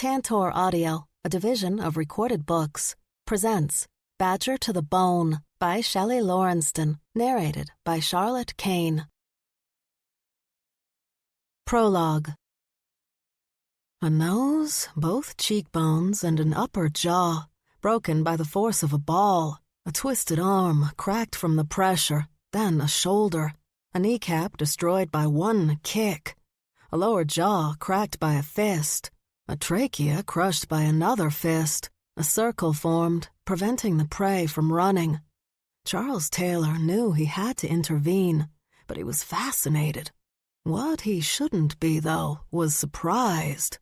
Tantor Audio, a division of Recorded Books, presents Badger to the Bone by Shelley Lawrenston, narrated by Charlotte Kane. Prologue. A nose, both cheekbones, and an upper jaw, broken by the force of a ball, a twisted arm cracked from the pressure, then a shoulder, a kneecap destroyed by one kick, a lower jaw cracked by a fist, a trachea crushed by another fist, a circle formed, preventing the prey from running. Charles Taylor knew he had to intervene, but he was fascinated. What he shouldn't be, though, was surprised.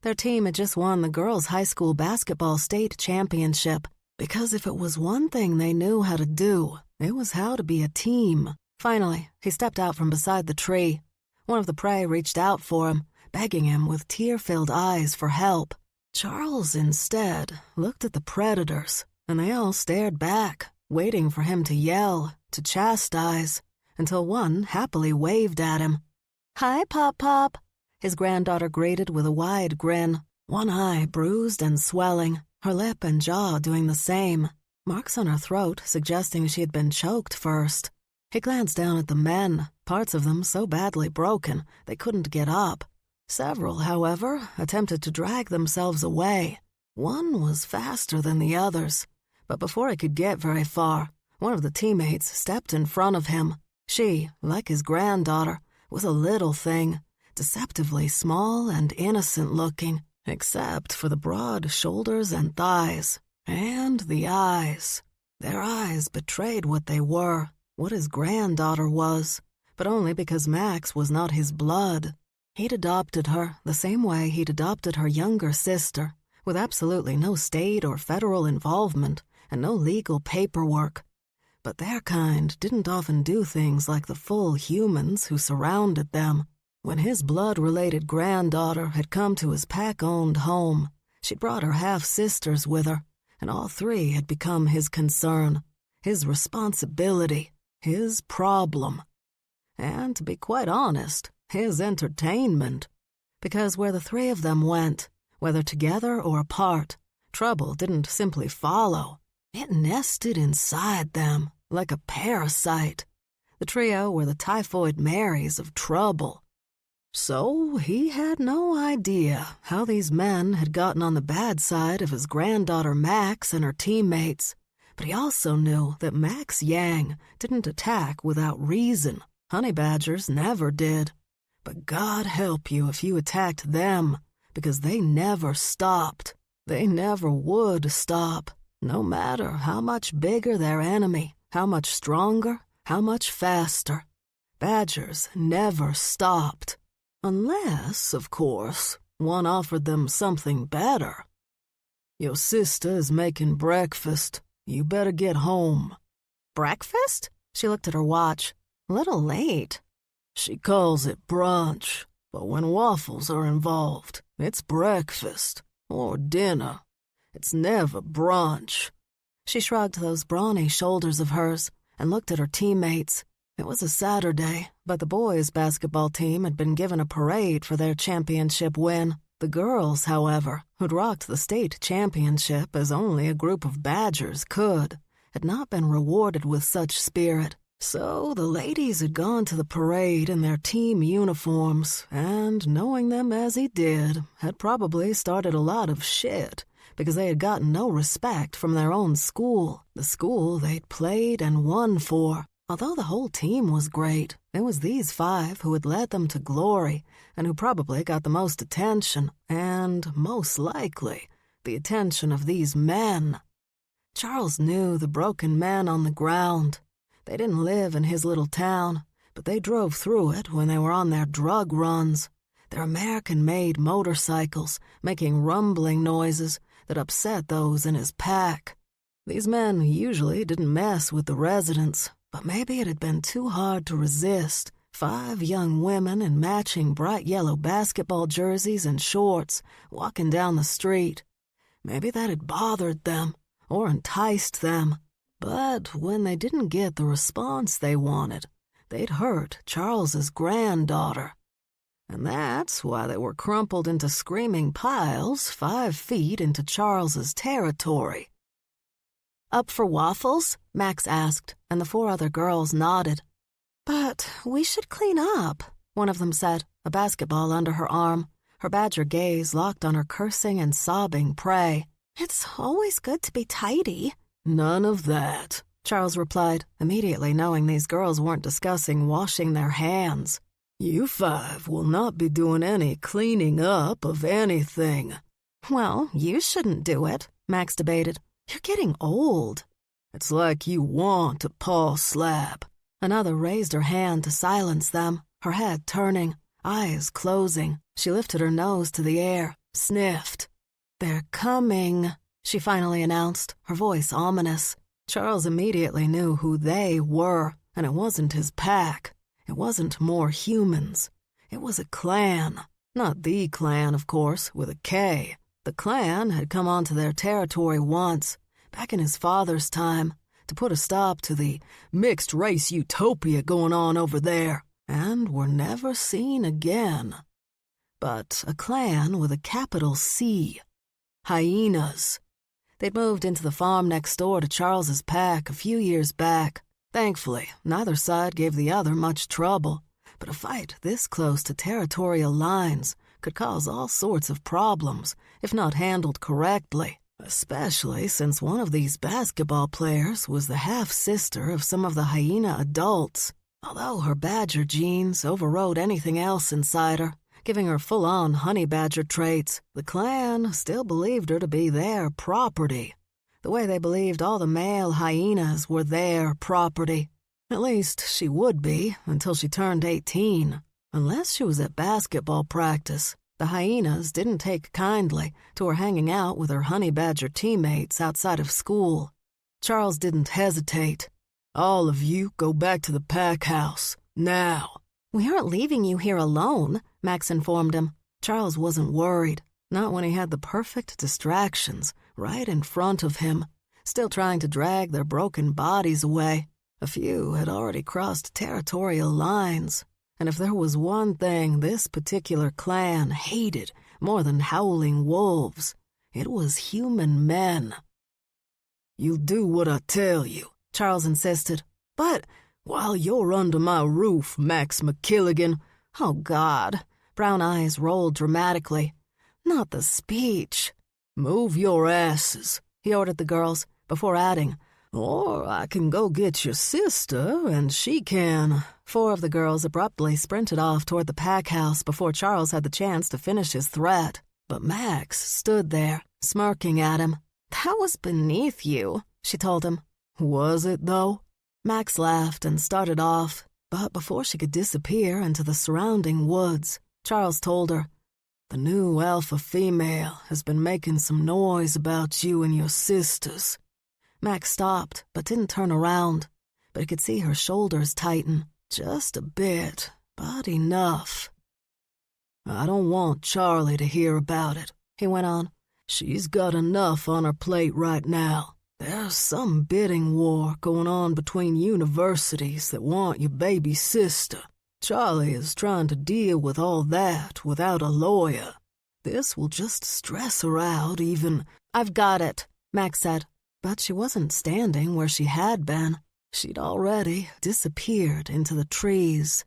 Their team had just won the girls' high school basketball state championship, because if it was one thing they knew how to do, it was how to be a team. Finally, he stepped out from beside the tree. One of the prey reached out for him, begging him with tear-filled eyes for help. Charles, instead, looked at the predators, and they all stared back, waiting for him to yell, to chastise, until one happily waved at him. "Hi, Pop-Pop," his granddaughter greeted with a wide grin, one eye bruised and swelling, her lip and jaw doing the same, marks on her throat suggesting she had been choked first. He glanced down at the men, parts of them so badly broken they couldn't get up. Several, however, attempted to drag themselves away. One was faster than the others, but before he could get very far, one of the teammates stepped in front of him. She, like his granddaughter, was a little thing, deceptively small and innocent-looking, except for the broad shoulders and thighs, and the eyes. Their eyes betrayed what they were, what his granddaughter was, but only because Max was not his blood. He'd adopted her the same way he'd adopted her younger sister, with absolutely no state or federal involvement and no legal paperwork. But their kind didn't often do things like the full humans who surrounded them. When his blood-related granddaughter had come to his pack-owned home, she'd brought her half-sisters with her, and all three had become his concern, his responsibility, his problem. And to be quite honest, his entertainment. Because where the three of them went, whether together or apart, trouble didn't simply follow. It nested inside them, like a parasite. The trio were the typhoid Marys of trouble. So he had no idea how these men had gotten on the bad side of his granddaughter Max and her teammates, but he also knew that Max Yang didn't attack without reason. Honey badgers never did. But God help you if you attacked them, because they never stopped. They never would stop, no matter how much bigger their enemy, how much stronger, how much faster. Badgers never stopped. Unless, of course, one offered them something better. "Your sister is making breakfast. You better get home." "Breakfast?" She looked at her watch. "A little late." "She calls it brunch, but when waffles are involved, it's breakfast or dinner. It's never brunch." She shrugged those brawny shoulders of hers and looked at her teammates. It was a Saturday, but the boys' basketball team had been given a parade for their championship win. The girls, however, who'd rocked the state championship as only a group of badgers could, had not been rewarded with such spirit. So the ladies had gone to the parade in their team uniforms, and knowing them as he did, had probably started a lot of shit, because they had gotten no respect from their own school, the school they'd played and won for. Although the whole team was great, it was these five who had led them to glory, and who probably got the most attention, and, most likely, the attention of these men. Charles knew the broken men on the ground. They didn't live in his little town, but they drove through it when they were on their drug runs, their American-made motorcycles making rumbling noises that upset those in his pack. These men usually didn't mess with the residents, but maybe it had been too hard to resist. 5 young women in matching bright yellow basketball jerseys and shorts walking down the street. Maybe that had bothered them or enticed them. But when they didn't get the response they wanted, they'd hurt Charles's granddaughter. And that's why they were crumpled into screaming piles 5 feet into Charles's territory. "Up for waffles?" Max asked, and the 4 other girls nodded. "But we should clean up," one of them said, a basketball under her arm, her badger gaze locked on her cursing and sobbing prey. "It's always good to be tidy." "None of that," Charles replied, immediately knowing these girls weren't discussing washing their hands. "You 5 will not be doing any cleaning up of anything." "Well, you shouldn't do it," Max debated. "You're getting old." "It's like you want a paw slap." Another raised her hand to silence them, her head turning, eyes closing. She lifted her nose to the air, sniffed. "They're coming," she finally announced, her voice ominous. Charles immediately knew who they were, and it wasn't his pack. It wasn't more humans. It was a clan. Not the clan, of course, with a K. The clan had come onto their territory once, back in his father's time, to put a stop to the mixed-race utopia going on over there, and were never seen again. But a clan with a capital C. Hyenas. They'd moved into the farm next door to Charles's pack a few years back. Thankfully, neither side gave the other much trouble, but a fight this close to territorial lines could cause all sorts of problems if not handled correctly, especially since one of these basketball players was the half-sister of some of the hyena adults. Although her badger genes overrode anything else inside her, giving her full-on honey badger traits, the clan still believed her to be their property, the way they believed all the male hyenas were their property. At least she would be until she turned 18. Unless she was at basketball practice, the hyenas didn't take kindly to her hanging out with her honey badger teammates outside of school. Charles didn't hesitate. "All of you go back to the pack house, now." "We aren't leaving you here alone," Max informed him. Charles wasn't worried, not when he had the perfect distractions right in front of him, still trying to drag their broken bodies away. A few had already crossed territorial lines, and if there was one thing this particular clan hated more than howling wolves, it was human men. "You'll do what I tell you," Charles insisted. "But while you're under my roof, Max McKilligan—" "Oh, God." Brown eyes rolled dramatically. "Not the speech." "Move your asses," he ordered the girls, before adding, "or I can go get your sister, and she can—" 4 of the girls abruptly sprinted off toward the pack house before Charles had the chance to finish his threat. But Max stood there, smirking at him. "That was beneath you," she told him. "Was it, though?" Max laughed and started off, but before she could disappear into the surrounding woods, Charles told her, "The new alpha female has been making some noise about you and your sisters." Max stopped, but didn't turn around, but he could see her shoulders tighten, just a bit, but enough. "I don't want Charlie to hear about it," he went on. "She's got enough on her plate right now. There's some bidding war going on between universities that want your baby sister. Charlie is trying to deal with all that without a lawyer. This will just stress her out even—" "I've got it," Max said, but she wasn't standing where she had been. She'd already disappeared into the trees.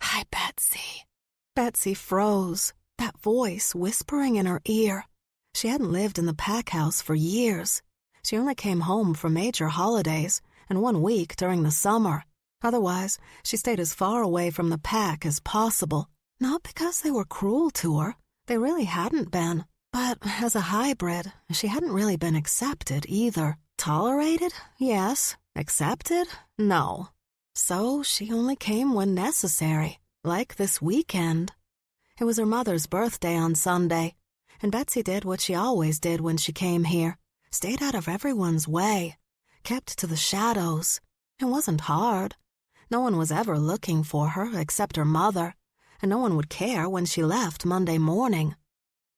"Hi, Betsy." Betsy froze, that voice whispering in her ear. She hadn't lived in the pack house for years. She only came home for major holidays and 1 week during the summer. Otherwise, she stayed as far away from the pack as possible. Not because they were cruel to her. They really hadn't been. But as a hybrid, she hadn't really been accepted either. Tolerated? Yes. Accepted? No. So she only came when necessary, like this weekend. It was her mother's birthday on Sunday, and Betsy did what she always did when she came here. Stayed out of everyone's way. Kept to the shadows. It wasn't hard. No one was ever looking for her except her mother, and no one would care when she left Monday morning.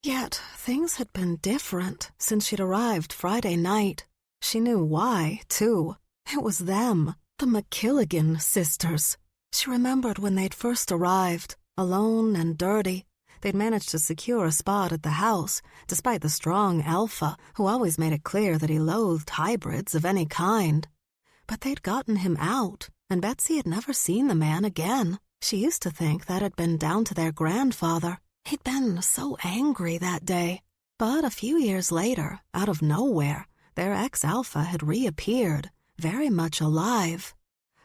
Yet things had been different since she'd arrived Friday night. She knew why, too. It was them, the McKilligan sisters. She remembered when they'd first arrived, alone and dirty. They'd managed to secure a spot at the house, despite the strong alpha who always made it clear that he loathed hybrids of any kind. But they'd gotten him out, and Betsy had never seen the man again. She used to think that had been down to their grandfather. He'd been so angry that day. But a few years later, out of nowhere, their ex-alpha had reappeared, very much alive.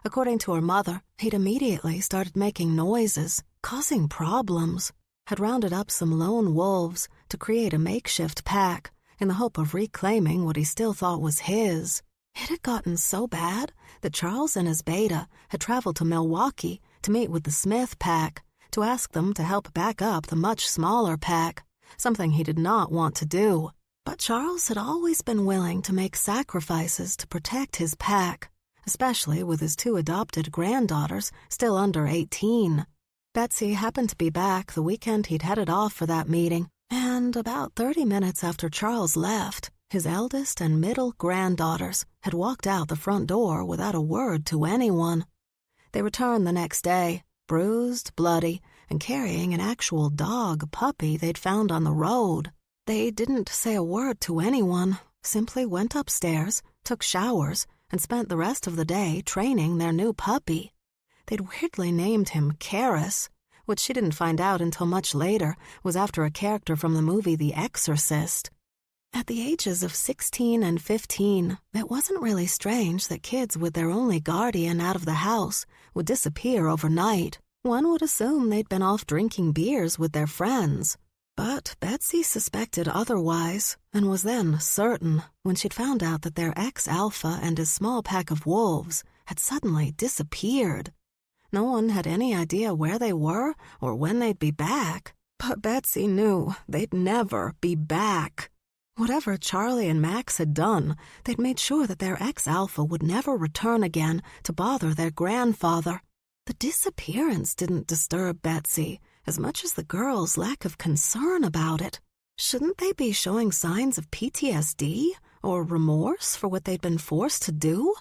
According to her mother, he'd immediately started making noises, causing problems, had rounded up some lone wolves to create a makeshift pack in the hope of reclaiming what he still thought was his. It had gotten so bad that Charles and his beta had traveled to Milwaukee to meet with the Smith pack to ask them to help back up the much smaller pack, something he did not want to do. But Charles had always been willing to make sacrifices to protect his pack, especially with his 2 adopted granddaughters still under 18. Betsy happened to be back the weekend he'd headed off for that meeting, and about 30 minutes after Charles left, his eldest and middle granddaughters had walked out the front door without a word to anyone. They returned the next day, bruised, bloody, and carrying an actual dog puppy they'd found on the road. They didn't say a word to anyone, simply went upstairs, took showers, and spent the rest of the day training their new puppy. They'd weirdly named him Karis, which she didn't find out until much later was after a character from the movie The Exorcist. At the ages of 16 and 15, it wasn't really strange that kids with their only guardian out of the house would disappear overnight. One would assume they'd been off drinking beers with their friends. But Betsy suspected otherwise, and was then certain when she'd found out that their ex-alpha and his small pack of wolves had suddenly disappeared. No one had any idea where they were or when they'd be back, but Betsy knew they'd never be back. Whatever Charlie and Max had done, they'd made sure that their ex-alpha would never return again to bother their grandfather. The disappearance didn't disturb Betsy as much as the girls' lack of concern about it. Shouldn't they be showing signs of PTSD or remorse for what they'd been forced to do?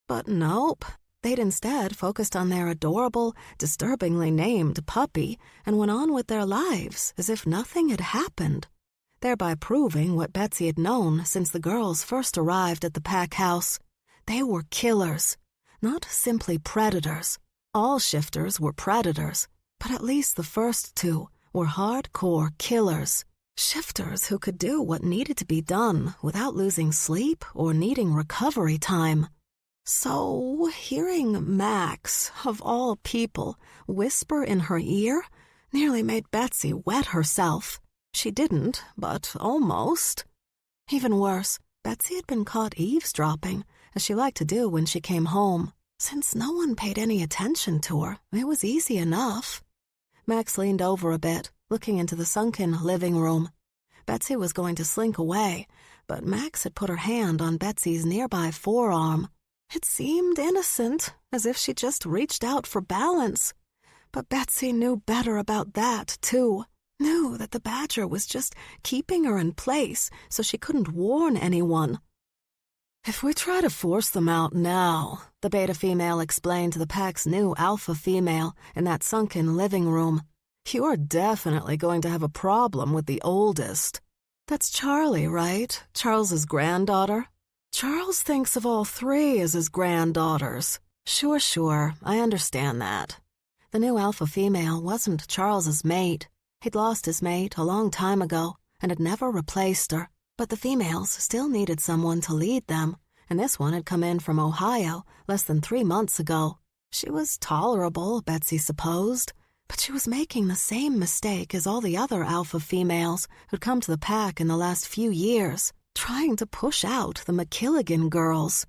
But nope. They'd instead focused on their adorable, disturbingly named puppy and went on with their lives as if nothing had happened, thereby proving what Betsy had known since the girls first arrived at the pack house. They were killers, not simply predators. All shifters were predators, but at least the first 2 were hardcore killers. Shifters who could do what needed to be done without losing sleep or needing recovery time. So, hearing Max, of all people, whisper in her ear nearly made Betsy wet herself. She didn't, but almost. Even worse, Betsy had been caught eavesdropping, as she liked to do when she came home. Since no one paid any attention to her, it was easy enough. Max leaned over a bit, looking into the sunken living room. Betsy was going to slink away, but Max had put her hand on Betsy's nearby forearm. It seemed innocent, as if she just reached out for balance. But Betsy knew better about that, too. Knew that the badger was just keeping her in place so she couldn't warn anyone. "If we try to force them out now," the beta female explained to the pack's new alpha female in that sunken living room, "you're definitely going to have a problem with the oldest. That's Charlie, right? Charles's granddaughter? Charles thinks of all 3 as his granddaughters. Sure, I understand that." The new alpha female wasn't Charles's mate. He'd lost his mate a long time ago and had never replaced her. But the females still needed someone to lead them, and this one had come in from Ohio less than 3 months ago. She was tolerable, Betsy supposed, but she was making the same mistake as all the other alpha females who'd come to the pack in the last few years, trying to push out the McKilligan girls.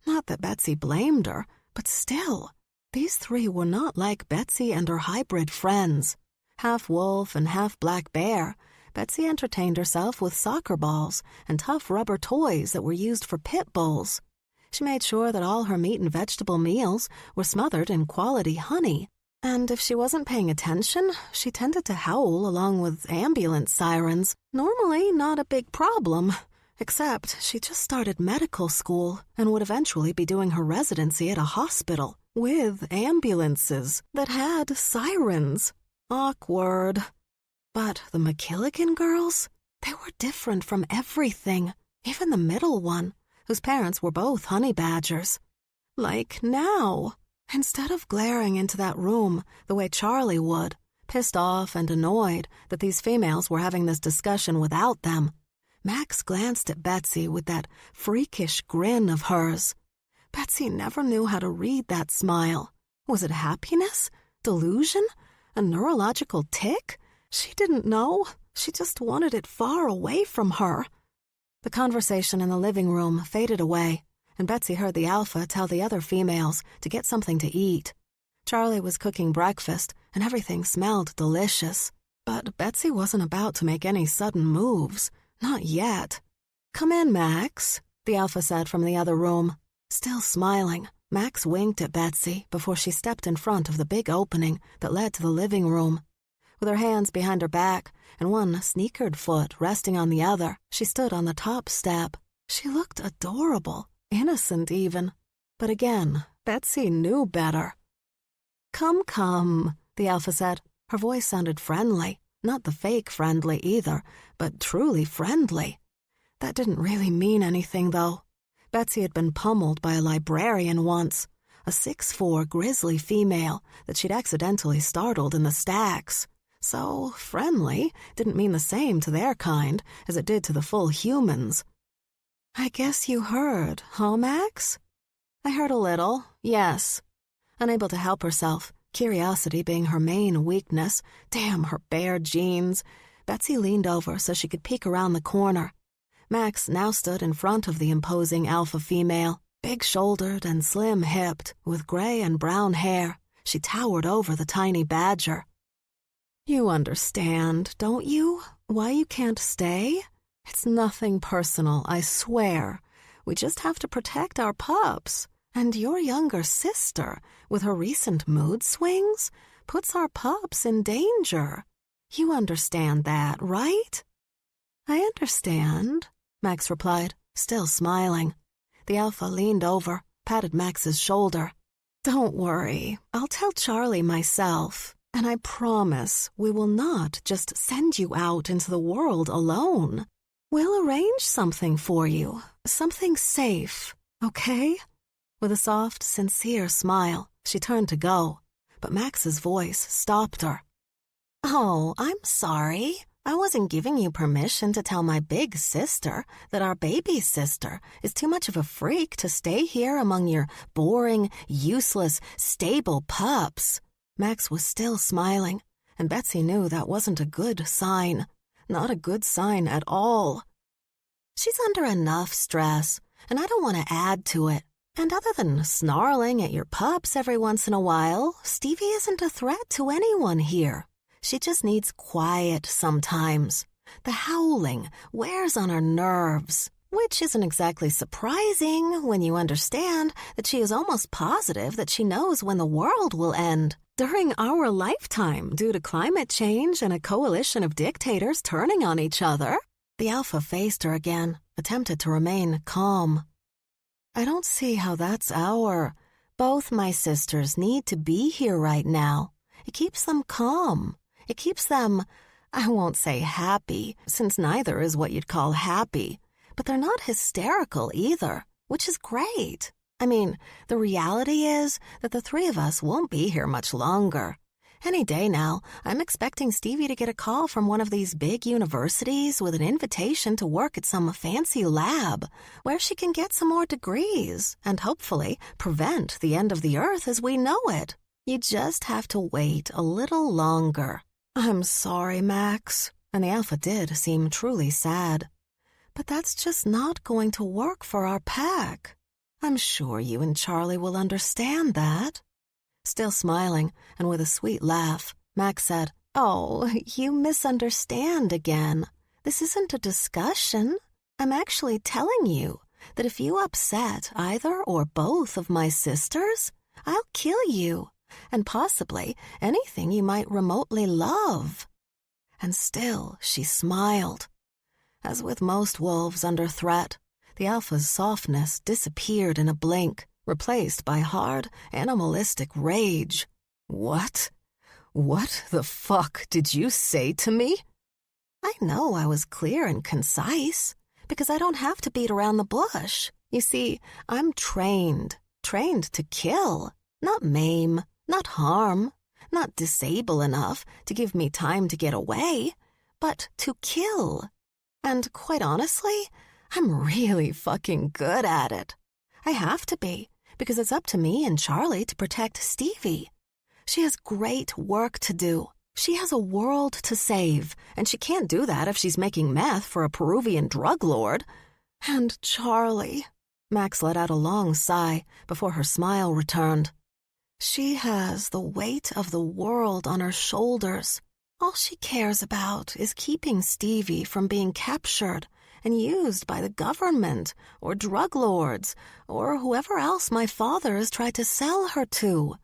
Not that Betsy blamed her, but still, these 3 were not like Betsy and her hybrid friends. Half wolf and half black bear, Betsy entertained herself with soccer balls and tough rubber toys that were used for pit bulls. She made sure that all her meat and vegetable meals were smothered in quality honey. And if she wasn't paying attention, she tended to howl along with ambulance sirens. Normally not a big problem. Except she just started medical school and would eventually be doing her residency at a hospital with ambulances that had sirens. Awkward. But the McKilligan girls, they were different from everything, even the middle one, whose parents were both honey badgers. Like now, instead of glaring into that room the way Charlie would, pissed off and annoyed that these females were having this discussion without them, Max glanced at Betsy with that freakish grin of hers. Betsy never knew how to read that smile. Was it happiness? Delusion? A neurological tic? She didn't know. She just wanted it far away from her. The conversation in the living room faded away, and Betsy heard the alpha tell the other females to get something to eat. Charlie was cooking breakfast, and everything smelled delicious. But Betsy wasn't about to make any sudden moves. Not yet. "Come in, Max," the alpha said from the other room. Still smiling, Max winked at Betsy before she stepped in front of the big opening that led to the living room. With her hands behind her back and one sneakered foot resting on the other, she stood on the top step. She looked adorable, innocent even. But again, Betsy knew better. "Come, come," the alpha said. Her voice sounded friendly. Not the fake friendly either, but truly friendly. That didn't really mean anything, though. Betsy had been pummeled by a librarian once, a 6'4" grizzly female that she'd accidentally startled in the stacks. So friendly didn't mean the same to their kind as it did to the full humans. "I guess you heard, huh, Max?" "I heard a little, yes." Unable to help herself, curiosity being her main weakness, damn her bare jeans, Betsy leaned over so she could peek around the corner. Max now stood in front of the imposing alpha female, big-shouldered and slim-hipped, with gray and brown hair. She towered over the tiny badger. "You understand, don't you, why you can't stay? It's nothing personal, I swear. We just have to protect our pups. And your younger sister, with her recent mood swings, puts our pups in danger. You understand that, right?" "I understand," Max replied, still smiling. The alpha leaned over, patted Max's shoulder. "Don't worry, I'll tell Charlie myself, and I promise we will not just send you out into the world alone. We'll arrange something for you, something safe, okay?" With a soft, sincere smile, she turned to go, but Max's voice stopped her. "Oh, I'm sorry. I wasn't giving you permission to tell my big sister that our baby sister is too much of a freak to stay here among your boring, useless, stable pups." Max was still smiling, and Betsy knew that wasn't a good sign. Not a good sign at all. "She's under enough stress, and I don't want to add to it. And other than snarling at your pups every once in a while, Stevie isn't a threat to anyone here. She just needs quiet sometimes. The howling wears on her nerves, which isn't exactly surprising when you understand that she is almost positive that she knows when the world will end. During our lifetime, due to climate change and a coalition of dictators turning on each other." The alpha faced her again, attempted to remain calm. "I don't see how that's both my sisters need to be here right now. It keeps them calm. It keeps them, I won't say happy, since neither is what you'd call happy, but they're not hysterical either, which is great. I mean, the reality is that the three of us won't be here much longer. Any day now, I'm expecting Stevie to get a call from one of these big universities with an invitation to work at some fancy lab where she can get some more degrees and hopefully prevent the end of the earth as we know it. You just have to wait a little longer." "I'm sorry, Max," and the alpha did seem truly sad. "But that's just not going to work for our pack. I'm sure you and Charlie will understand that." Still smiling, and with a sweet laugh, Max said, "Oh, you misunderstand again. This isn't a discussion. I'm actually telling you that if you upset either or both of my sisters, I'll kill you, and possibly anything you might remotely love." And still she smiled. As with most wolves under threat, the alpha's softness disappeared in a blink, replaced by hard, animalistic rage. What? What the fuck did you say to me? I know I was clear and concise, because I don't have to beat around the bush. You see, I'm trained to kill, not maim, not harm, not disable enough to give me time to get away, but to kill. And quite honestly, I'm really fucking good at it. I have to be, because it's up to me and Charlie to protect Stevie. She has great work to do. She has a world to save, and she can't do that if she's making meth for a Peruvian drug lord. And Charlie... Max let out a long sigh before her smile returned. She has the weight of the world on her shoulders. All she cares about is keeping Stevie from being captured and used by the government or drug lords or whoever else my father has tried to sell her to.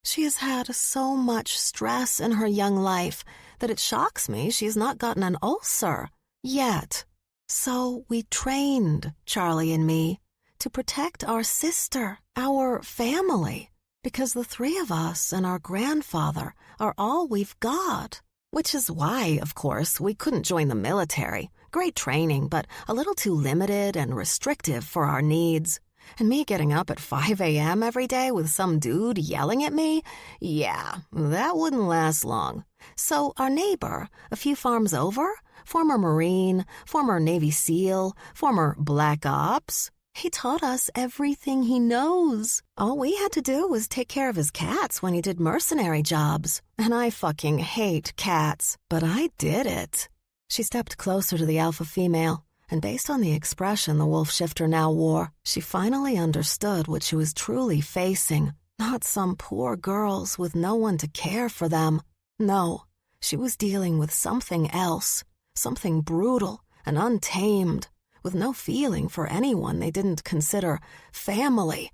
She has had so much stress in her young life that it shocks me she has not gotten an ulcer yet. So we trained, Charlie and me, to protect our sister, our family, because the three of us and our grandfather are all we've got. Which is why, of course, we couldn't join the military. Great training, but a little too limited and restrictive for our needs. And me getting up at 5 a.m. every day with some dude yelling at me? Yeah, that wouldn't last long. So our neighbor, a few farms over, former Marine, former Navy SEAL, former Black Ops, he taught us everything he knows. All we had to do was take care of his cats when he did mercenary jobs. And I fucking hate cats, but I did it. She stepped closer to the alpha female, and based on the expression the wolf shifter now wore, she finally understood what she was truly facing. Not some poor girls with no one to care for them. No, she was dealing with something else, something brutal and untamed, with no feeling for anyone they didn't consider family.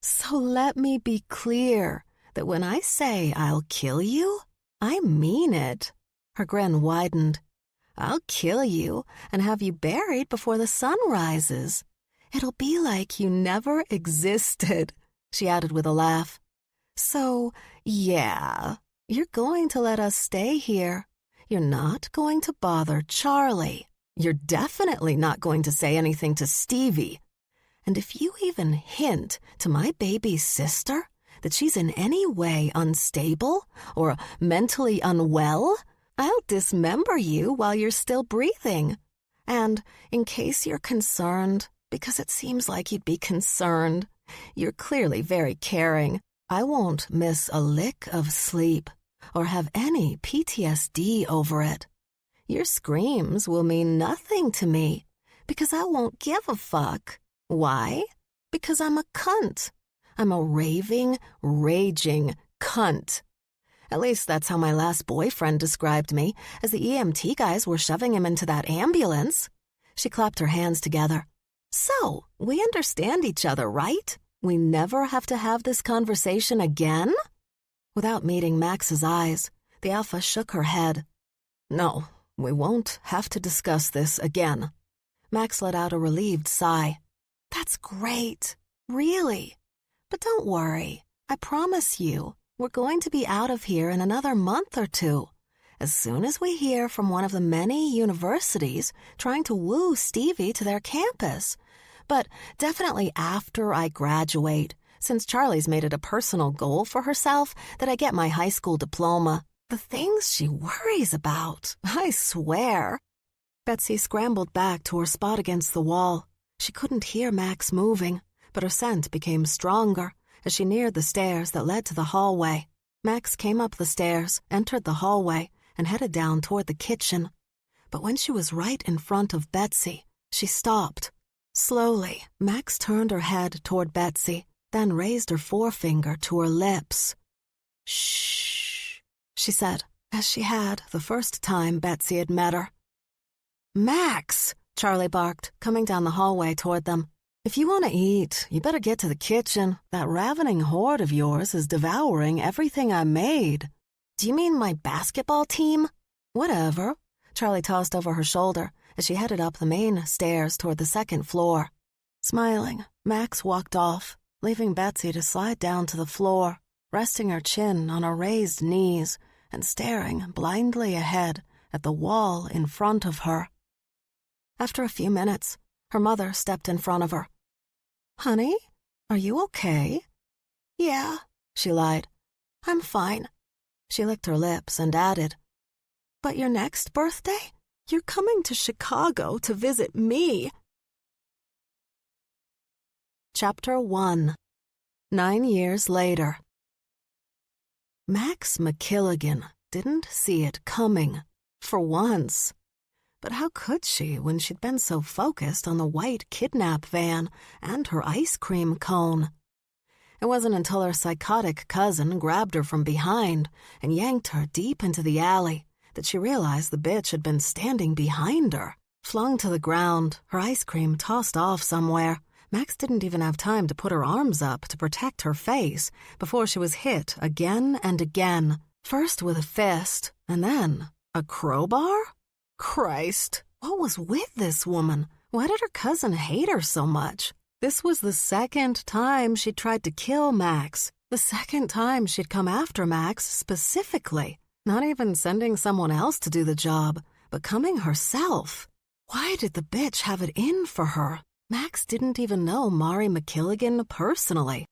So let me be clear that when I say I'll kill you, I mean it. Her grin widened. I'll kill you and have you buried before the sun rises. It'll be like you never existed, she added with a laugh. So, yeah, you're going to let us stay here. You're not going to bother Charlie. You're definitely not going to say anything to Stevie. And if you even hint to my baby sister that she's in any way unstable or mentally unwell, I'll dismember you while you're still breathing. And in case you're concerned, because it seems like you'd be concerned, you're clearly very caring, I won't miss a lick of sleep or have any PTSD over it. Your screams will mean nothing to me because I won't give a fuck. Why? Because I'm a cunt. I'm a raving, raging cunt. At least that's how my last boyfriend described me as the EMT guys were shoving him into that ambulance. She clapped her hands together. So, we understand each other, right? We never have to have this conversation again? Without meeting Max's eyes, the alpha shook her head. No. We won't have to discuss this again. Max let out a relieved sigh. That's great. Really. But don't worry. I promise you, we're going to be out of here in another month or two. As soon as we hear from one of the many universities trying to woo Stevie to their campus. But definitely after I graduate, since Charlie's made it a personal goal for herself that I get my high school diploma. The things she worries about, I swear. Betsy scrambled back to her spot against the wall. She couldn't hear Max moving, but her scent became stronger as she neared the stairs that led to the hallway. Max came up the stairs, entered the hallway, and headed down toward the kitchen. But when she was right in front of Betsy, she stopped. Slowly, Max turned her head toward Betsy, then raised her forefinger to her lips. Shh. She said, as she had the first time Betsy had met her. Max, Charlie barked, coming down the hallway toward them. If you want to eat, you better get to the kitchen. That ravening horde of yours is devouring everything I made. Do you mean my basketball team? Whatever. Charlie tossed over her shoulder as she headed up the main stairs toward the second floor. Smiling, Max walked off, leaving Betsy to slide down to the floor, resting her chin on her raised knees and staring blindly ahead at the wall in front of her. After a few minutes, her mother stepped in front of her. "Honey, are you okay?" "Yeah," she lied. "I'm fine." She licked her lips and added, "But your next birthday? You're coming to Chicago to visit me." Chapter 1. 9 years later. Max McKilligan didn't see it coming, for once. But how could she when she'd been so focused on the white kidnap van and her ice cream cone? It wasn't until her psychotic cousin grabbed her from behind and yanked her deep into the alley that she realized the bitch had been standing behind her. Flung to the ground, her ice cream tossed off somewhere, Max didn't even have time to put her arms up to protect her face before she was hit again and again, first with a fist and then a crowbar? Christ, what was with this woman? Why did her cousin hate her so much? This was the second time she'd tried to kill Max, the second time she'd come after Max specifically, not even sending someone else to do the job, but coming herself. Why did the bitch have it in for her? Max didn't even know Mari McKilligan personally.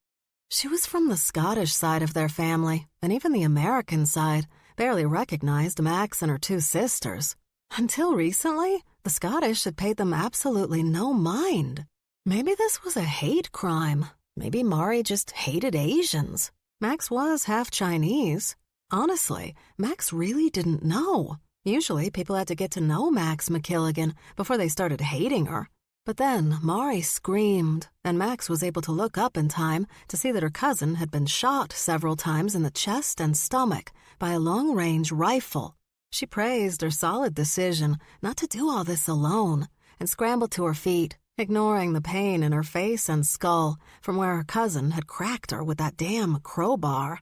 She was from the Scottish side of their family, and even the American side barely recognized Max and her two sisters. Until recently, the Scottish had paid them absolutely no mind. Maybe this was a hate crime. Maybe Mari just hated Asians. Max was half Chinese. Honestly, Max really didn't know. Usually, people had to get to know Max McKilligan before they started hating her. But then Mari screamed, and Max was able to look up in time to see that her cousin had been shot several times in the chest and stomach by a long-range rifle. She praised her solid decision not to do all this alone and scrambled to her feet, ignoring the pain in her face and skull from where her cousin had cracked her with that damn crowbar.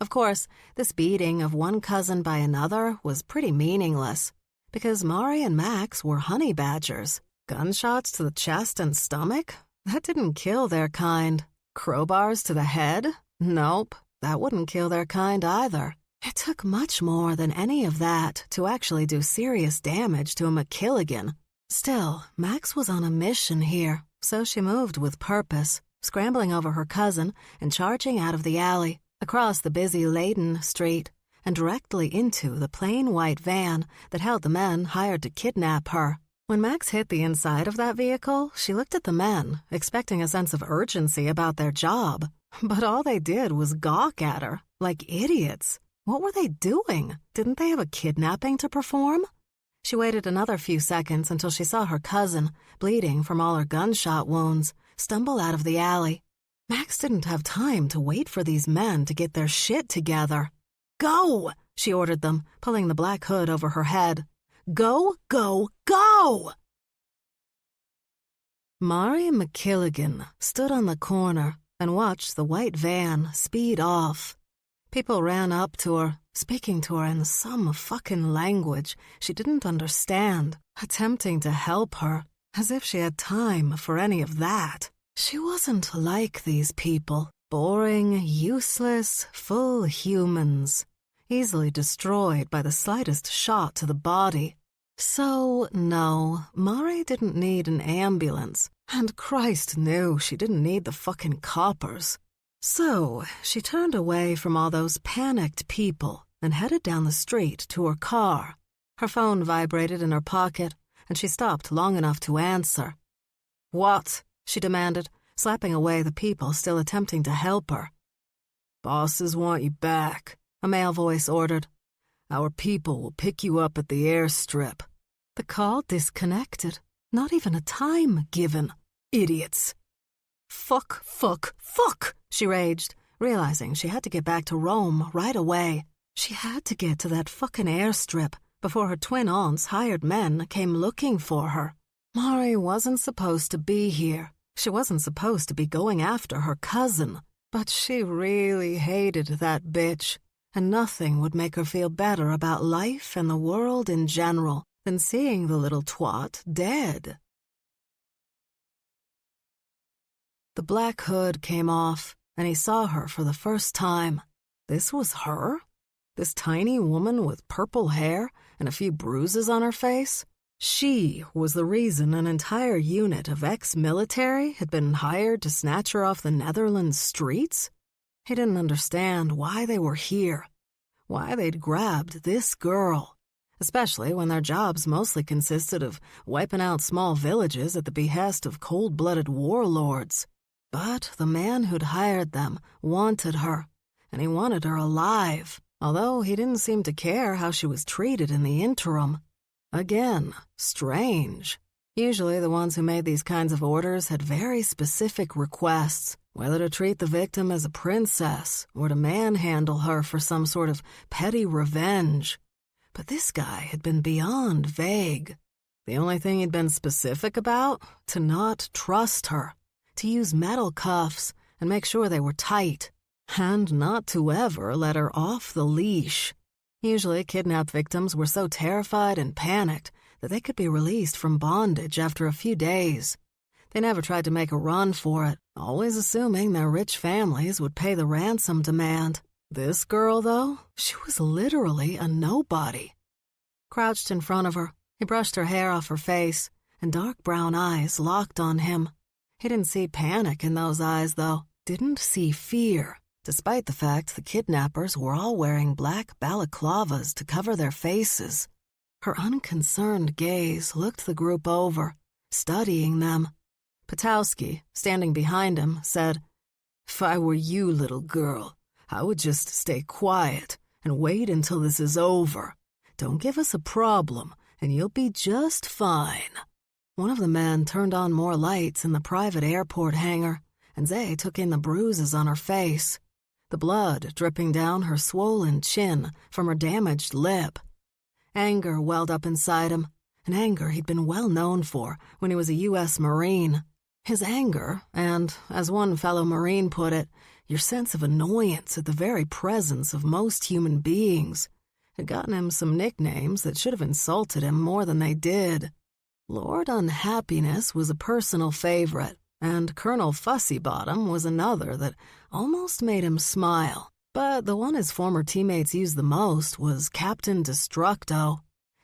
Of course, this beating of one cousin by another was pretty meaningless, because Mari and Max were honey badgers. Gunshots to the chest and stomach? That didn't kill their kind. Crowbars to the head? Nope, that wouldn't kill their kind either. It took much more than any of that to actually do serious damage to a McKilligan. Still, Max was on a mission here, so she moved with purpose, scrambling over her cousin and charging out of the alley, across the busy Layden Street, and directly into the plain white van that held the men hired to kidnap her. When Max hit the inside of that vehicle, she looked at the men, expecting a sense of urgency about their job. But all they did was gawk at her, like idiots. What were they doing? Didn't they have a kidnapping to perform? She waited another few seconds until she saw her cousin, bleeding from all her gunshot wounds, stumble out of the alley. Max didn't have time to wait for these men to get their shit together. "Go!" she ordered them, pulling the black hood over her head. "Go, go, go!" Mari McKilligan stood on the corner and watched the white van speed off. People ran up to her, speaking to her in some fucking language she didn't understand, attempting to help her, as if she had time for any of that. She wasn't like these people, boring, useless, full humans, easily destroyed by the slightest shot to the body. So, no, Mari didn't need an ambulance, and Christ knew she didn't need the fucking coppers. So, she turned away from all those panicked people and headed down the street to her car. Her phone vibrated in her pocket, and she stopped long enough to answer. "What?" she demanded, slapping away the people still attempting to help her. "Bosses want you back," a male voice ordered. "Our people will pick you up at the airstrip." The call disconnected. Not even a time given. Idiots. "Fuck, fuck, fuck," she raged, realizing she had to get back to Rome right away. She had to get to that fucking airstrip before her twin aunt's hired men came looking for her. Mari wasn't supposed to be here. She wasn't supposed to be going after her cousin. But she really hated that bitch, and nothing would make her feel better about life and the world in general than seeing the little twat dead. The black hood came off, and he saw her for the first time. This was her? This tiny woman with purple hair and a few bruises on her face? She was the reason an entire unit of ex-military had been hired to snatch her off the Netherlands streets? He didn't understand why they were here, why they'd grabbed this girl, especially when their jobs mostly consisted of wiping out small villages at the behest of cold-blooded warlords. But the man who'd hired them wanted her, and he wanted her alive, although he didn't seem to care how she was treated in the interim. Again, strange. Usually the ones who made these kinds of orders had very specific requests, whether to treat the victim as a princess or to manhandle her for some sort of petty revenge. But this guy had been beyond vague. The only thing he'd been specific about? To not trust her, to use metal cuffs and make sure they were tight, and not to ever let her off the leash. Usually, kidnapped victims were so terrified and panicked that they could be released from bondage after a few days. They never tried to make a run for it, always assuming their rich families would pay the ransom demand. This girl, though, she was literally a nobody. Crouched in front of her, he brushed her hair off her face, and dark brown eyes locked on him. He didn't see panic in those eyes, though, didn't see fear. Despite the fact the kidnappers were all wearing black balaclavas to cover their faces. Her unconcerned gaze looked the group over, studying them. Potowski, standing behind him, said, "If I were you, little girl, I would just stay quiet and wait until this is over. Don't give us a problem, and you'll be just fine." One of the men turned on more lights in the private airport hangar, and Zay took in the bruises on her face, the blood dripping down her swollen chin from her damaged lip. Anger welled up inside him, an anger he'd been well known for when he was a U.S. Marine. His anger, and, as one fellow Marine put it, your sense of annoyance at the very presence of most human beings, had gotten him some nicknames that should have insulted him more than they did. Lord Unhappiness was a personal favorite, and Colonel Fussybottom was another that almost made him smile. But the one his former teammates used the most was Captain Destructo.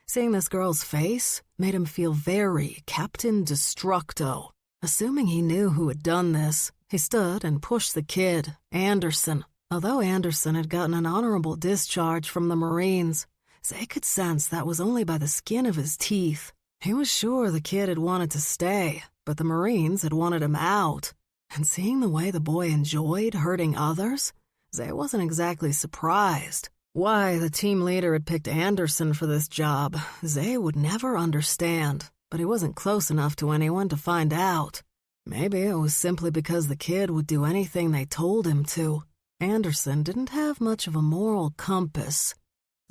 Seeing this girl's face made him feel very Captain Destructo. Assuming he knew who had done this, he stood and pushed the kid, Anderson. Although Anderson had gotten an honorable discharge from the Marines, Zay could sense that was only by the skin of his teeth. He was sure the kid had wanted to stay, but the Marines had wanted him out. And seeing the way the boy enjoyed hurting others, Zay wasn't exactly surprised. Why the team leader had picked Anderson for this job, Zay would never understand, but he wasn't close enough to anyone to find out. Maybe it was simply because the kid would do anything they told him to. Anderson didn't have much of a moral compass.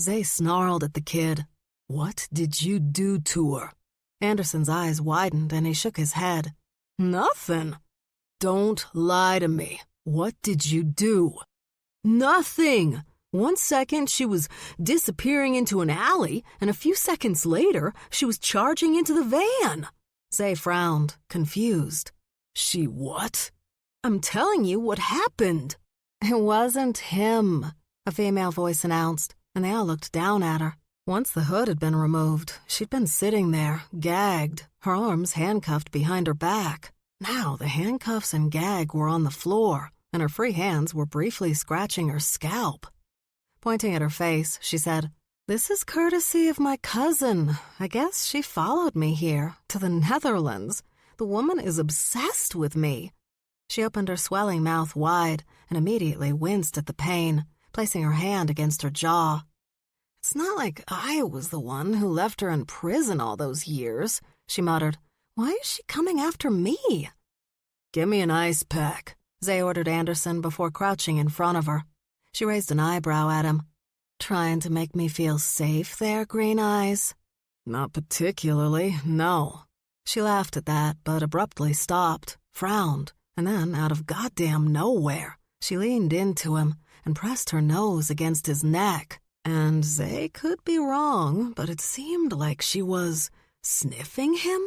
Zay snarled at the kid. "What did you do to her?" Anderson's eyes widened and he shook his head. "Nothing." "Don't lie to me. What did you do?" "Nothing. 1 second she was disappearing into an alley, and a few seconds later she was charging into the van." Zay frowned, confused. "She what?" "I'm telling you what happened." "It wasn't him," a female voice announced, and they all looked down at her. Once the hood had been removed, she'd been sitting there, gagged, her arms handcuffed behind her back. Now the handcuffs and gag were on the floor, and her free hands were briefly scratching her scalp. Pointing at her face, she said, "This is courtesy of my cousin. I guess she followed me here, to the Netherlands. The woman is obsessed with me." She opened her swelling mouth wide and immediately winced at the pain, placing her hand against her jaw. "It's not like I was the one who left her in prison all those years," she muttered. "Why is she coming after me?" "Give me an ice pack," Zay ordered Anderson before crouching in front of her. She raised an eyebrow at him. "Trying to make me feel safe there, Green Eyes?" "Not particularly, no." She laughed at that, but abruptly stopped, frowned, and then, out of goddamn nowhere, she leaned into him and pressed her nose against his neck. And Zay could be wrong, but it seemed like she was sniffing him.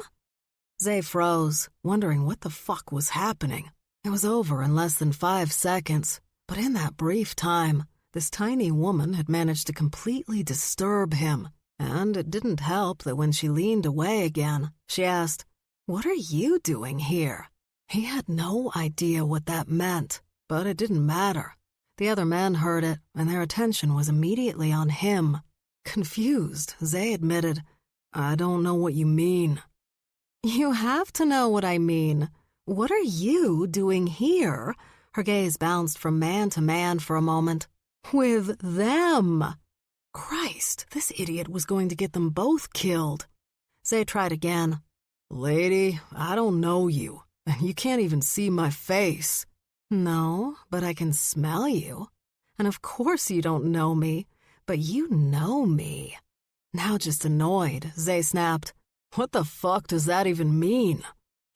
Zay froze, wondering what the fuck was happening. It was over in less than 5 seconds, but in that brief time, this tiny woman had managed to completely disturb him. And it didn't help that when she leaned away again, she asked, "What are you doing here?" He had no idea what that meant, but it didn't matter. The other men heard it, and their attention was immediately on him. Confused, Zay admitted, "I don't know what you mean." "You have to know what I mean. What are you doing here?" Her gaze bounced from man to man for a moment. "With them." Christ, this idiot was going to get them both killed. Zay tried again. "Lady, I don't know you. You can't even see my face." "No, but I can smell you. And of course you don't know me, but you know me." Now just annoyed, Zay snapped, "What the fuck does that even mean?"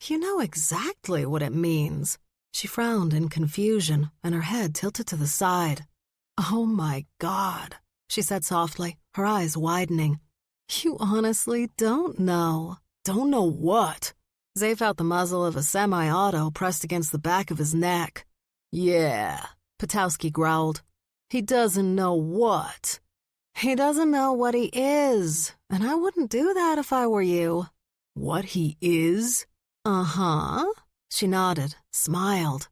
"You know exactly what it means." She frowned in confusion, and her head tilted to the side. "Oh my God," she said softly, her eyes widening. "You honestly don't know." "Don't know what?" Zay felt the muzzle of a semi-auto pressed against the back of his neck. "Yeah," Potowski growled. "He doesn't know what?" "He doesn't know what he is, and I wouldn't do that if I were you." "What he is?" "Uh-huh." She nodded, smiled.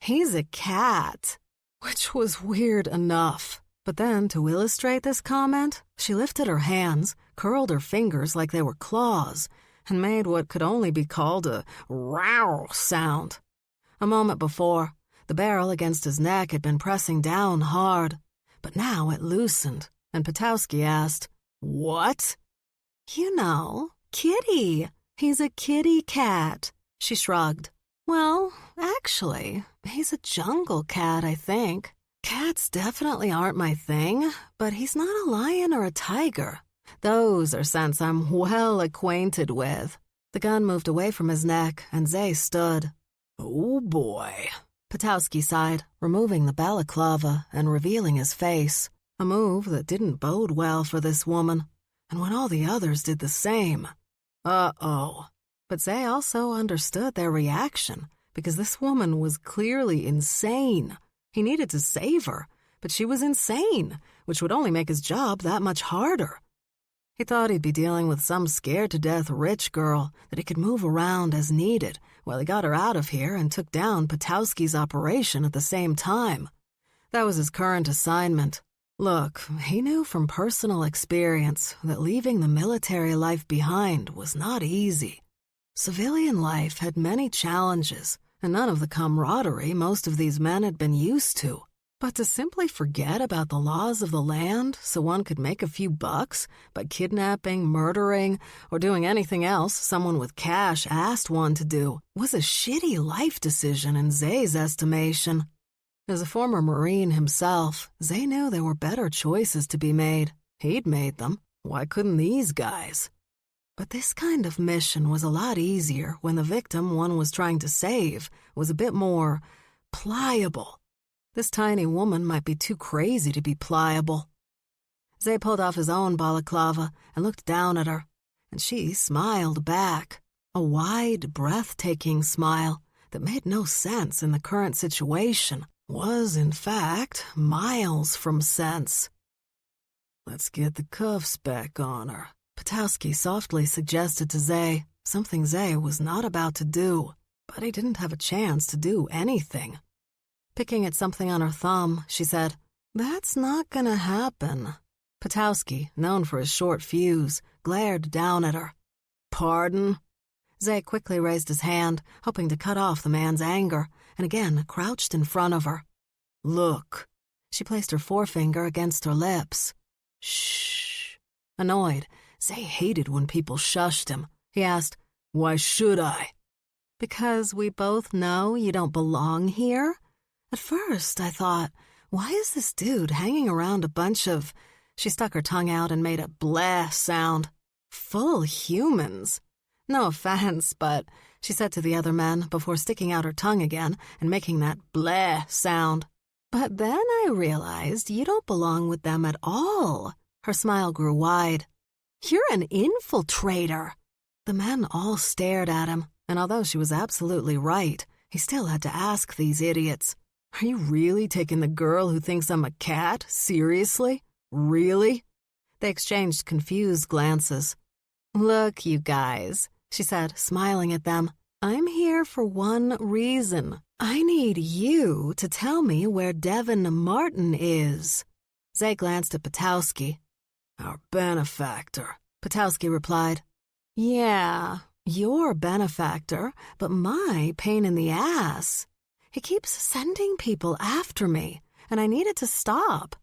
"He's a cat." Which was weird enough. But then, to illustrate this comment, she lifted her hands, curled her fingers like they were claws, and made what could only be called a row sound. A moment before, the barrel against his neck had been pressing down hard, but now it loosened, and Potowski asked, "What?" "You know, kitty. He's a kitty cat." She shrugged. "Well, actually, he's a jungle cat, I think. Cats definitely aren't my thing, but he's not a lion or a tiger. Those are scents I'm well acquainted with." The gun moved away from his neck, and Zay stood. "Oh boy," Potowski sighed, removing the balaclava and revealing his face, a move that didn't bode well for this woman, and when all the others did the same. Uh-oh. But Zay also understood their reaction, because this woman was clearly insane. He needed to save her, but she was insane, which would only make his job that much harder. He thought he'd be dealing with some scared-to-death rich girl that he could move around as needed while he got her out of here and took down Potowski's operation at the same time. That was his current assignment. Look, he knew from personal experience that leaving the military life behind was not easy. Civilian life had many challenges, and none of the camaraderie most of these men had been used to. But to simply forget about the laws of the land so one could make a few bucks by kidnapping, murdering, or doing anything else someone with cash asked one to do was a shitty life decision in Zay's estimation. As a former Marine himself, Zay knew there were better choices to be made. He'd made them. Why couldn't these guys? But this kind of mission was a lot easier when the victim one was trying to save was a bit more pliable. This tiny woman might be too crazy to be pliable. Zay pulled off his own balaclava and looked down at her, and she smiled back, a wide, breathtaking smile that made no sense in the current situation, was, in fact, miles from sense. "Let's get the cuffs back on her," Potowski softly suggested to Zay, something Zay was not about to do, but he didn't have a chance to do anything. Picking at something on her thumb, she said, "That's not gonna happen." Potowski, known for his short fuse, glared down at her. "Pardon?" Zay quickly raised his hand, hoping to cut off the man's anger, and again crouched in front of her. "Look." She placed her forefinger against her lips. "Shh." Annoyed, Zay hated when people shushed him. He asked, "Why should I?" "Because we both know you don't belong here. At first, I thought, why is this dude hanging around a bunch of—" She stuck her tongue out and made a bleh sound. "Full humans. No offense, but," she said to the other men before sticking out her tongue again and making that bleh sound. But then I realized you don't belong with them at all. Her smile grew wide. You're an infiltrator. The men all stared at him, and although she was absolutely right, he still had to ask these idiots, "Are you really taking the girl who thinks I'm a cat seriously? Really?" They exchanged confused glances. "Look, you guys," she said, smiling at them. "I'm here for one reason. I need you to tell me where Devin Martin is." Zay glanced at Potowski. "Our benefactor," Potowski replied. "Yeah, your benefactor, but my pain in the ass. He keeps sending people after me, and I need it to stop.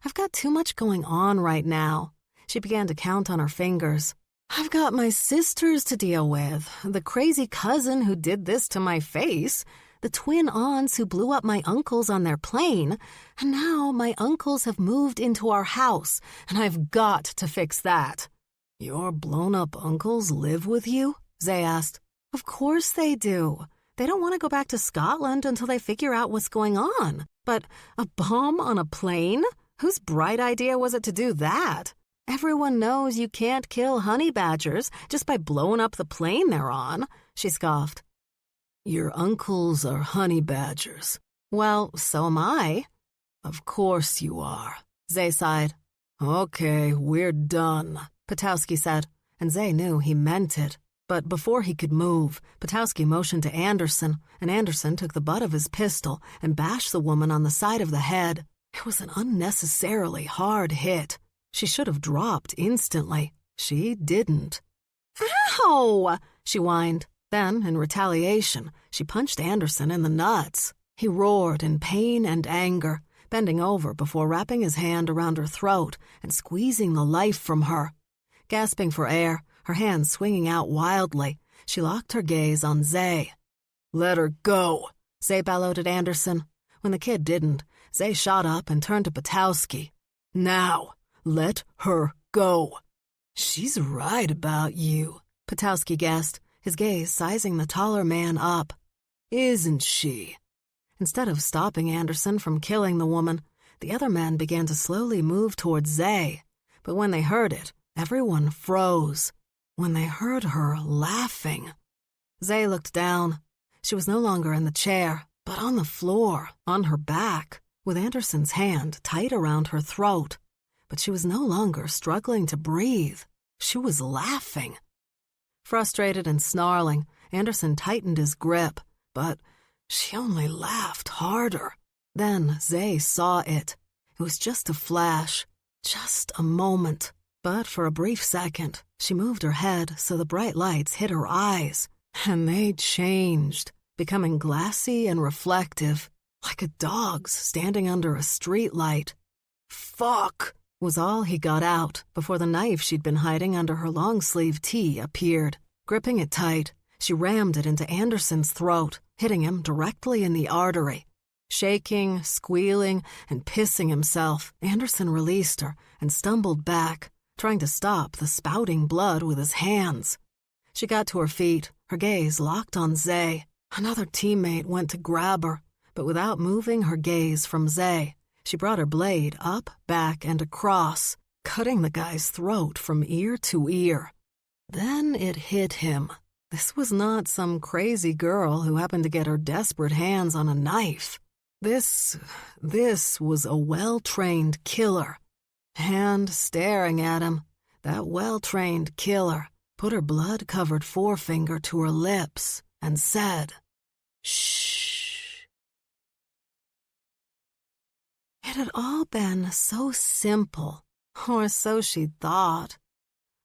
I've got too much going on right now." She began to count on her fingers. "I've got my sisters to deal with, the crazy cousin who did this to my face, the twin aunts who blew up my uncles on their plane, and now my uncles have moved into our house, and I've got to fix that." "Your blown-up uncles live with you?" Zay asked. "Of course they do. They don't want to go back to Scotland until they figure out what's going on. But a bomb on a plane? Whose bright idea was it to do that? Everyone knows you can't kill honey badgers just by blowing up the plane they're on," she scoffed. "Your uncles are honey badgers." "Well, so am I." "Of course you are," Zay sighed. "Okay, we're done," Potowski said, and Zay knew he meant it. But before he could move, Potowski motioned to Anderson, and Anderson took the butt of his pistol and bashed the woman on the side of the head. It was an unnecessarily hard hit. She should have dropped instantly. She didn't. "Ow!" she whined. Then, in retaliation, she punched Anderson in the nuts. He roared in pain and anger, bending over before wrapping his hand around her throat and squeezing the life from her. Gasping for air, her hands swinging out wildly, she locked her gaze on Zay. "Let her go," Zay bellowed at Anderson. When the kid didn't, Zay shot up and turned to Potowski. "Now, let her go." "She's right about you," Potowski guessed, his gaze sizing the taller man up. "Isn't she?" Instead of stopping Anderson from killing the woman, the other men began to slowly move towards Zay. But when they heard it, everyone froze. When they heard her laughing. Zay looked down. She was no longer in the chair, but on the floor, on her back, with Anderson's hand tight around her throat. But she was no longer struggling to breathe. She was laughing. Frustrated and snarling, Anderson tightened his grip, but she only laughed harder. Then Zay saw it. It was just a flash, just a moment. But for a brief second, she moved her head so the bright lights hit her eyes, and they changed, becoming glassy and reflective, like a dog's standing under a street light. "Fuck!" was all he got out before the knife she'd been hiding under her long-sleeve tee appeared. Gripping it tight, she rammed it into Anderson's throat, hitting him directly in the artery. Shaking, squealing, and pissing himself, Anderson released her and stumbled back, trying to stop the spouting blood with his hands. She got to her feet, her gaze locked on Zay. Another teammate went to grab her, but without moving her gaze from Zay, she brought her blade up, back, and across, cutting the guy's throat from ear to ear. Then it hit him. This was not some crazy girl who happened to get her desperate hands on a knife. This was a well-trained killer. And staring at him, that well-trained killer put her blood-covered forefinger to her lips and said, "Shh." It had all been so simple, or so she'd thought.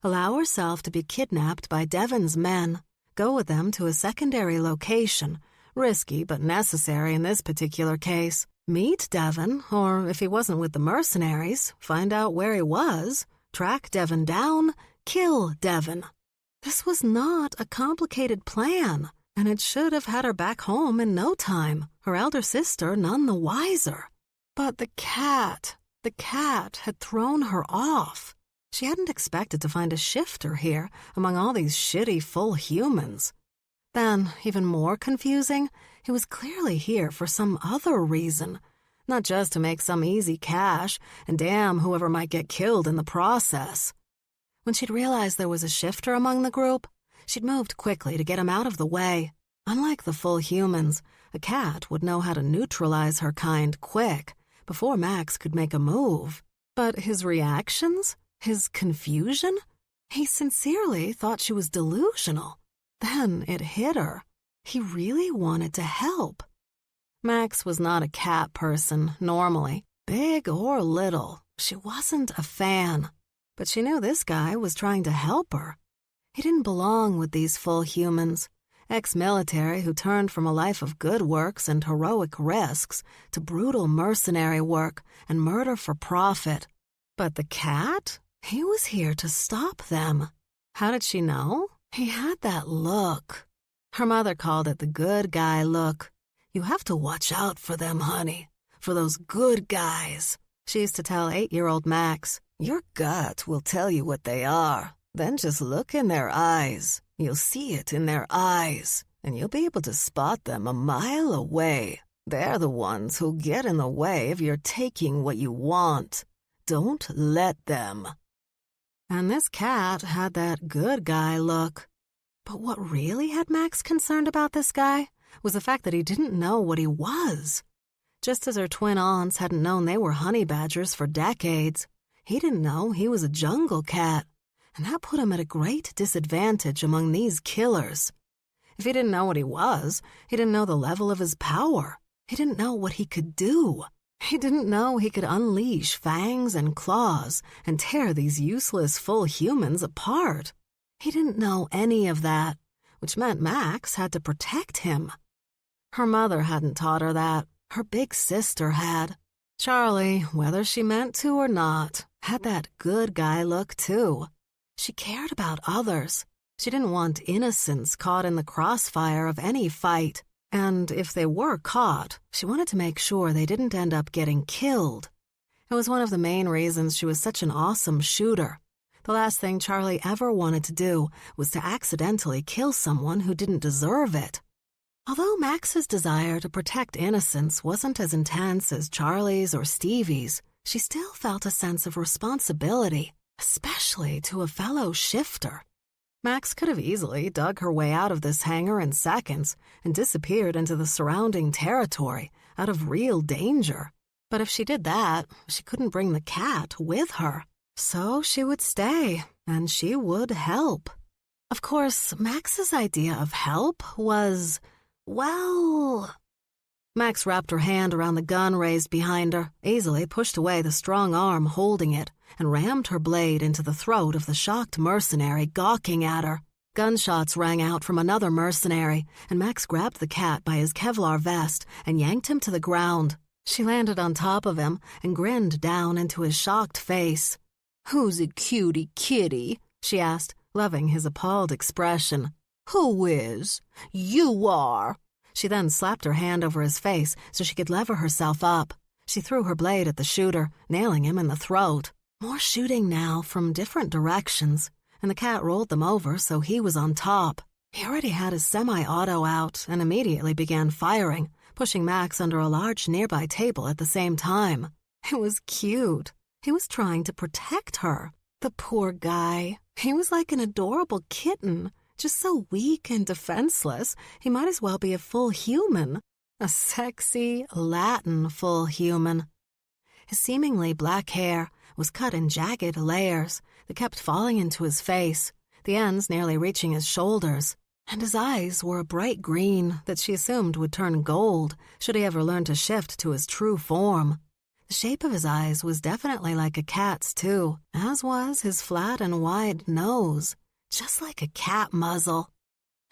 Allow herself to be kidnapped by Devin's men, go with them to a secondary location, risky but necessary in this particular case, meet Devin, or if he wasn't with the mercenaries, find out where he was, track Devin down, kill Devin. This was not a complicated plan, and it should have had her back home in no time, her elder sister none the wiser. But the cat had thrown her off. She hadn't expected to find a shifter here among all these shitty full humans. Then, even more confusing, he was clearly here for some other reason. not just to make some easy cash and damn whoever might get killed in the process. When she'd realized there was a shifter among the group, she'd moved quickly to get him out of the way. Unlike the full humans, a cat would know how to neutralize her kind quick, before Max could make a move. But his reactions? His confusion? He sincerely thought she was delusional. Then it hit her. He really wanted to help. Max was not a cat person, normally. Big or little, she wasn't a fan. But she knew this guy was trying to help her. He didn't belong with these full humans, ex-military who turned from a life of good works and heroic risks to brutal mercenary work and murder for profit. But the cat? He was here to stop them. How did she know? He had that look. Her mother called it the good guy look. You have to watch out for them, honey, for those good guys. She used to tell 8-year-old Max, your gut will tell you what they are. Then just look in their eyes. You'll see it in their eyes, and you'll be able to spot them a mile away. They're the ones who'll get in the way of your taking what you want. Don't let them. And this cat had that good guy look. But what really had Max concerned about this guy was the fact that he didn't know what he was. Just as her twin aunts hadn't known they were honey badgers for decades, he didn't know he was a jungle cat, and that put him at a great disadvantage among these killers. If he didn't know what he was, he didn't know the level of his power. He didn't know what he could do. He didn't know he could unleash fangs and claws and tear these useless full humans apart. He didn't know any of that, which meant Max had to protect him. Her mother hadn't taught her that. Her big sister had. Charlie, whether she meant to or not, had that good guy look too. She cared about others. She didn't want innocents caught in the crossfire of any fight. And if they were caught, she wanted to make sure they didn't end up getting killed. It was one of the main reasons she was such an awesome shooter. The last thing Charlie ever wanted to do was to accidentally kill someone who didn't deserve it. Although Max's desire to protect innocents wasn't as intense as Charlie's or Stevie's, she still felt a sense of responsibility, especially to a fellow shifter. Max could have easily dug her way out of this hangar in seconds and disappeared into the surrounding territory out of real danger. But if she did that, she couldn't bring the cat with her. So she would stay, and she would help. Of course, Max's idea of help was, well... Max wrapped her hand around the gun raised behind her, easily pushed away the strong arm holding it, and rammed her blade into the throat of the shocked mercenary gawking at her. Gunshots rang out from another mercenary, and Max grabbed the cat by his Kevlar vest and yanked him to the ground. She landed on top of him and grinned down into his shocked face. "Who's a cutie kitty?" she asked, loving his appalled expression. "Who is? You are." She then slapped her hand over his face so she could lever herself up. She threw her blade at the shooter, nailing him in the throat. More shooting now from different directions, and the cat rolled them over so he was on top. He already had his semi-auto out and immediately began firing, pushing Max under a large nearby table at the same time. It was cute. He was trying to protect her. The poor guy. He was like an adorable kitten, just so weak and defenseless, he might as well be a full human. A sexy, Latin full human. His seemingly black hair was cut in jagged layers that kept falling into his face, the ends nearly reaching his shoulders, and his eyes were a bright green that she assumed would turn gold should he ever learn to shift to his true form. The shape of his eyes was definitely like a cat's, too, as was his flat and wide nose, just like a cat muzzle.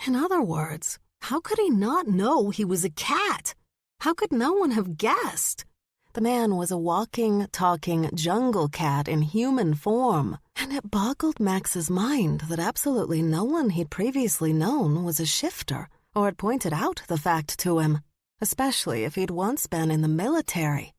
In other words, how could he not know he was a cat? How could no one have guessed? The man was a walking, talking jungle cat in human form, and it boggled Max's mind that absolutely no one he'd previously known was a shifter or had pointed out the fact to him, especially if he'd once been in the military.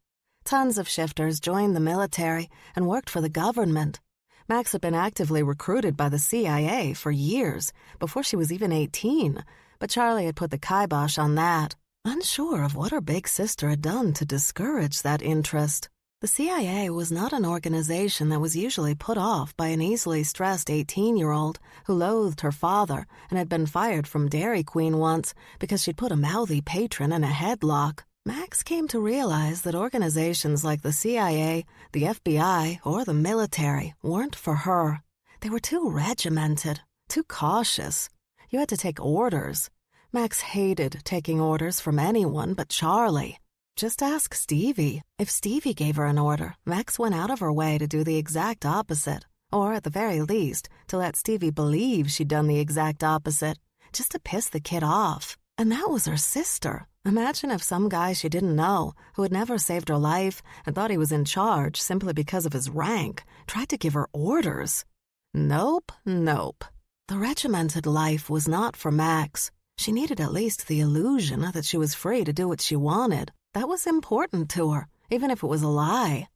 Tons of shifters joined the military and worked for the government. Max had been actively recruited by the CIA for years, before she was even 18, but Charlie had put the kibosh on that. Unsure of what her big sister had done to discourage that interest, the CIA was not an organization that was usually put off by an easily stressed 18-year-old who loathed her father and had been fired from Dairy Queen once because she'd put a mouthy patron in a headlock. Max came to realize that organizations like the CIA, the FBI, or the military weren't for her. They were too regimented, too cautious. You had to take orders. Max hated taking orders from anyone but Charlie. Just ask Stevie. If Stevie gave her an order, Max went out of her way to do the exact opposite, or at the very least, to let Stevie believe she'd done the exact opposite, just to piss the kid off. And that was her sister. Imagine if some guy she didn't know, who had never saved her life and thought he was in charge simply because of his rank, tried to give her orders. Nope, nope. The regimented life was not for Max. She needed at least the illusion that she was free to do what she wanted. That was important to her, even if it was a lie.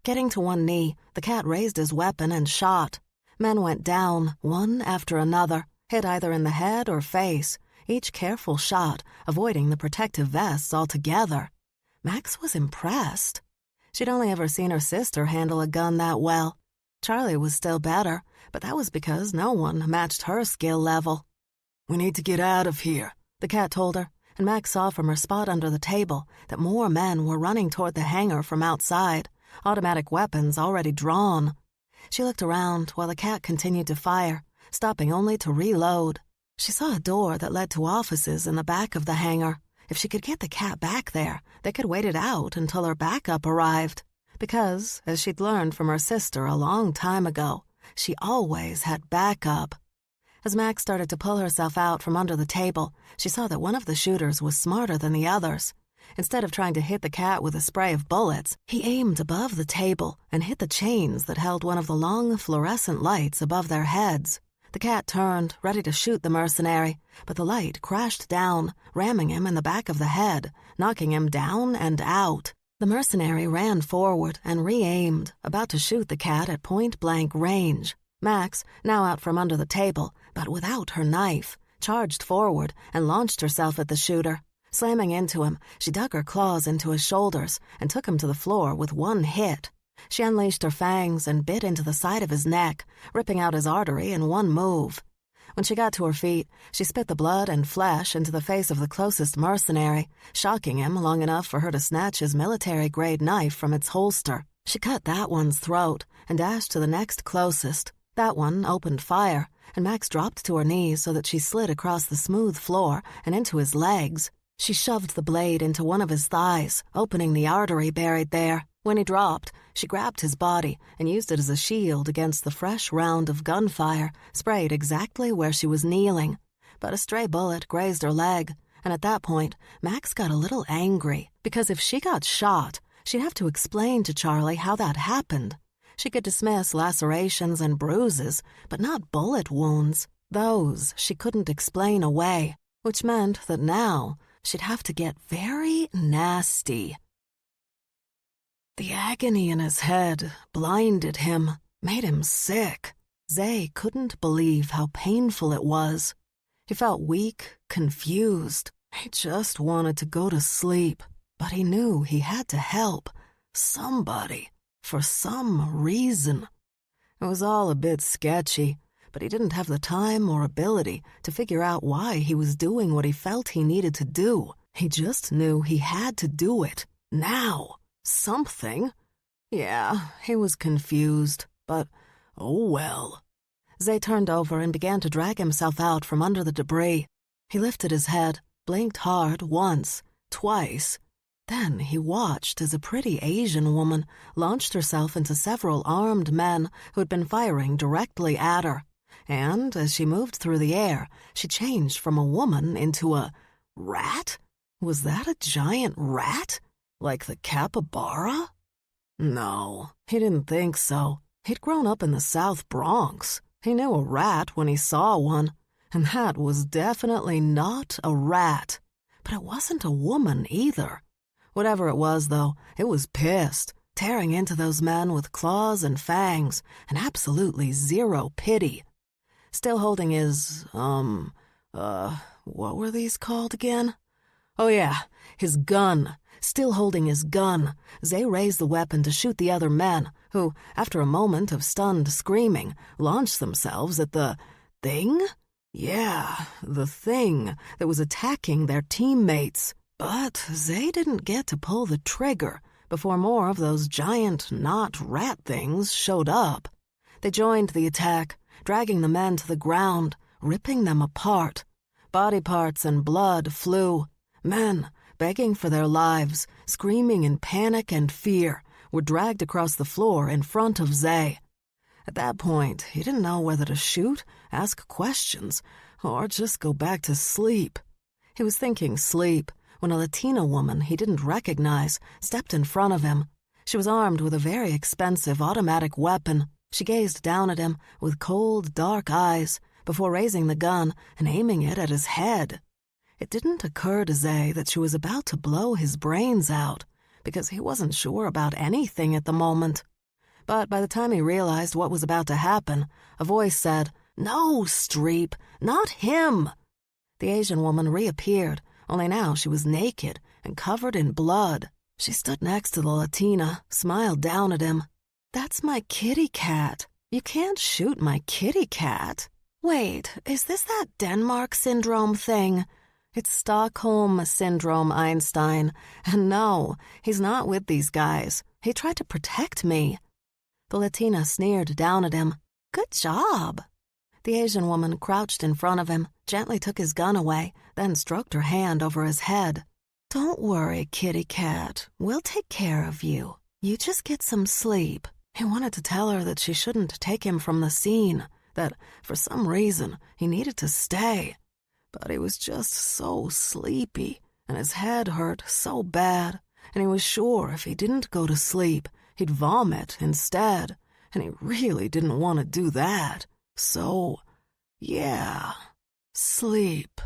Getting to one knee, the cat raised his weapon and shot. Men went down, one after another, hit either in the head or face, each careful shot avoiding the protective vests altogether. Max was impressed. She'd only ever seen her sister handle a gun that well. Charlie was still better, but that was because no one matched her skill level. "We need to get out of here," the cat told her, and Max saw from her spot under the table that more men were running toward the hangar from outside, automatic weapons already drawn. She looked around while the cat continued to fire, stopping only to reload. She saw a door that led to offices in the back of the hangar. If she could get the cat back there, they could wait it out until her backup arrived. Because, as she'd learned from her sister a long time ago, she always had backup. As Max started to pull herself out from under the table, she saw that one of the shooters was smarter than the others. Instead of trying to hit the cat with a spray of bullets, he aimed above the table and hit the chains that held one of the long fluorescent lights above their heads. The cat turned, ready to shoot the mercenary, but the light crashed down, ramming him in the back of the head, knocking him down and out. The mercenary ran forward and re-aimed, about to shoot the cat at point-blank range. Max, now out from under the table, but without her knife, charged forward and launched herself at the shooter. Slamming into him, she dug her claws into his shoulders and took him to the floor with one hit. She unleashed her fangs and bit into the side of his neck, ripping out his artery in one move. When she got to her feet, she spit the blood and flesh into the face of the closest mercenary, shocking him long enough for her to snatch his military-grade knife from its holster. She cut that one's throat and dashed to the next closest. That one opened fire, and Max dropped to her knees so that she slid across the smooth floor and into his legs. She shoved the blade into one of his thighs, opening the artery buried there. When he dropped, she grabbed his body and used it as a shield against the fresh round of gunfire sprayed exactly where she was kneeling. But a stray bullet grazed her leg, and at that point, Max got a little angry, because if she got shot, she'd have to explain to Charlie how that happened. She could dismiss lacerations and bruises, but not bullet wounds. Those she couldn't explain away, which meant that now she'd have to get very nasty. The agony in his head blinded him, made him sick. Zay couldn't believe how painful it was. He felt weak, confused. He just wanted to go to sleep, but he knew he had to help somebody for some reason. It was all a bit sketchy, but he didn't have the time or ability to figure out why he was doing what he felt he needed to do. He just knew he had to do it, now. Something. Yeah, he was confused, but oh well. Zay turned over and began to drag himself out from under the debris. He lifted his head, blinked hard once, twice. Then he watched as a pretty Asian woman launched herself into several armed men who had been firing directly at her. And as she moved through the air, she changed from a woman into a rat? Was that a giant rat? Like the capybara? No, he didn't think so. He'd grown up in the South Bronx. He knew a rat when he saw one, and that was definitely not a rat. But it wasn't a woman either. Whatever it was, though, it was pissed, tearing into those men with claws and fangs, and absolutely zero pity. Still holding his, what were these called again? Oh yeah, his gun. Still holding his gun, Zay raised the weapon to shoot the other men, who, after a moment of stunned screaming, launched themselves at the thing? Yeah, the thing that was attacking their teammates. But Zay didn't get to pull the trigger before more of those giant, not rat things showed up. They joined the attack, dragging the men to the ground, ripping them apart. Body parts and blood flew. Men, begging for their lives, screaming in panic and fear, were dragged across the floor in front of Zay. At that point, he didn't know whether to shoot, ask questions, or just go back to sleep. He was thinking sleep when a Latina woman he didn't recognize stepped in front of him. She was armed with a very expensive automatic weapon. She gazed down at him with cold, dark eyes before raising the gun and aiming it at his head. It didn't occur to Zay that she was about to blow his brains out, because he wasn't sure about anything at the moment. But by the time he realized what was about to happen, a voice said, "No, Streep, not him!" The Asian woman reappeared, only now she was naked and covered in blood. She stood next to the Latina, smiled down at him. "That's my kitty cat. You can't shoot my kitty cat." "Wait, is this that Denmark syndrome thing?" "It's Stockholm Syndrome, Einstein. And no, he's not with these guys. He tried to protect me." The Latina sneered down at him. "Good job." The Asian woman crouched in front of him, gently took his gun away, then stroked her hand over his head. "Don't worry, kitty cat. We'll take care of you. You just get some sleep." He wanted to tell her that she shouldn't take him from the scene, that for some reason he needed to stay. But he was just so sleepy, and his head hurt so bad, and he was sure if he didn't go to sleep, he'd vomit instead, and he really didn't want to do that. So, yeah, sleep.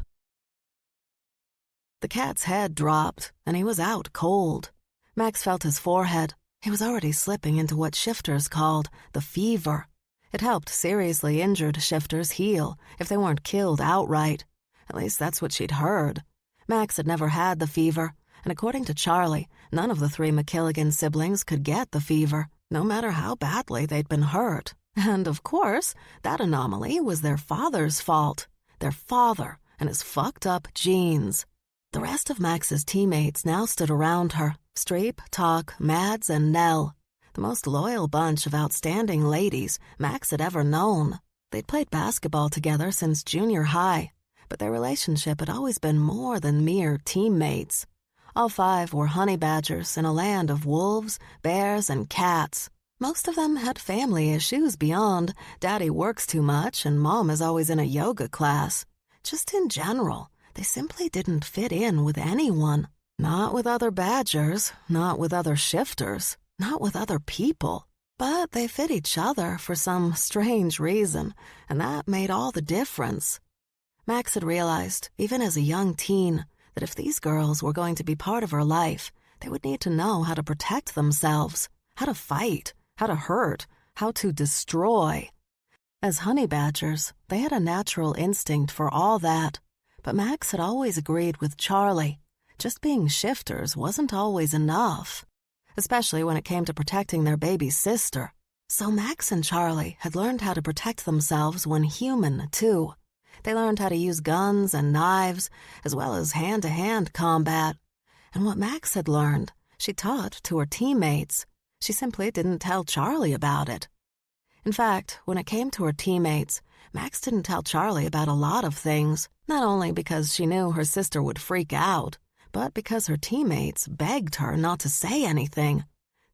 The cat's head dropped, and he was out cold. Max felt his forehead. He was already slipping into what shifters called the fever. It helped seriously injured shifters heal if they weren't killed outright. At least that's what she'd heard. Max had never had the fever, and according to Charlie, none of the 3 McKilligan siblings could get the fever, no matter how badly they'd been hurt. And, of course, that anomaly was their father's fault. Their father and his fucked-up genes. The rest of Max's teammates now stood around her. Streep, Talk, Mads, and Nell. The most loyal bunch of outstanding ladies Max had ever known. They'd played basketball together since junior high, but their relationship had always been more than mere teammates. All 5 were honey badgers in a land of wolves, bears, and cats. Most of them had family issues beyond daddy works too much and mom is always in a yoga class. Just in general, they simply didn't fit in with anyone. Not with other badgers, not with other shifters, not with other people. But they fit each other for some strange reason, and that made all the difference. Max had realized, even as a young teen, that if these girls were going to be part of her life, they would need to know how to protect themselves, how to fight, how to hurt, how to destroy. As honey badgers, they had a natural instinct for all that, but Max had always agreed with Charlie. Just being shifters wasn't always enough, especially when it came to protecting their baby sister. So Max and Charlie had learned how to protect themselves when human, too. They learned how to use guns and knives, as well as hand-to-hand combat. And what Max had learned, she taught to her teammates. She simply didn't tell Charlie about it. In fact, when it came to her teammates, Max didn't tell Charlie about a lot of things, not only because she knew her sister would freak out, but because her teammates begged her not to say anything.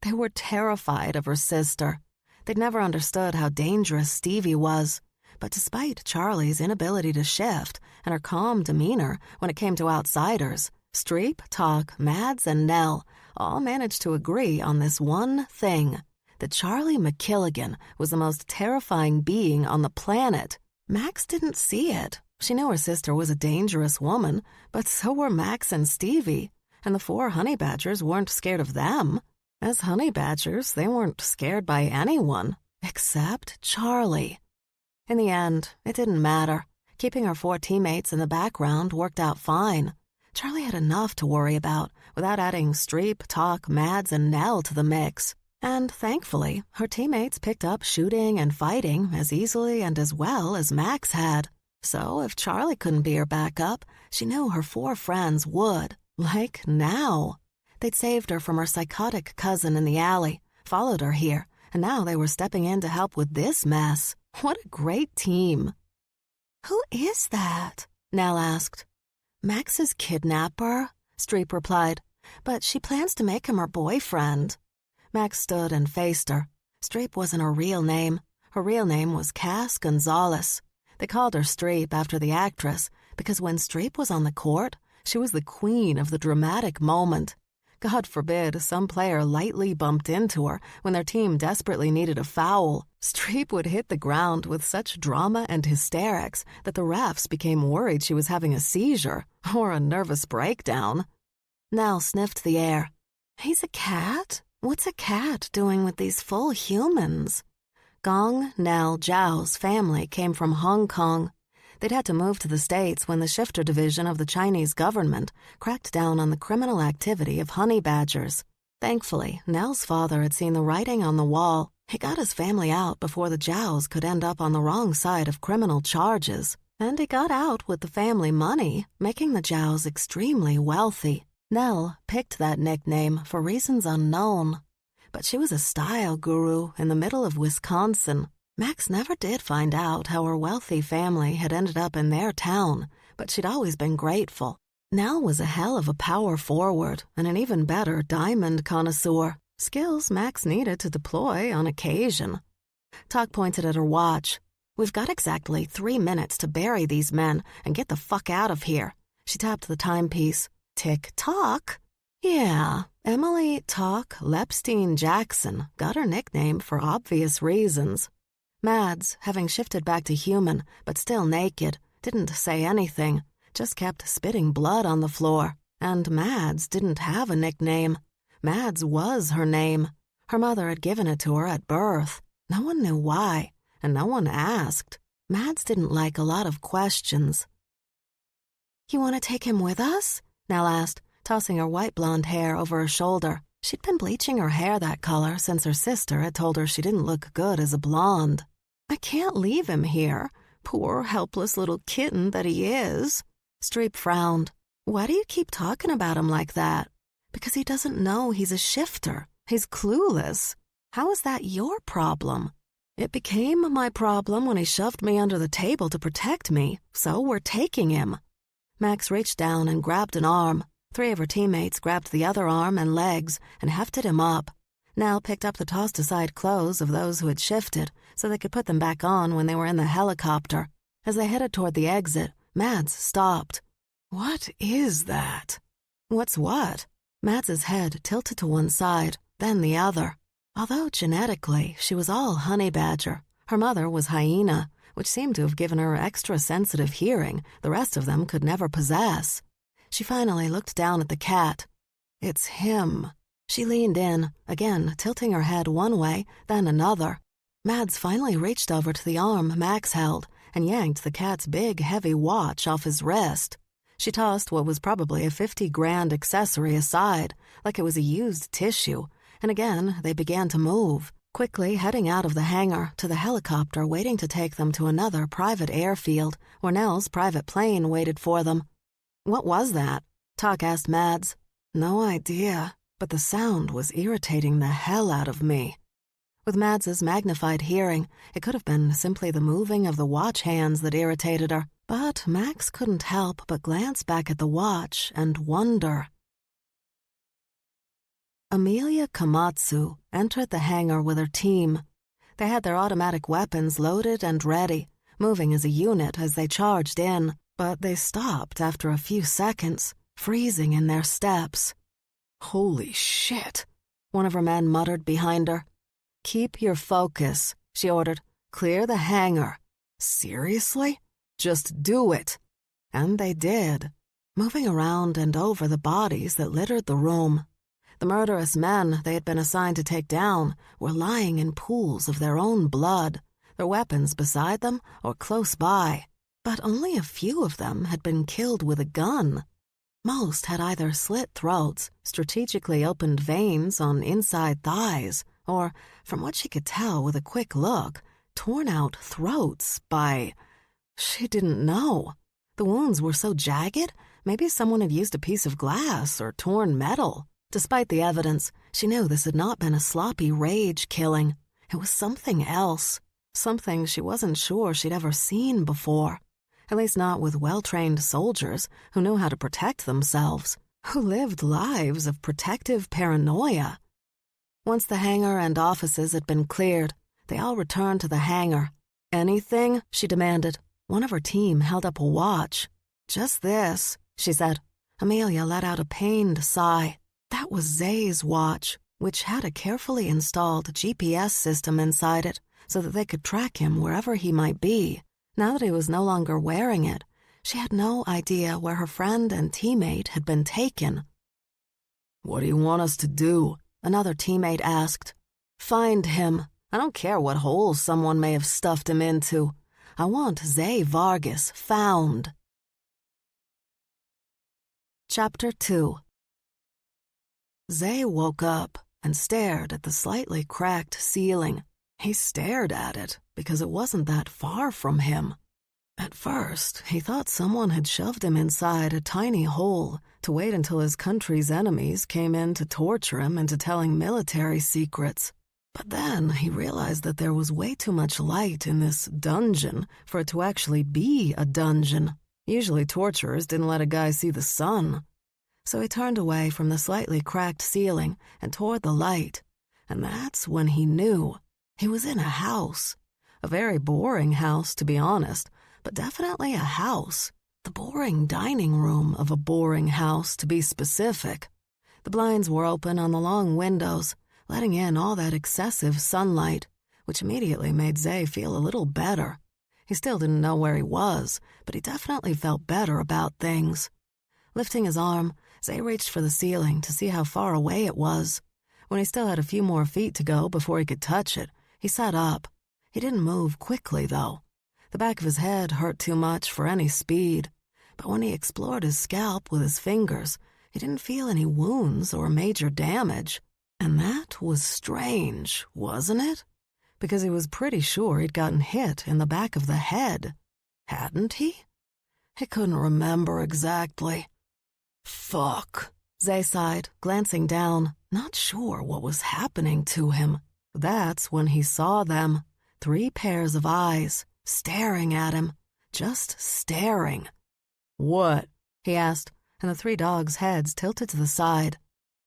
They were terrified of her sister. They'd never understood how dangerous Stevie was, but despite Charlie's inability to shift and her calm demeanor when it came to outsiders, Streep, Talk, Mads, and Nell all managed to agree on this one thing, that Charlie McKilligan was the most terrifying being on the planet. Max didn't see it. She knew her sister was a dangerous woman, but so were Max and Stevie, and the 4 honey badgers weren't scared of them. As honey badgers, they weren't scared by anyone, except Charlie. In the end, it didn't matter. Keeping her 4 teammates in the background worked out fine. Charlie had enough to worry about without adding Streep, Talk, Mads, and Nell to the mix. And thankfully, her teammates picked up shooting and fighting as easily and as well as Max had. So if Charlie couldn't be her backup, she knew her 4 friends would. Like now. They'd saved her from her psychotic cousin in the alley, followed her here, and now they were stepping in to help with this mess. What a great team. "Who is that?" Nell asked. "Max's kidnapper," Streep replied, "but she plans to make him her boyfriend." Max stood and faced her. Streep wasn't her real name. Her real name was Cass Gonzalez. They called her Streep after the actress because when Streep was on the court, she was the queen of the dramatic moment. God forbid some player lightly bumped into her when their team desperately needed a foul. Streep would hit the ground with such drama and hysterics that the refs became worried she was having a seizure or a nervous breakdown. Nell sniffed the air. "He's a cat? What's a cat doing with these full humans?" Gong, Nell, Zhao's family came from Hong Kong. They'd had to move to the States when the shifter division of the Chinese government cracked down on the criminal activity of honey badgers. Thankfully, Nell's father had seen the writing on the wall. He got his family out before the Zhaos could end up on the wrong side of criminal charges. And he got out with the family money, making the Zhaos extremely wealthy. Nell picked that nickname for reasons unknown. But she was a style guru in the middle of Wisconsin. Max never did find out how her wealthy family had ended up in their town, but she'd always been grateful. Nell was a hell of a power forward and an even better diamond connoisseur, skills Max needed to deploy on occasion. Talk pointed at her watch. "We've got exactly 3 minutes to bury these men and get the fuck out of here." She tapped the timepiece. "Tick-tock?" Yeah, Emily Talk Lepstein-Jackson got her nickname for obvious reasons. Mads, having shifted back to human, but still naked, didn't say anything, just kept spitting blood on the floor. And Mads didn't have a nickname. Mads was her name. Her mother had given it to her at birth. No one knew why, and no one asked. Mads didn't like a lot of questions. "You want to take him with us?" Nell asked, tossing her white blonde hair over her shoulder. She'd been bleaching her hair that color since her sister had told her she didn't look good as a blonde. "I can't leave him here. Poor, helpless little kitten that he is." Streep frowned. "Why do you keep talking about him like that?" "Because he doesn't know he's a shifter. He's clueless. How is that your problem?" "It became my problem when he shoved me under the table to protect me, so we're taking him." Max reached down and grabbed an arm. 3 of her teammates grabbed the other arm and legs and hefted him up. Nell picked up the tossed-aside clothes of those who had shifted so they could put them back on when they were in the helicopter. As they headed toward the exit, Mads stopped. "What is that?" "What's what?" Mads's head tilted to one side, then the other. Although genetically she was all honey badger, her mother was hyena, which seemed to have given her extra sensitive hearing the rest of them could never possess. She finally looked down at the cat. "It's him." She leaned in, again tilting her head one way, then another. Mads finally reached over to the arm Max held and yanked the cat's big, heavy watch off his wrist. She tossed what was probably a 50-grand accessory aside, like it was a used tissue, and again they began to move, quickly heading out of the hangar to the helicopter waiting to take them to another private airfield where Nell's private plane waited for them. "What was that?" Talk asked Mads. "No idea. But the sound was irritating the hell out of me." With Mads's magnified hearing, it could have been simply the moving of the watch hands that irritated her, but Max couldn't help but glance back at the watch and wonder. Amelia Komatsu entered the hangar with her team. They had their automatic weapons loaded and ready, moving as a unit as they charged in, but they stopped after a few seconds, freezing in their steps. "Holy shit," one of her men muttered behind her. "Keep your focus," she ordered. "Clear the hangar." "Seriously? Just do it." And they did, moving around and over the bodies that littered the room. The murderous men they had been assigned to take down were lying in pools of their own blood, their weapons beside them or close by, but only a few of them had been killed with a gun. Most had either slit throats, strategically opened veins on inside thighs, or, from what she could tell with a quick look, torn out throats by... She didn't know. The wounds were so jagged, maybe someone had used a piece of glass or torn metal. Despite the evidence, she knew this had not been a sloppy rage killing. It was something else, something she wasn't sure she'd ever seen before. At least not with well-trained soldiers who knew how to protect themselves, who lived lives of protective paranoia. Once the hangar and offices had been cleared, they all returned to the hangar. "Anything?" she demanded. One of her team held up a watch. "Just this," she said. Amelia let out a pained sigh. That was Zay's watch, which had a carefully installed GPS system inside it so that they could track him wherever he might be. Now that he was no longer wearing it, she had no idea where her friend and teammate had been taken. "What do you want us to do?" another teammate asked. "Find him. I don't care what hole someone may have stuffed him into. I want Zay Vargas found." Chapter 2. Zay woke up and stared at the slightly cracked ceiling. He stared at it because it wasn't that far from him. At first, he thought someone had shoved him inside a tiny hole to wait until his country's enemies came in to torture him into telling military secrets. But then he realized that there was way too much light in this dungeon for it to actually be a dungeon. Usually torturers didn't let a guy see the sun. So he turned away from the slightly cracked ceiling and toward the light. And that's when he knew. He was in a house. A very boring house, to be honest, but definitely a house. The boring dining room of a boring house, to be specific. The blinds were open on the long windows, letting in all that excessive sunlight, which immediately made Zay feel a little better. He still didn't know where he was, but he definitely felt better about things. Lifting his arm, Zay reached for the ceiling to see how far away it was. When he still had a few more feet to go before he could touch it, he sat up. He didn't move quickly, though. The back of his head hurt too much for any speed, but when he explored his scalp with his fingers, he didn't feel any wounds or major damage. And that was strange, wasn't it? Because he was pretty sure he'd gotten hit in the back of the head. Hadn't he? He couldn't remember exactly. "Fuck," Zay sighed, glancing down, not sure what was happening to him. That's when he saw them, 3 pairs of eyes, staring at him, just staring. "What?" he asked, and the 3 dogs' heads tilted to the side.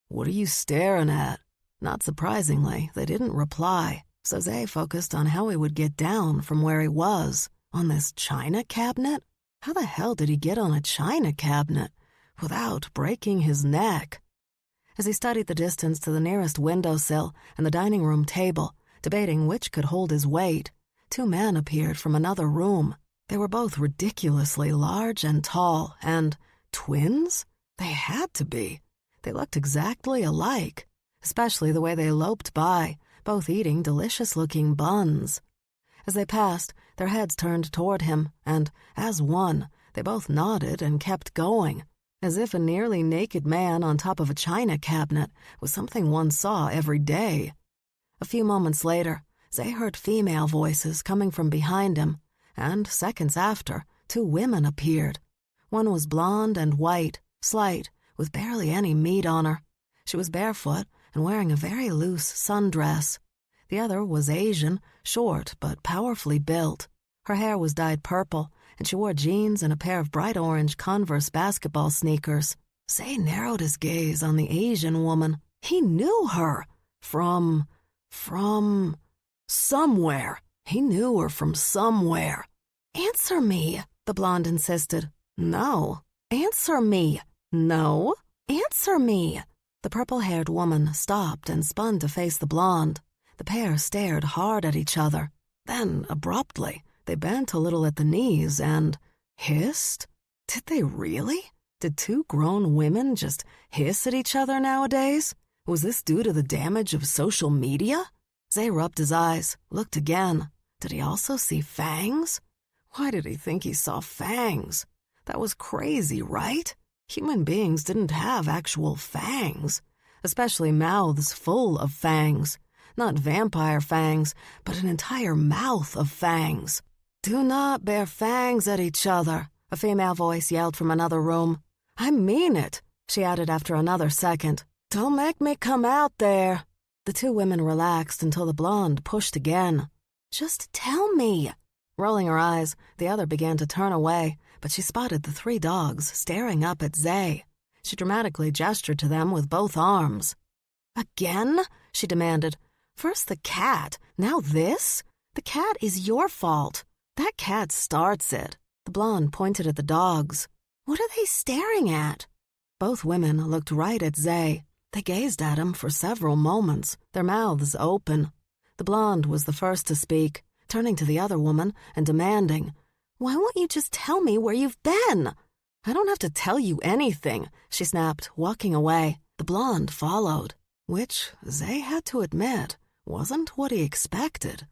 "What are you staring at?" Not surprisingly, they didn't reply, so Zay focused on how he would get down from where he was, on this china cabinet. How the hell did he get on a china cabinet without breaking his neck? As he studied the distance to the nearest windowsill and the dining room table, debating which could hold his weight, 2 men appeared from another room. They were both ridiculously large and tall, and twins? They had to be. They looked exactly alike, especially the way they loped by, both eating delicious-looking buns. As they passed, their heads turned toward him, and, as one, they both nodded and kept going, as if a nearly naked man on top of a china cabinet was something one saw every day. A few moments later, Zay heard female voices coming from behind him, and seconds after, 2 women appeared. One was blonde and white, slight, with barely any meat on her. She was barefoot and wearing a very loose sundress. The other was Asian, short but powerfully built. Her hair was dyed purple, and she wore jeans and a pair of bright orange Converse basketball sneakers. Zay narrowed his gaze on the Asian woman. He knew her from somewhere. He knew her from somewhere. "Answer me," the blonde insisted. "No. Answer me." "No. Answer me." The purple-haired woman stopped and spun to face the blonde. The pair stared hard at each other. Then, abruptly, they bent a little at the knees and hissed. Did they really? Did 2 grown women just hiss at each other nowadays? Was this due to the damage of social media? Zay rubbed his eyes, looked again. Did he also see fangs? Why did he think he saw fangs? That was crazy, right? Human beings didn't have actual fangs, especially mouths full of fangs. Not vampire fangs, but an entire mouth of fangs. "Do not bear fangs at each other," a female voice yelled from another room. "I mean it," she added after another second. "Don't make me come out there." The two women relaxed until the blonde pushed again. "Just tell me." Rolling her eyes, the other began to turn away, but she spotted the three dogs staring up at Zay. She dramatically gestured to them with both arms. "Again?" she demanded. "First the cat, now this? The cat is your fault. That cat starts it." The blonde pointed at the dogs. "What are they staring at?" Both women looked right at Zay. They gazed at him for several moments, their mouths open. The blonde was the first to speak, turning to the other woman and demanding, "Why won't you just tell me where you've been?" "I don't have to tell you anything," she snapped, walking away. The blonde followed, which, Zay had to admit, wasn't what he expected.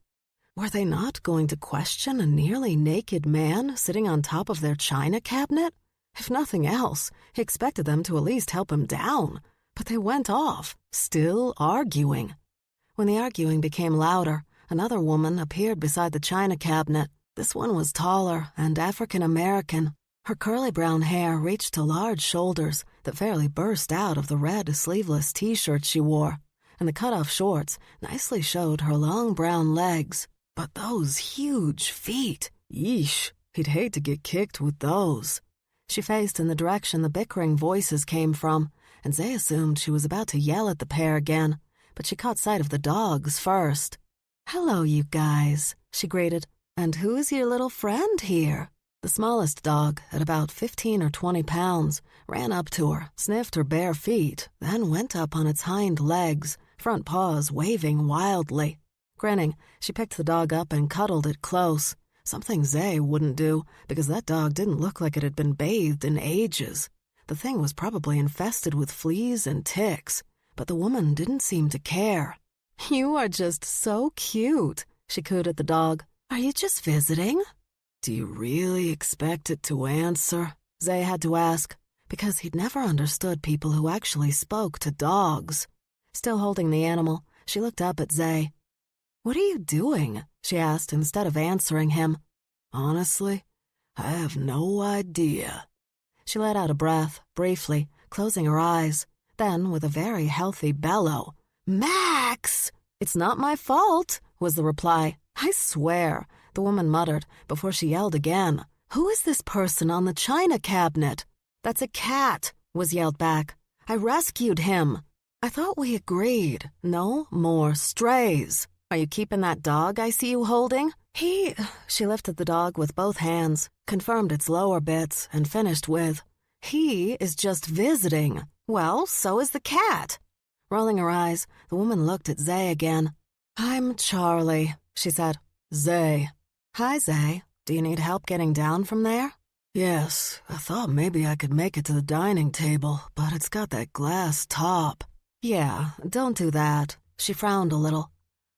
Were they not going to question a nearly naked man sitting on top of their china cabinet? If nothing else, he expected them to at least help him down. But they went off, still arguing. When the arguing became louder, another woman appeared beside the china cabinet. This one was taller and African-American. Her curly brown hair reached to large shoulders that fairly burst out of the red sleeveless t-shirt she wore, and the cut-off shorts nicely showed her long brown legs. But those huge feet, yeesh, he'd hate to get kicked with those. She faced in the direction the bickering voices came from, and Zay assumed she was about to yell at the pair again, but she caught sight of the dogs first. "Hello, you guys," she greeted. "And who's your little friend here?" The smallest dog, at about 15 or 20 pounds, ran up to her, sniffed her bare feet, then went up on its hind legs, front paws waving wildly. Grinning, she picked the dog up and cuddled it close, something Zay wouldn't do because that dog didn't look like it had been bathed in ages. The thing was probably infested with fleas and ticks, but the woman didn't seem to care. "You are just so cute," she cooed at the dog. "Are you just visiting?" "Do you really expect it to answer?" Zay had to ask, because he'd never understood people who actually spoke to dogs. Still holding the animal, she looked up at Zay. "What are you doing?" she asked instead of answering him. "Honestly, I have no idea." She let out a breath, briefly, closing her eyes. Then, with a very healthy bellow, "Max!" "It's not my fault," was the reply. "I swear," the woman muttered before she yelled again. "Who is this person on the china cabinet?" "That's a cat," was yelled back. "I rescued him." "I thought we agreed. No more strays. Are you keeping that dog I see you holding?" She lifted the dog with both hands, confirmed its lower bits, and finished with, "He is just visiting." "Well, so is the cat." Rolling her eyes, the woman looked at Zay again. "I'm Charlie," she said. "Zay." "Hi, Zay. Do you need help getting down from there?" "Yes, I thought maybe I could make it to the dining table, but it's got that glass top." "Yeah, don't do that." She frowned a little.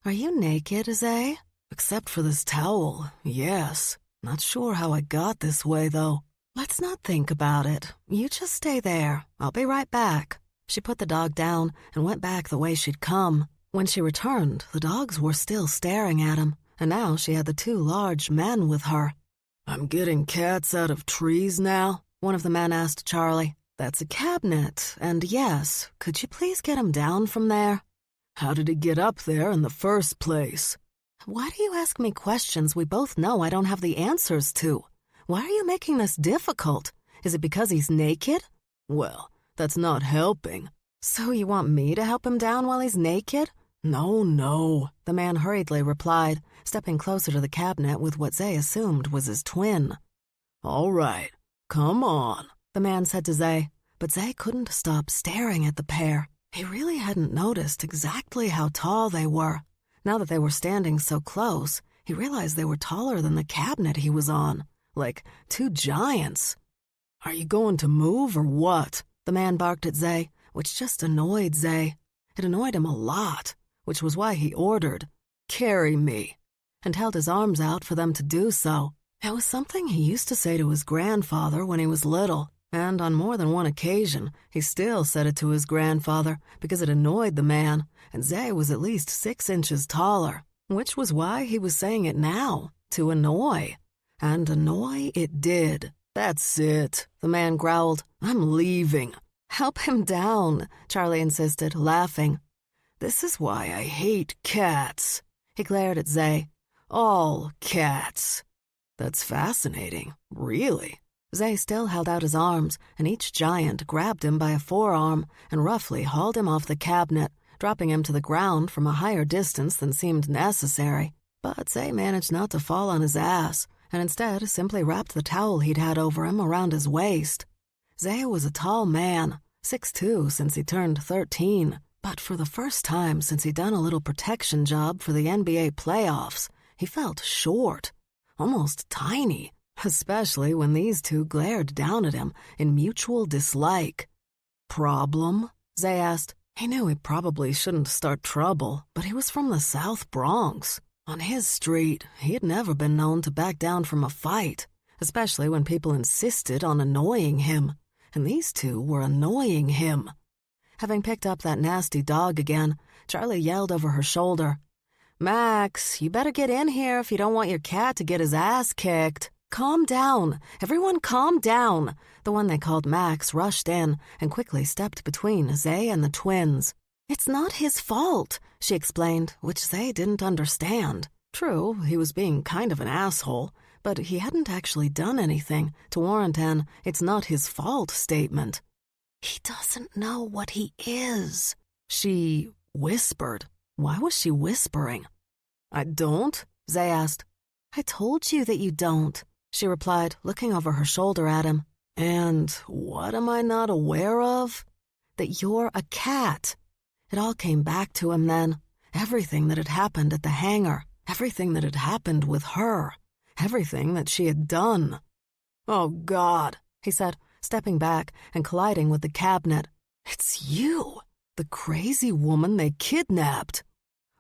"Are you naked, Zay?" "Except for this towel, yes. Not sure how I got this way, though." "Let's not think about it. You just stay there. I'll be right back." She put the dog down and went back the way she'd come. When she returned, the dogs were still staring at him, and now she had the two large men with her. "I'm getting cats out of trees now?" one of the men asked Charlie. "That's a cabinet, and yes, could you please get him down from there?" "How did he get up there in the first place?" "Why do you ask me questions we both know I don't have the answers to? Why are you making this difficult? Is it because he's naked?" "Well, that's not helping." "So you want me to help him down while he's naked?" No, the man hurriedly replied, stepping closer to the cabinet with what Zay assumed was his twin. "All right, come on," the man said to Zay, but Zay couldn't stop staring at the pair. He really hadn't noticed exactly how tall they were. Now that they were standing so close, he realized they were taller than the cabinet he was on, like two giants. "Are you going to move or what?" the man barked at Zay, which just annoyed Zay. It annoyed him a lot, which was why he ordered, "Carry me," and held his arms out for them to do so. It was something he used to say to his grandfather when he was little. And on more than one occasion, he still said it to his grandfather because it annoyed the man, and Zay was at least 6 inches taller, which was why he was saying it now, to annoy. And annoy it did. That's it, the man growled. I'm leaving. Help him down, Charlie insisted, laughing. This is why I hate cats. He glared at Zay. All cats. That's fascinating, really. Zay still held out his arms, and each giant grabbed him by a forearm and roughly hauled him off the cabinet, dropping him to the ground from a higher distance than seemed necessary. But Zay managed not to fall on his ass, and instead simply wrapped the towel he'd had over him around his waist. Zay was a tall man, 6'2" since he turned 13, but for the first time since he'd done a little protection job for the NBA playoffs, he felt short, almost tiny, especially when these two glared down at him in mutual dislike. Problem? Zay asked. He knew he probably shouldn't start trouble, but he was from the South Bronx. On his street, he had never been known to back down from a fight, especially when people insisted on annoying him, and these two were annoying him. Having picked up that nasty dog again, Charlie yelled over her shoulder, Max, you better get in here if you don't want your cat to get his ass kicked. Calm down. Everyone calm down. The one they called Max rushed in and quickly stepped between Zay and the twins. It's not his fault, she explained, which Zay didn't understand. True, he was being kind of an asshole, but he hadn't actually done anything to warrant an "it's not his fault" statement. He doesn't know what he is, she whispered. Why was she whispering? I don't? Zay asked. I told you that you don't, she replied, looking over her shoulder at him. And what am I not aware of? That you're a cat. It all came back to him then. Everything that had happened at the hangar. Everything that had happened with her. Everything that she had done. Oh, God, he said, stepping back and colliding with the cabinet. It's you, the crazy woman they kidnapped.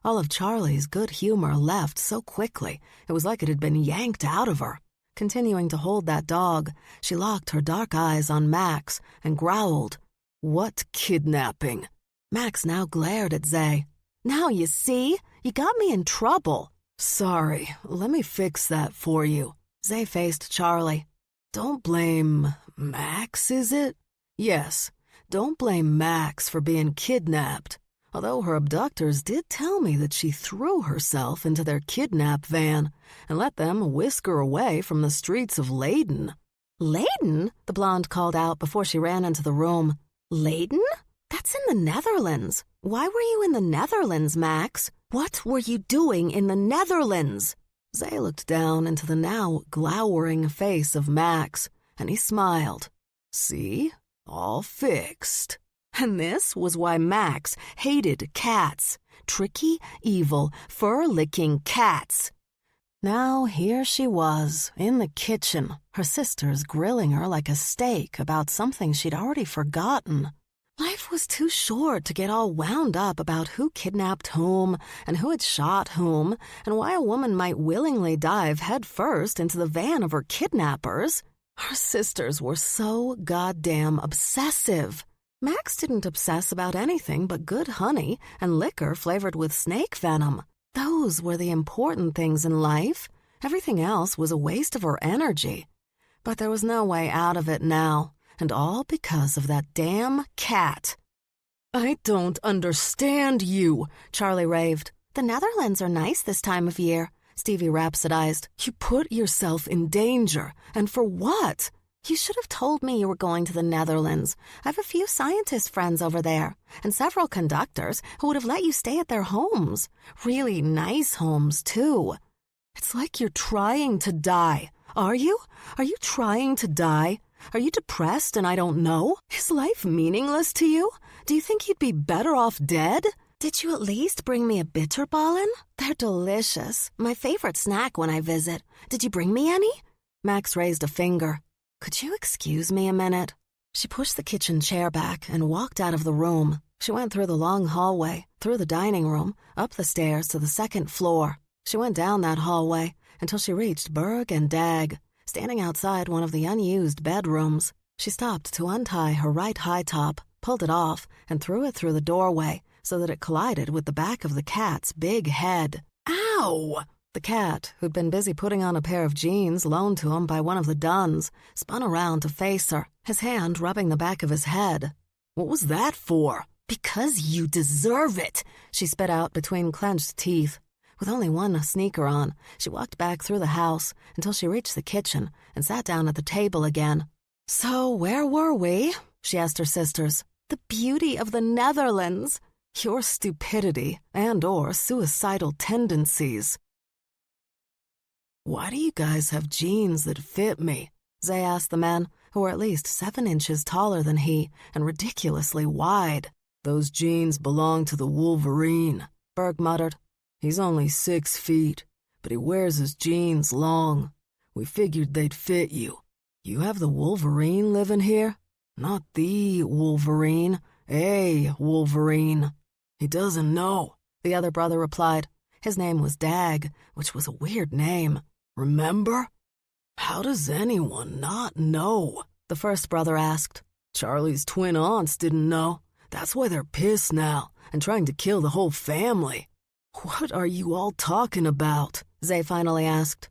All of Charlie's good humor left so quickly, it was like it had been yanked out of her. Continuing to hold that dog, she locked her dark eyes on Max and growled, What kidnapping? Max now glared at Zay. Now you see, you got me in trouble. Sorry, let me fix that for you. Zay faced Charlie. Don't blame Max, is it? Yes, don't blame Max for being kidnapped. Although her abductors did tell me that she threw herself into their kidnap van and let them whisk her away from the streets of Leyden. Leyden? The blonde called out before she ran into the room. Leyden? That's in the Netherlands. Why were you in the Netherlands, Max? What were you doing in the Netherlands? Zay looked down into the now glowering face of Max, and he smiled. See? All fixed. And this was why Max hated cats. Tricky, evil, fur-licking cats. Now here she was, in the kitchen, her sisters grilling her like a steak about something she'd already forgotten. Life was too short to get all wound up about who kidnapped whom and who had shot whom and why a woman might willingly dive headfirst into the van of her kidnappers. Her sisters were so goddamn obsessive. Max didn't obsess about anything but good honey and liquor flavored with snake venom. Those were the important things in life. Everything else was a waste of her energy. But there was no way out of it now, and all because of that damn cat. I don't understand you, Charlie raved. The Netherlands are nice this time of year, Stevie rhapsodized. You put yourself in danger, and for what? You should have told me you were going to the Netherlands. I have a few scientist friends over there, and several conductors who would have let you stay at their homes. Really nice homes, too. It's like you're trying to die. Are you? Are you trying to die? Are you depressed and I don't know? Is life meaningless to you? Do you think you'd be better off dead? Did you at least bring me a bitterballen? They're delicious. My favorite snack when I visit. Did you bring me any? Max raised a finger. Could you excuse me a minute? She pushed the kitchen chair back and walked out of the room. She went through the long hallway, through the dining room, up the stairs to the second floor. She went down that hallway until she reached Berg and Dag, standing outside one of the unused bedrooms. She stopped to untie her right high top, pulled it off, and threw it through the doorway so that it collided with the back of the cat's big head. Ow! The cat, who'd been busy putting on a pair of jeans loaned to him by one of the Duns, spun around to face her, his hand rubbing the back of his head. What was that for? Because you deserve it, she spit out between clenched teeth. With only one sneaker on, she walked back through the house until she reached the kitchen and sat down at the table again. So where were we? She asked her sisters. The beauty of the Netherlands. Your stupidity and/or suicidal tendencies. Why do you guys have jeans that fit me? Zay asked the men, who were at least 7 inches taller than he and ridiculously wide. Those jeans belong to the Wolverine, Berg muttered. He's only 6 feet, but he wears his jeans long. We figured they'd fit you. You have the Wolverine living here? Not the Wolverine, a Wolverine. He doesn't know, the other brother replied. His name was Dag, which was a weird name. Remember? How does anyone not know? The first brother asked. Charlie's twin aunts didn't know. That's why they're pissed now and trying to kill the whole family. What are you all talking about? Zay finally asked.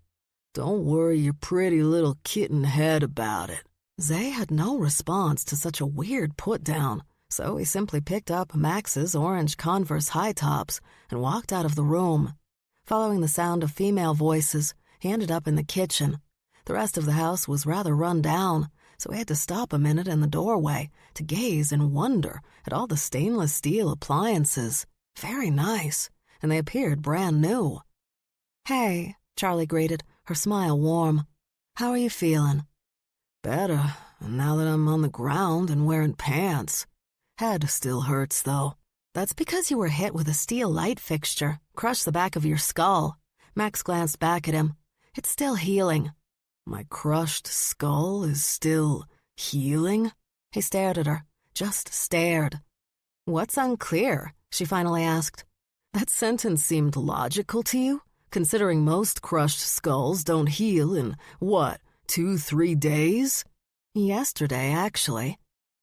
Don't worry your pretty little kitten head about it. Zay had no response to such a weird put-down, so he simply picked up Max's orange Converse high tops and walked out of the room. Following the sound of female voices, he ended up in the kitchen. The rest of the house was rather run down, so he had to stop a minute in the doorway to gaze in wonder at all the stainless steel appliances. Very nice, and they appeared brand new. Hey, Charlie greeted, her smile warm. How are you feeling? Better, now that I'm on the ground and wearing pants. Head still hurts, though. That's because you were hit with a steel light fixture, crushed the back of your skull. Max glanced back at him. It's still healing. My crushed skull is still healing? He stared at her, just stared. What's unclear? She finally asked. That sentence seemed logical to you, considering most crushed skulls don't heal in, 2-3 days? Yesterday, actually.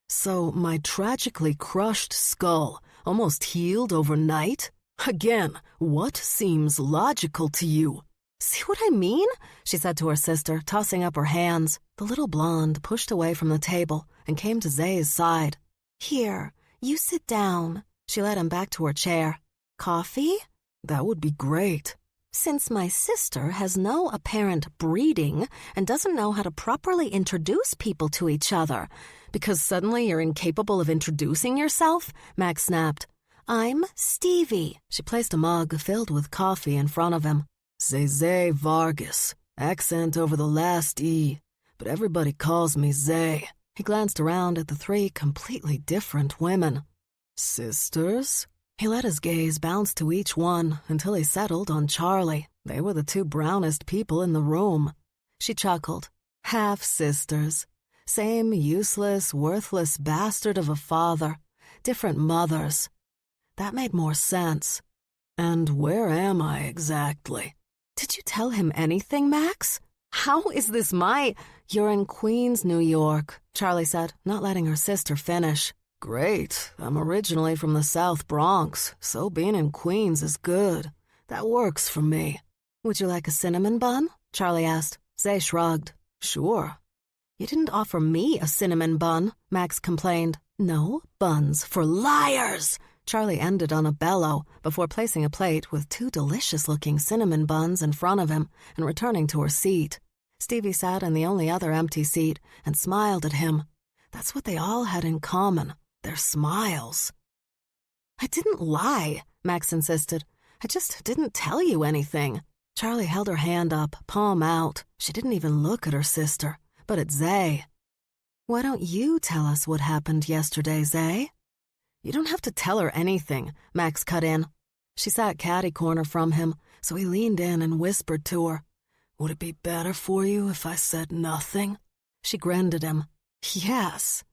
So my tragically crushed skull almost healed overnight? Again, what seems logical to you? See what I mean? She said to her sister, tossing up her hands. The little blonde pushed away from the table and came to Zay's side. Here, you sit down. She led him back to her chair. Coffee? That would be great. Since my sister has no apparent breeding and doesn't know how to properly introduce people to each other, because suddenly you're incapable of introducing yourself, Max snapped. I'm Stevie. She placed a mug filled with coffee in front of him. Zay Vargas. Accent over the last E, but everybody calls me Zay. He glanced around at the 3 completely different women. Sisters? He let his gaze bounce to each one until he settled on Charlie. They were the 2 brownest people in the room. She chuckled. Half-sisters. Same useless, worthless bastard of a father. Different mothers. That made more sense. And where am I exactly? Did you tell him anything, Max? How is this You're in Queens, New York, Charlie said, not letting her sister finish. Great. I'm originally from the South Bronx, so being in Queens is good. That works for me. Would you like a cinnamon bun? Charlie asked. Zay shrugged. Sure. You didn't offer me a cinnamon bun, Max complained. No buns for liars! Charlie ended on a bellow before placing a plate with 2 delicious-looking cinnamon buns in front of him and returning to her seat. Stevie sat in the only other empty seat and smiled at him. That's what they all had in common, their smiles. I didn't lie, Max insisted. I just didn't tell you anything. Charlie held her hand up, palm out. She didn't even look at her sister, but at Zay. Why don't you tell us what happened yesterday, Zay? You don't have to tell her anything, Max cut in. She sat catty-corner from him, so he leaned in and whispered to her. Would it be better for you if I said nothing? She grinned at him. Yes.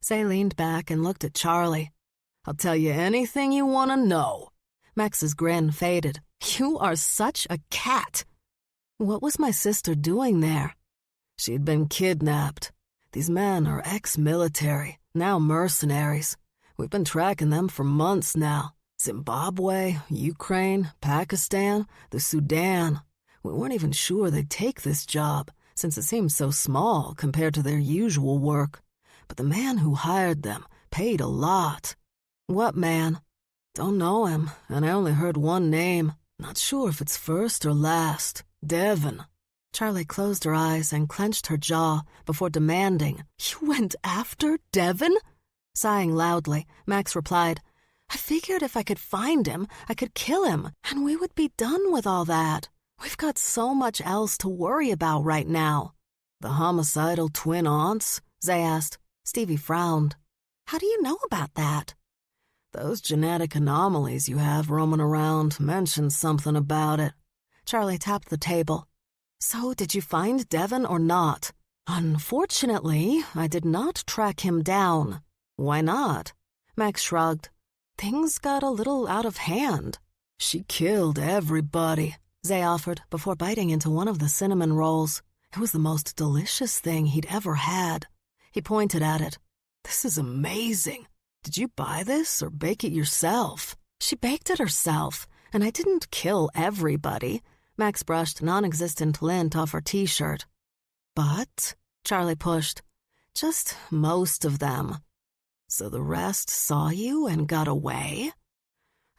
Zay leaned back and looked at Charlie. I'll tell you anything you want to know. Max's grin faded. You are such a cat. What was my sister doing there? She'd been kidnapped. These men are ex-military, now mercenaries. We've been tracking them for months now. Zimbabwe, Ukraine, Pakistan, the Sudan. We weren't even sure they'd take this job, since it seemed so small compared to their usual work. But the man who hired them paid a lot. What man? Don't know him, and I only heard one name. Not sure if it's first or last. Devon. Charlie closed her eyes and clenched her jaw before demanding, "You went after Devon?" Sighing loudly, Max replied, "I figured if I could find him, I could kill him, and we would be done with all that. We've got so much else to worry about right now." "The homicidal twin aunts?" Zay asked. Stevie frowned. "How do you know about that?" "Those genetic anomalies you have roaming around mentioned something about it." Charlie tapped the table. "So did you find Devon or not?" "Unfortunately, I did not track him down." "Why not?" Max shrugged. "Things got a little out of hand." "She killed everybody," Zay offered before biting into one of the cinnamon rolls. It was the most delicious thing he'd ever had. He pointed at it. "This is amazing. Did you buy this or bake it yourself?" "She baked it herself, and I didn't kill everybody." Max brushed non-existent lint off her t-shirt. "But," Charlie pushed, "just most of them." "So the rest saw you and got away?"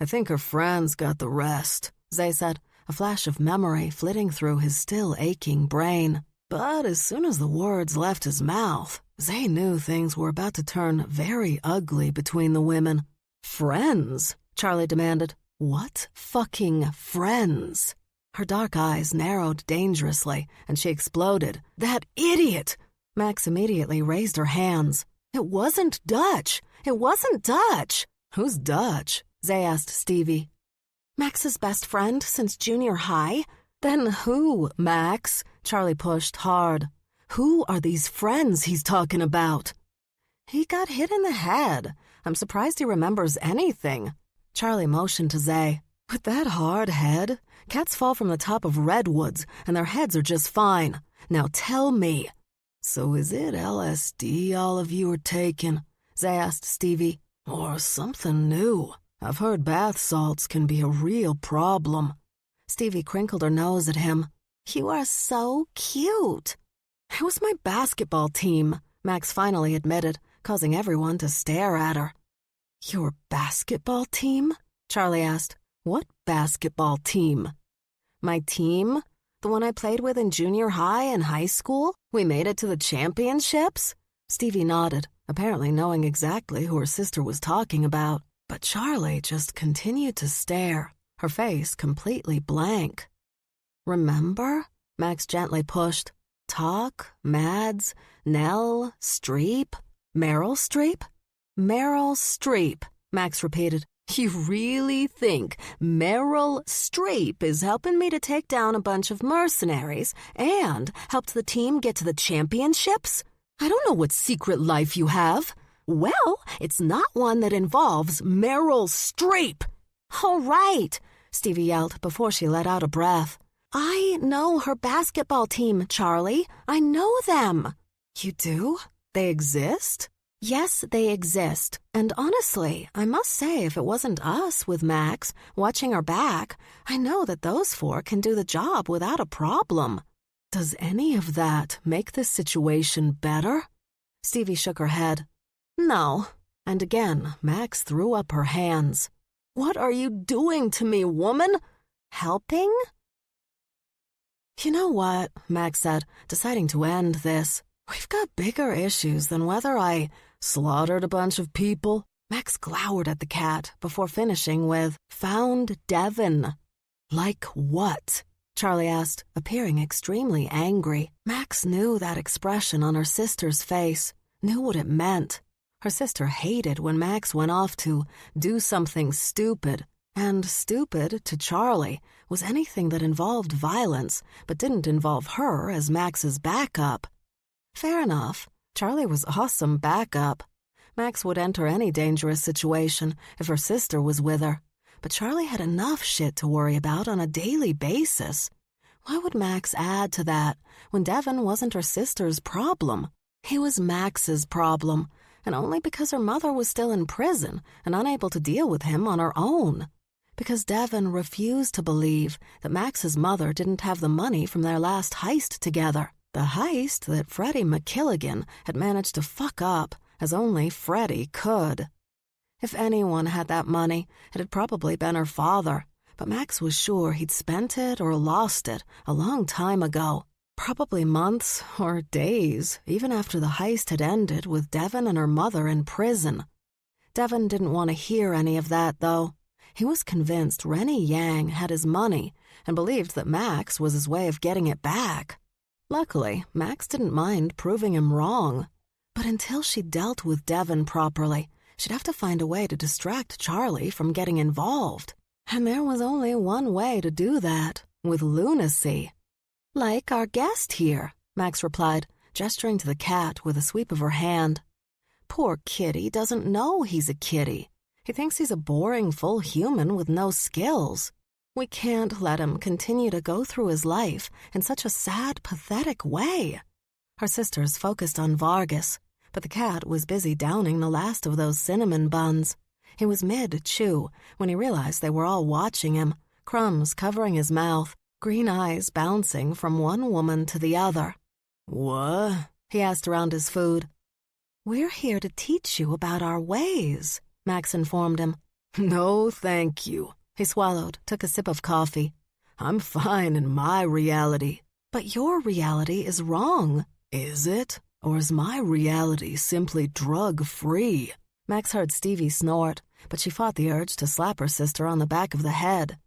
"I think her friends got the rest," Zay said, a flash of memory flitting through his still aching brain. But as soon as the words left his mouth, Zay knew things were about to turn very ugly between the women. "Friends?" Charlie demanded. "What fucking friends?" Her dark eyes narrowed dangerously, and she exploded. "That idiot!" Max immediately raised her hands. "It wasn't Dutch! It wasn't Dutch!" "Who's Dutch?" Zay asked Stevie. "Max's best friend since junior high." "Then who, Max?" Charlie pushed hard. "Who are these friends he's talking about?" "He got hit in the head. I'm surprised he remembers anything." Charlie motioned to Zay. "With that hard head, cats fall from the top of redwoods, and their heads are just fine. Now tell me." "So is it LSD all of you are taking?" Zay asked Stevie. "Or something new? I've heard bath salts can be a real problem." Stevie crinkled her nose at him. "You are so cute." "It was my basketball team," Max finally admitted, causing everyone to stare at her. "Your basketball team?" Charlie asked. "What basketball team?" "My team? The one I played with in junior high and high school? We made it to the championships?" Stevie nodded, apparently knowing exactly who her sister was talking about. But Charlie just continued to stare, her face completely blank. "Remember?" Max gently pushed. "Talk, Mads, Nell, Streep, Meryl Streep?" "Meryl Streep," Max repeated. "You really think Meryl Streep is helping me to take down a bunch of mercenaries and helped the team get to the championships? I don't know what secret life you have." "Well, it's not one that involves Meryl Streep." "All right," Stevie yelled before she let out a breath. "I know her basketball team, Charlie. I know them." "You do? They exist?" "Yes, they exist. And honestly, I must say if it wasn't us with Max watching our back, I know that those four can do the job without a problem." "Does any of that make this situation better?" Stevie shook her head. "No." And again, Max threw up her hands. "What are you doing to me, woman?" "Helping?" "You know what?" Max said, deciding to end this. "We've got bigger issues than whether I slaughtered a bunch of people." Max glowered at the cat before finishing with, "Found Devon." "Like what?" Charlie asked, appearing extremely angry. Max knew that expression on her sister's face, knew what it meant. Her sister hated when Max went off to do something stupid, and stupid, to Charlie, was anything that involved violence but didn't involve her as Max's backup. Fair enough. Charlie was awesome backup. Max would enter any dangerous situation if her sister was with her, but Charlie had enough shit to worry about on a daily basis. Why would Max add to that when Devon wasn't her sister's problem? He was Max's problem, and only because her mother was still in prison and unable to deal with him on her own. Because Devon refused to believe that Max's mother didn't have the money from their last heist together. The heist that Freddie McKilligan had managed to fuck up as only Freddie could. If anyone had that money, it had probably been her father, but Max was sure he'd spent it or lost it a long time ago. Probably months or days, even after the heist had ended with Devon and her mother in prison. Devon didn't want to hear any of that, though. He was convinced Rennie Yang had his money and believed that Max was his way of getting it back. Luckily, Max didn't mind proving him wrong. But until she dealt with Devon properly, she'd have to find a way to distract Charlie from getting involved. And there was only one way to do that, with lunacy. "Like our guest here," Max replied, gesturing to the cat with a sweep of her hand. "Poor kitty doesn't know he's a kitty. He thinks he's a boring full human with no skills. We can't let him continue to go through his life in such a sad, pathetic way." Her sisters focused on Vargas, but the cat was busy downing the last of those cinnamon buns. He was mid-chew when he realized they were all watching him, crumbs covering his mouth, green eyes bouncing from one woman to the other. "What?" he asked around his food. "We're here to teach you about our ways," Max informed him. "No, thank you." He swallowed, took a sip of coffee. "I'm fine in my reality." "But your reality is wrong." "Is it? Or is my reality simply drug-free?" Max heard Stevie snort, but she fought the urge to slap her sister on the back of the head.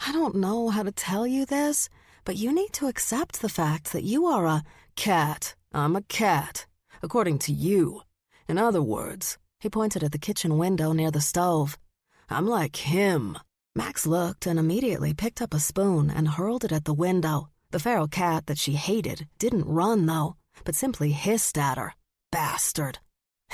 "I don't know how to tell you this, but you need to accept the fact that you are a cat. I'm a cat, according to you. In other words," he pointed at the kitchen window near the stove, "I'm like him." Max looked and immediately picked up a spoon and hurled it at the window. The feral cat that she hated didn't run, though, but simply hissed at her. "Bastard."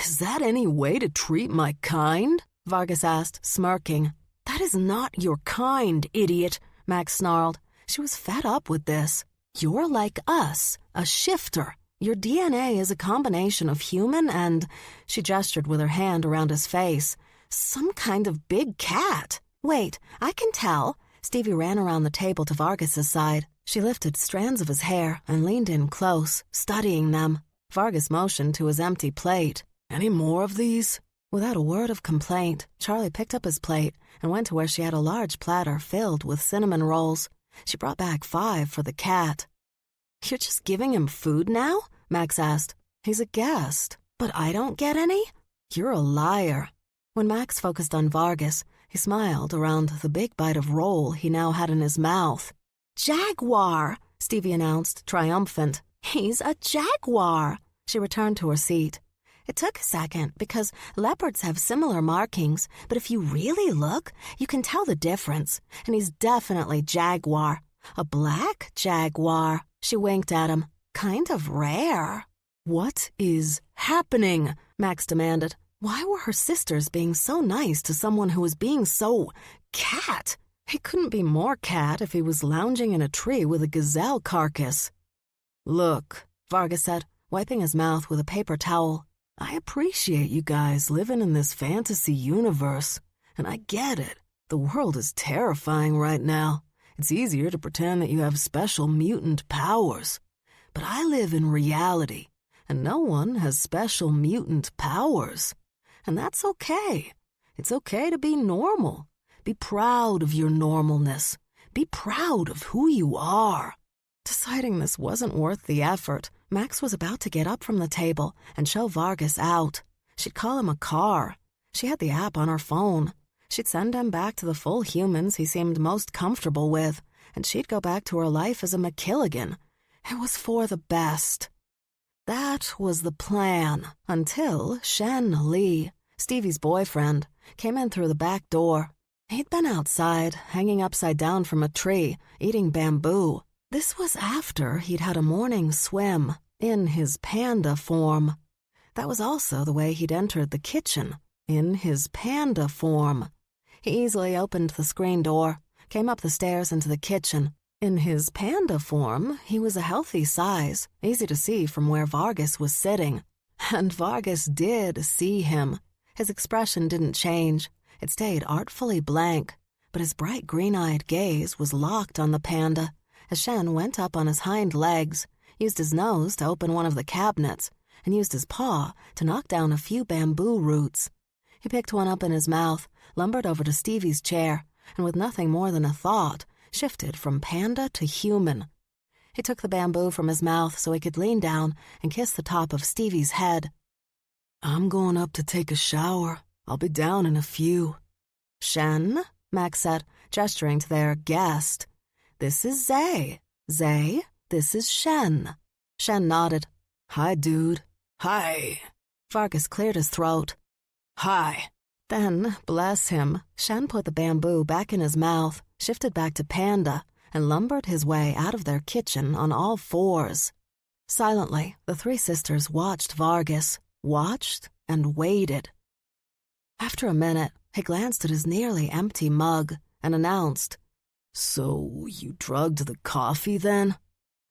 "Is that any way to treat my kind?" Vargas asked, smirking. "That is not your kind, idiot," Max snarled. She was fed up with this. "You're like us, a shifter. Your DNA is a combination of human and," she gestured with her hand around his face, "some kind of big cat." "Wait, I can tell." Stevie ran around the table to Vargas's side. She lifted strands of his hair and leaned in close, studying them. Vargas motioned to his empty plate. "Any more of these?" Without a word of complaint, Charlie picked up his plate and went to where she had a large platter filled with cinnamon rolls. She brought back 5 for the cat. "You're just giving him food now?" Max asked. "He's a guest." "But I don't get any?" "You're a liar." When Max focused on Vargas, he smiled around the big bite of roll he now had in his mouth. "Jaguar," Stevie announced, triumphant. "He's a jaguar." She returned to her seat. "It took a second because leopards have similar markings, but if you really look, you can tell the difference. And he's definitely jaguar. A black jaguar." She winked at him. "Kind of rare." "What is happening?" Max demanded. Why were her sisters being so nice to someone who was being so cat? He couldn't be more cat if he was lounging in a tree with a gazelle carcass. "Look," Vargas said, wiping his mouth with a paper towel. "I appreciate you guys living in this fantasy universe, and I get it. The world is terrifying right now. It's easier to pretend that you have special mutant powers. But I live in reality, and no one has special mutant powers. And that's okay. It's okay to be normal. Be proud of your normalness. Be proud of who you are." Deciding this wasn't worth the effort, Max was about to get up from the table and show Vargas out. She'd call him a car. She had the app on her phone. She'd send him back to the full humans he seemed most comfortable with, and she'd go back to her life as a McKilligan. It was for the best. That was the plan, until Shen Lee, Stevie's boyfriend, came in through the back door. He'd been outside, hanging upside down from a tree, eating bamboo. This was after he'd had a morning swim, in his panda form. That was also the way he'd entered the kitchen, in his panda form. He easily opened the screen door, came up the stairs into the kitchen. In his panda form, he was a healthy size, easy to see from where Vargas was sitting. And Vargas did see him. His expression didn't change. It stayed artfully blank, but his bright green-eyed gaze was locked on the panda as Shen went up on his hind legs, used his nose to open one of the cabinets, and used his paw to knock down a few bamboo roots. He picked one up in his mouth, lumbered over to Stevie's chair, and with nothing more than a thought, shifted from panda to human. He took the bamboo from his mouth so he could lean down and kiss the top of Stevie's head. "I'm going up to take a shower. I'll be down in a few." "Shen?" Max said, gesturing to their guest. "This is Zay. Zay, this is Shen." Shen nodded. "Hi, dude." "Hi." Vargas cleared his throat. "Hi." Then, bless him, Shen put the bamboo back in his mouth, shifted back to panda, and lumbered his way out of their kitchen on all fours. Silently, the three sisters watched Vargas, watched and waited. After a minute, he glanced at his nearly empty mug and announced, "So you drugged the coffee then?"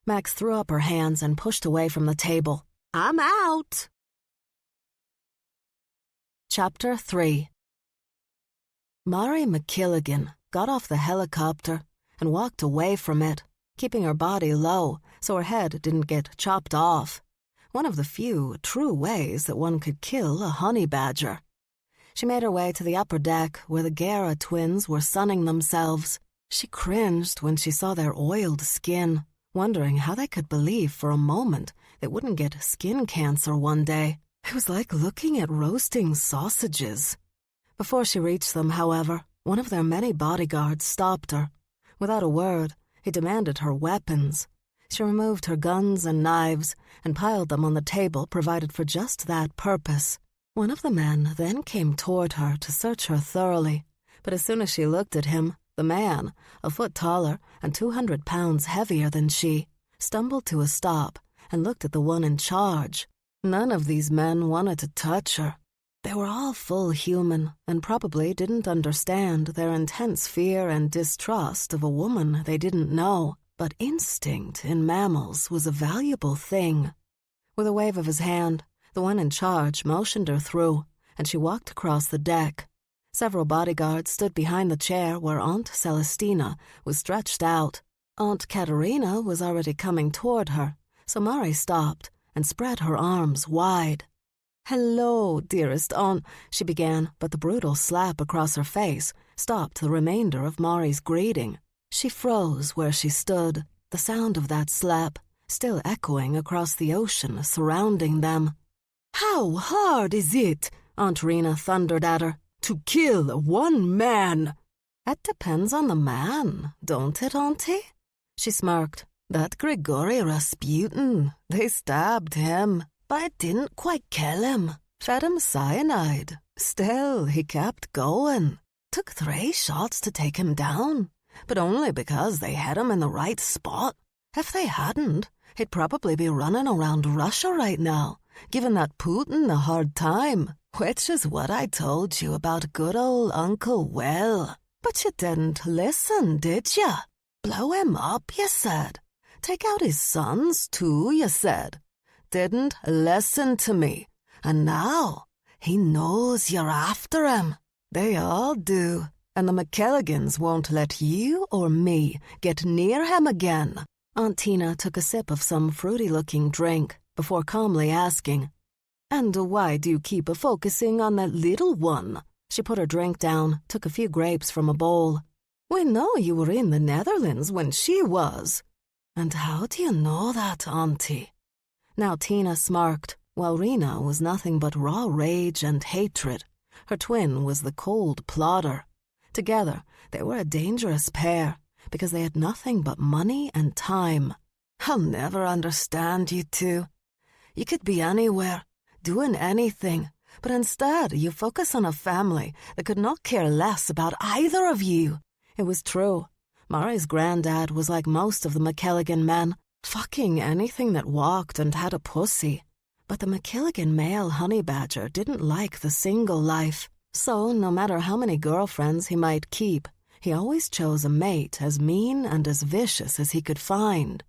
Max threw up her hands and pushed away from the table. "I'm out." Chapter 3. Mari McKilligan got off the helicopter and walked away from it, keeping her body low so her head didn't get chopped off. One of the few true ways that one could kill a honey badger. She made her way to the upper deck where the Guerra twins were sunning themselves. She cringed when she saw their oiled skin, wondering how they could believe for a moment they wouldn't get skin cancer one day. It was like looking at roasting sausages. Before she reached them, however, one of their many bodyguards stopped her. Without a word, he demanded her weapons. She removed her guns and knives and piled them on the table provided for just that purpose. One of the men then came toward her to search her thoroughly, but as soon as she looked at him, the man, a foot taller and 200 pounds heavier than she, stumbled to a stop and looked at the one in charge. None of these men wanted to touch her. They were all full human and probably didn't understand their intense fear and distrust of a woman they didn't know, but instinct in mammals was a valuable thing. With a wave of his hand, the one in charge motioned her through, and she walked across the deck. Several bodyguards stood behind the chair where Aunt Celestina was stretched out. Aunt Katerina was already coming toward her, so Mari stopped and spread her arms wide. "Hello, dearest Aunt," she began, but the brutal slap across her face stopped the remainder of Mari's greeting. She froze where she stood, the sound of that slap still echoing across the ocean surrounding them. "How hard is it," Aunt Rena thundered at her, "to kill one man?" "It depends on the man, don't it, Auntie?" She smirked. "That Grigory Rasputin, they stabbed him, but it didn't quite kill him. Fed him cyanide. Still, he kept going. Took 3 shots to take him down, but only because they hit him in the right spot. If they hadn't, he'd probably be running around Russia right now, giving that Putin a hard time, which is what I told you about good old Uncle Will. But you didn't listen, did ya? Blow him up, you said. Take out his sons, too, you said. Didn't listen to me. And now he knows you're after him. They all do. And the McKelligans won't let you or me get near him again." Aunt Tina took a sip of some fruity-looking drink before calmly asking, "And why do you keep focusing on that little one?" She put her drink down, took a few grapes from a bowl. "We know you were in the Netherlands when she was." "And how do you know that, Auntie?" Now Tina smirked, while Rena was nothing but raw rage and hatred. Her twin was the cold plotter. Together, they were a dangerous pair, because they had nothing but money and time. "I'll never understand you two. You could be anywhere, doing anything, but instead you focus on a family that could not care less about either of you." It was true. Mari's granddad was like most of the McKelligan men, fucking anything that walked and had a pussy. But the McKilligan male honey badger didn't like the single life, so no matter how many girlfriends he might keep, He always chose a mate as mean and as vicious as he could find.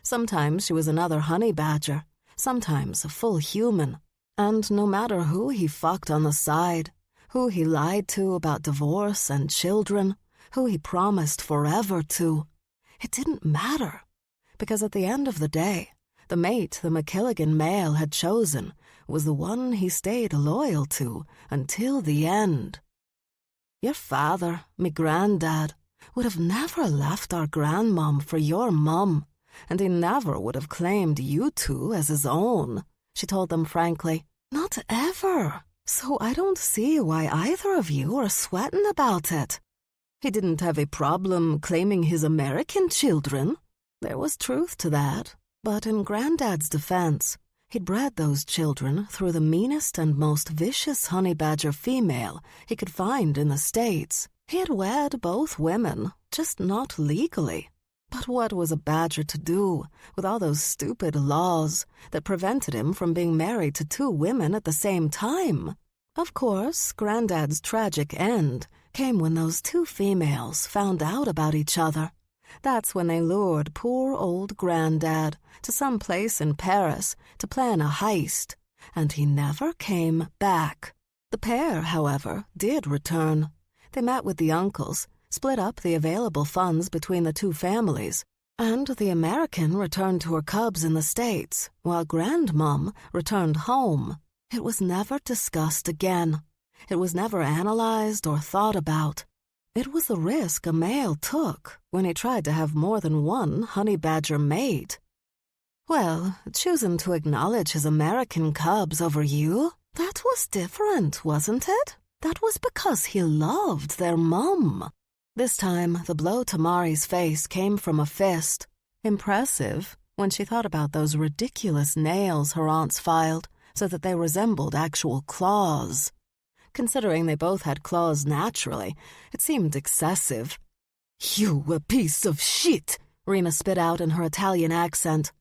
Sometimes she was another honey badger, sometimes a full human, and no matter who he fucked on the side, who he lied to about divorce and children, who he promised forever to, it didn't matter, because at the end of the day, the mate the McKilligan male had chosen was the one he stayed loyal to until the end. Your father, me granddad, would have never left our grandmom for your mum, and he never would have claimed you two as his own, she told them frankly. Not ever. So I don't see why either of you are sweating about it. He didn't have a problem claiming his American children. There was truth to that, but in Granddad's defense, he'd bred those children through the meanest and most vicious honey badger female he could find in the States. He had wed both women, just not legally. But what was a badger to do with all those stupid laws that prevented him from being married to two women at the same time? Of course, Granddad's tragic end came when those two females found out about each other. That's when they lured poor old Granddad to some place in Paris to plan a heist, and he never came back. The pair, however, did return. They met with the uncles, split up the available funds between the two families, and the American returned to her cubs in the States, while Grandmom returned home. It was never discussed again. It was never analyzed or thought about. It was the risk a male took when he tried to have more than one honey badger mate. Well, choosing to acknowledge his American cubs over you, that was different, wasn't it? That was because he loved their mum. This time, the blow to Mari's face came from a fist. Impressive when she thought about those ridiculous nails her aunts filed so that they resembled actual claws. Considering they both had claws naturally, it seemed excessive. "You a piece of shit," Rena spit out in her Italian accent.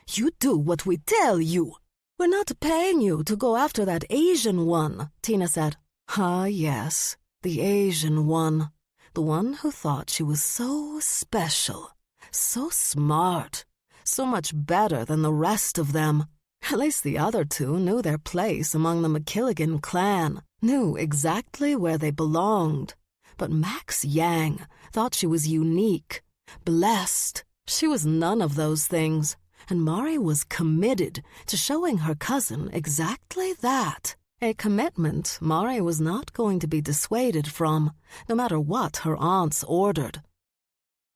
"You do what we tell you." "We're not paying you to go after that Asian one," Tina said. Ah, yes, the Asian one. The one who thought she was so special, so smart, so much better than the rest of them. At least the other two knew their place among the McKilligan clan, knew exactly where they belonged. But Max Yang thought she was unique, blessed. She was none of those things, and Mari was committed to showing her cousin exactly that. A commitment Mari was not going to be dissuaded from, no matter what her aunts ordered.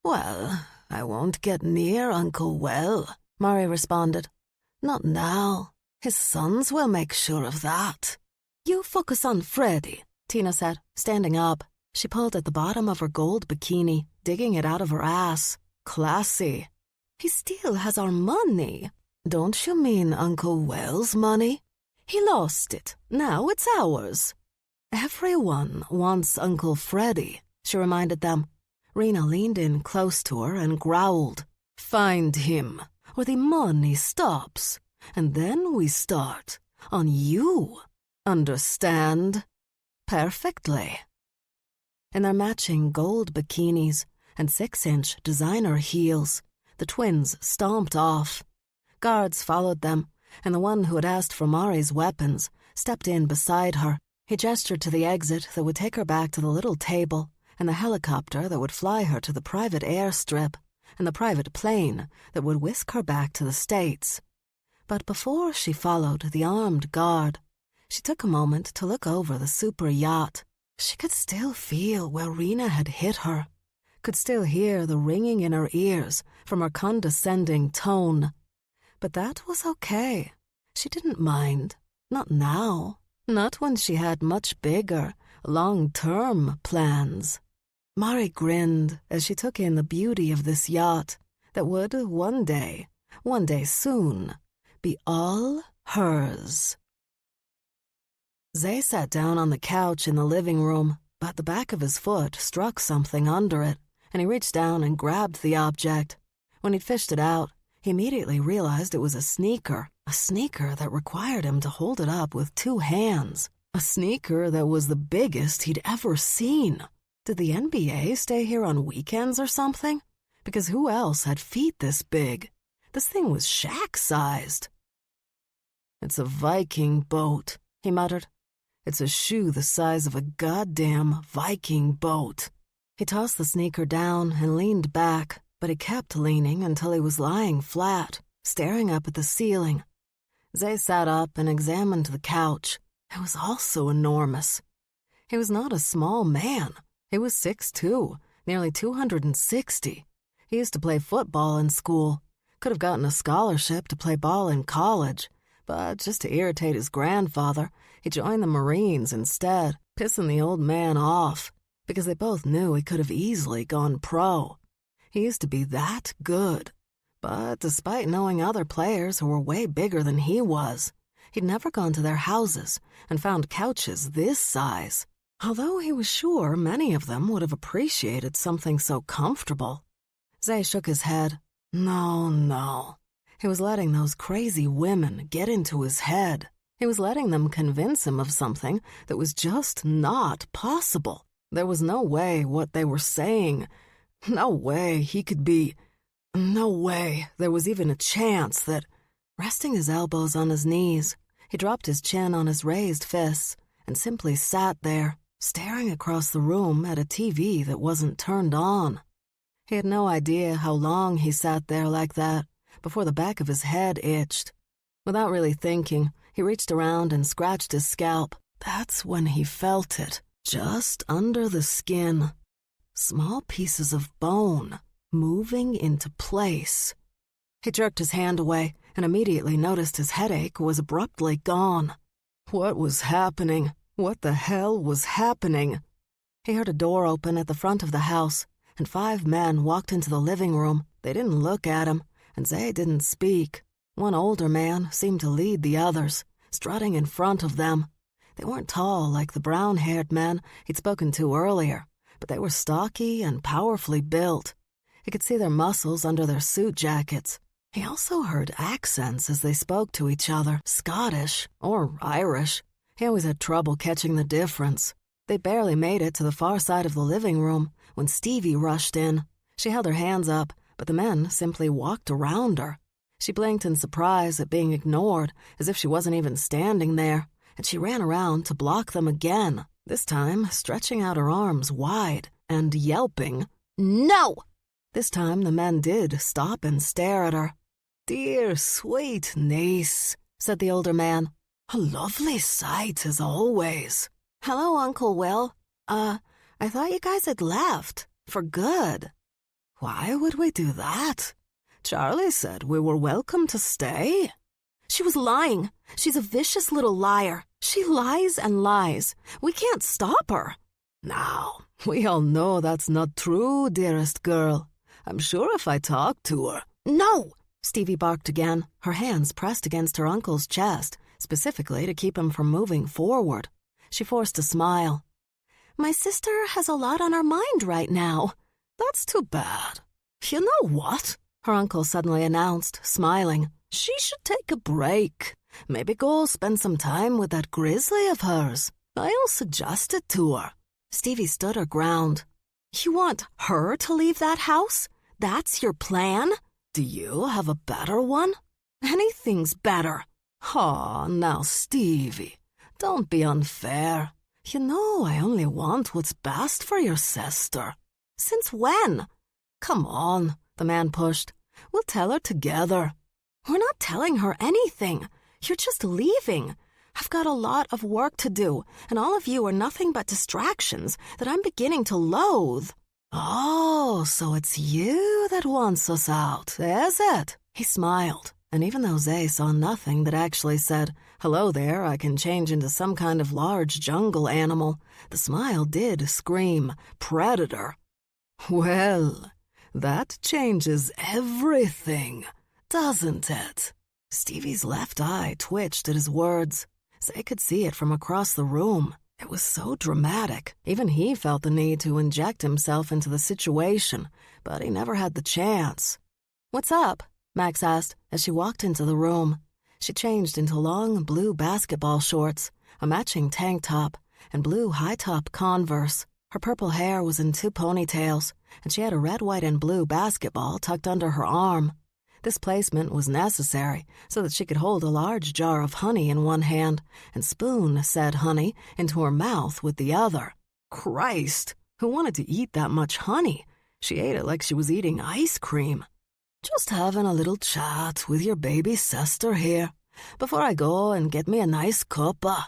"Well, I won't get near Uncle Well," Mari responded. "Not now. His sons will make sure of that." "You focus on Freddy," Tina said, standing up. She pulled at the bottom of her gold bikini, digging it out of her ass. Classy. "He still has our money." "Don't you mean Uncle Well's money?" "He lost it. Now it's ours." "Everyone wants Uncle Freddy," she reminded them. Rena leaned in close to her and growled. "Find him, or the money stops, and then we start on you. Understand?" "Perfectly." In their matching gold bikinis and 6-inch designer heels, the twins stomped off. Guards followed them, and the one who had asked for Mari's weapons stepped in beside her. He gestured to the exit that would take her back to the little table, and the helicopter that would fly her to the private airstrip, and the private plane that would whisk her back to the States. But before she followed the armed guard, she took a moment to look over the super yacht. She could still feel where Rena had hit her, could still hear the ringing in her ears from her condescending tone. But that was okay. She didn't mind. Not now. Not when she had much bigger, long-term plans. Mari grinned as she took in the beauty of this yacht that would one day soon, be all hers. Zay sat down on the couch in the living room, but the back of his foot struck something under it, and he reached down and grabbed the object. When he'd fished it out, he immediately realized it was a sneaker that required him to hold it up with 2 hands, a sneaker that was the biggest he'd ever seen. Did the NBA stay here on weekends or something? Because who else had feet this big? This thing was shack-sized. "It's a Viking boat," he muttered. "It's a shoe the size of a goddamn Viking boat." He tossed the sneaker down and leaned back, but he kept leaning until he was lying flat, staring up at the ceiling. Zay sat up and examined the couch. It was also enormous. He was not a small man. He was 6'2", nearly 260. He used to play football in school. Could have gotten a scholarship to play ball in college, but just to irritate his grandfather, he joined the Marines instead, pissing the old man off, because they both knew he could have easily gone pro. He used to be that good. But despite knowing other players who were way bigger than he was, he'd never gone to their houses and found couches this size, although he was sure many of them would have appreciated something so comfortable. Zay shook his head. No. He was letting those crazy women get into his head. He was letting them convince him of something that was just not possible. There was no way what they were saying. No way he could be... No way there was even a chance that... Resting his elbows on his knees, he dropped his chin on his raised fists and simply sat there, staring across the room at a TV that wasn't turned on. He had no idea how long he sat there like that before the back of his head itched. Without really thinking, he reached around and scratched his scalp. That's when he felt it, just under the skin. Small pieces of bone moving into place. He jerked his hand away and immediately noticed his headache was abruptly gone. What was happening? What the hell was happening? He heard a door open at the front of the house, and 5 men walked into the living room. They didn't look at him, and Zay didn't speak. One older man seemed to lead the others, strutting in front of them. They weren't tall like the brown-haired men he'd spoken to earlier, but they were stocky and powerfully built. He could see their muscles under their suit jackets. He also heard accents as they spoke to each other, Scottish or Irish. He always had trouble catching the difference. They barely made it to the far side of the living room when Stevie rushed in. She held her hands up, but the men simply walked around her. She blinked in surprise at being ignored, as if she wasn't even standing there, and she ran around to block them again, this time stretching out her arms wide and yelping, "No!" This time the men did stop and stare at her. "Dear, sweet niece," said the older man. "A lovely sight as always." "Hello, Uncle Will. I thought you guys had left. For good." "Why would we do that? Charlie said we were welcome to stay." "She was lying. She's a vicious little liar. She lies and lies. We can't stop her." "Now, we all know that's not true, dearest girl. I'm sure if I talk to her..." "No!" Stevie barked again, her hands pressed against her uncle's chest, specifically to keep him from moving forward. She forced a smile. "My sister has a lot on her mind right now." "That's too bad. You know what?" her uncle suddenly announced, smiling. "She should take a break. Maybe go spend some time with that grizzly of hers. I'll suggest it to her." Stevie stood her ground. "You want her to leave that house? That's your plan?" "Do you have a better one?" "Anything's better." "Aw, now, Stevie, don't be unfair. You know I only want what's best for your sister." "Since when?" "Come on," the man pushed. "We'll tell her together." "We're not telling her anything. You're just leaving. I've got a lot of work to do, and all of you are nothing but distractions that I'm beginning to loathe." "Oh, so it's you that wants us out, is it?" He smiled, and even though Zay saw nothing that actually said, "Hello there, I can change into some kind of large jungle animal," the smile did scream, "Predator." "Well, that changes everything, doesn't it?" Stevie's left eye twitched at his words. Zay could see it from across the room. It was so dramatic. Even he felt the need to inject himself into the situation, but he never had the chance. "What's up?" Max asked as she walked into the room. She changed into long blue basketball shorts, a matching tank top, and blue high-top Converse. Her purple hair was in 2 ponytails, and she had a red, white, and blue basketball tucked under her arm. This placement was necessary so that she could hold a large jar of honey in one hand and spoon said honey into her mouth with the other. Christ, who wanted to eat that much honey? She ate it like she was eating ice cream. Just having a little chat with your baby sister here before I go and get me a nice cuppa.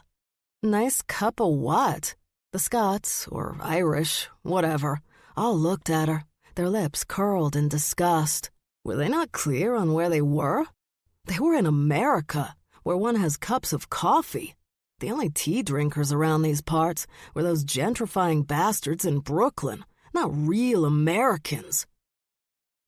Nice cup of what? The Scots, or Irish, whatever, all looked at her, their lips curled in disgust. Were they not clear on where they were? They were in America, where one has cups of coffee. The only tea drinkers around these parts were those gentrifying bastards in Brooklyn, not real Americans.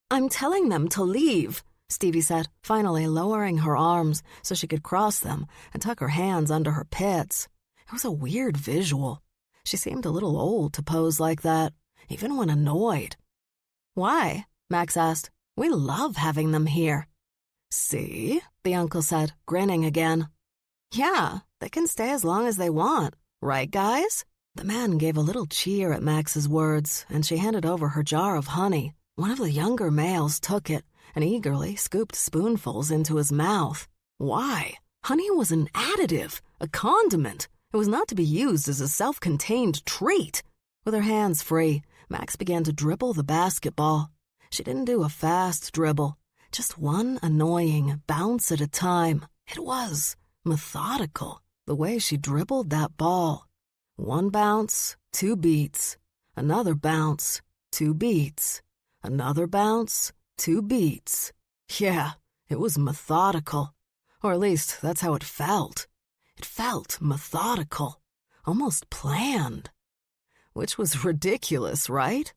I'm telling them to leave, Stevie said, finally lowering her arms so she could cross them and tuck her hands under her pits. It was a weird visual. She seemed a little old to pose like that, even when annoyed. Why? Max asked. We love having them here. See? The uncle said, grinning again. Yeah, they can stay as long as they want. Right, guys? The man gave a little cheer at Max's words, and she handed over her jar of honey. One of the younger males took it and eagerly scooped spoonfuls into his mouth. Why? Honey was an additive, a condiment. It was not to be used as a self-contained treat. With her hands free, Max began to dribble the basketball. She didn't do a fast dribble, just one annoying bounce at a time. It was methodical, the way she dribbled that ball. 1 bounce, 2 beats. Another bounce, 2 beats. Another bounce, 2 beats. Yeah, it was methodical. Or at least that's how it felt. It felt methodical, almost planned. Which was ridiculous, right?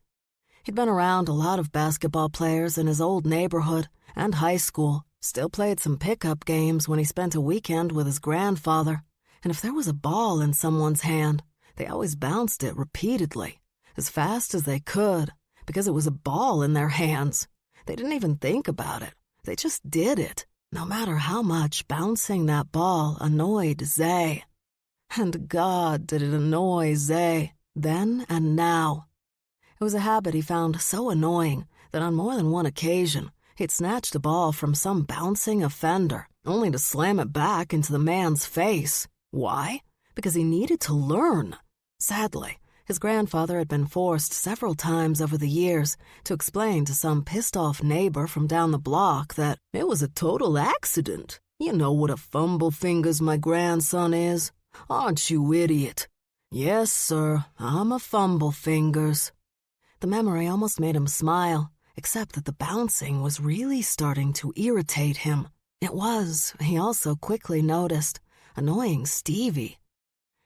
He'd been around a lot of basketball players in his old neighborhood and high school, still played some pickup games when he spent a weekend with his grandfather. And if there was a ball in someone's hand, they always bounced it repeatedly, as fast as they could, because it was a ball in their hands. They didn't even think about it. They just did it, no matter how much bouncing that ball annoyed Zay. And God, did it annoy Zay, then and now. It was a habit he found so annoying that on more than one occasion, he'd snatched a ball from some bouncing offender, only to slam it back into the man's face. Why? Because he needed to learn. Sadly, his grandfather had been forced several times over the years to explain to some pissed-off neighbor from down the block that it was a total accident. You know what a fumble-fingers my grandson is, aren't you, idiot? Yes, sir, I'm a fumble-fingers. The memory almost made him smile, except that the bouncing was really starting to irritate him. It was, he also quickly noticed, annoying Stevie.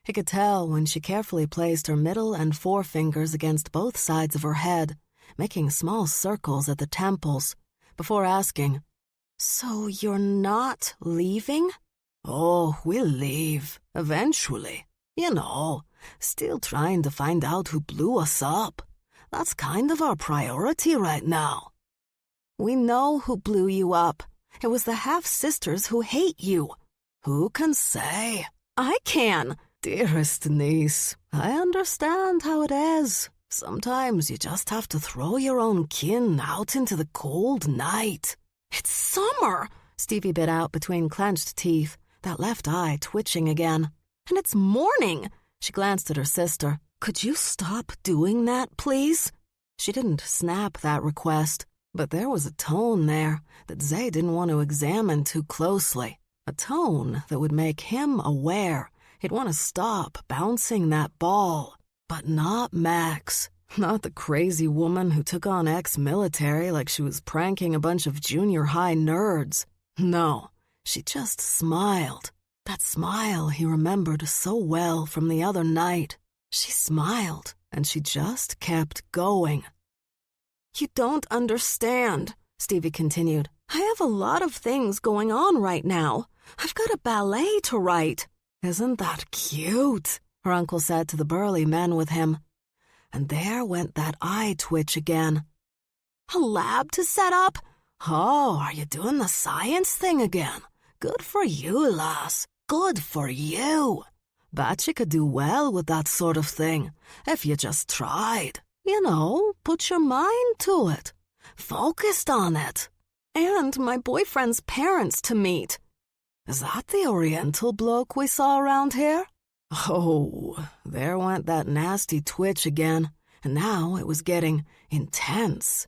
He could tell when she carefully placed her middle and forefingers against both sides of her head, making small circles at the temples, before asking, So you're not leaving? Oh, we'll leave, eventually. You know, still trying to find out who blew us up. That's kind of our priority right now. We know who blew you up. It was the half-sisters who hate you. Who can say? I can. Dearest niece, I understand how it is. Sometimes you just have to throw your own kin out into the cold night. It's summer, Stevie bit out between clenched teeth, that left eye twitching again. And it's morning. She glanced at her sister. Could you stop doing that, please? She didn't snap that request, but there was a tone there that Zay didn't want to examine too closely. A tone that would make him aware he'd want to stop bouncing that ball. But not Max. Not the crazy woman who took on ex-military like she was pranking a bunch of junior high nerds. No, she just smiled. That smile he remembered so well from the other night. She smiled, and she just kept going. You don't understand, Stevie continued. I have a lot of things going on right now. I've got a ballet to write. Isn't that cute? Her uncle said to the burly men with him. And there went that eye twitch again. A lab to set up? Oh, are you doing the science thing again? Good for you, lass. Good for you. Bet you could do well with that sort of thing, if you just tried. You know, put your mind to it. Focused on it. And my boyfriend's parents to meet. Is that the Oriental bloke we saw around here? Oh, there went that nasty twitch again, and now it was getting intense.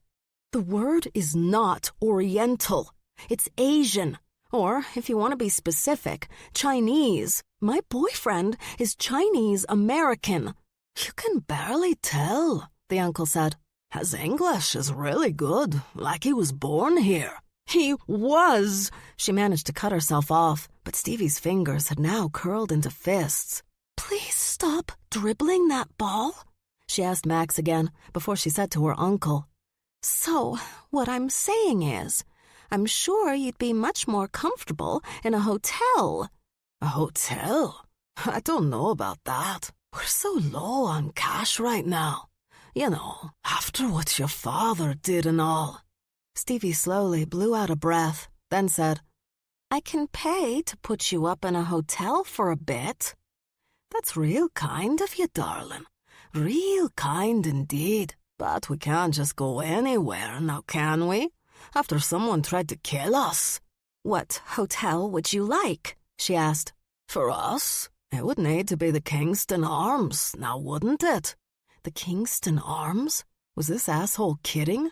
The word is not Oriental. It's Asian. Or, if you want to be specific, Chinese. My boyfriend is Chinese-American. You can barely tell, the uncle said. His English is really good, like he was born here. He was! She managed to cut herself off, but Stevie's fingers had now curled into fists. Please stop dribbling that ball, she asked Max again, before she said to her uncle. So, what I'm saying is, I'm sure you'd be much more comfortable in a hotel. A hotel? I don't know about that. We're so low on cash right now. You know, after what your father did and all. Stevie slowly blew out a breath, then said, I can pay to put you up in a hotel for a bit. That's real kind of you, darling. Real kind indeed. But we can't just go anywhere now, can we? After someone tried to kill us. What hotel would you like? She asked. For us? It would need to be the Kingston Arms, now wouldn't it? The Kingston Arms? Was this asshole kidding?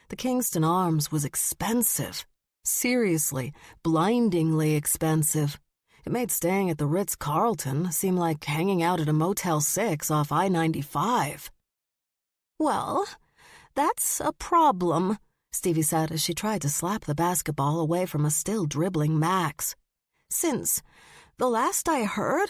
The Kingston Arms was expensive. Seriously, blindingly expensive. It made staying at the Ritz-Carlton seem like hanging out at a Motel 6 off I-95. Well, that's a problem, Stevie said as she tried to slap the basketball away from a still dribbling Max. Since the last I heard,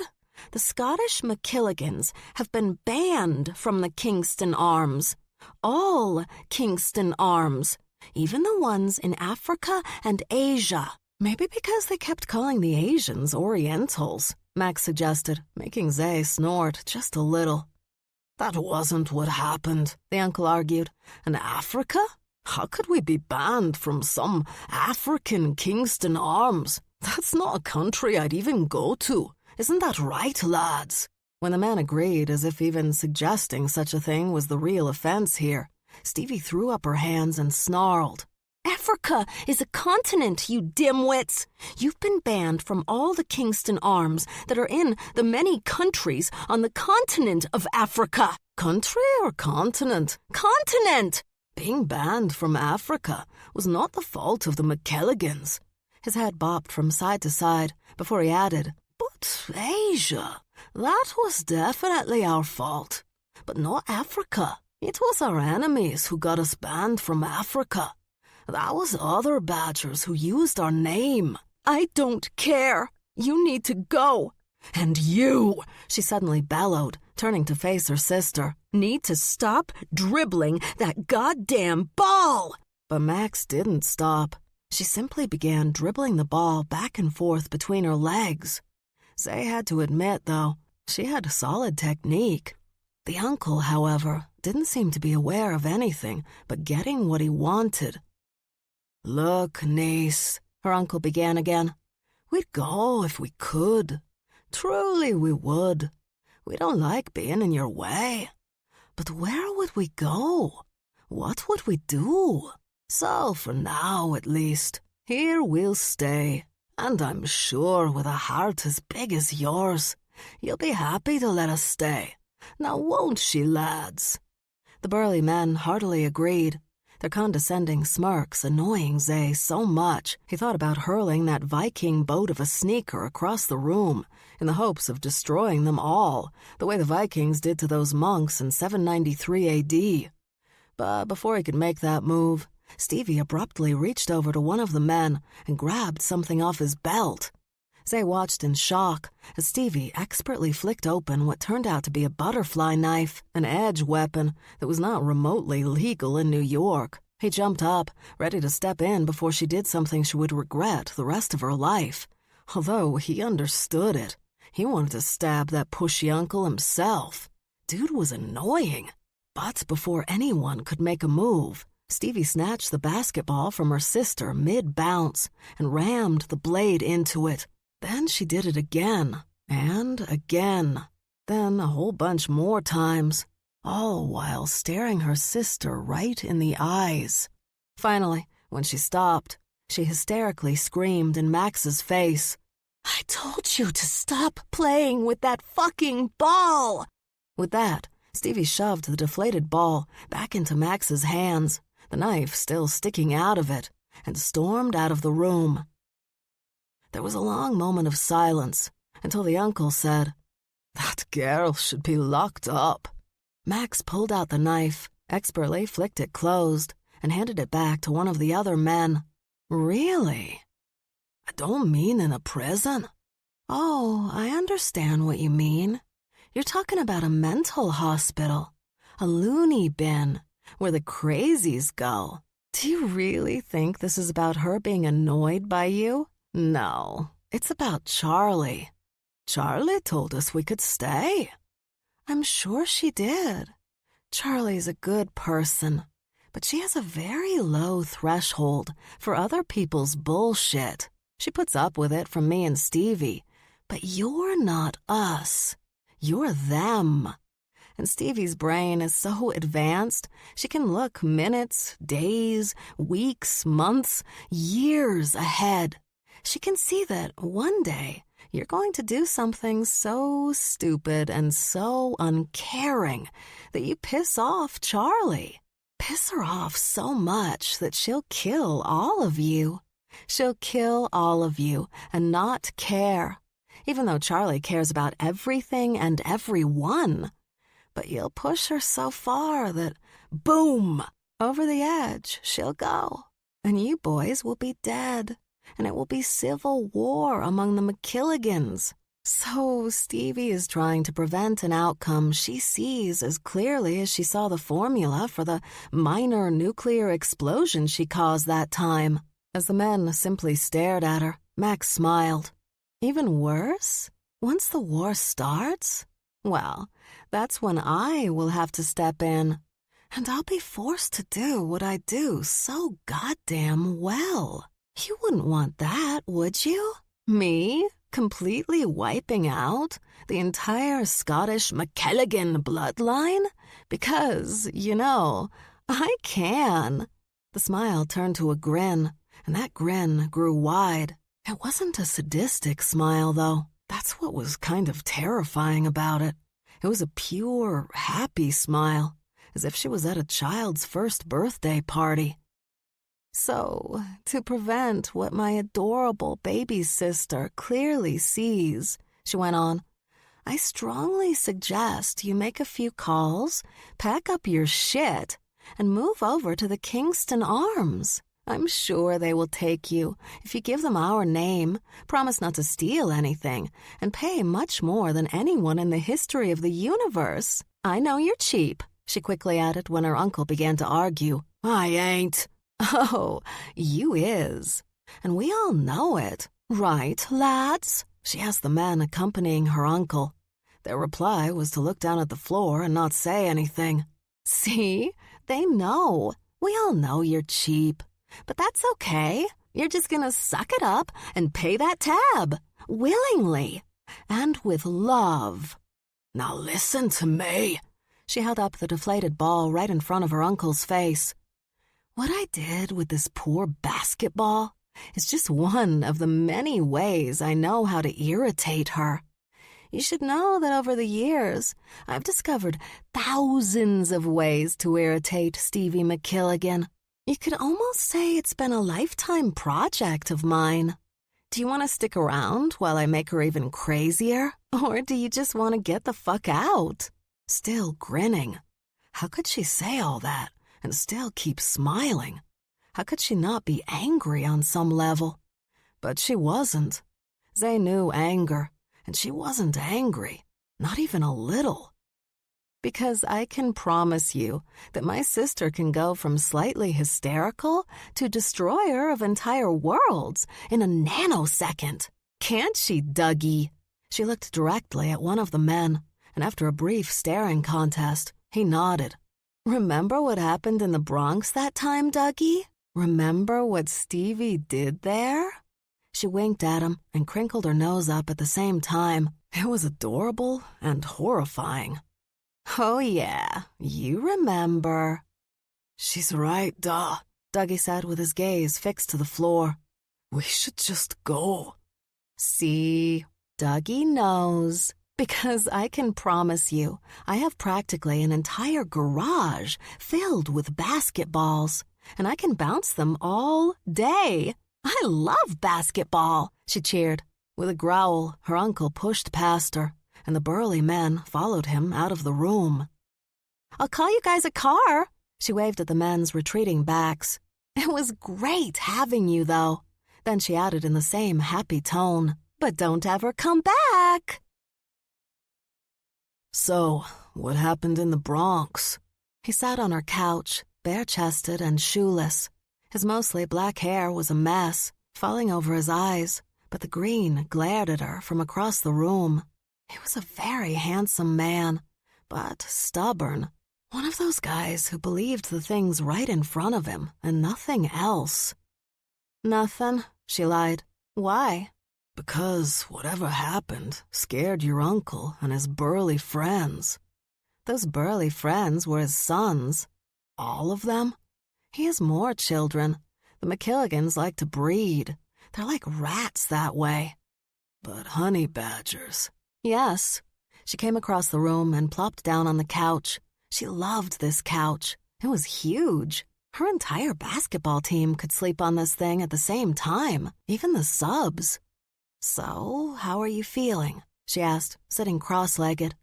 the Scottish McKilligans have been banned from the Kingston Arms. All Kingston Arms, even the ones in Africa and Asia. Maybe because they kept calling the Asians Orientals, Max suggested, making Zay snort just a little. That wasn't what happened, the uncle argued. And Africa? How could we be banned from some African Kingston Arms? That's not a country I'd even go to. Isn't that right, lads? When the man agreed, as if even suggesting such a thing was the real offense here, Stevie threw up her hands and snarled. Africa is a continent, you dimwits! You've been banned from all the Kingston Arms that are in the many countries on the continent of Africa. Country or continent? Continent! Being banned from Africa was not the fault of the McKilligans. His head bopped from side to side before he added, But Asia, that was definitely our fault. But not Africa. It was our enemies who got us banned from Africa. That was other badgers who used our name. I don't care. You need to go. And you, she suddenly bellowed, turning to face her sister, need to stop dribbling that goddamn ball. But Max didn't stop. She simply began dribbling the ball back and forth between her legs. Zay had to admit, though, she had solid technique. The uncle, however, didn't seem to be aware of anything but getting what he wanted. Look, niece, her uncle began again. We'd go if we could. Truly we would. We don't like being in your way. But where would we go? What would we do? So, for now at least, here we'll stay. And I'm sure with a heart as big as yours, you'll be happy to let us stay. Now won't she, lads? The burly men heartily agreed, their condescending smirks annoying Zay so much he thought about hurling that Viking boat of a sneaker across the room in the hopes of destroying them all, the way the Vikings did to those monks in 793 A.D. But before he could make that move, Stevie abruptly reached over to one of the men and grabbed something off his belt. Zay watched in shock as Stevie expertly flicked open what turned out to be a butterfly knife, an edge weapon that was not remotely legal in New York. He jumped up, ready to step in before she did something she would regret the rest of her life. Although he understood it. He wanted to stab that pushy uncle himself. Dude was annoying. But before anyone could make a move, Stevie snatched the basketball from her sister mid-bounce and rammed the blade into it. Then she did it again, And again, then a whole bunch more times, all while staring her sister right in the eyes. Finally, when she stopped, she hysterically screamed in Max's face, "I told you to stop playing with that fucking ball!" With that, Stevie shoved the deflated ball back into Max's hands, the knife still sticking out of it, and stormed out of the room. There was a long moment of silence until the uncle said, "That girl should be locked up." Max pulled out the knife, expertly flicked it closed, and handed it back to one of the other men. "Really? I don't mean in a prison." "Oh, I understand what you mean. You're talking about a mental hospital, a loony bin, where the crazies go. Do you really think this is about her being annoyed by you? No, it's about Charlie. Charlie told us we could stay." "I'm sure she did. Charlie's a good person, but she has a very low threshold for other people's bullshit. She puts up with it from me and Stevie, but you're not us. You're them." And Stevie's brain is so advanced, she can look minutes, days, weeks, months, years ahead. She can see that one day you're going to do something so stupid and so uncaring that you piss off Charlie. Piss her off so much that she'll kill all of you. She'll kill all of you and not care, even though Charlie cares about everything and everyone. But you'll push her so far that, boom, over the edge she'll go, and you boys will be dead, and it will be civil war among the McKilligans. So Stevie is trying to prevent an outcome she sees as clearly as she saw the formula for the minor nuclear explosion she caused that time. As the men simply stared at her, Max smiled. "Even worse? Once the war starts? Well, that's when I will have to step in, and I'll be forced to do what I do so goddamn well. You wouldn't want that, would you? Me completely wiping out the entire Scottish McKelligan bloodline? Because, I can." The smile turned to a grin, and that grin grew wide. It wasn't a sadistic smile, though. That's what was kind of terrifying about it. It was a pure, happy smile, as if she was at a child's first birthday party. "So, to prevent what my adorable baby sister clearly sees," she went on, "I strongly suggest you make a few calls, pack up your shit, and move over to the Kingston Arms. I'm sure they will take you if you give them our name, promise not to steal anything, and pay much more than anyone in the history of the universe. I know you're cheap," she quickly added when her uncle began to argue. "I ain't." "Oh, you is. And we all know it. Right, lads?" she asked the men accompanying her uncle. Their reply was to look down at the floor and not say anything. "See? They know. We all know you're cheap. But that's okay. You're just gonna suck it up and pay that tab. Willingly. And with love. Now listen to me." She held up the deflated ball right in front of her uncle's face. "What I did with this poor basketball is just one of the many ways I know how to irritate her. You should know that over the years, I've discovered thousands of ways to irritate Stevie McKilligan. You could almost say it's been a lifetime project of mine. Do you want to stick around while I make her even crazier? Or do you just want to get the fuck out?" Still grinning. How could she say all that and still keep smiling? How could she not be angry on some level? But she wasn't. Zay knew anger, and she wasn't angry, not even a little. "Because I can promise you that my sister can go from slightly hysterical to destroyer of entire worlds in a nanosecond. Can't she, Dougie?" She looked directly at one of the men, and after a brief staring contest, he nodded. "Remember what happened in the Bronx that time, Dougie? Remember what Stevie did there?" She winked at him and crinkled her nose up at the same time. It was adorable and horrifying. Oh yeah, you remember. She's right, Dougie said with his gaze fixed to the floor. We should just go. See, Dougie knows. Because I can promise you, I have practically an entire garage filled with basketballs, and I can bounce them all day. I love basketball, she cheered. With a growl, her uncle pushed past her, and the burly men followed him out of the room. I'll call you guys a car, she waved at the men's retreating backs. It was great having you, though. Then she added in the same happy tone, but don't ever come back. So, what happened in the Bronx? He sat on her couch, bare-chested and shoeless. His mostly black hair was a mess, falling over his eyes, but the green glared at her from across the room. He was a very handsome man, but stubborn. One of those guys who believed the things right in front of him and nothing else. Nothing, she lied. Why? Because whatever happened scared your uncle and his burly friends. Those burly friends were his sons. All of them? He has more children. The McKilligans like to breed. They're like rats that way. But honey badgers. Yes. She came across the room and plopped down on the couch. She loved this couch. It was huge. Her entire basketball team could sleep on this thing at the same time, even the subs. So, how are you feeling? She asked, sitting cross-legged.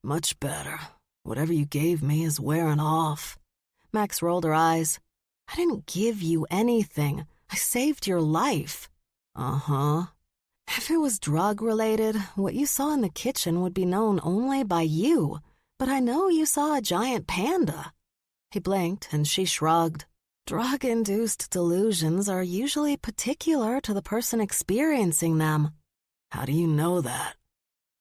Much better. Whatever you gave me is wearing off. Max rolled her eyes. I didn't give you anything. I saved your life. Uh-huh. If it was drug-related, what you saw in the kitchen would be known only by you. But I know you saw a giant panda. He blinked and she shrugged. Drug-induced delusions are usually particular to the person experiencing them. How do you know that?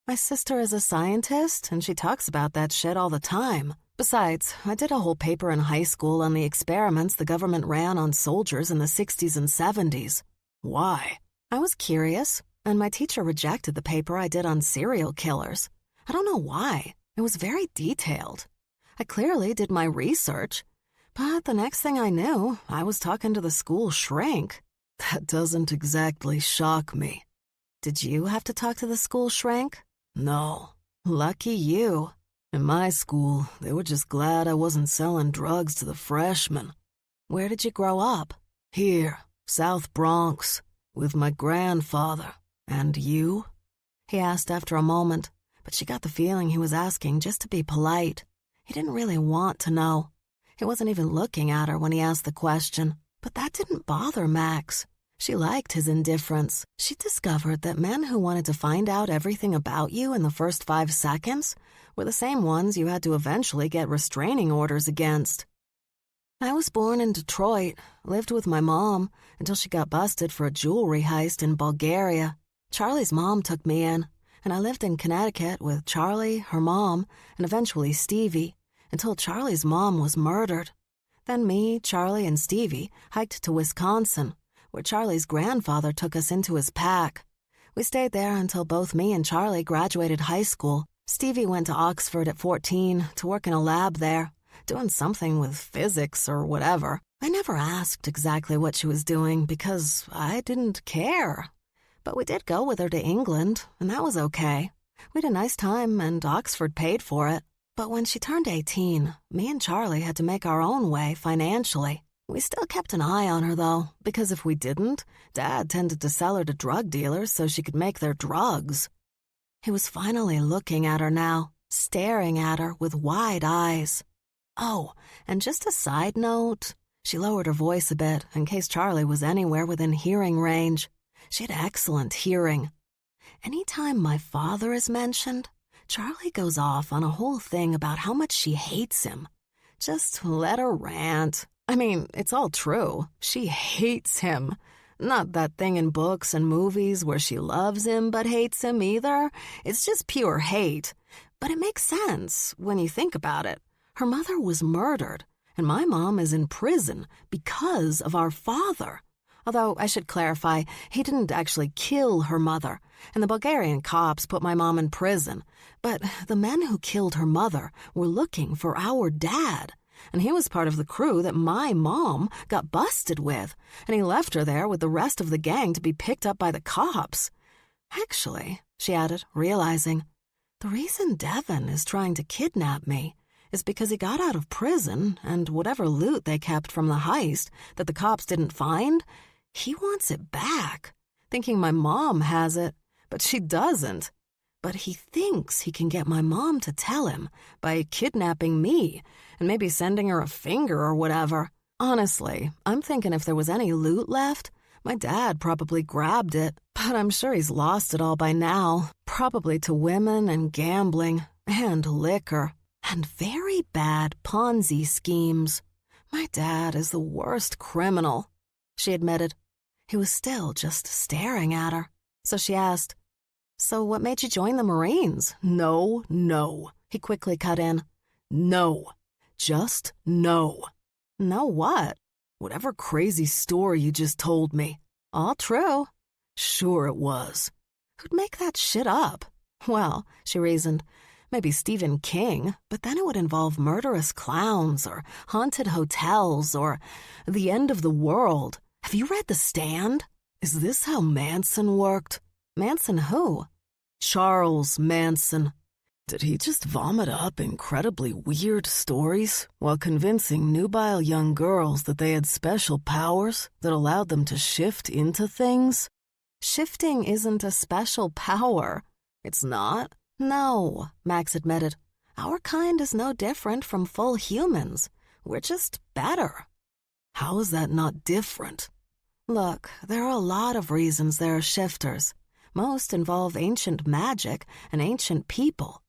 My sister is a scientist, and she talks about that shit all the time. Besides, I did a whole paper in high school on the experiments the government ran on soldiers in the 60s and 70s. Why? I was curious, and my teacher rejected the paper I did on serial killers. I don't know why. It was very detailed. I clearly did my research. But the next thing I knew, I was talking to the school shrink. That doesn't exactly shock me. Did you have to talk to the school shrink? No. Lucky you. In my school, they were just glad I wasn't selling drugs to the freshmen. Where did you grow up? Here, South Bronx, with my grandfather. And you? He asked after a moment, but she got the feeling he was asking just to be polite. He didn't really want to know. He wasn't even looking at her when he asked the question, but that didn't bother Max. She liked his indifference. She discovered that men who wanted to find out everything about you in the first 5 seconds were the same ones you had to eventually get restraining orders against. I was born in Detroit, lived with my mom until she got busted for a jewelry heist in Bulgaria. Charlie's mom took me in, and I lived in Connecticut with Charlie, her mom, and eventually Stevie, until Charlie's mom was murdered. Then me, Charlie, and Stevie hiked to Wisconsin, where Charlie's grandfather took us into his pack. We stayed there until both me and Charlie graduated high school. Stevie went to Oxford at 14 to work in a lab there, doing something with physics or whatever. I never asked exactly what she was doing because I didn't care. But we did go with her to England, and that was okay. We had a nice time, and Oxford paid for it. But when she turned 18, me and Charlie had to make our own way financially. We still kept an eye on her, though, because if we didn't, Dad tended to sell her to drug dealers so she could make their drugs. He was finally looking at her now, staring at her with wide eyes. Oh, and just a side note, she lowered her voice a bit in case Charlie was anywhere within hearing range. She had excellent hearing. Anytime my father is mentioned, Charlie goes off on a whole thing about how much she hates him. Just let her rant. I mean, it's all true. She hates him. Not that thing in books and movies where she loves him but hates him either. It's just pure hate. But it makes sense when you think about it. Her mother was murdered, and my mom is in prison because of our father. Although, I should clarify, he didn't actually kill her mother, and the Bulgarian cops put my mom in prison. But the men who killed her mother were looking for our dad, and he was part of the crew that my mom got busted with, and he left her there with the rest of the gang to be picked up by the cops. Actually, she added, realizing, the reason Devin is trying to kidnap me is because he got out of prison, and whatever loot they kept from the heist that the cops didn't find, he wants it back, thinking my mom has it, but she doesn't. But he thinks he can get my mom to tell him by kidnapping me and maybe sending her a finger or whatever. Honestly, I'm thinking if there was any loot left, my dad probably grabbed it, but I'm sure he's lost it all by now, probably to women and gambling and liquor and very bad Ponzi schemes. My dad is the worst criminal, she admitted. He was still just staring at her. So she asked, so what made you join the Marines? No, he quickly cut in. No, just no. No what? Whatever crazy story you just told me. All true. Sure it was. Who'd make that shit up? Well, she reasoned, maybe Stephen King, but then it would involve murderous clowns or haunted hotels or the end of the world. Have you read The Stand? Is this how Manson worked? Manson who? Charles Manson. Did he just vomit up incredibly weird stories while convincing nubile young girls that they had special powers that allowed them to shift into things? Shifting isn't a special power. It's not? No, Max admitted. Our kind is no different from full humans. We're just better. How is that not different? Look, there are a lot of reasons there are shifters. Most involve ancient magic and ancient people.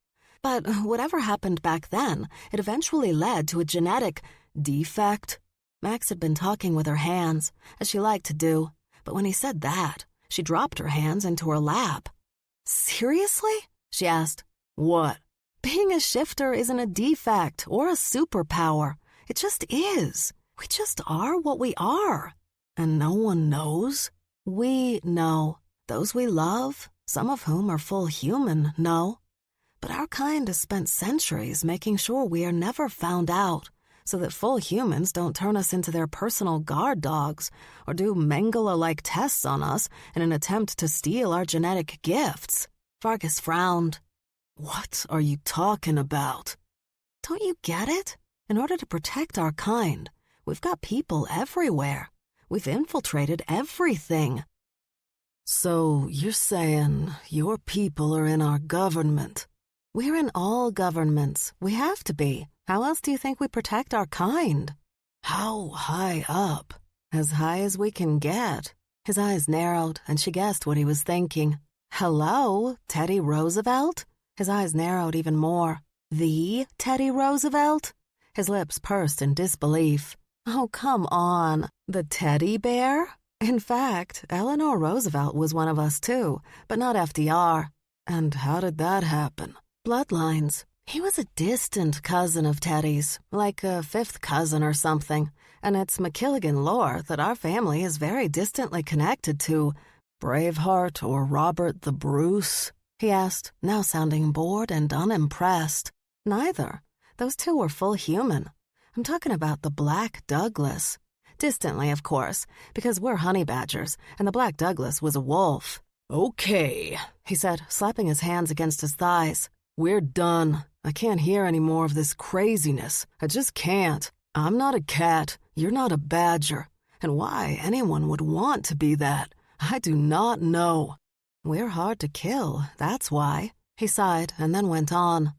But whatever happened back then, it eventually led to a genetic defect. Max had been talking with her hands, as she liked to do, but when he said that, she dropped her hands into her lap. Seriously? She asked. What? Being a shifter isn't a defect or a superpower. It just is. We just are what we are. And no one knows? We know. Those we love, some of whom are full human, know. But our kind has spent centuries making sure we are never found out, so that full humans don't turn us into their personal guard dogs or do Mengele-like tests on us in an attempt to steal our genetic gifts. Vargas frowned. What are you talking about? Don't you get it? In order to protect our kind, we've got people everywhere. We've infiltrated everything. So you're saying your people are in our government? We're in all governments. We have to be. How else do you think we protect our kind? How high up? As high as we can get. His eyes narrowed, and she guessed what he was thinking. Hello, Teddy Roosevelt? His eyes narrowed even more. The Teddy Roosevelt? His lips pursed in disbelief. Oh, come on. The teddy bear? In fact, Eleanor Roosevelt was one of us too, but not FDR. And how did that happen? Bloodlines. He was a distant cousin of Teddy's, like a fifth cousin or something, and it's McKilligan lore that our family is very distantly connected to Braveheart or Robert the Bruce, he asked, now sounding bored and unimpressed. Neither. Those two were full human. I'm talking about the Black Douglas. Distantly, of course, because we're honey badgers, and the Black Douglas was a wolf. Okay, he said, slapping his hands against his thighs. We're done. I can't hear any more of this craziness. I just can't. I'm not a cat. You're not a badger. And why anyone would want to be that, I do not know. We're hard to kill, that's why. He sighed and then went on.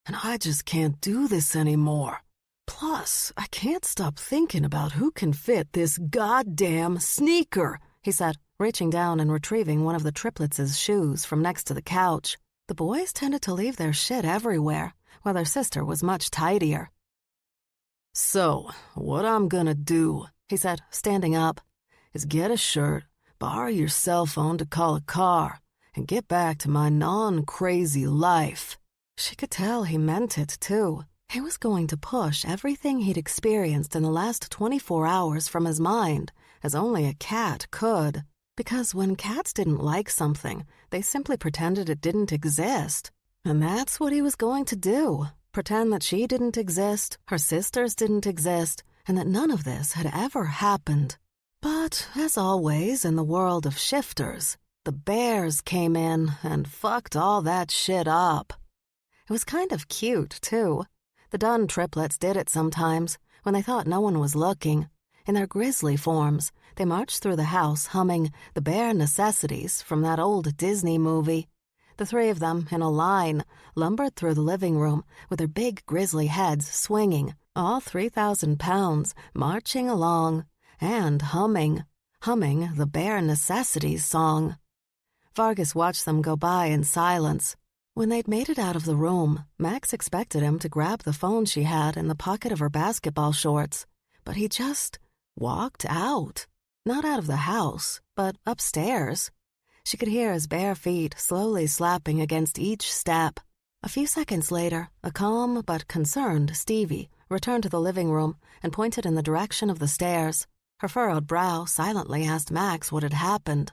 And I just can't do this anymore. Plus, I can't stop thinking about who can fit this goddamn sneaker, he said, reaching down and retrieving one of the triplets' shoes from next to the couch. The boys tended to leave their shit everywhere, while their sister was much tidier. So, what I'm gonna do, he said, standing up, is get a shirt, borrow your cell phone to call a car, and get back to my non-crazy life. She could tell he meant it, too. He was going to push everything he'd experienced in the last 24 hours from his mind as only a cat could, because when cats didn't like something, they simply pretended it didn't exist. And that's what he was going to do, pretend that she didn't exist, her sisters didn't exist, and that none of this had ever happened. But, as always in the world of shifters, the bears came in and fucked all that shit up. It was kind of cute, too. The Dunn triplets did it sometimes, when they thought no one was looking. In their grisly forms, they marched through the house humming the bare necessities from that old Disney movie. The three of them, in a line, lumbered through the living room with their big grisly heads swinging, all 3,000 pounds, marching along, and humming the bare necessities song. Vargas watched them go by in silence. When they'd made it out of the room, Max expected him to grab the phone she had in the pocket of her basketball shorts, but he just walked out. Not out of the house, but upstairs. She could hear his bare feet slowly slapping against each step. A few seconds later, a calm but concerned Stevie returned to the living room and pointed in the direction of the stairs. Her furrowed brow silently asked Max what had happened.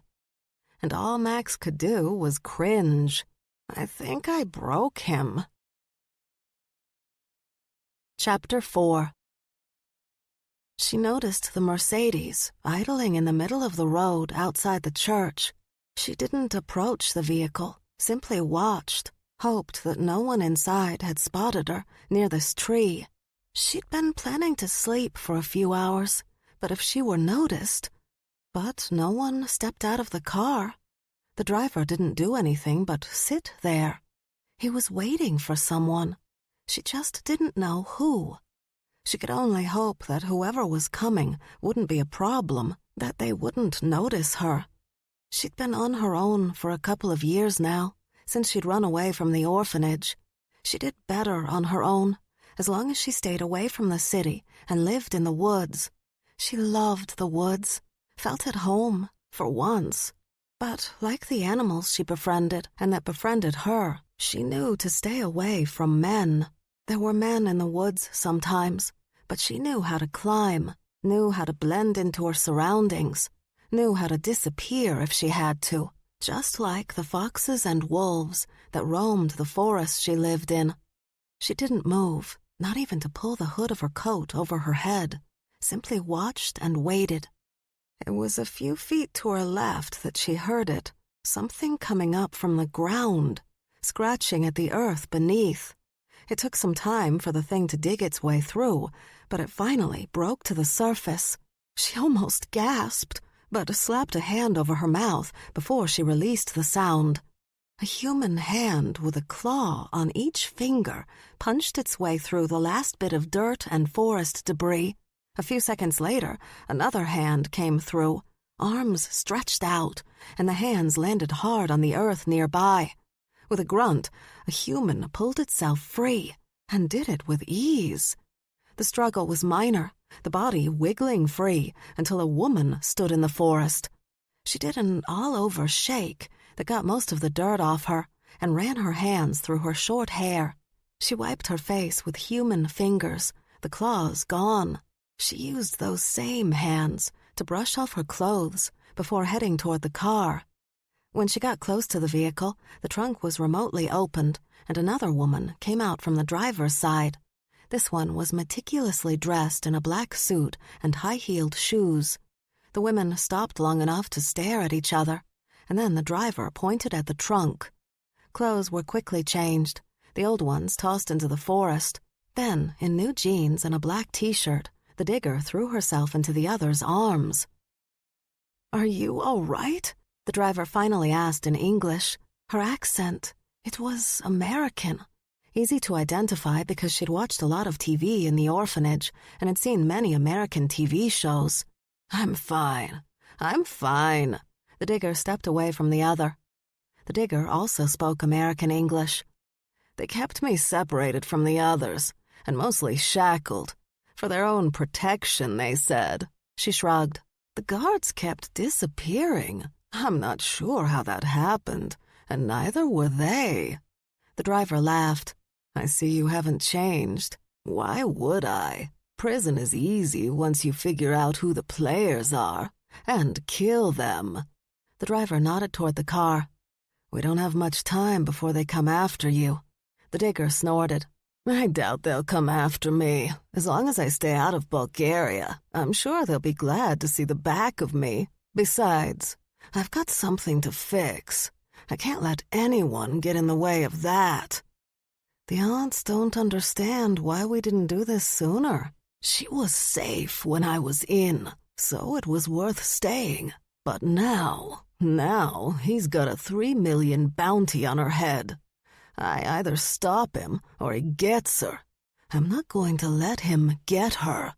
And all Max could do was cringe. I think I broke him. Chapter 4. She noticed the Mercedes idling in the middle of the road outside the church. She didn't approach the vehicle, simply watched, hoped that no one inside had spotted her near this tree. She'd been planning to sleep for a few hours, but if she were noticed... But no one stepped out of the car. The driver didn't do anything but sit there. He was waiting for someone. She just didn't know who. She could only hope that whoever was coming wouldn't be a problem, that they wouldn't notice her. She'd been on her own for a couple of years now, since she'd run away from the orphanage. She did better on her own, as long as she stayed away from the city and lived in the woods. She loved the woods, felt at home, for once. But like the animals she befriended and that befriended her, she knew to stay away from men. There were men in the woods sometimes, but she knew how to climb, knew how to blend into her surroundings, knew how to disappear if she had to, just like the foxes and wolves that roamed the forest she lived in. She didn't move, not even to pull the hood of her coat over her head, simply watched and waited. It was a few feet to her left that she heard it, something coming up from the ground, scratching at the earth beneath. It took some time for the thing to dig its way through, but it finally broke to the surface. She almost gasped, but slapped a hand over her mouth before she released the sound. A human hand with a claw on each finger punched its way through the last bit of dirt and forest debris. A few seconds later, another hand came through, arms stretched out, and the hands landed hard on the earth nearby. With a grunt, a human pulled itself free, and did it with ease. The struggle was minor, the body wiggling free until a woman stood in the forest. She did an all-over shake that got most of the dirt off her and ran her hands through her short hair. She wiped her face with human fingers, the claws gone. She used those same hands to brush off her clothes before heading toward the car. When she got close to the vehicle, the trunk was remotely opened, and another woman came out from the driver's side. This one was meticulously dressed in a black suit and high-heeled shoes. The women stopped long enough to stare at each other, and then the driver pointed at the trunk. Clothes were quickly changed, the old ones tossed into the forest. Then, in new jeans and a black T-shirt, the digger threw herself into the other's arms. "Are you all right?" the driver finally asked in English. Her accent, it was American. Easy to identify because she'd watched a lot of TV in the orphanage and had seen many American TV shows. I'm fine. The digger stepped away from the other. The digger also spoke American English. They kept me separated from the others, and mostly shackled. For their own protection, they said. She shrugged. The guards kept disappearing. I'm not sure how that happened, and neither were they. The driver laughed. I see you haven't changed. Why would I? Prison is easy once you figure out who the players are. and kill them." The driver nodded toward the car. "We don't have much time before they come after you." The digger snorted. "I doubt they'll come after me. As long as I stay out of Bulgaria, I'm sure they'll be glad to see the back of me. Besides, I've got something to fix. I can't let anyone get in the way of that." "The aunts don't understand why we didn't do this sooner. She was safe when I was in, so it was worth staying. But now he's got a 3 million bounty on her head. I either stop him or he gets her. I'm not going to let him get her."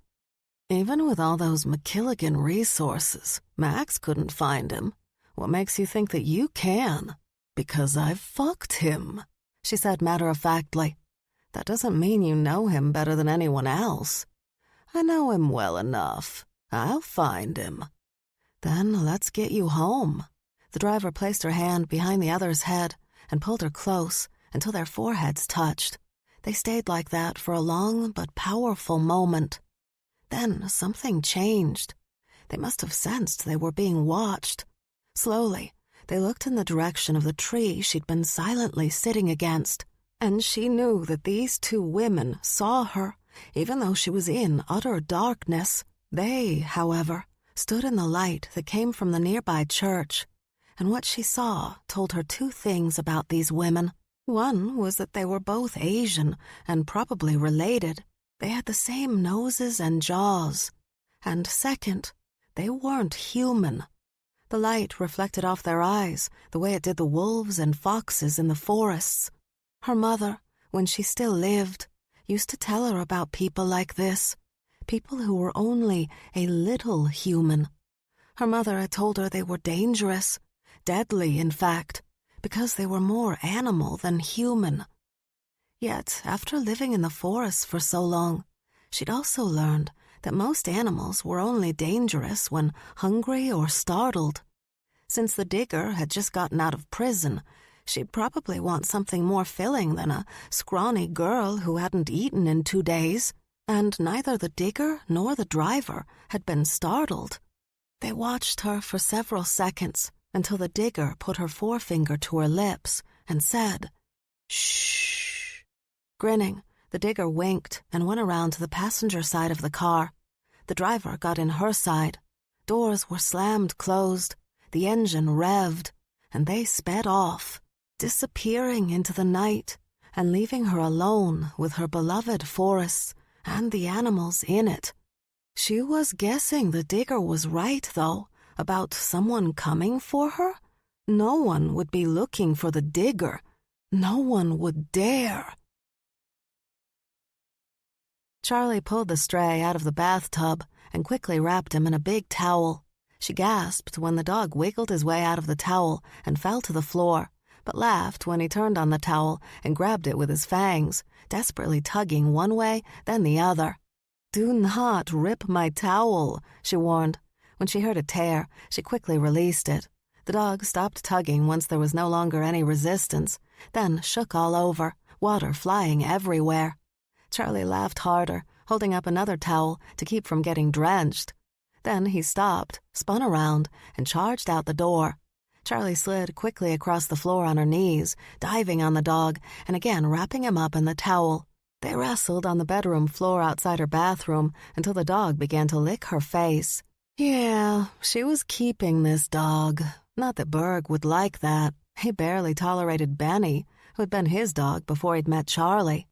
Even with all those McKilligan resources, Max couldn't find him. "What makes you think that you can?" "Because I've fucked him," she said matter-of-factly. "That doesn't mean you know him better than anyone else." "I know him well enough. I'll find him." "Then let's get you home." The driver placed her hand behind the other's head and pulled her close until their foreheads touched. They stayed like that for a long but powerful moment. Then something changed. They must have sensed they were being watched. Slowly, they looked in the direction of the tree she'd been silently sitting against, and she knew that these two women saw her, even though she was in utter darkness. They, however, stood in the light that came from the nearby church, and what she saw told her two things about these women. One was that they were both Asian and probably related. They had the same noses and jaws. And second, they weren't human. The light reflected off their eyes the way it did the wolves and foxes in the forests. Her mother, when she still lived, used to tell her about people like this, people who were only a little human. Her mother had told her they were dangerous, deadly in fact, because they were more animal than human. Yet, after living in the forest for so long, she'd also learned that most animals were only dangerous when hungry or startled. Since the digger had just gotten out of prison, she'd probably want something more filling than a scrawny girl who hadn't eaten in 2 days, and neither the digger nor the driver had been startled. They watched her for several seconds until the digger put her forefinger to her lips and said, "Shh." Grinning, the digger winked and went around to the passenger side of the car. The driver got in her side. Doors were slammed closed, the engine revved, and they sped off, disappearing into the night and leaving her alone with her beloved forests and the animals in it. She was guessing the digger was right, though, about someone coming for her. No one would be looking for the digger. No one would dare. Charlie pulled the stray out of the bathtub and quickly wrapped him in a big towel. She gasped when the dog wiggled his way out of the towel and fell to the floor, but laughed when he turned on the towel and grabbed it with his fangs, desperately tugging one way, then the other. "Do not rip my towel," she warned. When she heard a tear, she quickly released it. The dog stopped tugging once there was no longer any resistance, then shook all over, water flying everywhere. Charlie laughed harder, holding up another towel to keep from getting drenched. Then he stopped, spun around, and charged out the door. Charlie slid quickly across the floor on her knees, diving on the dog and again wrapping him up in the towel. They wrestled on the bedroom floor outside her bathroom until the dog began to lick her face. Yeah, she was keeping this dog. Not that Berg would like that. He barely tolerated Benny, who had been his dog before he'd met Charlie.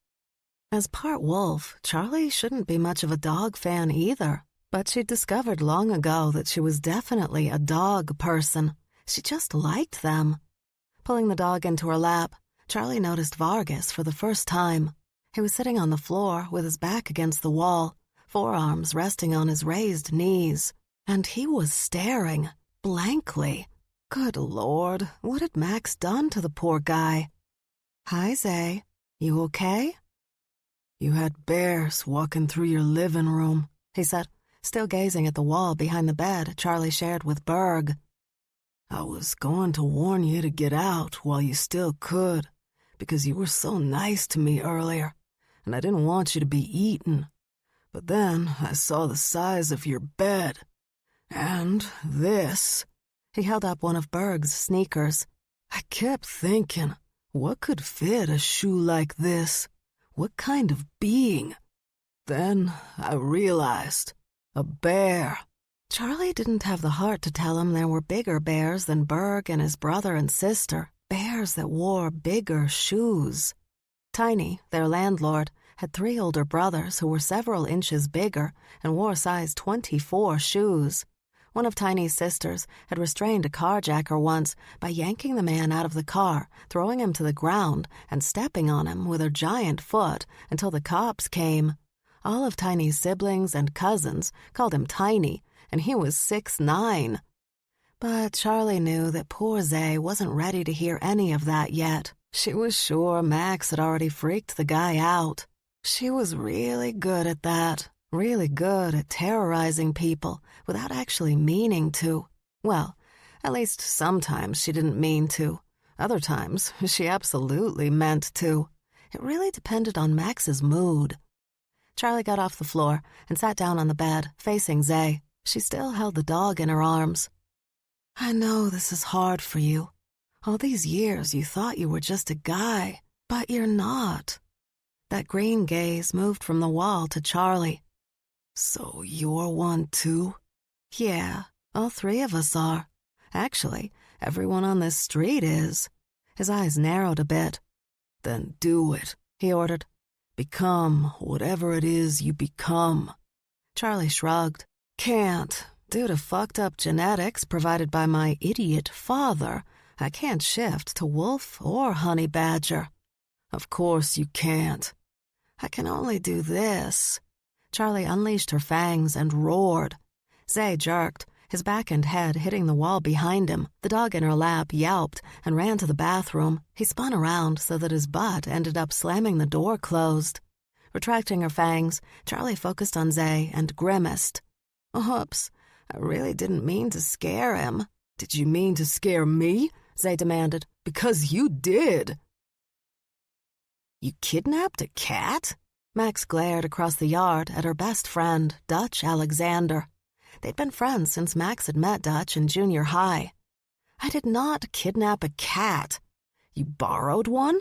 As part wolf, Charlie shouldn't be much of a dog fan either, but she'd discovered long ago that she was definitely a dog person. She just liked them. Pulling the dog into her lap, Charlie noticed Vargas for the first time. He was sitting on the floor with his back against the wall, forearms resting on his raised knees, and he was staring blankly. Good Lord, what had Max done to the poor guy? "Hi, Zay. You okay?" "You had bears walking through your living room," he said, still gazing at the wall behind the bed Charlie shared with Berg. "I was going to warn you to get out while you still could, because you were so nice to me earlier, and I didn't want you to be eaten. But then I saw the size of your bed, And this. He held up one of Berg's sneakers. I kept thinking, what could fit a shoe like this? What kind of being? Then I realized, a bear. Charlie didn't have the heart to tell him there were bigger bears than Berg and his brother and sister, bears that wore bigger shoes. Tiny, their landlord, had 3 older brothers who were several inches bigger and wore size 24 shoes. One of Tiny's sisters had restrained a carjacker once by yanking the man out of the car, throwing him to the ground, and stepping on him with her giant foot until the cops came. All of Tiny's siblings and cousins called him Tiny, and he was 6'9". But Charlie knew that poor Zay wasn't ready to hear any of that yet. She was sure Max had already freaked the guy out. She was really good at that. Really good at terrorizing people without actually meaning to. Well, at least sometimes she didn't mean to. Other times, she absolutely meant to. It really depended on Max's mood. Charlie got off the floor and sat down on the bed, facing Zay. She still held the dog in her arms. I know this is hard for you. All these years you thought you were just a guy, but you're not. That green gaze moved from the wall to Charlie. So you're one too? Yeah, all 3 of us are. Actually, everyone on this street is. His eyes narrowed a bit. Then do it, he ordered. Become whatever it is you become. Charlie shrugged. Can't. Due to fucked up genetics provided by my idiot father, I can't shift to wolf or honey badger. Of course you can't. I can only do this. Charlie unleashed her fangs and roared. Zay jerked, his back and head hitting the wall behind him. The dog in her lap yelped and ran to the bathroom. He spun around so that his butt ended up slamming the door closed. Retracting her fangs, Charlie focused on Zay and grimaced. Oops, I really didn't mean to scare him. Did you mean to scare me? Zay demanded. Because you did. You kidnapped a cat? Max glared across the yard at her best friend, Dutch Alexander. They'd been friends since Max had met Dutch in junior high. I did not kidnap a cat. You borrowed one?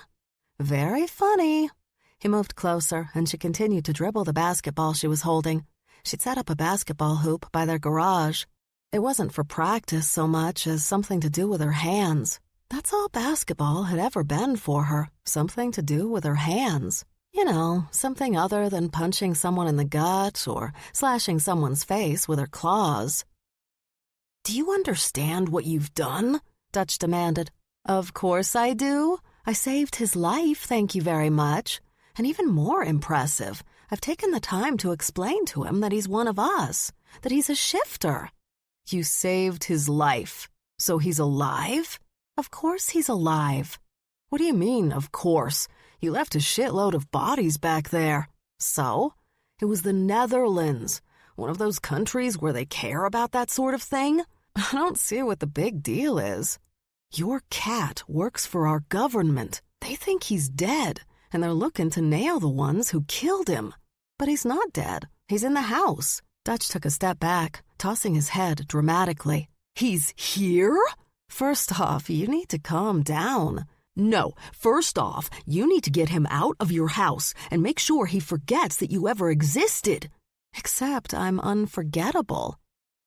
Very funny. He moved closer, and she continued to dribble the basketball she was holding. She'd set up a basketball hoop by their garage. It wasn't for practice so much as something to do with her hands. That's all basketball had ever been for her, something to do with her hands. You know, something other than punching someone in the gut or slashing someone's face with her claws. Do you understand what you've done? Dutch demanded. Of course I do. I saved his life, thank you very much. And even more impressive, I've taken the time to explain to him that he's one of us, that he's a shifter. You saved his life, so he's alive? Of course he's alive. What do you mean, of course? You left a shitload of bodies back there. So? It was the Netherlands, one of those countries where they care about that sort of thing. I don't see what the big deal is. Your cat works for our government. They think he's dead, and they're looking to nail the ones who killed him. But he's not dead. He's in the house. Dutch took a step back, tossing his head dramatically. He's here? First off, you need to calm down. No, first off, you need to get him out of your house and make sure he forgets that you ever existed. Except I'm unforgettable.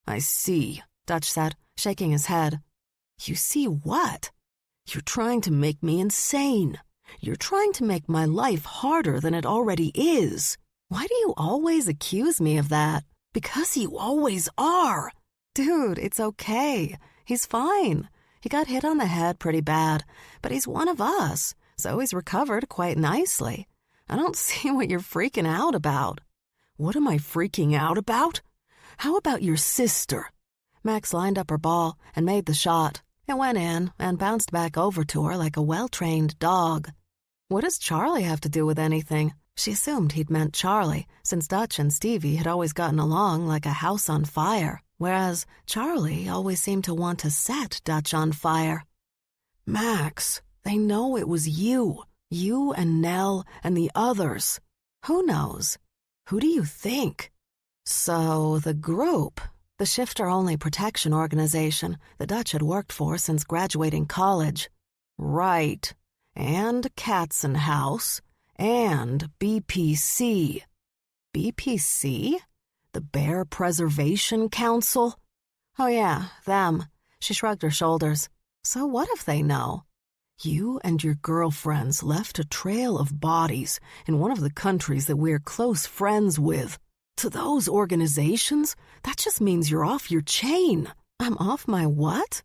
I see, Dutch said, shaking his head. You see what? You're trying to make me insane. You're trying to make my life harder than it already is. Why do you always accuse me of that? Because you always are. Dude, it's okay. He's fine. He got hit on the head pretty bad, but he's one of us, so he's recovered quite nicely. I don't see what you're freaking out about. What am I freaking out about? How about your sister? Max lined up her ball and made the shot. It went in and bounced back over to her like a well-trained dog. What does Charlie have to do with anything? She assumed he'd meant Charlie, since Dutch and Stevie had always gotten along like a house on fire, whereas Charlie always seemed to want to set Dutch on fire. Max, they know it was you. You and Nell and the others. Who knows? Who do you think? So the group, the shifter-only protection organization the Dutch had worked for since graduating college. Right. And Katzenhaus. And BPC. BPC? The Bear Preservation Council? Oh yeah, them. She shrugged her shoulders. So what if they know? You and your girlfriends left a trail of bodies in one of the countries that we're close friends with. To those organizations, that just means you're off your chain. I'm off my what?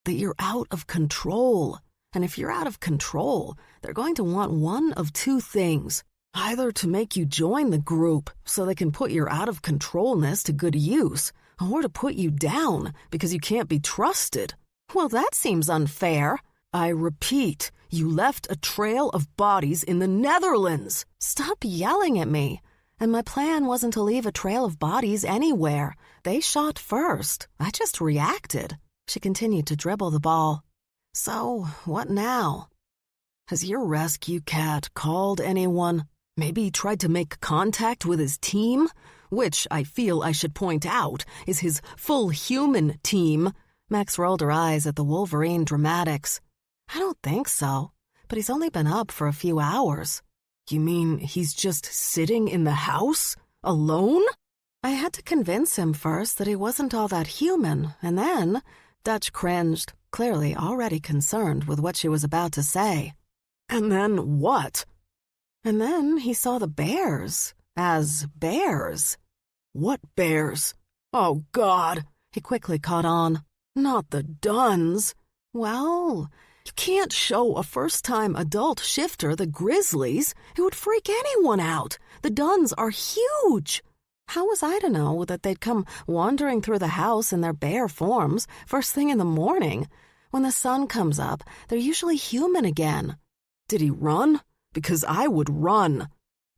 That you're out of control. And if you're out of control, they're going to want one of two things. Either to make you join the group so they can put your out-of-controlness to good use, or to put you down because you can't be trusted. Well, that seems unfair. I repeat, you left a trail of bodies in the Netherlands. Stop yelling at me. And my plan wasn't to leave a trail of bodies anywhere. They shot first. I just reacted. She continued to dribble the ball. So, what now? Has your rescue cat called anyone? Maybe he tried to make contact with his team? Which, I feel I should point out, is his full human team. Max rolled her eyes at the Wolverine dramatics. I don't think so, but he's only been up for a few hours. You mean he's just sitting in the house? Alone? I had to convince him first that he wasn't all that human, and then... Dutch cringed, clearly already concerned with what she was about to say. And then what? And then he saw the bears. As bears. What bears? Oh, God! He quickly caught on. Not the Duns. Well, you can't show a first-time adult shifter the grizzlies. It would freak anyone out. The Duns are huge. How was I to know that they'd come wandering through the house in their bear forms first thing in the morning? When the sun comes up, they're usually human again. Did he run? Because I would run.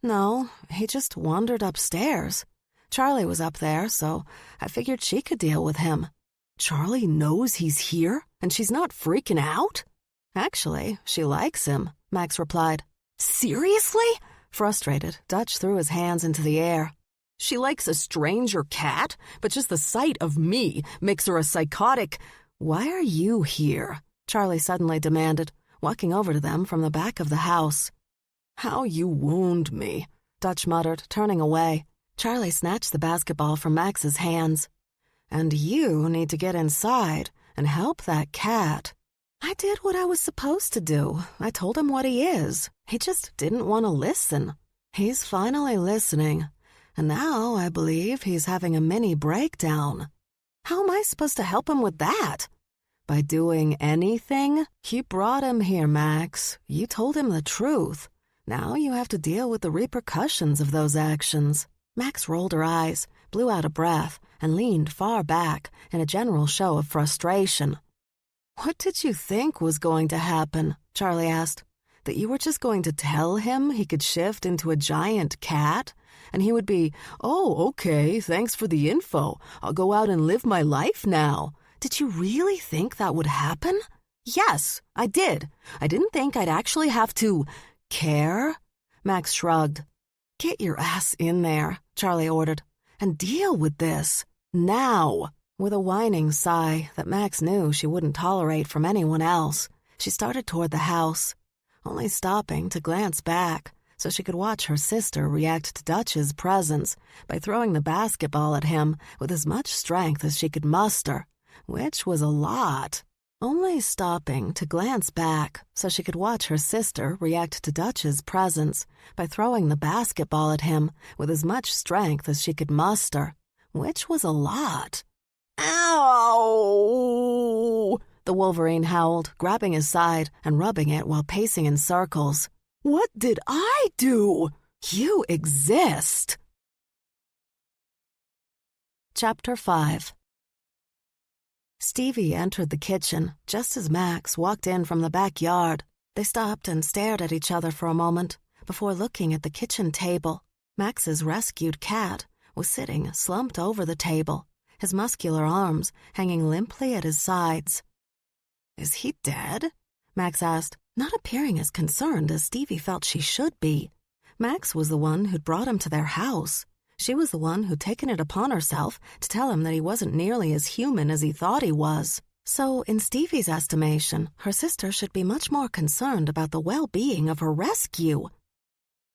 No, he just wandered upstairs. Charlie was up there, so I figured she could deal with him. Charlie knows he's here, and she's not freaking out? Actually, she likes him, Max replied. Seriously? Frustrated, Dutch threw his hands into the air. She likes a stranger cat, but just the sight of me makes her a psychotic... Why are you here? Charlie suddenly demanded, walking over to them from the back of the house. How you wound me, Dutch muttered, turning away. Charlie snatched the basketball from Max's hands. And you need to get inside and help that cat. I did what I was supposed to do. I told him what he is. He just didn't want to listen. He's finally listening. And now I believe he's having a mini breakdown. How am I supposed to help him with that? By doing anything? You brought him here, Max. You told him the truth. Now you have to deal with the repercussions of those actions. Max rolled her eyes, blew out a breath, and leaned far back in a general show of frustration. What did you think was going to happen? Charlie asked. That you were just going to tell him he could shift into a giant cat? And he would be, oh, okay, thanks for the info. I'll go out and live my life now. Did you really think that would happen? Yes, I did. I didn't think I'd actually have to... care? Max shrugged. Get your ass in there, Charlie ordered, and deal with this. Now. With a whining sigh that Max knew she wouldn't tolerate from anyone else, she started toward the house, only stopping to glance back so she could watch her sister react to Dutch's presence by throwing the basketball at him with as much strength as she could muster, which was a lot. Only stopping to glance back so she could watch her sister react to Dutch's presence by throwing the basketball at him with as much strength as she could muster, which was a lot. Ow! The Wolverine howled, grabbing his side and rubbing it while pacing in circles. What did I do? You exist. Chapter 5. Stevie entered the kitchen just as Max walked in from the backyard. They stopped and stared at each other for a moment before looking at the kitchen table. Max's rescued cat was sitting slumped over the table, his muscular arms hanging limply at his sides. Is he dead? Max asked, not appearing as concerned as Stevie felt she should be. Max was the one who'd brought him to their house. She was the one who'd taken it upon herself to tell him that he wasn't nearly as human as he thought he was. So, in Stevie's estimation, her sister should be much more concerned about the well-being of her rescue.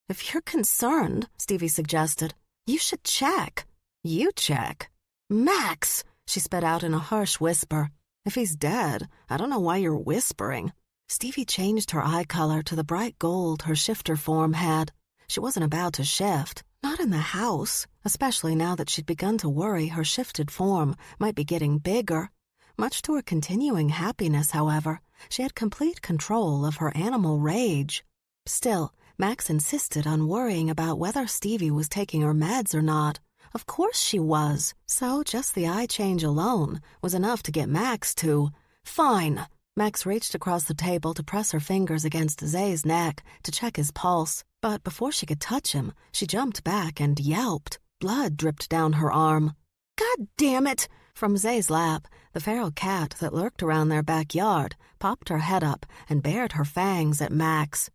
"If you're concerned," Stevie suggested, "you should check." "You check?" "Max," she spit out in a harsh whisper. "If he's dead, I don't know why you're whispering." Stevie changed her eye color to the bright gold her shifter form had. She wasn't about to shift, not in the house, especially now that she'd begun to worry her shifted form might be getting bigger. Much to her continuing happiness, however, she had complete control of her animal rage. Still, Max insisted on worrying about whether Stevie was taking her meds or not. Of course she was, so just the eye change alone was enough to get Max to, "Fine." Max reached across the table to press her fingers against Zay's neck to check his pulse, but before she could touch him, she jumped back and yelped. Blood dripped down her arm. "God damn it!" From Zay's lap, the feral cat that lurked around their backyard popped her head up and bared her fangs at Max.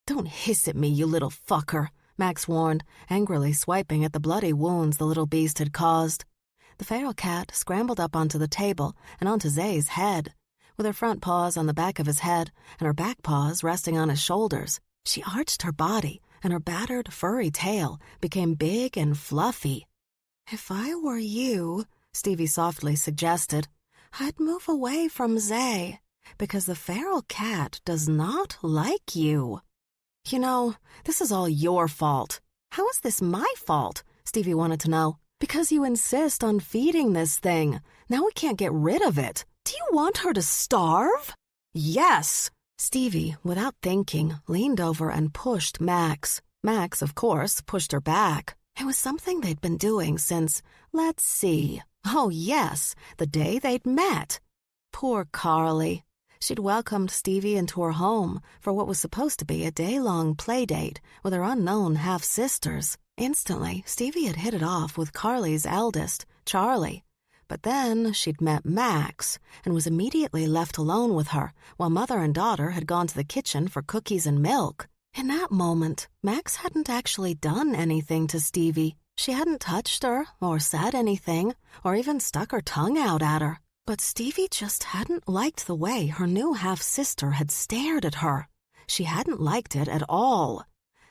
"Don't hiss at me, you little fucker," Max warned, angrily swiping at the bloody wounds the little beast had caused. The feral cat scrambled up onto the table and onto Zay's head. With her front paws on the back of his head and her back paws resting on his shoulders, she arched her body and her battered, furry tail became big and fluffy. "If I were you," Stevie softly suggested, "I'd move away from Zay, because the feral cat does not like you." "You know, this is all your fault." "How is this my fault?" Stevie wanted to know. "Because you insist on feeding this thing. Now we can't get rid of it. Do you want her to starve?" "Yes!" Stevie, without thinking, leaned over and pushed Max. Max, of course, pushed her back. It was something they'd been doing since, let's see. Oh, yes, the day they'd met. Poor Carly. She'd welcomed Stevie into her home for what was supposed to be a day-long play date with her unknown half-sisters. Instantly, Stevie had hit it off with Carly's eldest, Charlie. But then she'd met Max and was immediately left alone with her while mother and daughter had gone to the kitchen for cookies and milk. In that moment, Max hadn't actually done anything to Stevie. She hadn't touched her or said anything or even stuck her tongue out at her. But Stevie just hadn't liked the way her new half-sister had stared at her. She hadn't liked it at all.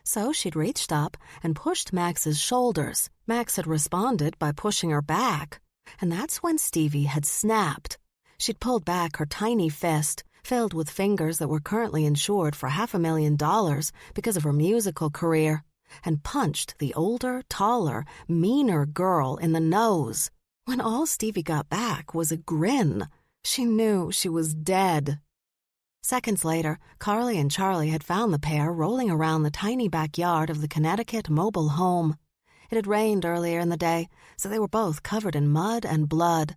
So she'd reached up and pushed Max's shoulders. Max had responded by pushing her back. And that's when Stevie had snapped. She'd pulled back her tiny fist, filled with fingers that were currently insured for $500,000 because of her musical career, and punched the older, taller, meaner girl in the nose. When all Stevie got back was a grin, she knew she was dead. Seconds later, Carly and Charlie had found the pair rolling around the tiny backyard of the Connecticut mobile home. It had rained earlier in the day, so they were both covered in mud and blood.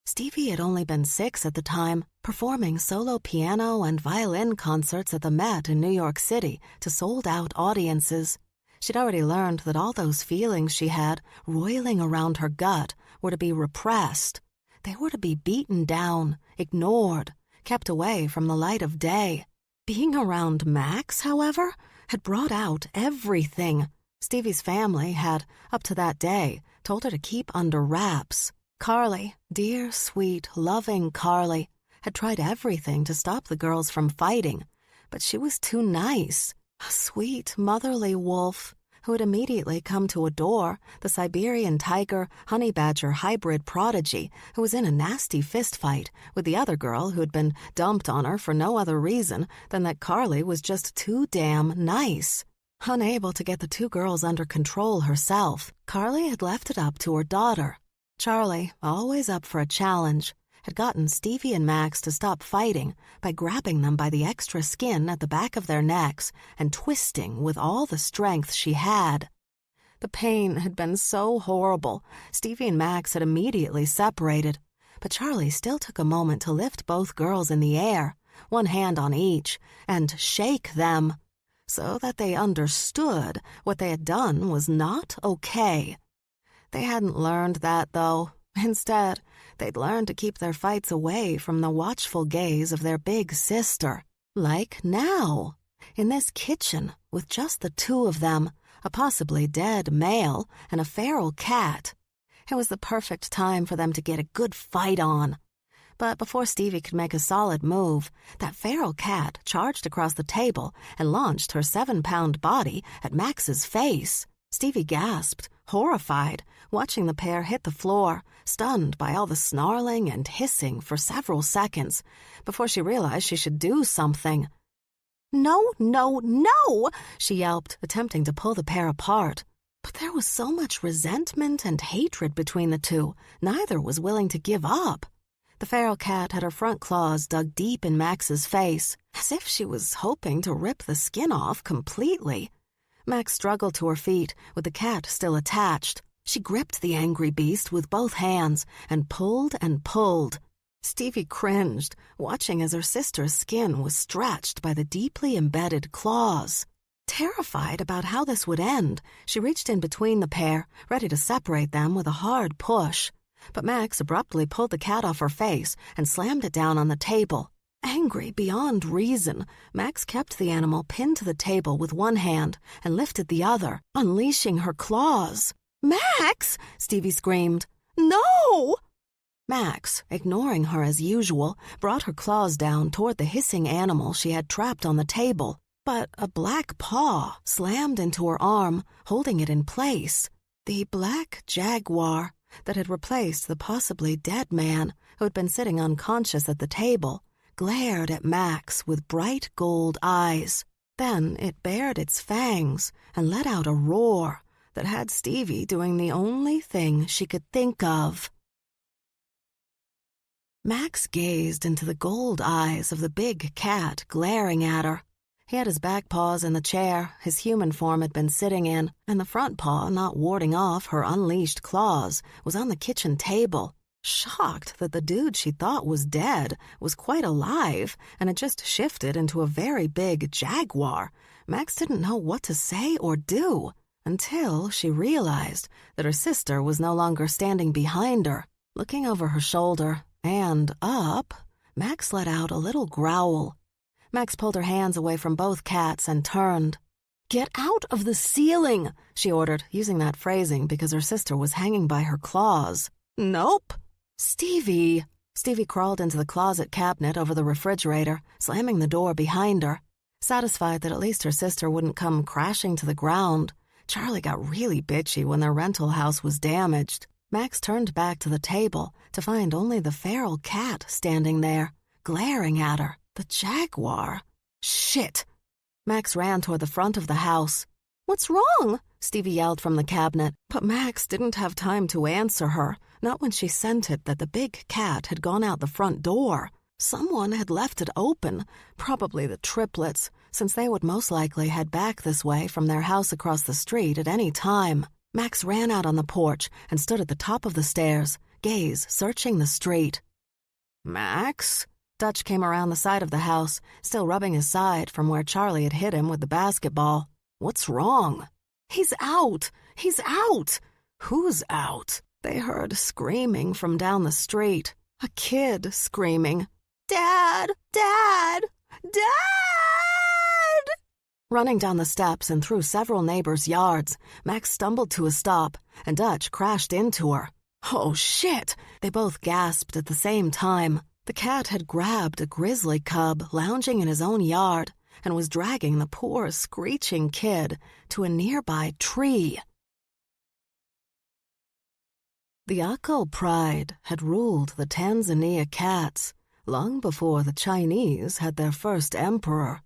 Stevie had only been 6 at the time, performing solo piano and violin concerts at the Met in New York City to sold-out audiences. She'd already learned that all those feelings she had roiling around her gut were to be repressed. They were to be beaten down, ignored, kept away from the light of day. Being around Max, however, had brought out everything. Stevie's family had, up to that day, told her to keep under wraps. Carly, dear, sweet, loving Carly, had tried everything to stop the girls from fighting, but she was too nice. A sweet, motherly wolf who had immediately come to adore the Siberian tiger honey badger hybrid prodigy who was in a nasty fistfight with the other girl who had been dumped on her for no other reason than that Carly was just too damn nice. Unable to get the 2 girls under control herself, Carly had left it up to her daughter. Charlie, always up for a challenge, had gotten Stevie and Max to stop fighting by grabbing them by the extra skin at the back of their necks and twisting with all the strength she had. The pain had been so horrible, Stevie and Max had immediately separated, but Charlie still took a moment to lift both girls in the air, one hand on each, and shake them, so that they understood what they had done was not okay. They hadn't learned that, though. Instead, they'd learned to keep their fights away from the watchful gaze of their big sister. Like now, in this kitchen, with just the 2 of them, a possibly dead male, and a feral cat. It was the perfect time for them to get a good fight on. But before Stevie could make a solid move, that feral cat charged across the table and launched her 7-pound body at Max's face. Stevie gasped, horrified, watching the pair hit the floor, stunned by all the snarling and hissing for several seconds, before she realized she should do something. "No, no, no!" she yelped, attempting to pull the pair apart. But there was so much resentment and hatred between the two, neither was willing to give up. The feral cat had her front claws dug deep in Max's face, as if she was hoping to rip the skin off completely. Max struggled to her feet, with the cat still attached. She gripped the angry beast with both hands and pulled and pulled. Stevie cringed, watching as her sister's skin was stretched by the deeply embedded claws. Terrified about how this would end, she reached in between the pair, ready to separate them with a hard push. But Max abruptly pulled the cat off her face and slammed it down on the table. Angry beyond reason, Max kept the animal pinned to the table with one hand and lifted the other, unleashing her claws. "Max!" Stevie screamed. "No!" Max, ignoring her as usual, brought her claws down toward the hissing animal she had trapped on the table. But a black paw slammed into her arm, holding it in place. The black jaguar that had replaced the possibly dead man who had been sitting unconscious at the table, glared at Max with bright gold eyes. Then it bared its fangs and let out a roar that had Stevie doing the only thing she could think of. Max gazed into the gold eyes of the big cat glaring at her. He had his back paws in the chair his human form had been sitting in, and the front paw, not warding off her unleashed claws, was on the kitchen table. Shocked that the dude she thought was dead was quite alive and had just shifted into a very big jaguar, Max didn't know what to say or do until she realized that her sister was no longer standing behind her. Looking over her shoulder and up, Max let out a little growl. Max pulled her hands away from both cats and turned. "Get out of the ceiling," she ordered, using that phrasing because her sister was hanging by her claws. "Nope." "Stevie." Stevie crawled into the closet cabinet over the refrigerator, slamming the door behind her. Satisfied that at least her sister wouldn't come crashing to the ground, Charlie got really bitchy when their rental house was damaged. Max turned back to the table to find only the feral cat standing there, glaring at her. The jaguar. Shit! Max ran toward the front of the house. "What's wrong?" Stevie yelled from the cabinet, but Max didn't have time to answer her, not when she scented that the big cat had gone out the front door. Someone had left it open, probably the triplets, since they would most likely head back this way from their house across the street at any time. Max ran out on the porch and stood at the top of the stairs, gaze searching the street. "Max?" Dutch came around the side of the house, still rubbing his side from where Charlie had hit him with the basketball. "What's wrong?" "He's out! He's out!" "Who's out?" They heard screaming from down the street. A kid screaming, "Dad! Dad! Dad!" Running down the steps and through several neighbors' yards, Max stumbled to a stop, and Dutch crashed into her. "Oh, shit!" They both gasped at the same time. The cat had grabbed a grizzly cub lounging in his own yard and was dragging the poor, screeching kid to a nearby tree. The Akko pride had ruled the Tanzania cats long before the Chinese had their first emperor.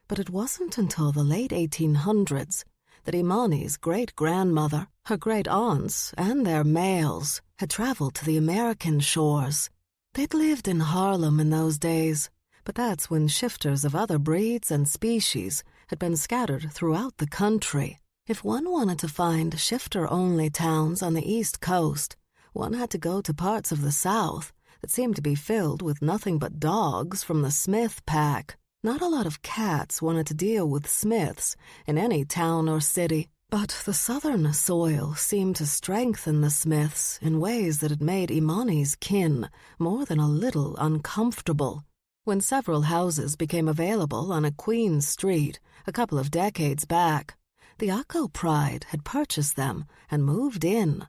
But it wasn't until the late 1800s that Imani's great-grandmother, her great-aunts, and their males had traveled to the American shores. They'd lived in Harlem in those days, but that's when shifters of other breeds and species had been scattered throughout the country. If one wanted to find shifter-only towns on the East Coast, one had to go to parts of the South that seemed to be filled with nothing but dogs from the Smith pack. Not a lot of cats wanted to deal with Smiths in any town or city, but the southern soil seemed to strengthen the Smiths in ways that had made Imani's kin more than a little uncomfortable. When several houses became available on a Queen Street a couple of decades back, The Akko Pride had purchased them and moved in.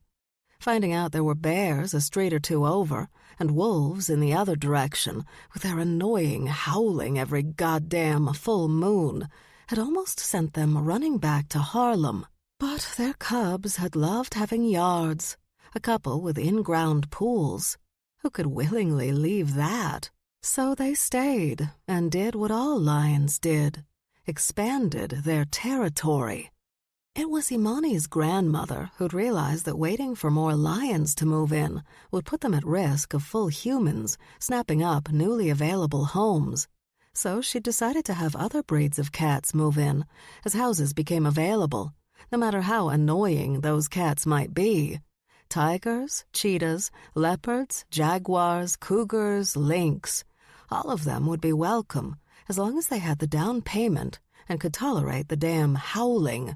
Finding out there were bears a street or two over and wolves in the other direction with their annoying howling every goddamn full moon had almost sent them running back to Harlem. But their cubs had loved having yards, a couple with in-ground pools. Who could willingly leave that? So they stayed and did what all lions did, expanded their territory. It was Imani's grandmother who'd realized that waiting for more lions to move in would put them at risk of full humans snapping up newly available homes. So she decided to have other breeds of cats move in as houses became available, no matter how annoying those cats might be. Tigers, cheetahs, leopards, jaguars, cougars, lynx. All of them would be welcome as long as they had the down payment and could tolerate the damn howling.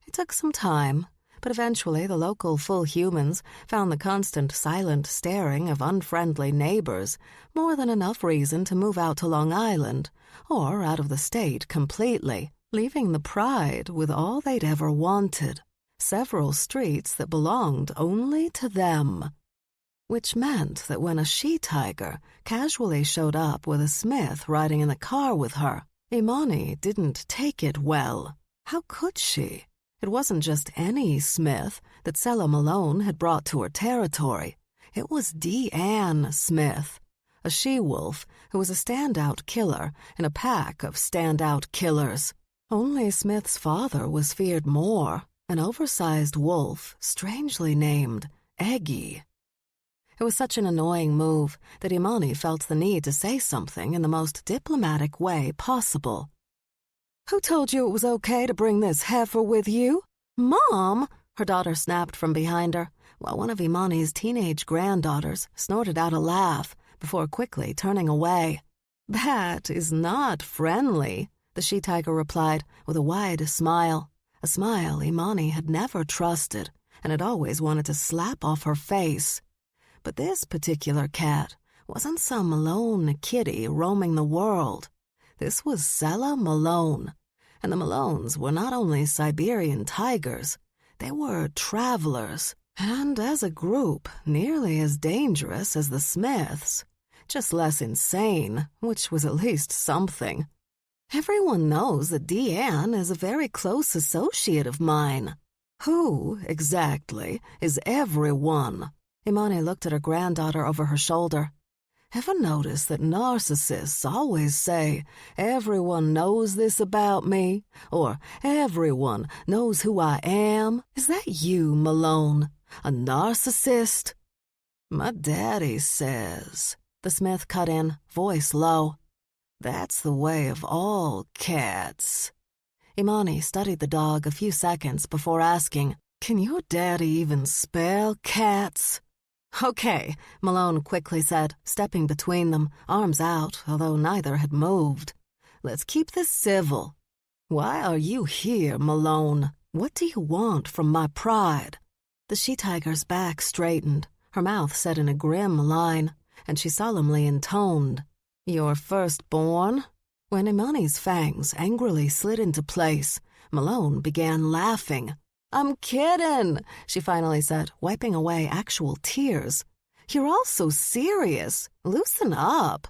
It took some time, but eventually the local full humans found the constant silent staring of unfriendly neighbors more than enough reason to move out to Long Island or out of the state completely, leaving the Pride with all they'd ever wanted, several streets that belonged only to them. Which meant that when a she-tiger casually showed up with a Smith riding in the car with her, Imani didn't take it well. How could she? It wasn't just any Smith that Sella Malone had brought to her territory. It was Deanne Smith, a she-wolf who was a standout killer in a pack of standout killers. Only Smith's father was feared more, an oversized wolf strangely named Eggy. It was such an annoying move that Imani felt the need to say something in the most diplomatic way possible. "Who told you it was okay to bring this heifer with you?" "Mom!" her daughter snapped from behind her, while one of Imani's teenage granddaughters snorted out a laugh before quickly turning away. "That is not friendly," the she-tiger replied with a wide smile, a smile Imani had never trusted and had always wanted to slap off her face. But this particular cat wasn't some Malone kitty roaming the world. This was Sella Malone, and the Malones were not only Siberian tigers, they were travelers, and as a group, nearly as dangerous as the Smiths, just less insane, which was at least something. "Everyone knows that Deanne is a very close associate of mine." "Who, exactly, is everyone?" Imani looked at her granddaughter over her shoulder. "Ever notice that narcissists always say, 'Everyone knows this about me,' or 'Everyone knows who I am'? Is that you, Malone? A narcissist?" "My daddy says," the Smith cut in, voice low, "that's the way of all cats." Imani studied the dog a few seconds before asking, "Can your daddy even spell cats?" "Okay," Malone quickly said, stepping between them, arms out, although neither had moved. "Let's keep this civil. Why are you here, Malone? What do you want from my Pride?" The she-tiger's back straightened, her mouth set in a grim line, and she solemnly intoned, "Your firstborn?" When Imani's fangs angrily slid into place, Malone began laughing. "I'm kidding," she finally said, wiping away actual tears. "You're all so serious. Loosen up."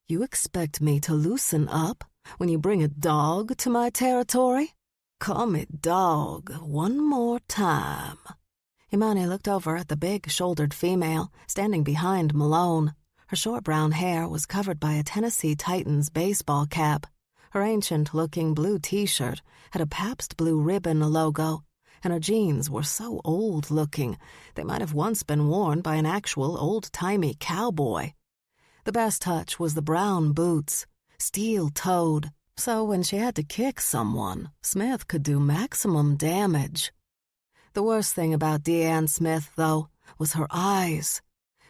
"You expect me to loosen up when you bring a dog to my territory? Call me dog one more time." Imani looked over at the big-shouldered female standing behind Malone. Her short brown hair was covered by a Tennessee Titans baseball cap. Her ancient-looking blue T-shirt had a Pabst Blue Ribbon logo, and her jeans were so old-looking they might have once been worn by an actual old-timey cowboy. The best touch was the brown boots, steel-toed, so when she had to kick someone, Smith could do maximum damage. The worst thing about Deanne Smith, though, was her eyes,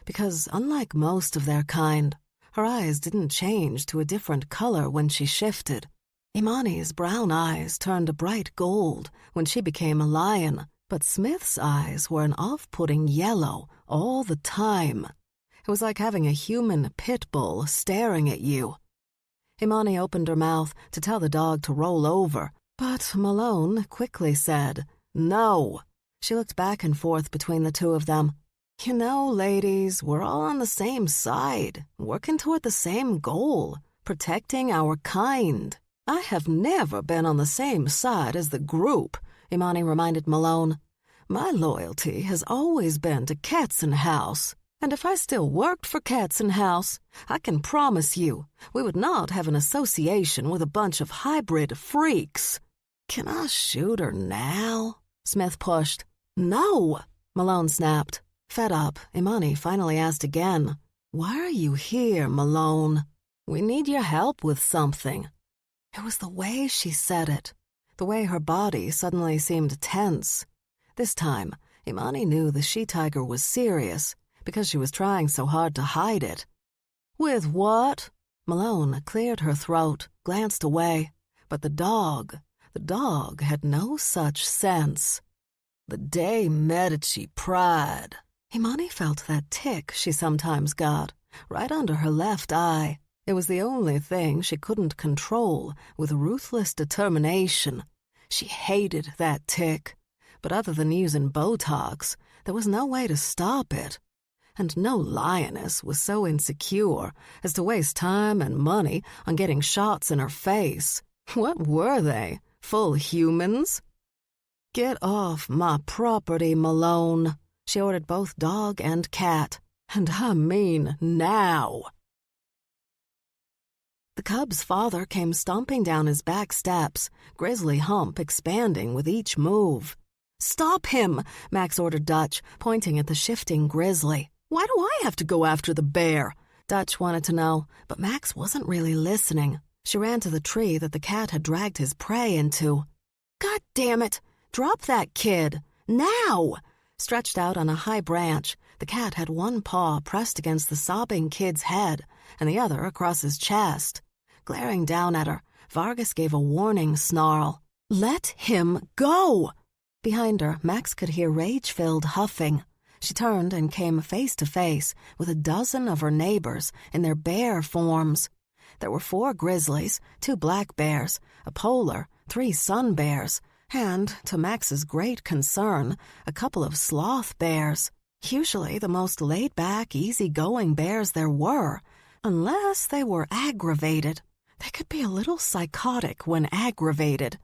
because unlike most of their kind, her eyes didn't change to a different color when she shifted. Imani's brown eyes turned a bright gold when she became a lion, but Smith's eyes were an off-putting yellow all the time. It was like having a human pit bull staring at you. Imani opened her mouth to tell the dog to roll over, But Malone quickly said, "No." She looked back and forth between the two of them. "You know, ladies, we're all on the same side, working toward the same goal, protecting our kind." "I have never been on the same side as the group," Imani reminded Malone. "My loyalty has always been to Katzenhouse. And if I still worked for Katzenhouse, I can promise you we would not have an association with a bunch of hybrid freaks." "Can I shoot her now?" Smith pushed. "No," Malone snapped. Fed up, Imani finally asked again, "Why are you here, Malone? We need your help with something." It was the way she said it, the way her body suddenly seemed tense. This time, Imani knew the she-tiger was serious because she was trying so hard to hide it. "With what?" Malone cleared her throat, glanced away. But the dog had no such sense. "The De Medici pride." Imani felt that tick she sometimes got, right under her left eye. It was the only thing she couldn't control with ruthless determination. She hated that tick, but other than using Botox, there was no way to stop it. And no lioness was so insecure as to waste time and money on getting shots in her face. What were they? Full humans? "Get off my property, Malone," she ordered both dog and cat. "And I mean now." The cub's father came stomping down his back steps, grizzly hump expanding with each move. "Stop him," Max ordered Dutch, pointing at the shifting grizzly. "Why do I have to go after the bear?" Dutch wanted to know, but Max wasn't really listening. She ran to the tree that the cat had dragged his prey into. "God damn it! Drop that kid! Now!" Stretched out on a high branch, the cat had one paw pressed against the sobbing kid's head and the other across his chest. Glaring down at her, Vargas gave a warning snarl. "Let him go!" Behind her, Max could hear rage-filled huffing. She turned and came face to face with a dozen of her neighbors in their bear forms. There were 4 grizzlies, 2 black bears, a polar, 3 sun bears, and, to Max's great concern, a couple of sloth bears. Usually the most laid-back, easy-going bears there were, unless they were aggravated. They could be a little psychotic when aggravated.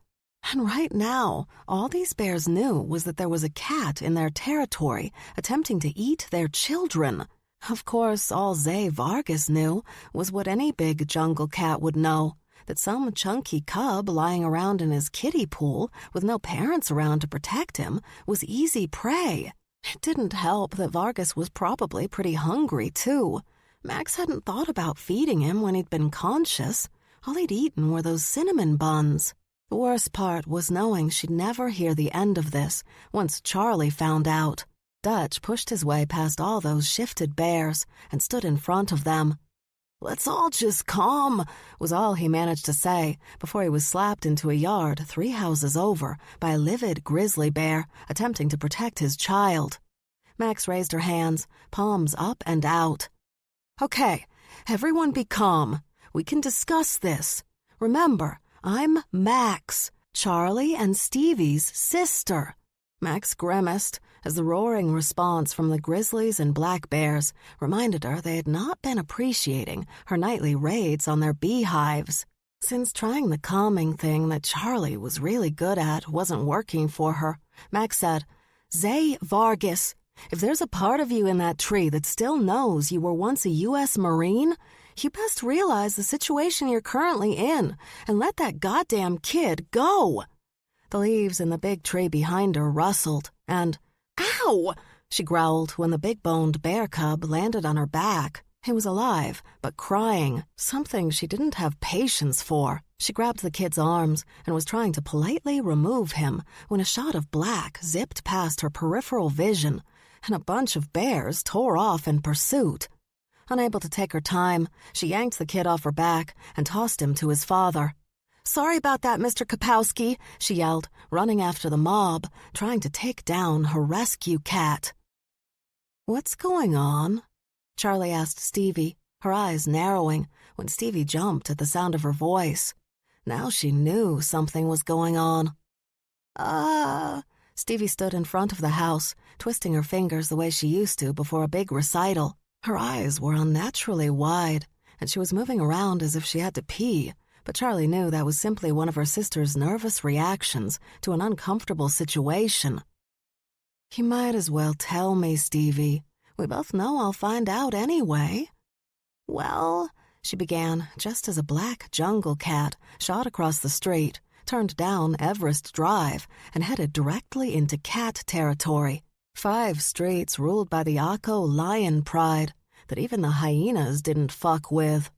And right now, all these bears knew was that there was a cat in their territory attempting to eat their children. Of course, all Zay Vargas knew was what any big jungle cat would know, that some chunky cub lying around in his kiddie pool with no parents around to protect him was easy prey. It didn't help that Vargas was probably pretty hungry, too. Max hadn't thought about feeding him when he'd been conscious. All he'd eaten were those cinnamon buns. The worst part was knowing she'd never hear the end of this once Charlie found out. Dutch pushed his way past all those shifted bears and stood in front of them. "Let's all just calm," was all he managed to say before he was slapped into a yard 3 houses over by a livid grizzly bear attempting to protect his child. Max raised her hands, palms up and out. "Okay, everyone be calm. We can discuss this. Remember, I'm Max, Charlie and Stevie's sister." Max grimaced as the roaring response from the grizzlies and black bears reminded her they had not been appreciating her nightly raids on their beehives. Since trying the calming thing that Charlie was really good at wasn't working for her, Max said, "Zay Vargas, if there's a part of you in that tree that still knows you were once a U.S. Marine, you best realize the situation you're currently in and let that goddamn kid go." The leaves in the big tree behind her rustled, and, "Ow!" she growled when the big-boned bear cub landed on her back. He was alive, but crying, something she didn't have patience for. She grabbed the kid's arms and was trying to politely remove him when a shot of black zipped past her peripheral vision, and a bunch of bears tore off in pursuit. Unable to take her time, she yanked the kid off her back and tossed him to his father. "Sorry about that, Mr. Kapowski," she yelled, running after the mob, trying to take down her rescue cat. "What's going on?" Charlie asked Stevie, her eyes narrowing when Stevie jumped at the sound of her voice. Now she knew something was going on. Stevie stood in front of the house, twisting her fingers the way she used to before a big recital. Her eyes were unnaturally wide, and she was moving around as if she had to pee, but Charlie knew that was simply one of her sister's nervous reactions to an uncomfortable situation. "You might as well tell me, Stevie. We both know I'll find out anyway." "Well," she began, just as a black jungle cat shot across the street, turned down Everest Drive, and headed directly into cat territory. 5 streets ruled by the Akko lion pride that even the hyenas didn't fuck with.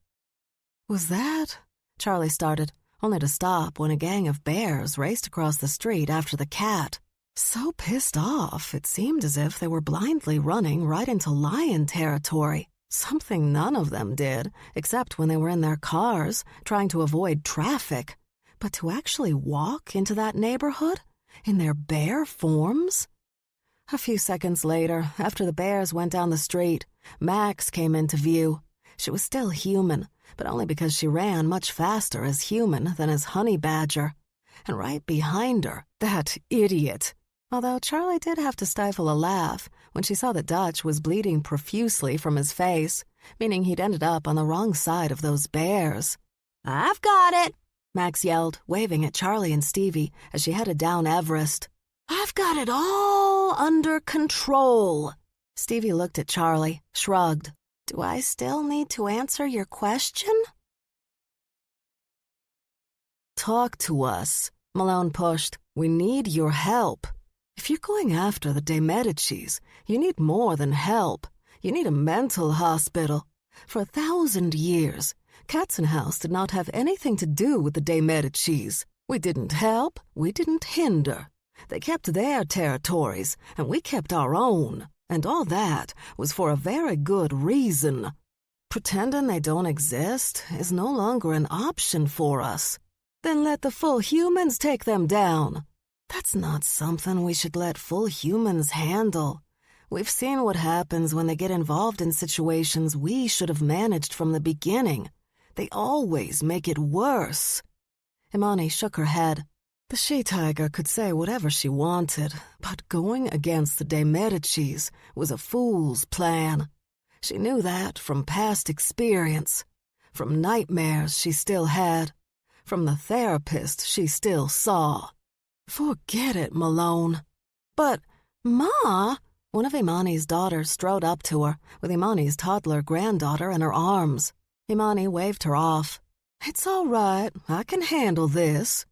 "Was that?" Charlie started, only to stop when a gang of bears raced across the street after the cat. So pissed off, it seemed as if they were blindly running right into lion territory, something none of them did, except when they were in their cars, trying to avoid traffic. But to actually walk into that neighborhood, in their bear forms? A few seconds later, after the bears went down the street, Max came into view. She was still human, but only because she ran much faster as human than as honey badger. And right behind her, that idiot. Although Charlie did have to stifle a laugh when she saw that Dutch was bleeding profusely from his face, meaning he'd ended up on the wrong side of those bears. "I've got it," Max yelled, waving at Charlie and Stevie as she headed down Everest. "I've got it all under control." Stevie looked at Charlie, shrugged. "Do I still need to answer your question?" "Talk to us," Malone pushed. "We need your help. If you're going after the de Medicis, you need more than help. You need a mental hospital. For 1,000 years, Katzenhaus did not have anything to do with the de Medicis. We didn't help, we didn't hinder. They kept their territories, and we kept our own. And all that was for a very good reason. Pretending they don't exist is no longer an option for us. Then let the full humans take them down. That's not something we should let full humans handle. We've seen what happens when they get involved in situations we should have managed from the beginning. They always make it worse." Imani shook her head. The she-tiger could say whatever she wanted, but going against the de Medicis was a fool's plan. She knew that from past experience, from nightmares she still had, from the therapist she still saw. "Forget it, Malone." "But, Ma," one of Imani's daughters strode up to her, with Imani's toddler granddaughter in her arms. Imani waved her off. "It's all right, I can handle this."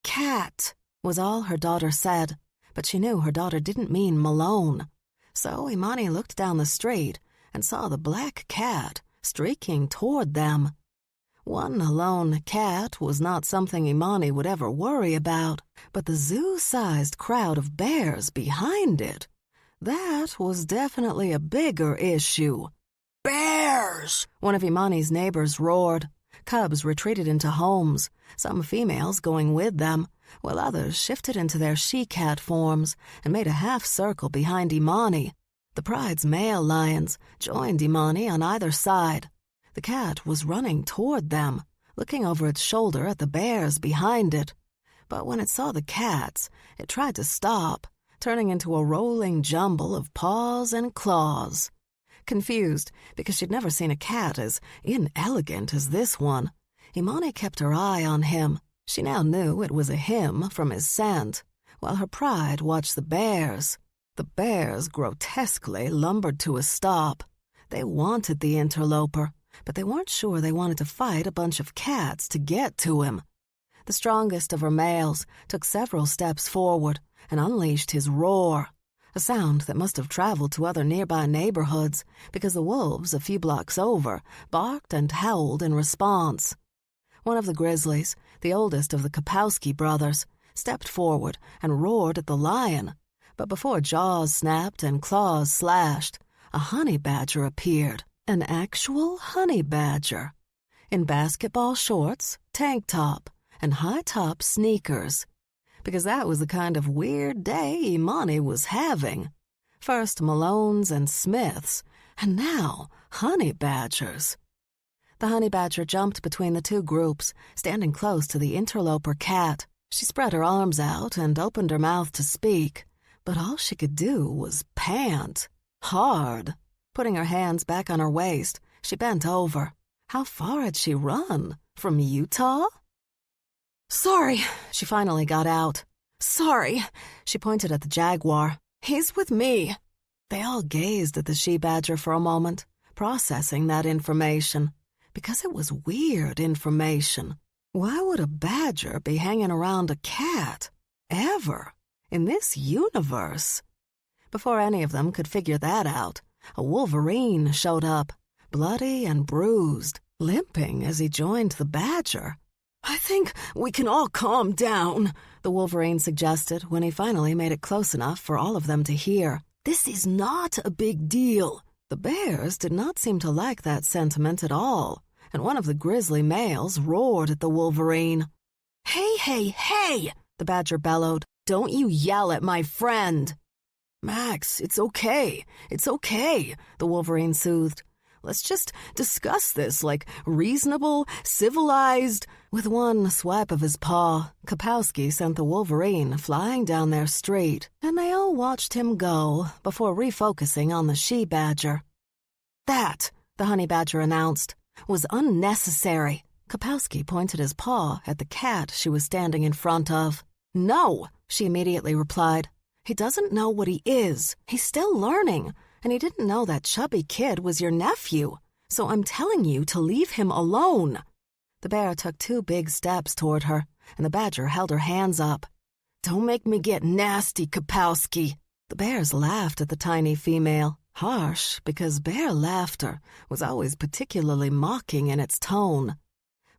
"Cat," was all her daughter said, but she knew her daughter didn't mean Malone. So Imani looked down the street and saw the black cat streaking toward them. One alone cat was not something Imani would ever worry about, but the zoo-sized crowd of bears behind it, that was definitely a bigger issue. "Bears!" one of Imani's neighbors roared. Cubs retreated into homes, some females going with them, while others shifted into their she-cat forms and made a half-circle behind Imani. The pride's male lions joined Imani on either side. The cat was running toward them, looking over its shoulder at the bears behind it. But when it saw the cats, it tried to stop, turning into a rolling jumble of paws and claws. Confused, because she'd never seen a cat as inelegant as this one, Imani kept her eye on him. She now knew it was a him from his scent, while her pride watched the bears. The bears grotesquely lumbered to a stop. They wanted the interloper, but they weren't sure they wanted to fight a bunch of cats to get to him. The strongest of her males took several steps forward and unleashed his roar, a sound that must have traveled to other nearby neighborhoods because the wolves a few blocks over barked and howled in response. One of the grizzlies, the oldest of the Kapowski brothers, stepped forward and roared at the lion, but before jaws snapped and claws slashed, a honey badger appeared. An actual honey badger, in basketball shorts, tank top, and high-top sneakers, because that was the kind of weird day Imani was having. First Malones and Smiths, and now honey badgers. The honey badger jumped between the two groups, standing close to the interloper cat. She spread her arms out and opened her mouth to speak, but all she could do was pant. Hard. Putting her hands back on her waist, she bent over. How far had she run? From Utah? "Sorry," she finally got out. "Sorry," she pointed at the jaguar. "He's with me." They all gazed at the she-badger for a moment, processing that information. Because it was weird information. Why would a badger be hanging around a cat? Ever? In this universe? Before any of them could figure that out, a wolverine showed up, bloody and bruised, limping as he joined the badger. "I think we can all calm down," the wolverine suggested when he finally made it close enough for all of them to hear. "This is not a big deal." The bears did not seem to like that sentiment at all, and one of the grizzly males roared at the wolverine. "Hey, hey, hey!" the badger bellowed. "Don't you yell at my friend!" "Max, it's okay. It's okay," the wolverine soothed. "Let's just discuss this like reasonable, civilized—" With one swipe of his paw, Kapowski sent the wolverine flying down their street, and they all watched him go before refocusing on the she-badger. "That," the honey badger announced, "was unnecessary." Kapowski pointed his paw at the cat she was standing in front of. "No," she immediately replied. "He doesn't know what he is. He's still learning. And he didn't know that chubby kid was your nephew, so I'm telling you to leave him alone." The bear took 2 big steps toward her, and the badger held her hands up. "Don't make me get nasty, Kapowski." The bears laughed at the tiny female, harsh because bear laughter was always particularly mocking in its tone.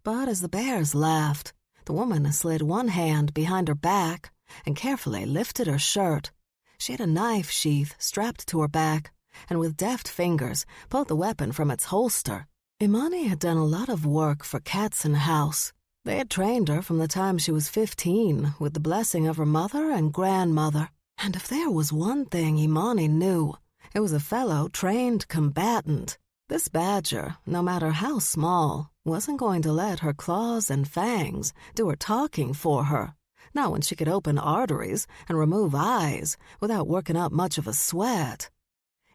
But as the bears laughed, the woman slid one hand behind her back and carefully lifted her shirt. She had a knife sheath strapped to her back, and with deft fingers pulled the weapon from its holster. Imani had done a lot of work for Katzen House. They had trained her from the time she was 15 with the blessing of her mother and grandmother. And if there was one thing Imani knew, it was a fellow trained combatant. This badger, no matter how small, wasn't going to let her claws and fangs do her talking for her. Not when she could open arteries and remove eyes without working up much of a sweat.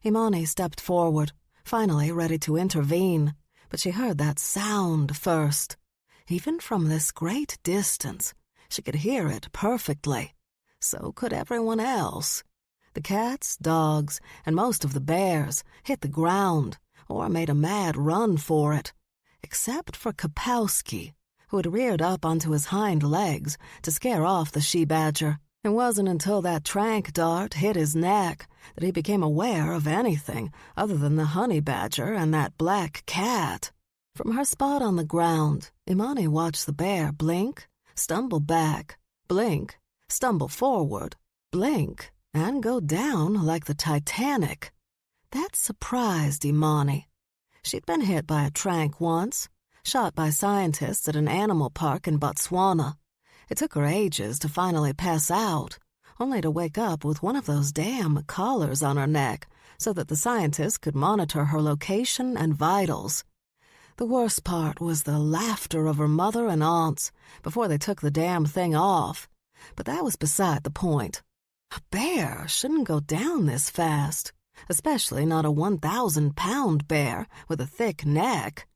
Imani stepped forward, finally ready to intervene, but she heard that sound first. Even from this great distance, she could hear it perfectly. So could everyone else. The cats, dogs, and most of the bears hit the ground or made a mad run for it, except for Kapowski, who had reared up onto his hind legs to scare off the she-badger. It wasn't until that trank dart hit his neck that he became aware of anything other than the honey badger and that black cat. From her spot on the ground, Imani watched the bear blink, stumble back, blink, stumble forward, blink, and go down like the Titanic. That surprised Imani. She'd been hit by a trank once, shot by scientists at an animal park in Botswana. It took her ages to finally pass out, only to wake up with one of those damn collars on her neck so that the scientists could monitor her location and vitals. The worst part was the laughter of her mother and aunts before they took the damn thing off, but that was beside the point. A bear shouldn't go down this fast, especially not a 1,000-pound bear with a thick neck.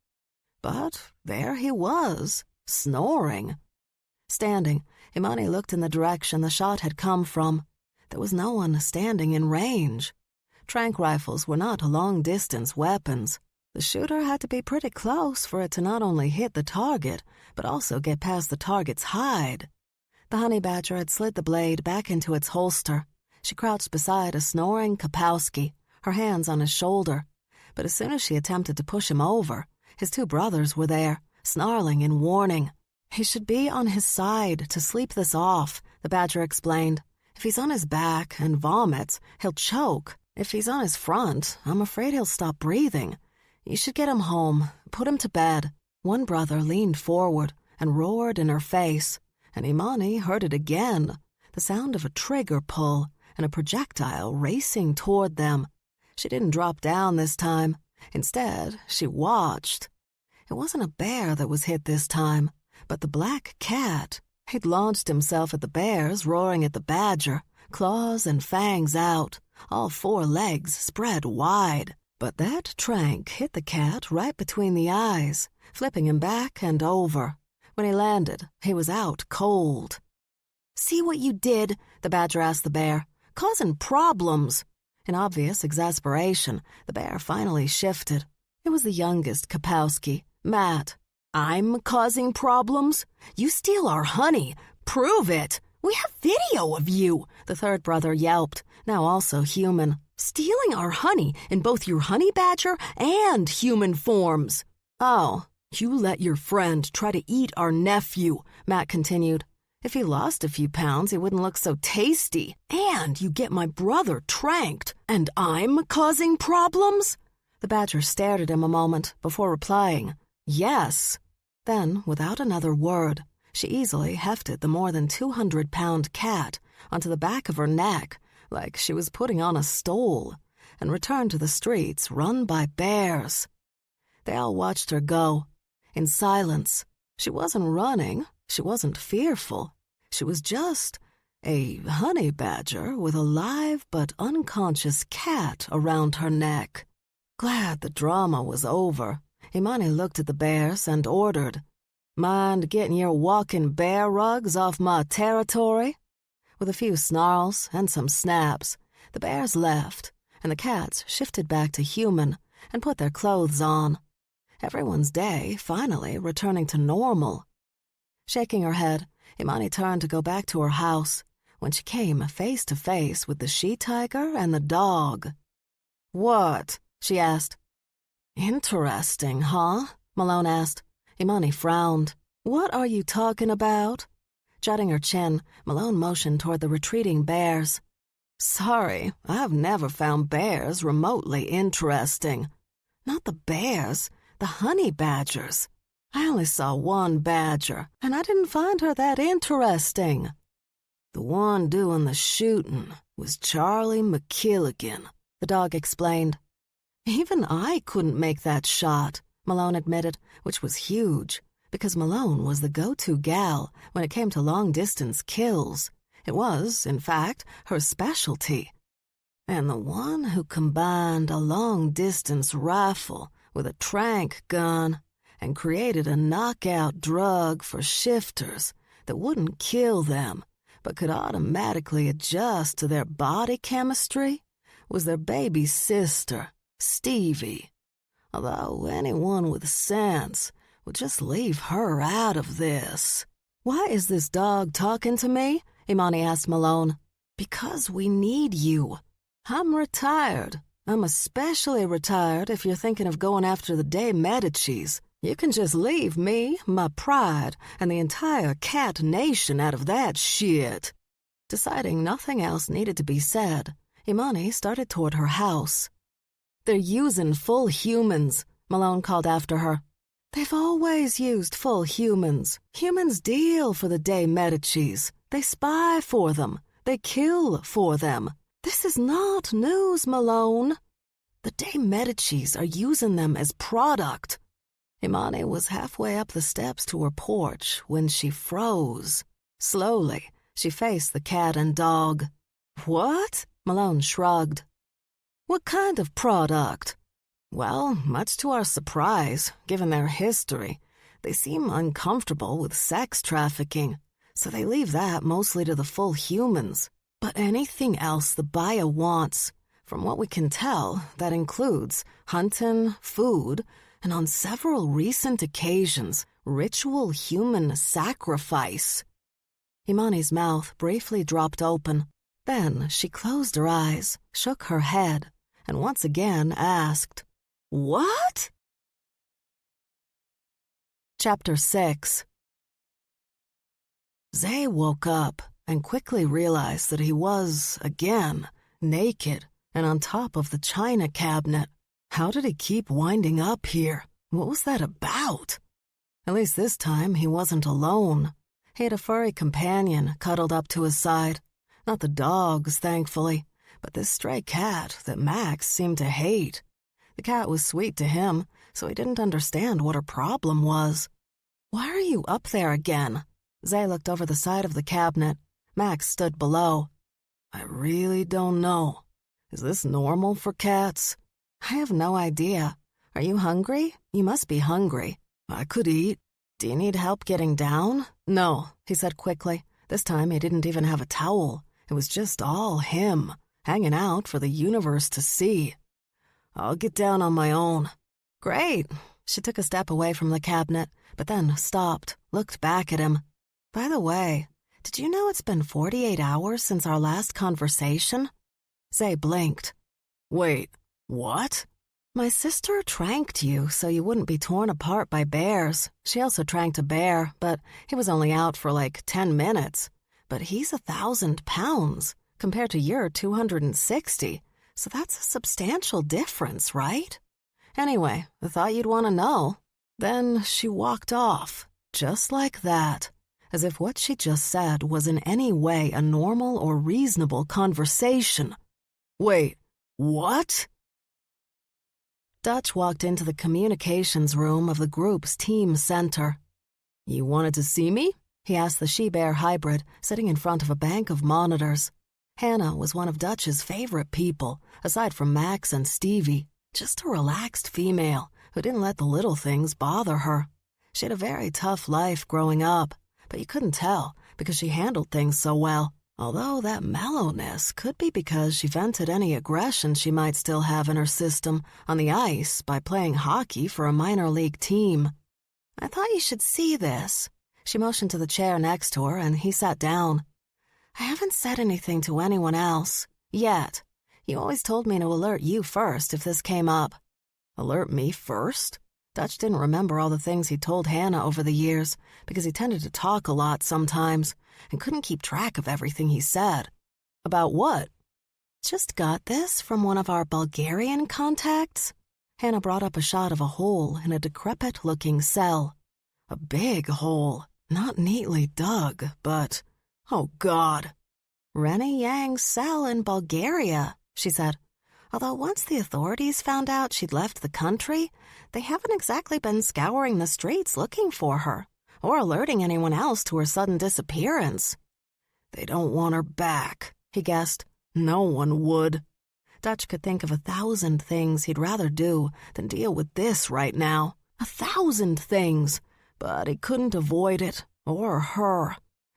But there he was, snoring. Standing, Imani looked in the direction the shot had come from. There was no one standing in range. Trank rifles were not long-distance weapons. The shooter had to be pretty close for it to not only hit the target, but also get past the target's hide. The honey badger had slid the blade back into its holster. She crouched beside a snoring Kapowski, her hands on his shoulder. But as soon as she attempted to push him over, his 2 brothers were there, snarling in warning. "He should be on his side to sleep this off," the badger explained. "If he's on his back and vomits, he'll choke. If he's on his front, I'm afraid he'll stop breathing. You should get him home, put him to bed." One brother leaned forward and roared in her face, and Imani heard it again, the sound of a trigger pull and a projectile racing toward them. She didn't drop down this time. Instead, she watched. It wasn't a bear that was hit this time, but the black cat. He'd launched himself at the bears, roaring at the badger, claws and fangs out, all 4 legs spread wide. But that trank hit the cat right between the eyes, flipping him back and over. When he landed, he was out cold. "See what you did?" the badger asked the bear. "Causing problems." In obvious exasperation, the bear finally shifted. It was the youngest Kapowski, Matt. "I'm causing problems? You steal our honey. Prove it. We have video of you," the third brother yelped, now also human. "Stealing our honey in both your honey badger and human forms." "Oh, you let your friend try to eat our nephew," Matt continued. "If he lost a few pounds, he wouldn't look so tasty. And you get my brother tranked, and I'm causing problems?" The badger stared at him a moment before replying, "Yes." Then, without another word, she easily hefted the more than 200-pound cat onto the back of her neck like she was putting on a stole, and returned to the streets run by bears. They all watched her go, in silence. She wasn't running. She wasn't fearful. She was just a honey badger with a live but unconscious cat around her neck. Glad the drama was over, Imani looked at the bears and ordered, "Mind getting your walking bear rugs off my territory?" With a few snarls and some snaps, the bears left, and the cats shifted back to human and put their clothes on. Everyone's day finally returning to normal. Shaking her head, Imani turned to go back to her house when she came face to face with the she-tiger and the dog. "What?" she asked. "Interesting, huh?" Malone asked. Imani frowned. "What are you talking about?" Jutting her chin, Malone motioned toward the retreating bears. "Sorry, I've never found bears remotely interesting." "Not the bears, the honey badgers. I only saw one badger, and I didn't find her that interesting." "The one doing the shooting was Charlie McKilligan," the dog explained. "Even I couldn't make that shot," Malone admitted, which was huge, because Malone was the go-to gal when it came to long-distance kills. It was, in fact, her specialty. "And the one who combined a long-distance rifle with a trank gun and created a knockout drug for shifters that wouldn't kill them but could automatically adjust to their body chemistry was their baby sister, Stevie. Although anyone with sense would just leave her out of this." "Why is this dog talking to me?" Imani asked Malone. "Because we need you. I'm retired. I'm especially retired if you're thinking of going after the de Medicis. You can just leave me, my pride, and the entire cat nation out of that shit." Deciding nothing else needed to be said, Imani started toward her house. "They're using full humans," Malone called after her. "They've always used full humans. Humans deal for the de Medicis. They spy for them. They kill for them. This is not news, Malone. The de Medicis are using them as product." Imani was halfway up the steps to her porch when she froze. Slowly, she faced the cat and dog. "What?" Malone shrugged. "What kind of product?" "Well, much to our surprise, given their history, they seem uncomfortable with sex trafficking, so they leave that mostly to the full humans. But anything else the buyer wants, from what we can tell, that includes hunting, food, and on several recent occasions, ritual human sacrifice." Imani's mouth briefly dropped open. Then she closed her eyes, shook her head, and once again asked, "What?" Chapter 6. Zay woke up and quickly realized that he was, again, naked and on top of the china cabinet. How did he keep winding up here? What was that about? At least this time he wasn't alone. He had a furry companion cuddled up to his side. Not the dogs, thankfully, but this stray cat that Max seemed to hate. The cat was sweet to him, so he didn't understand what her problem was. "Why are you up there again?" Zay looked over the side of the cabinet. Max stood below. "I really don't know. Is this normal for cats?" "I have no idea. Are you hungry? You must be hungry." "I could eat." "Do you need help getting down?" "No," he said quickly. This time he didn't even have a towel. It was just all him, hanging out for the universe to see. "I'll get down on my own." "Great." She took a step away from the cabinet, but then stopped, looked back at him. "By the way, did you know it's been 48 hours since our last conversation?" Zay blinked. "Wait, what?" "My sister tranked you so you wouldn't be torn apart by bears. She also tranked a bear, but he was only out for like 10 minutes. But he's 1,000 pounds compared to your 260, so that's a substantial difference, right? Anyway, I thought you'd want to know." Then she walked off, just like that, as if what she just said was in any way a normal or reasonable conversation. "Wait, what?" Dutch walked into the communications room of the group's team center. "You wanted to see me?" he asked the she-bear hybrid sitting in front of a bank of monitors. Hannah was one of Dutch's favorite people, aside from Max and Stevie, just a relaxed female who didn't let the little things bother her. She had a very tough life growing up, but you couldn't tell because she handled things so well, although that mellowness could be because she vented any aggression she might still have in her system on the ice by playing hockey for a minor league team. "I thought you should see this." She motioned to the chair next to her, and he sat down. "I haven't said anything to anyone else. Yet. You always told me to alert you first if this came up." "Alert me first?" Dutch didn't remember all the things he told Hannah over the years because he tended to talk a lot sometimes and couldn't keep track of everything he said. "About what?" "Just got this from one of our Bulgarian contacts." Hannah brought up a shot of a hole in a decrepit-looking cell. A big hole, not neatly dug, but... Oh, God. "Rennie Yang's cell in Bulgaria," she said. "Although once the authorities found out she'd left the country, they haven't exactly been scouring the streets looking for her, or alerting anyone else to her sudden disappearance." "They don't want her back," he guessed. "No one would." Dutch could think of 1,000 things he'd rather do than deal with this right now. 1,000 things, but he couldn't avoid it, or her.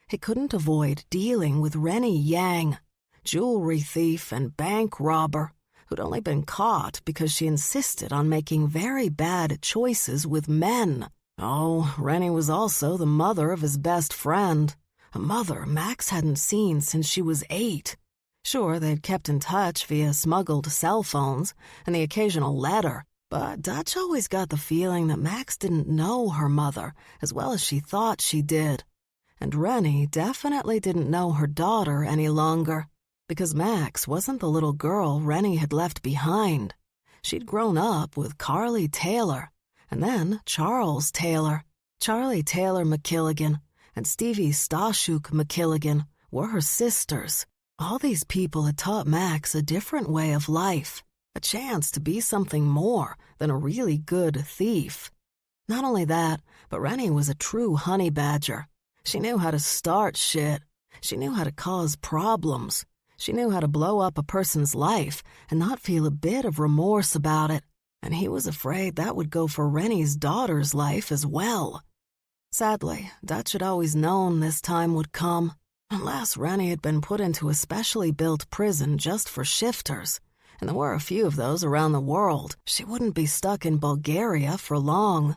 He couldn't avoid dealing with Rennie Yang, jewelry thief and bank robber, who'd only been caught because she insisted on making very bad choices with men. Oh, Rennie was also the mother of his best friend, a mother Max hadn't seen since she was 8. Sure, they'd kept in touch via smuggled cell phones and the occasional letter, but Dutch always got the feeling that Max didn't know her mother as well as she thought she did. And Rennie definitely didn't know her daughter any longer, because Max wasn't the little girl Rennie had left behind. She'd grown up with Carly Taylor, and then Charles Taylor. Charlie Taylor McKilligan and Stevie Stashuk McKilligan were her sisters. All these people had taught Max a different way of life, a chance to be something more than a really good thief. Not only that, but Rennie was a true honey badger. She knew how to start shit. She knew how to cause problems. She knew how to blow up a person's life and not feel a bit of remorse about it. And he was afraid that would go for Rennie's daughter's life as well. Sadly, Dutch had always known this time would come. Unless Rennie had been put into a specially built prison just for shifters, and there were a few of those around the world, she wouldn't be stuck in Bulgaria for long.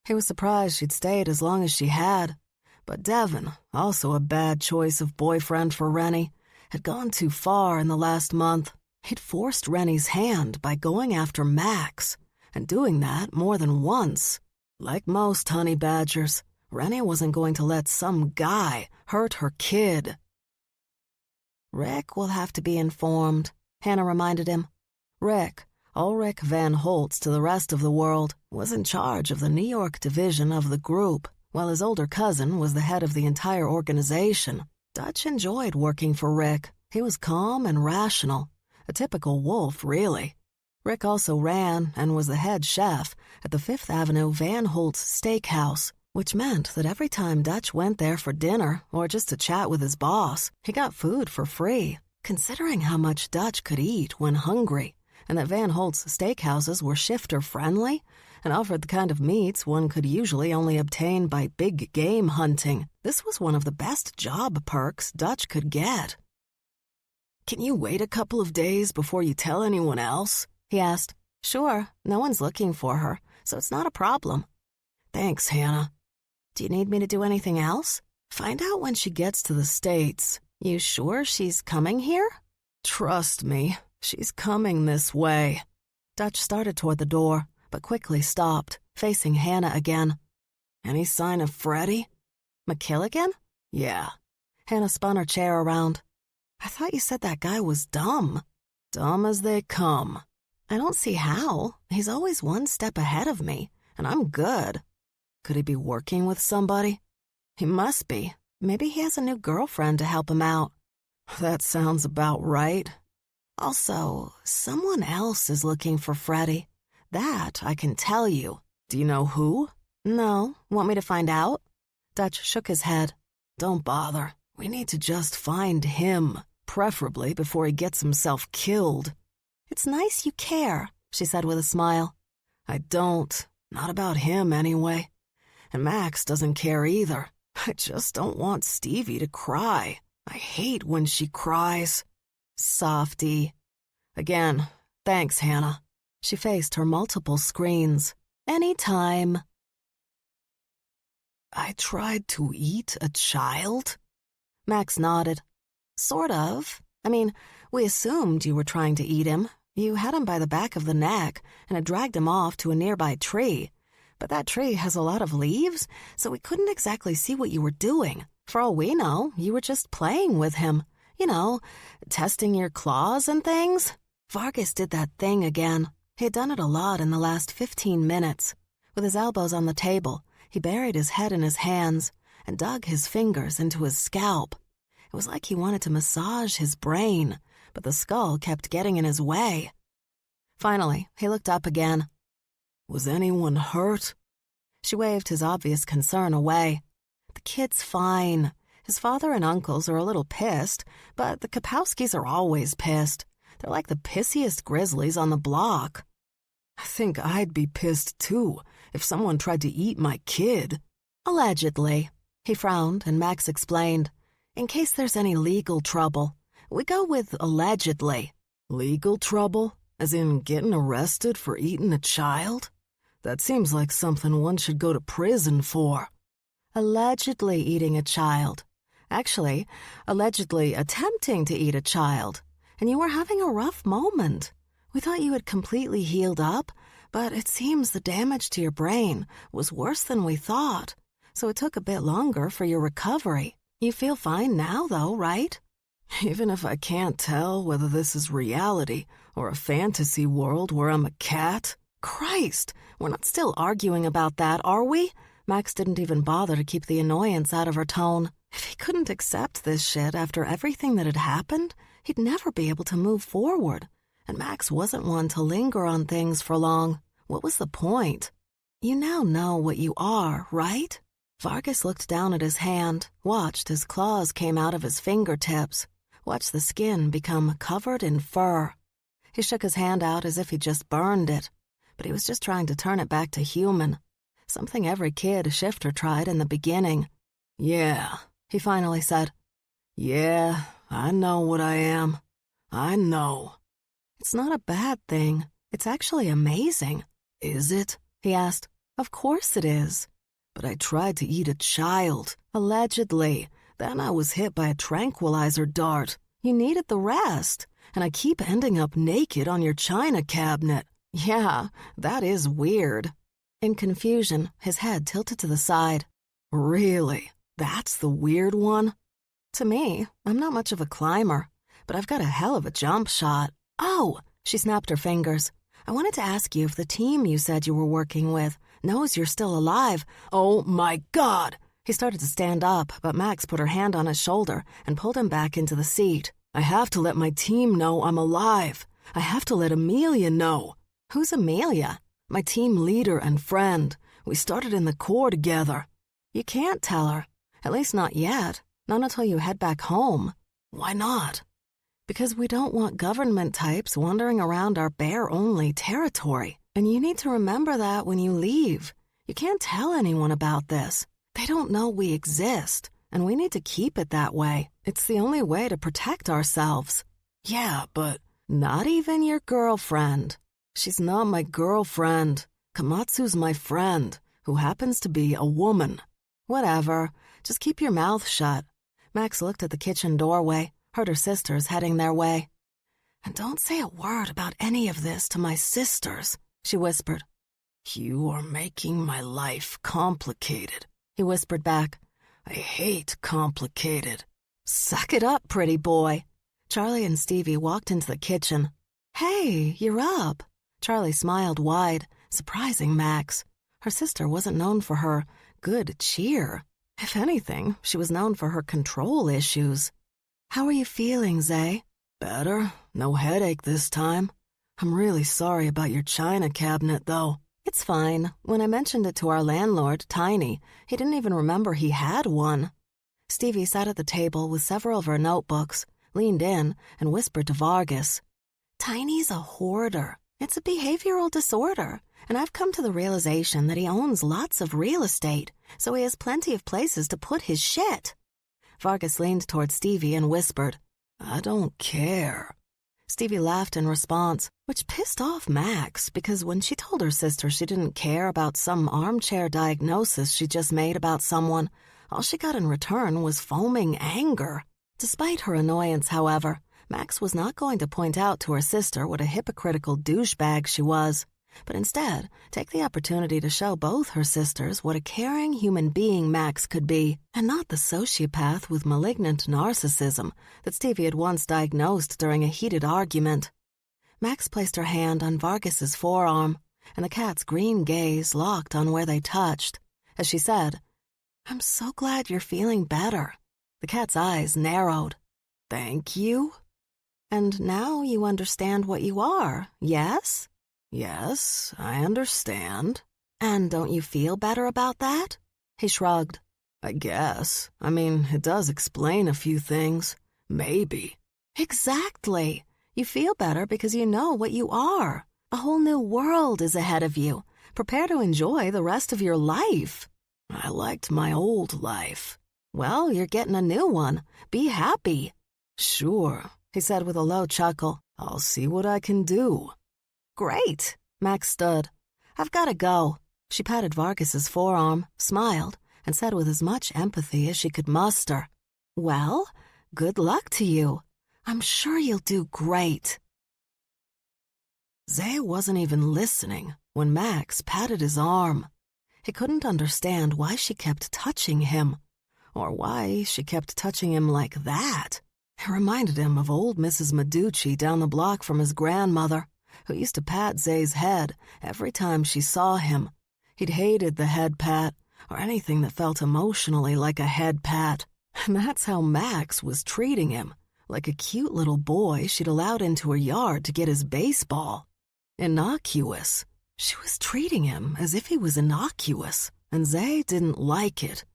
He was surprised she'd stayed as long as she had. But Devin, also a bad choice of boyfriend for Rennie, had gone too far in the last month. He'd forced Rennie's hand by going after Max, and doing that more than once. Like most honey badgers, Rennie wasn't going to let some guy hurt her kid. "Rick will have to be informed," Hannah reminded him. Rick, Ulrich Van Holtz to the rest of the world, was in charge of the New York division of the group, while his older cousin was the head of the entire organization. Dutch enjoyed working for Rick. He was calm and rational. A typical wolf, really. Rick also ran and was the head chef at the Fifth Avenue Van Holt's Steakhouse, which meant that every time Dutch went there for dinner or just to chat with his boss, he got food for free. Considering how much Dutch could eat when hungry, and that Van Holt's steakhouses were shifter-friendly and offered the kind of meats one could usually only obtain by big game hunting, this was one of the best job perks Dutch could get. "Can you wait a couple of days before you tell anyone else?" he asked. "Sure, no one's looking for her, so it's not a problem." "Thanks, Hannah." "Do you need me to do anything else?" "Find out when she gets to the States." "You sure she's coming here?" "Trust me, she's coming this way." Dutch started toward the door, but quickly stopped, facing Hannah again. "Any sign of Freddie?" "McKilligan?" "Yeah." Hannah spun her chair around. "I thought you said that guy was dumb." "Dumb as they come." "I don't see how. He's always one step ahead of me, and I'm good." "Could he be working with somebody?" "He must be. Maybe he has a new girlfriend to help him out." "That sounds about right." "Also, someone else is looking for Freddie. That I can tell you." "Do you know who?" "No. Want me to find out?" Dutch shook his head. "Don't bother. We need to just find him, preferably before he gets himself killed." "It's nice you care," she said with a smile. "I don't. Not about him, anyway. And Max doesn't care either. I just don't want Stevie to cry. I hate when she cries." "Softy." "Again, thanks, Hannah." She faced her multiple screens. "Anytime." "I tried to eat a child?" Max nodded. "Sort of. I mean, we assumed you were trying to eat him. You had him by the back of the neck and had dragged him off to a nearby tree. But that tree has a lot of leaves, so we couldn't exactly see what you were doing. For all we know, you were just playing with him. You know, testing your claws and things." Vargas did that thing again. He had done it a lot in the last 15 minutes. With his elbows on the table, he buried his head in his hands and dug his fingers into his scalp. It was like he wanted to massage his brain, but the skull kept getting in his way. Finally, he looked up again. "Was anyone hurt?" She waved his obvious concern away. "The kid's fine. His father and uncles are a little pissed, but the Kapowskis are always pissed. They're like the pissiest grizzlies on the block." "I think I'd be pissed, too, if someone tried to eat my kid." "Allegedly." He frowned, and Max explained. "In case there's any legal trouble. We go with allegedly." "Legal trouble? As in getting arrested for eating a child? That seems like something one should go to prison for." "Allegedly eating a child. Actually, allegedly attempting to eat a child. And you were having a rough moment. We thought you had completely healed up, but it seems the damage to your brain was worse than we thought, so it took a bit longer for your recovery. You feel fine now, though, right?" "Even if I can't tell whether this is reality or a fantasy world where I'm a cat?" "Christ, we're not still arguing about that, are we?" Max didn't even bother to keep the annoyance out of her tone. If he couldn't accept this shit after everything that had happened, he'd never be able to move forward. And Max wasn't one to linger on things for long. What was the point? "You now know what you are, right?" Vargas looked down at his hand, watched as claws came out of his fingertips, watched the skin become covered in fur. He shook his hand out as if he just burned it, but he was just trying to turn it back to human. Something every kid shifter tried in the beginning. "Yeah," he finally said. "Yeah, I know what I am. I know." "It's not a bad thing. It's actually amazing." "Is it?" he asked. "Of course it is." "But I tried to eat a child, allegedly. Then I was hit by a tranquilizer dart. You needed the rest, and I keep ending up naked on your china cabinet." "Yeah, that is weird." In confusion, his head tilted to the side. "Really? That's the weird one?" "To me, I'm not much of a climber, but I've got a hell of a jump shot." "Oh," she snapped her fingers. "I wanted to ask you if the team you said you were working with knows you're still alive." "Oh my God!" He started to stand up, but Max put her hand on his shoulder and pulled him back into the seat. "I have to let my team know I'm alive. I have to let Amelia know." "Who's Amelia?" "My team leader and friend. We started in the Corps together." "You can't tell her. At least not yet. Not until you head back home." "Why not?" "Because we don't want government types wandering around our bear-only territory. And you need to remember that when you leave. You can't tell anyone about this. They don't know we exist, and we need to keep it that way. It's the only way to protect ourselves." "Yeah, but..." "Not even your girlfriend." "She's not my girlfriend. Komatsu's my friend, who happens to be a woman." "Whatever. Just keep your mouth shut." Max looked at the kitchen doorway, heard her sisters heading their way. "And don't say a word about any of this to my sisters," she whispered. "You are making my life complicated," he whispered back. "I hate complicated." "Suck it up, pretty boy." Charlie and Stevie walked into the kitchen. "Hey, you're up." Charlie smiled wide, surprising Max. Her sister wasn't known for her good cheer. If anything, she was known for her control issues. "How are you feeling, Zay?" "Better. No headache this time. I'm really sorry about your china cabinet, though." "It's fine. When I mentioned it to our landlord, Tiny, he didn't even remember he had one." Stevie sat at the table with several of her notebooks, leaned in, and whispered to Vargas. "Tiny's a hoarder. It's a behavioral disorder, and I've come to the realization that he owns lots of real estate, so he has plenty of places to put his shit." Vargas leaned toward Stevie and whispered, "I don't care." Stevie laughed in response, which pissed off Max, because when she told her sister she didn't care about some armchair diagnosis she just made about someone, all she got in return was foaming anger. Despite her annoyance, however, Max was not going to point out to her sister what a hypocritical douchebag she was, but instead take the opportunity to show both her sisters what a caring human being Max could be, and not the sociopath with malignant narcissism that Stevie had once diagnosed during a heated argument. Max placed her hand on Vargas's forearm, and the cat's green gaze locked on where they touched, as she said, "I'm so glad you're feeling better." The cat's eyes narrowed. "Thank you." "And now you understand what you are, yes?" "Yes, I understand." "And don't you feel better about that?" He shrugged. "I guess. I mean, it does explain a few things. Maybe." "Exactly. You feel better because you know what you are. A whole new world is ahead of you. Prepare to enjoy the rest of your life." "I liked my old life." "Well, you're getting a new one. Be happy." "Sure," he said with a low chuckle. "I'll see what I can do." "Great." Max stood. "I've got to go." She patted Vargas's forearm, smiled, and said with as much empathy as she could muster, "Well, good luck to you. I'm sure you'll do great." Zay wasn't even listening when Max patted his arm. He couldn't understand why she kept touching him, or why she kept touching him like that. It reminded him of old Mrs. Meducci down the block from his grandmother, who used to pat Zay's head every time she saw him. He'd hated the head pat, or anything that felt emotionally like a head pat. And that's how Max was treating him, like a cute little boy she'd allowed into her yard to get his baseball. Innocuous. She was treating him as if he was innocuous, and Zay didn't like it.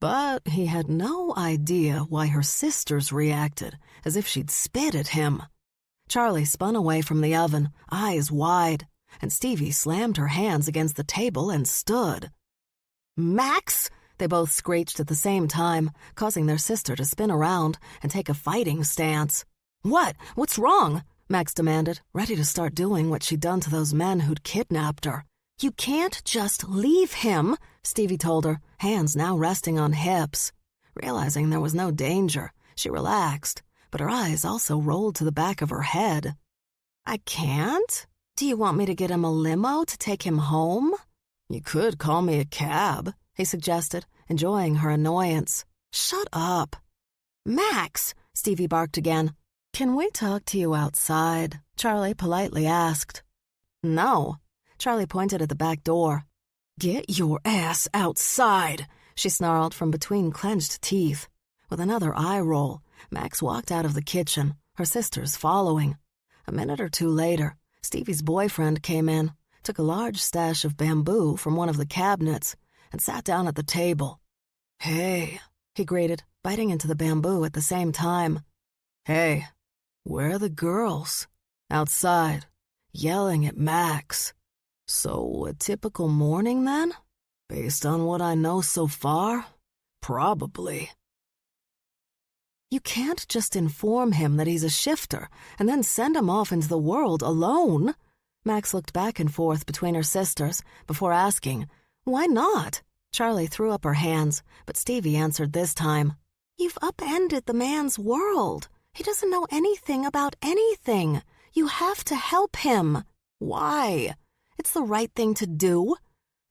But he had no idea why her sisters reacted as if she'd spit at him. Charlie spun away from the oven, eyes wide, and Stevie slammed her hands against the table and stood. "Max!" they both screeched at the same time, causing their sister to spin around and take a fighting stance. "What? What's wrong?" Max demanded, ready to start doing what she'd done to those men who'd kidnapped her. "You can't just leave him," Stevie told her, hands now resting on hips. Realizing there was no danger, she relaxed, but her eyes also rolled to the back of her head. "I can't? Do you want me to get him a limo to take him home?" "You could call me a cab," he suggested, enjoying her annoyance. "Shut up." "Max!" Stevie barked again. "Can we talk to you outside?" Charlie politely asked. "No." Charlie pointed at the back door. "Get your ass outside," she snarled from between clenched teeth. With another eye roll, Max walked out of the kitchen, her sisters following. A minute or two later, Stevie's boyfriend came in, took a large stash of bamboo from one of the cabinets, and sat down at the table. "Hey," he greeted, biting into the bamboo at the same time. "Hey, where are the girls?" "Outside, yelling at Max." "So, a typical morning then? Based on what I know so far? Probably." You can't just inform him that he's a shifter and then send him off into the world alone. Max looked back and forth between her sisters before asking, "Why not?" Charlie threw up her hands, but Stevie answered this time. "You've upended the man's world. He doesn't know anything about anything. You have to help him." "Why?" "It's the right thing to do.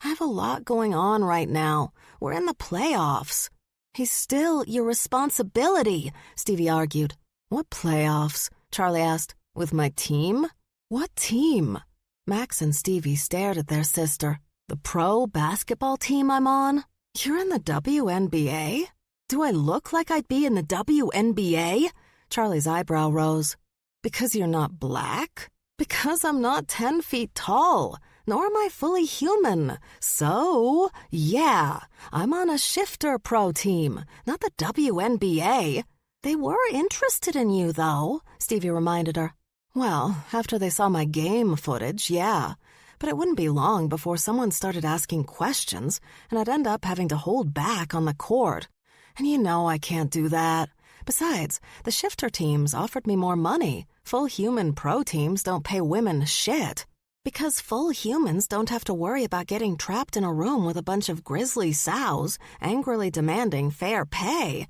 I have a lot going on right now. We're in the playoffs." "He's still your responsibility," Stevie argued. "What playoffs?" Charlie asked. "With my team?" "What team?" Max and Stevie stared at their sister. "The pro basketball team I'm on?" "You're in the WNBA? Do I look like I'd be in the WNBA?" Charlie's eyebrow rose. "Because you're not black?" "Because I'm not 10 feet tall, nor am I fully human. So, yeah, I'm on a shifter pro team, not the WNBA. They were interested in you, though," Stevie reminded her. "Well, after they saw my game footage, yeah. But it wouldn't be long before someone started asking questions, and I'd end up having to hold back on the court. And you know I can't do that. Besides, the shifter teams offered me more money. Full human pro teams don't pay women shit. Because full humans don't have to worry about getting trapped in a room with a bunch of grizzly sows angrily demanding fair pay."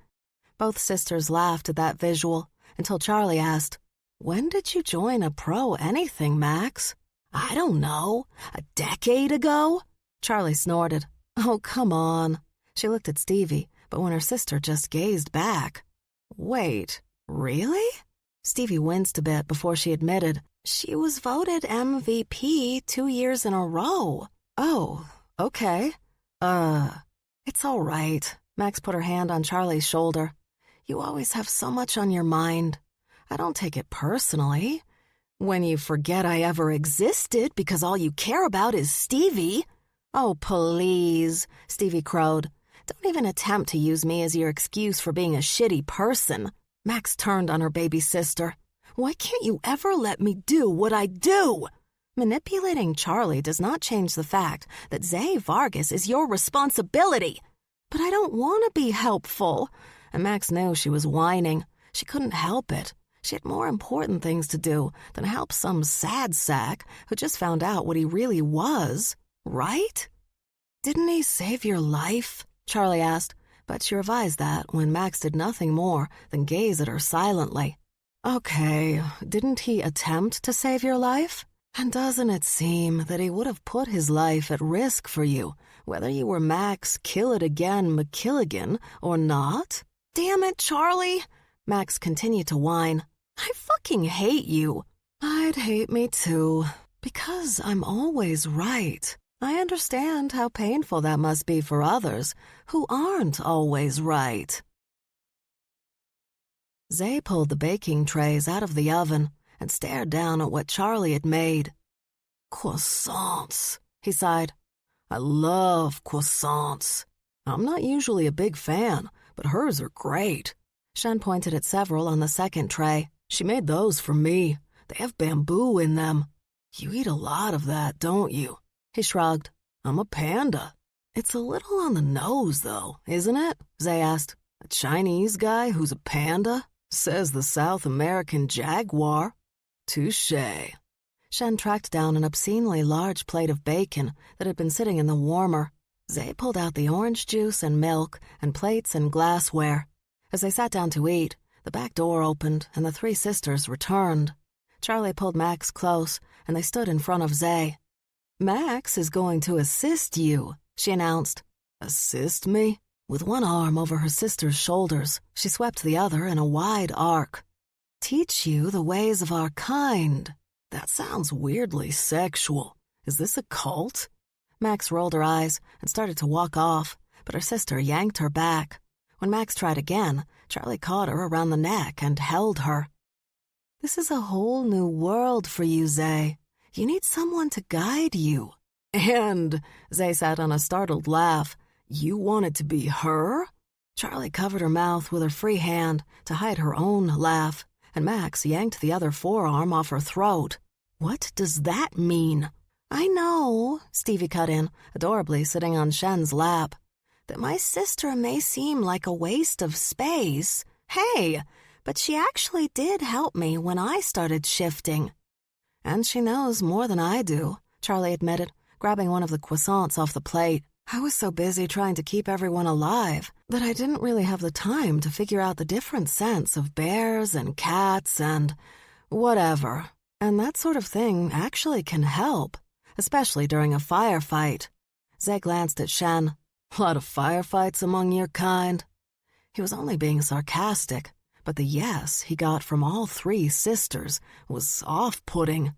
Both sisters laughed at that visual until Charlie asked, "When did you join a pro anything, Max?" "I don't know. A decade ago?" Charlie snorted. "Oh, come on." She looked at Stevie, but when her sister just gazed back. "Wait, really?" Stevie winced a bit before she admitted, "She was voted MVP 2 years in a row." "Oh, okay. It's all right." Max put her hand on Charlie's shoulder. "You always have so much on your mind. I don't take it personally. When you forget I ever existed because all you care about is Stevie." "Oh, please," Stevie crowed. "Don't even attempt to use me as your excuse for being a shitty person." Max turned on her baby sister. "Why can't you ever let me do what I do?" "Manipulating Charlie does not change the fact that Zay Vargas is your responsibility." "But I don't want to be helpful." And Max knew she was whining. She couldn't help it. She had more important things to do than help some sad sack who just found out what he really was, right? "Didn't he save your life?" Charlie asked, but she revised that when Max did nothing more than gaze at her silently. "Okay, didn't he attempt to save your life? And doesn't it seem that he would have put his life at risk for you, whether you were Max Kill-It-Again McKilligan or not?" "Damn it, Charlie!" Max continued to whine. "I fucking hate you." "I'd hate me too, because I'm always right. I understand how painful that must be for others who aren't always right." Zay pulled the baking trays out of the oven and stared down at what Charlie had made. "Croissants," he sighed. "I love croissants. I'm not usually a big fan, but hers are great." Shen pointed at several on the second tray. "She made those for me. They have bamboo in them. You eat a lot of that, don't you?" He shrugged. "I'm a panda." "It's a little on the nose, though, isn't it?" Zay asked. "A Chinese guy who's a panda? Says the South American jaguar." "Touché." Shen tracked down an obscenely large plate of bacon that had been sitting in the warmer. Zay pulled out the orange juice and milk and plates and glassware. As they sat down to eat, the back door opened and the three sisters returned. Charlie pulled Max close, and they stood in front of Zay. "Max is going to assist you," she announced. "Assist me?" With one arm over her sister's shoulders, she swept the other in a wide arc. "Teach you the ways of our kind." That sounds weirdly sexual. Is this a cult? Max rolled her eyes and started to walk off, but her sister yanked her back. When Max tried again, Charlie caught her around the neck and held her. This is a whole new world for you, Zay. You need someone to guide you. And, Zay sat on a startled laugh, you want it to be her? Charlie covered her mouth with her free hand to hide her own laugh, and Max yanked the other forearm off her throat. What does that mean? I know, Stevie cut in, adorably sitting on Shen's lap, that my sister may seem like a waste of space. Hey, but she actually did help me when I started shifting. And she knows more than I do, Charlie admitted, grabbing one of the croissants off the plate. I was so busy trying to keep everyone alive that I didn't really have the time to figure out the different scents of bears and cats and whatever. And that sort of thing actually can help, especially during a firefight. Zay glanced at Shen. A lot of firefights among your kind? He was only being sarcastic, but the yes he got from all three sisters was off-putting.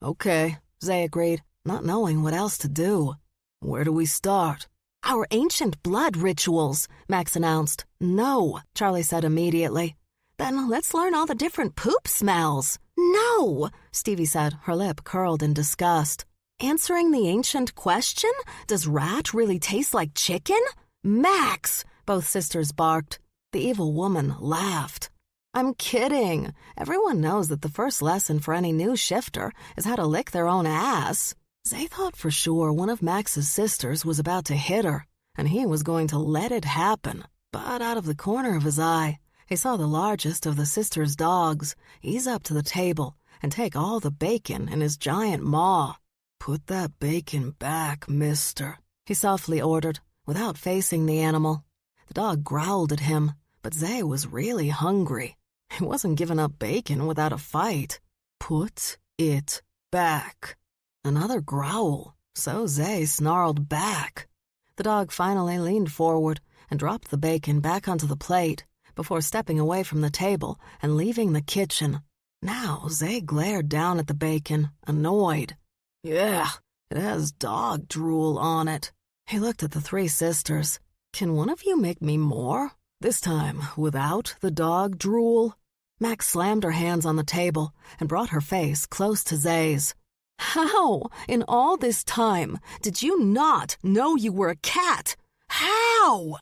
Okay, Zay agreed, not knowing what else to do. Where do we start? Our ancient blood rituals, Max announced. No, Charlie said immediately. Then let's learn all the different poop smells. No, Stevie said, her lip curled in disgust. Answering the ancient question? Does rat really taste like chicken? Max, both sisters barked. The evil woman laughed. I'm kidding. Everyone knows that the first lesson for any new shifter is how to lick their own ass. Zay thought for sure one of Max's sisters was about to hit her, and he was going to let it happen. But out of the corner of his eye, he saw the largest of the sisters' dogs ease up to the table and take all the bacon in his giant maw. Put that bacon back, mister, he softly ordered, without facing the animal. The dog growled at him, but Zay was really hungry. He wasn't giving up bacon without a fight. Put it back. Another growl, so Zay snarled back. The dog finally leaned forward and dropped the bacon back onto the plate before stepping away from the table and leaving the kitchen. Now Zay glared down at the bacon, annoyed. Yeah, it has dog drool on it. He looked at the three sisters. Can one of you make me more? This time without the dog drool? Max slammed her hands on the table and brought her face close to Zay's. How, in all this time, did you not know you were a cat? How?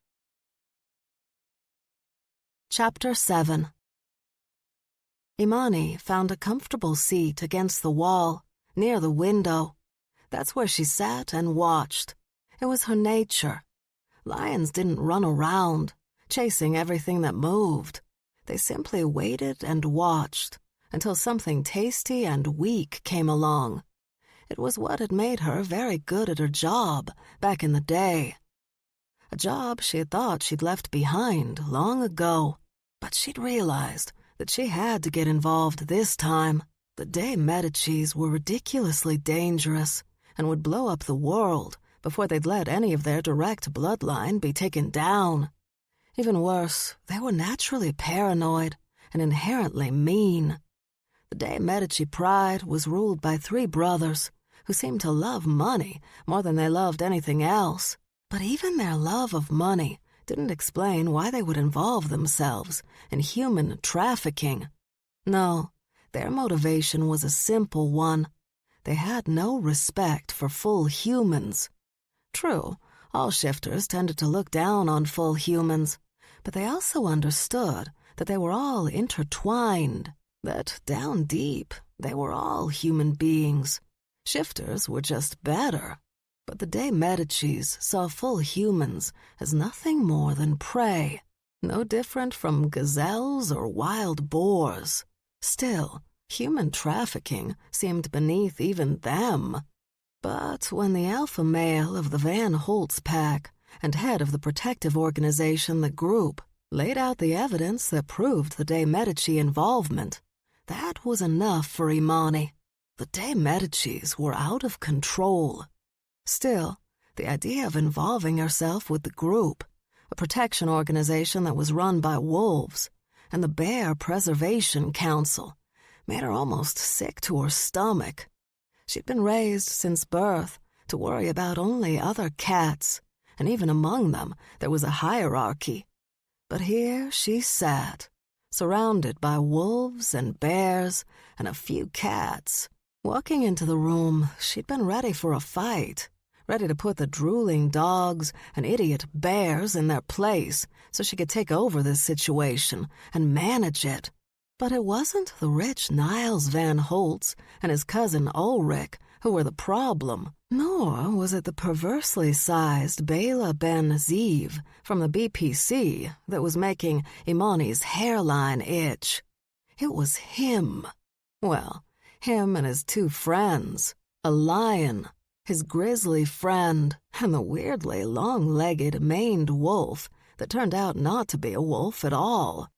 Chapter 7. Imani found a comfortable seat against the wall, near the window. That's where she sat and watched. It was her nature. Lions didn't run around, chasing everything that moved. They simply waited and watched until something tasty and weak came along. It was what had made her very good at her job back in the day. A job she had thought she'd left behind long ago, but she'd realized that she had to get involved this time. The de Medicis were ridiculously dangerous and would blow up the world before they'd let any of their direct bloodline be taken down. Even worse, they were naturally paranoid and inherently mean. The de Medici pride was ruled by three brothers who seemed to love money more than they loved anything else. But even their love of money didn't explain why they would involve themselves in human trafficking. No, their motivation was a simple one. They had no respect for full humans. True, all shifters tended to look down on full humans, but they also understood that they were all intertwined, that down deep they were all human beings. Shifters were just better. But the de Medicis saw full humans as nothing more than prey, no different from gazelles or wild boars. Still, human trafficking seemed beneath even them. But when the alpha male of the Van Holtz pack and head of the protective organization The Group laid out the evidence that proved the de Medici involvement, that was enough for Imani. The de Medicis were out of control. Still, the idea of involving herself with The Group, a protection organization that was run by wolves, and the Bear Preservation Council, made her almost sick to her stomach. She'd been raised since birth to worry about only other cats, and even among them there was a hierarchy. But here she sat, surrounded by wolves and bears and a few cats. Walking into the room, she'd been ready for a fight, ready to put the drooling dogs and idiot bears in their place so she could take over this situation and manage it. But it wasn't the rich Niles Van Holtz and his cousin Ulrich who were the problem, nor was it the perversely sized Bela Ben Zeev from the BPC that was making Imani's hairline itch. It was him. Well, him and his two friends, a lion, his grisly friend, and the weirdly long-legged maned wolf that turned out not to be a wolf at all.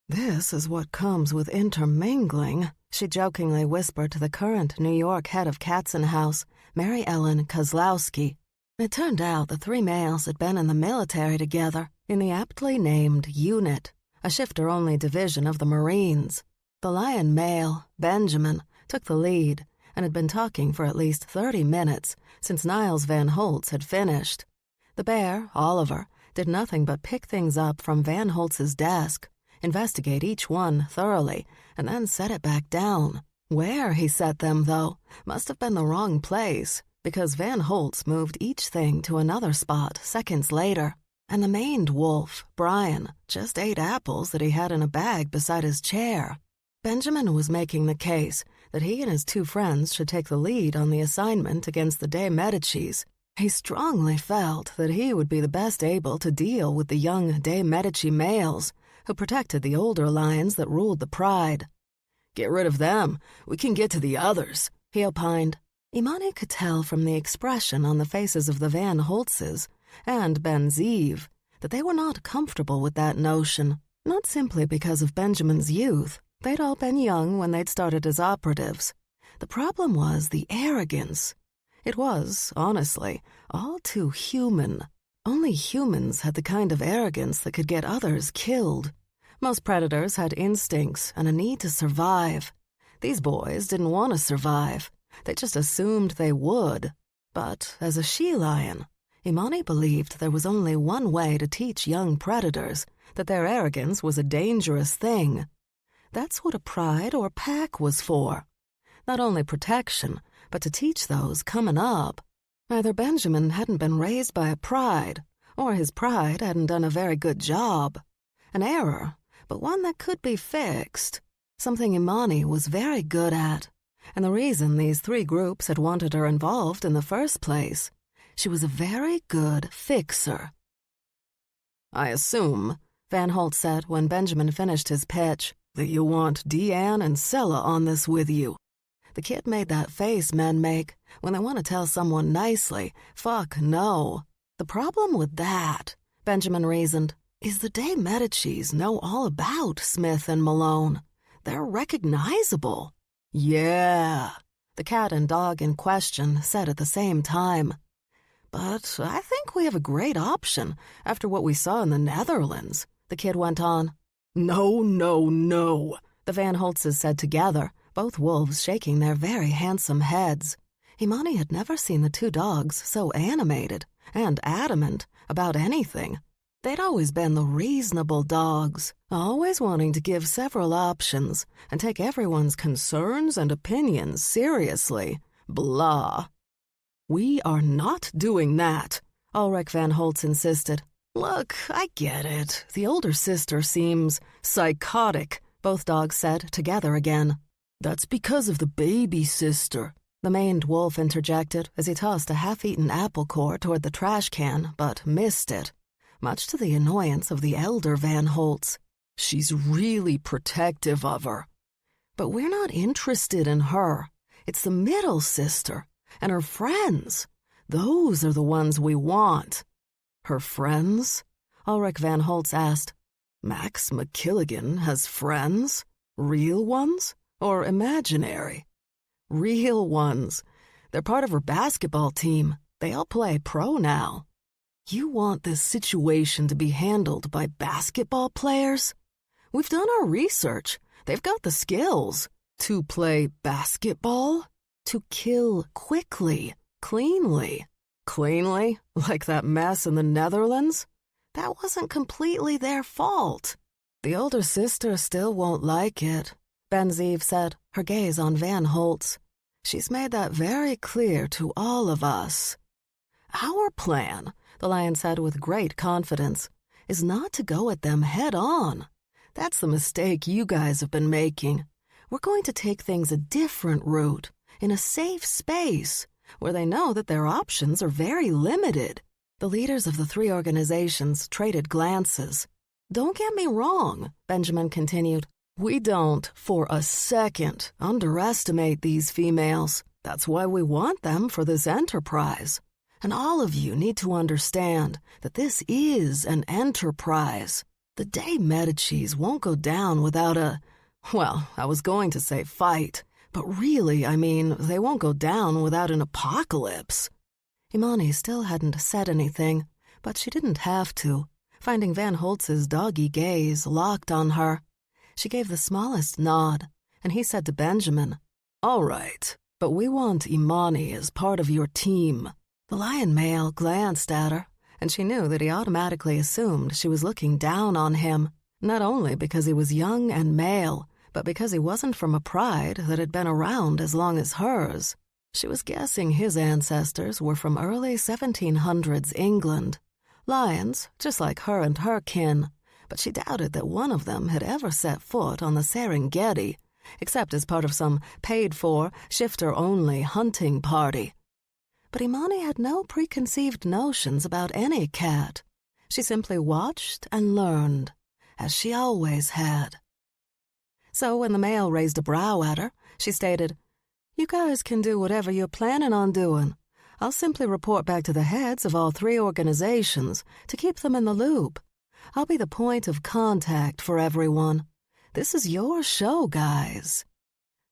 "This is what comes with intermingling," she jokingly whispered to the current New York head of Katzenhaus, Mary Ellen Kozlowski. It turned out the three males had been in the military together in the aptly named Unit, a shifter-only division of the Marines. The lion male, Benjamin, took the lead and had been talking for at least 30 minutes since Niles Van Holtz had finished. The bear, Oliver, did nothing but pick things up from Van Holtz's desk, investigate each one thoroughly, and then set it back down. Where he set them, though, must have been the wrong place, because Van Holtz moved each thing to another spot seconds later, and the maned wolf, Brian, just ate apples that he had in a bag beside his chair. Benjamin was making the case that he and his two friends should take the lead on the assignment against the de Medicis. He strongly felt that he would be the best able to deal with the young de Medici males who protected the older lions that ruled the pride. "Get rid of them. We can get to the others," he opined. Imani could tell from the expression on the faces of the Van Holtzes and Ben Zeev that they were not comfortable with that notion, not simply because of Benjamin's youth. They'd all been young when they'd started as operatives. The problem was the arrogance. It was, honestly, all too human. Only humans had the kind of arrogance that could get others killed. Most predators had instincts and a need to survive. These boys didn't want to survive. They just assumed they would. But as a she-lion, Imani believed there was only one way to teach young predators that their arrogance was a dangerous thing. That's what a pride or pack was for. Not only protection, but to teach those coming up. Either Benjamin hadn't been raised by a pride, or his pride hadn't done a very good job. An error, but one that could be fixed. Something Imani was very good at, and the reason these three groups had wanted her involved in the first place. She was a very good fixer. "I assume," Van Holtz said when Benjamin finished his pitch, "that you want Deanne and Sella on this with you." The kid made that face men make when they want to tell someone nicely, "Fuck no." The problem with that, Benjamin reasoned, is the de Medicis know all about Smith and Malone. They're recognizable. "Yeah," the cat and dog in question said at the same time. "But I think we have a great option after what we saw in the Netherlands," the kid went on. "No, no, no," the Van Holtzes said together, both wolves shaking their very handsome heads. Imani had never seen the two dogs so animated and adamant about anything. They'd always been the reasonable dogs, always wanting to give several options and take everyone's concerns and opinions seriously. Blah. "We are not doing that," Ulrich Van Holtz insisted. "Look, I get it. The older sister seems psychotic," both dogs said together again. "That's because of the baby sister," the maned wolf interjected as he tossed a half-eaten apple core toward the trash can, but missed it, much to the annoyance of the elder Van Holtz. "She's really protective of her." "But we're not interested in her. It's the middle sister and her friends. Those are the ones we want." "Her friends?" Ulrich Van Holtz asked. "Max McKilligan has friends? Real ones? Or imaginary?" "Real ones. They're part of her basketball team. They all play pro now." "You want this situation to be handled by basketball players? We've done our research. They've got the skills. To play basketball? To kill quickly, cleanly." "Cleanly? Like that mess in the Netherlands?" "That wasn't completely their fault." The older sister still won't like it, Benziv said, her gaze on Van Holtz. She's made that very clear to all of us. Our plan, the Lion said with great confidence, is not to go at them head on. That's the mistake you guys have been making. We're going to take things a different route, in a safe space, where they know that their options are very limited. The leaders of the three organizations traded glances. Don't get me wrong, Benjamin continued. We don't, for a second, underestimate these females. That's why we want them for this enterprise. And all of you need to understand that this is an enterprise. The de Medicis won't go down without I was going to say fight, but really, I mean, they won't go down without an apocalypse. Imani still hadn't said anything, but she didn't have to, finding Van Holtz's doggy gaze locked on her. She gave the smallest nod, and he said to Benjamin, "All right, but we want Imani as part of your team." The Lion male glanced at her, and she knew that he automatically assumed she was looking down on him, not only because he was young and male, but because he wasn't from a pride that had been around as long as hers. She was guessing his ancestors were from early 1700s England. Lions, just like her and her kin, but she doubted that one of them had ever set foot on the Serengeti, except as part of some paid-for, shifter-only hunting party. But Imani had no preconceived notions about any cat. She simply watched and learned, as she always had. So when the male raised a brow at her, she stated, "You guys can do whatever you're planning on doing. I'll simply report back to the heads of all three organizations to keep them in the loop. I'll be the point of contact for everyone. This is your show, guys."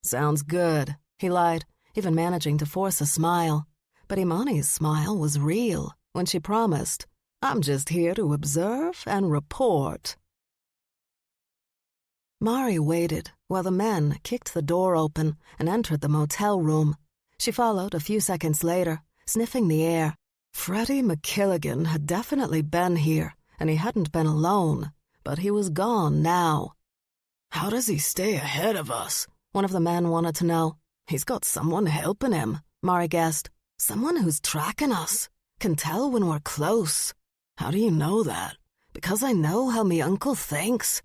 "Sounds good," he lied, even managing to force a smile. But Imani's smile was real when she promised, "I'm just here to observe and report." Mari waited while the men kicked the door open and entered the motel room. She followed a few seconds later, sniffing the air. Freddie McKilligan had definitely been here, and he hadn't been alone, but he was gone now. "How does he stay ahead of us?" one of the men wanted to know. "He's got someone helping him," Mari guessed. "Someone who's tracking us, can tell when we're close." "How do you know that?" "Because I know how me uncle thinks."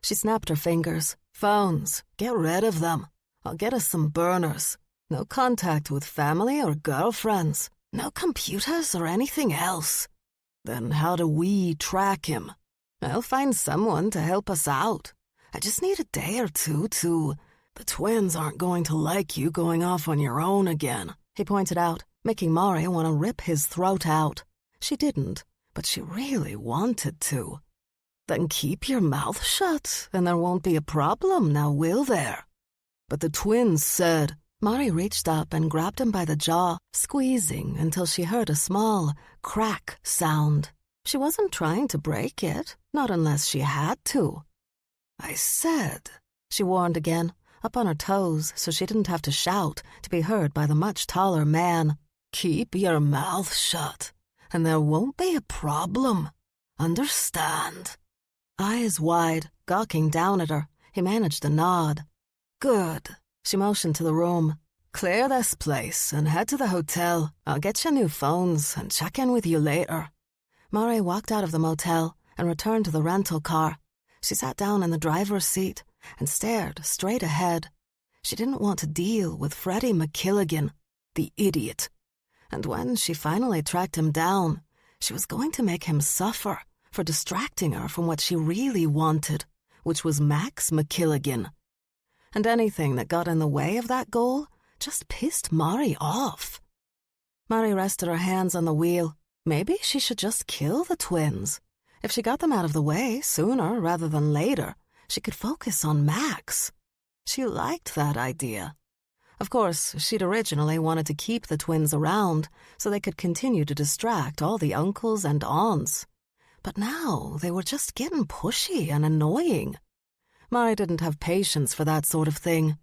She snapped her fingers. "Phones, get rid of them. I'll get us some burners. No contact with family or girlfriends. No computers or anything else." "Then how do we track him?" "I'll find someone to help us out. I just need a day or two to—" "The twins aren't going to like you going off on your own again," he pointed out, making Mari want to rip his throat out. She didn't, but she really wanted to. "Then keep your mouth shut, and there won't be a problem now, will there?" "But the twins said—" Mari reached up and grabbed him by the jaw, squeezing until she heard a small crack sound. She wasn't trying to break it, not unless she had to. "I said," she warned again, up on her toes so she didn't have to shout to be heard by the much taller man, "keep your mouth shut, and there won't be a problem. Understand?" Eyes wide, gawking down at her, he managed a nod. "Good." She motioned to the room. "Clear this place and head to the hotel. I'll get you new phones and check in with you later." Mari walked out of the motel and returned to the rental car. She sat down in the driver's seat and stared straight ahead. She didn't want to deal with Freddie McKilligan, the idiot. And when she finally tracked him down, she was going to make him suffer for distracting her from what she really wanted, which was Max McKilligan. And anything that got in the way of that goal just pissed Mari off. Mari rested her hands on the wheel. Maybe she should just kill the twins. If she got them out of the way sooner rather than later, she could focus on Max. She liked that idea. Of course, she'd originally wanted to keep the twins around so they could continue to distract all the uncles and aunts. But now they were just getting pushy and annoying. Mari didn't have patience for that sort of thing.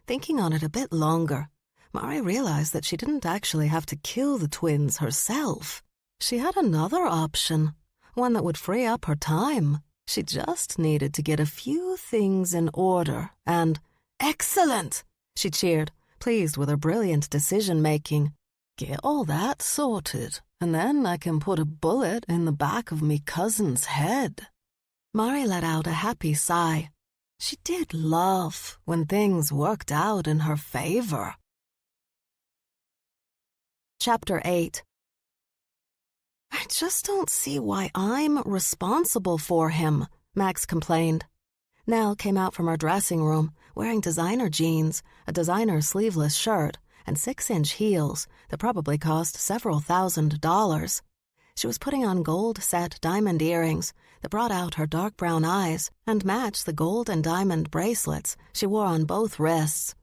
Thinking on it a bit longer, Mari realized that she didn't actually have to kill the twins herself. She had another option, one that would free up her time. She just needed to get a few things in order and, "Excellent!" she cheered, pleased with her brilliant decision-making. "Get all that sorted, and then I can put a bullet in the back of me cousin's head." Mari let out a happy sigh. She did love when things worked out in her favor. Chapter 8. "I just don't see why I'm responsible for him," Max complained. Nell came out from her dressing room, wearing designer jeans, a designer sleeveless shirt, and 6-inch heels that probably cost several $1,000s. She was putting on gold-set diamond earrings that brought out her dark brown eyes and matched the gold and diamond bracelets she wore on both wrists.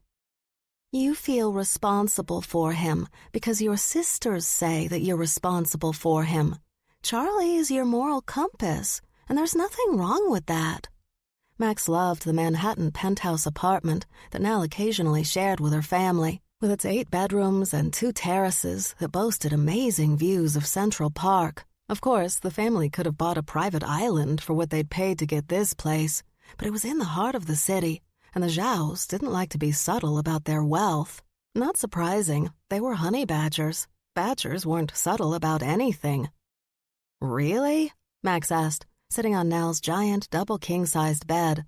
"You feel responsible for him because your sisters say that you're responsible for him. Charlie is your moral compass, and there's nothing wrong with that." Max loved the Manhattan penthouse apartment that Nell occasionally shared with her family, with its 8 bedrooms and 2 terraces that boasted amazing views of Central Park. Of course, the family could have bought a private island for what they'd paid to get this place, but it was in the heart of the city, and the Zhaos didn't like to be subtle about their wealth. Not surprising, they were honey badgers. Badgers weren't subtle about anything. "Really?" Max asked, sitting on Nell's giant double king-sized bed.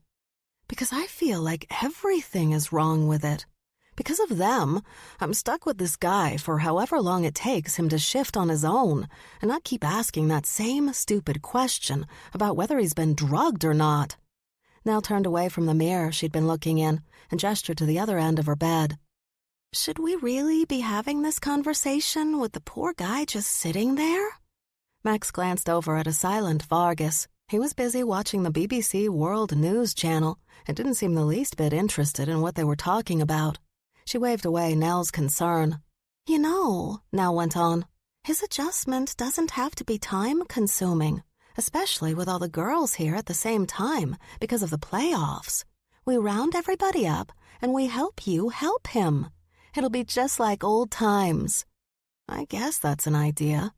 "Because I feel like everything is wrong with it. Because of them, I'm stuck with this guy for however long it takes him to shift on his own and not keep asking that same stupid question about whether he's been drugged or not." Nell turned away from the mirror she'd been looking in and gestured to the other end of her bed. "Should we really be having this conversation with the poor guy just sitting there?" Max glanced over at a silent Vargas. He was busy watching the BBC World News channel and didn't seem the least bit interested in what they were talking about. She waved away Nell's concern. "You know," Nell went on, "his adjustment doesn't have to be time-consuming, especially with all the girls here at the same time because of the playoffs. We round everybody up and we help you help him. It'll be just like old times." "I guess that's an idea."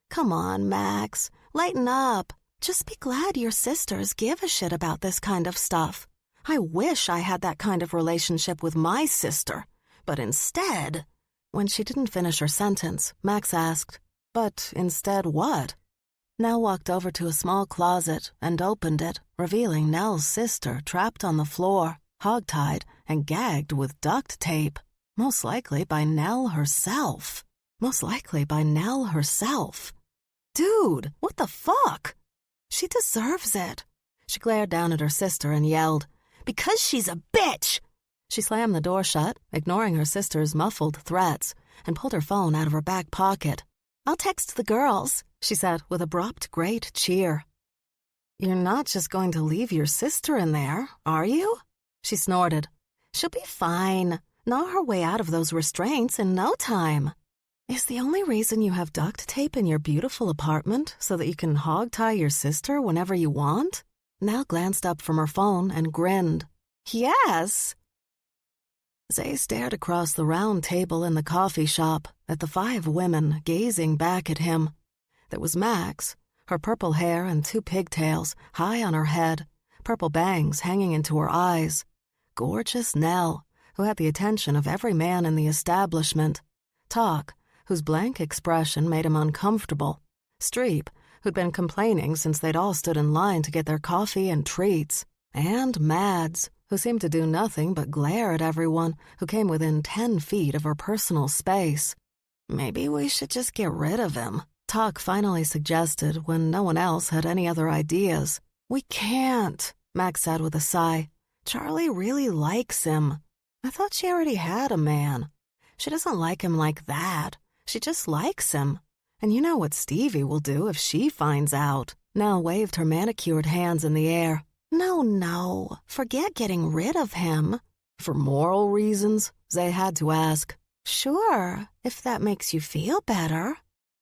"Come on, Max, lighten up. Just be glad your sisters give a shit about this kind of stuff. I wish I had that kind of relationship with my sister, but instead—" When she didn't finish her sentence, Max asked, "But instead what?" Nell walked over to a small closet and opened it, revealing Nell's sister trapped on the floor, hogtied and gagged with duct tape. Most likely by Nell herself. Dude, what the fuck? She deserves it. She glared down at her sister and yelled, "Because she's a bitch!" She slammed the door shut, ignoring her sister's muffled threats, and pulled her phone out of her back pocket. "I'll text the girls," she said with abrupt, great cheer. "You're not just going to leave your sister in there, are you?" She snorted. "She'll be fine. Gnaw her way out of those restraints in no time." "Is the only reason you have duct tape in your beautiful apartment so that you can hog-tie your sister whenever you want?" Nell glanced up from her phone and grinned. "Yes." Zay stared across the round table in the coffee shop at the 5 women gazing back at him. There was Max, her purple hair and 2 pigtails high on her head, purple bangs hanging into her eyes. Gorgeous Nell, who had the attention of every man in the establishment. Talk, whose blank expression made him uncomfortable. Streep, who'd been complaining since they'd all stood in line to get their coffee and treats. And Mads, who seemed to do nothing but glare at everyone who came within 10 feet of her personal space. "Maybe we should just get rid of him," Talk finally suggested when no one else had any other ideas. "We can't," Max said with a sigh. "Charlie really likes him. I thought she already had a man. She doesn't like him like that. She just likes him. And you know what Stevie will do if she finds out." Nell waved her manicured hands in the air. No, forget getting rid of him." "For moral reasons?" Zay had to ask. "Sure, if that makes you feel better."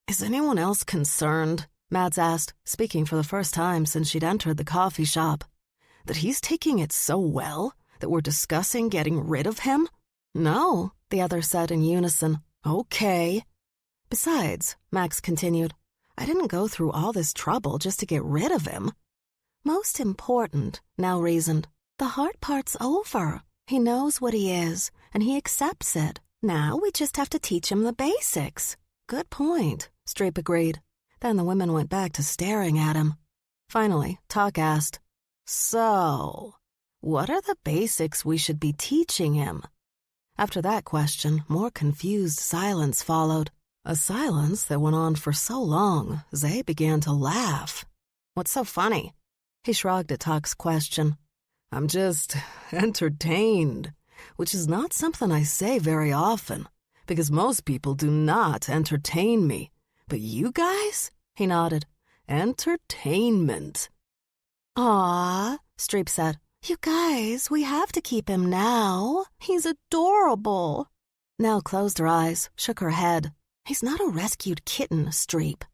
"Is anyone else concerned?" Mads asked, speaking for the first time since she'd entered the coffee shop. "That he's taking it so well that we're discussing getting rid of him?" "No," the others said in unison. "Okay." "Besides," Max continued, "I didn't go through all this trouble just to get rid of him." Most important, Nell reasoned, the hard part's over. He knows what he is, and he accepts it. Now we just have to teach him the basics. Good point, Streep agreed. Then the women went back to staring at him. Finally, Tuck asked, "So, what are the basics we should be teaching him?" After that question, more confused silence followed. A silence that went on for so long, Zay began to laugh. "What's so funny?" He shrugged at Tuck's question. "I'm just entertained, which is not something I say very often, because most people do not entertain me. But you guys?" He nodded. "Entertainment." "Aw," Streep said. "You guys, we have to keep him now. He's adorable." Nell closed her eyes, shook her head. "He's not a rescued kitten, Streep."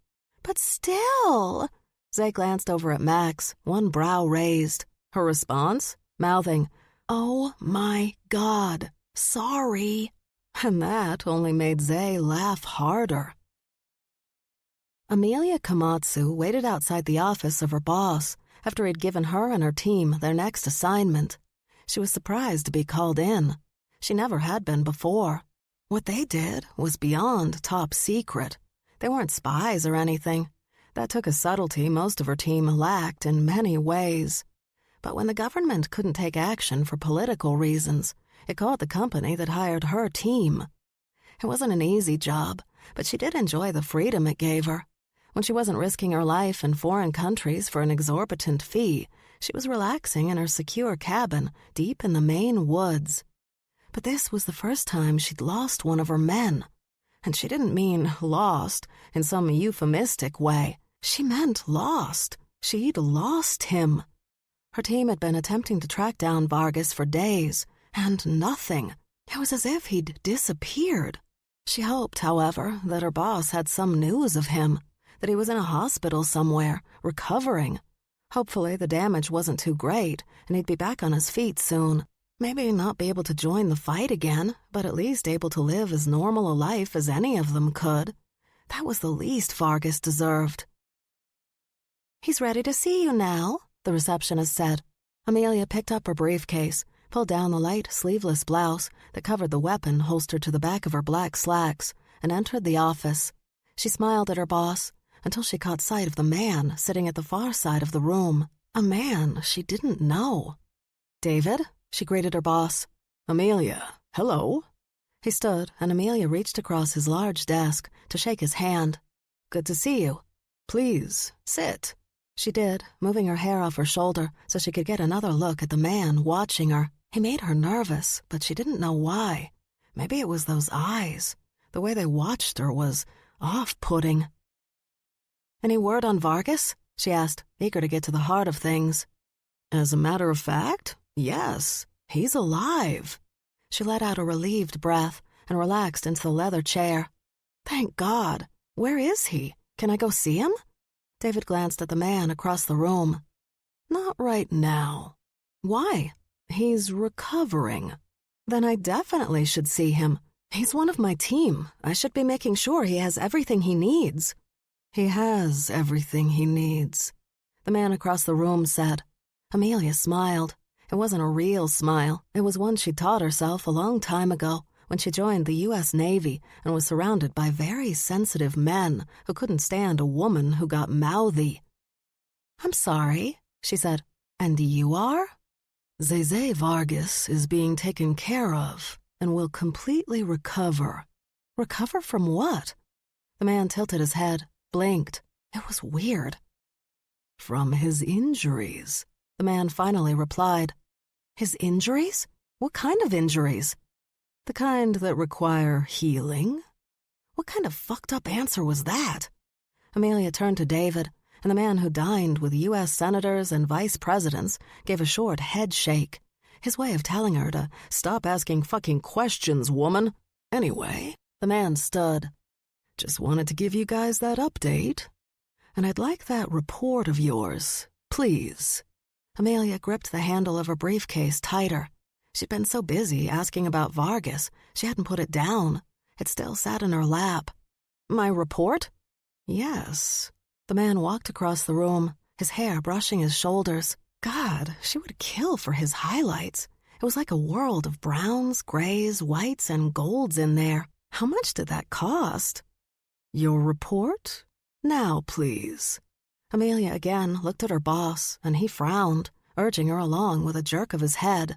"But still." Zay glanced over at Max, one brow raised. Her response? Mouthing, "Oh my God, sorry." And that only made Zay laugh harder. Amelia Komatsu waited outside the office of her boss after he'd given her and her team their next assignment. She was surprised to be called in. She never had been before. What they did was beyond top secret. They weren't spies or anything. That took a subtlety most of her team lacked in many ways. But when the government couldn't take action for political reasons, it called the company that hired her team. It wasn't an easy job, but she did enjoy the freedom it gave her. When she wasn't risking her life in foreign countries for an exorbitant fee, she was relaxing in her secure cabin deep in the Maine woods. But this was the first time she'd lost one of her men. And she didn't mean lost in some euphemistic way. She meant lost. She'd lost him. Her team had been attempting to track down Vargas for days, and nothing. It was as if he'd disappeared. She hoped, however, that her boss had some news of him, that he was in a hospital somewhere, recovering. Hopefully the damage wasn't too great, and he'd be back on his feet soon. Maybe not be able to join the fight again, but at least able to live as normal a life as any of them could. That was the least Vargas deserved. "He's ready to see you now," the receptionist said. Amelia picked up her briefcase, pulled down the light, sleeveless blouse that covered the weapon holstered to the back of her black slacks, and entered the office. She smiled at her boss until she caught sight of the man sitting at the far side of the room, a man she didn't know. "David?" She greeted her boss. "Amelia, hello." He stood, and Amelia reached across his large desk to shake his hand. "Good to see you. Please, sit." She did, moving her hair off her shoulder so she could get another look at the man watching her. He made her nervous, but she didn't know why. Maybe it was those eyes. The way they watched her was off-putting. "Any word on Vargas?" she asked, eager to get to the heart of things. "As a matter of fact, yes, he's alive." She let out a relieved breath and relaxed into the leather chair. "Thank God. Where is he? Can I go see him?" David glanced at the man across the room. "Not right now." "Why?" "He's recovering." "Then I definitely should see him. He's one of my team. I should be making sure he has everything he needs." "He has everything he needs," the man across the room said. Amelia smiled. It wasn't a real smile. It was one she'd taught herself a long time ago when she joined the U.S. Navy and was surrounded by very sensitive men who couldn't stand a woman who got mouthy. "I'm sorry," she said. "And you are?" "Zay Vargas is being taken care of and will completely recover." "Recover from what?" The man tilted his head, blinked. It was weird. "From his injuries," the man finally replied. "His injuries? What kind of injuries?" "The kind that require healing." What kind of fucked up answer was that? Amelia turned to David, and the man who dined with U.S. senators and vice presidents gave a short head shake, his way of telling her to stop asking fucking questions, woman. "Anyway," the man stood. "Just wanted to give you guys that update. And I'd like that report of yours, please." Amelia gripped the handle of her briefcase tighter. She'd been so busy asking about Vargas, she hadn't put it down. It still sat in her lap. "My report?" "Yes." The man walked across the room, his hair brushing his shoulders. God, she would kill for his highlights. It was like a world of browns, grays, whites, and golds in there. How much did that cost? Your report? Now, please. Amelia again looked at her boss, and he frowned, urging her along with a jerk of his head.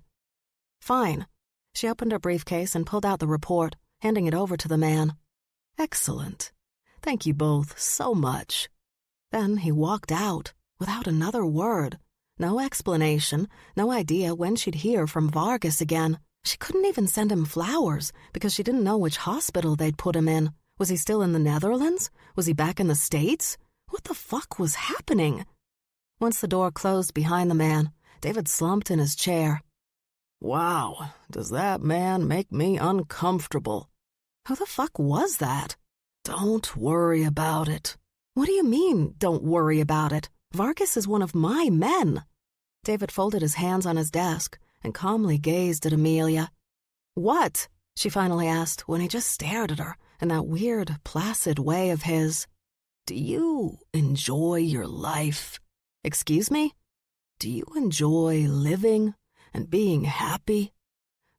Fine. She opened her briefcase and pulled out the report, handing it over to the man. Excellent. Thank you both so much. Then he walked out, without another word. No explanation, no idea when she'd hear from Vargas again. She couldn't even send him flowers because she didn't know which hospital they'd put him in. Was he still in the Netherlands? Was he back in the States? What the fuck was happening? Once the door closed behind the man, David slumped in his chair. Wow, does that man make me uncomfortable? Who the fuck was that? Don't worry about it. What do you mean, don't worry about it? Vargas is one of my men. David folded his hands on his desk and calmly gazed at Amelia. What? She finally asked when he just stared at her in that weird, placid way of his. Do you enjoy your life? Excuse me? Do you enjoy living and being happy?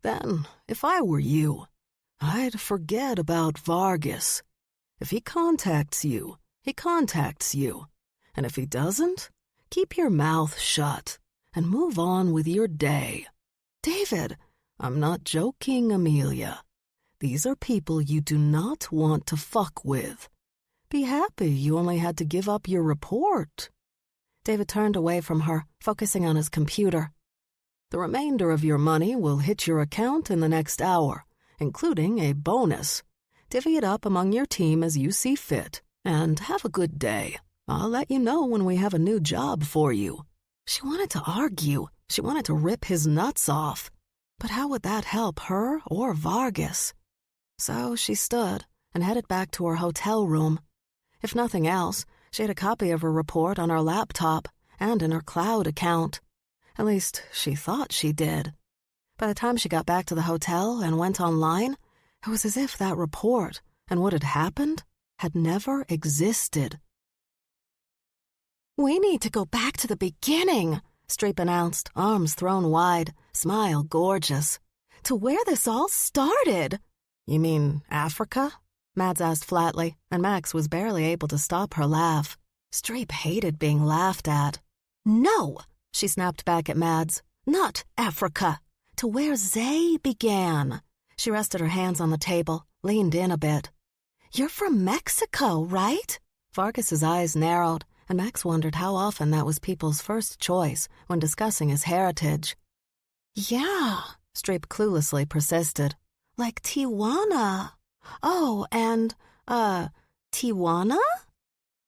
Then, if I were you, I'd forget about Vargas. If he contacts you, he contacts you. And if he doesn't, keep your mouth shut and move on with your day. David, I'm not joking, Amelia. These are people you do not want to fuck with. Be happy you only had to give up your report. David turned away from her, focusing on his computer. The remainder of your money will hit your account in the next hour, including a bonus. Divvy it up among your team as you see fit, and have a good day. I'll let you know when we have a new job for you. She wanted to argue. She wanted to rip his nuts off. But how would that help her or Vargas? So she stood and headed back to her hotel room. If nothing else, she had a copy of her report on her laptop and in her cloud account. At least, she thought she did. By the time she got back to the hotel and went online, it was as if that report and what had happened had never existed. We need to go back to the beginning, Streep announced, arms thrown wide, smile gorgeous. To where this all started. You mean Africa? Mads asked flatly, and Max was barely able to stop her laugh. Streep hated being laughed at. No, she snapped back at Mads. Not Africa. To where Zay began. She rested her hands on the table, leaned in a bit. You're from Mexico, right? Vargas's eyes narrowed, and Max wondered how often that was people's first choice when discussing his heritage. Yeah, Streep cluelessly persisted. Like Tijuana. Oh, and, Tijuana?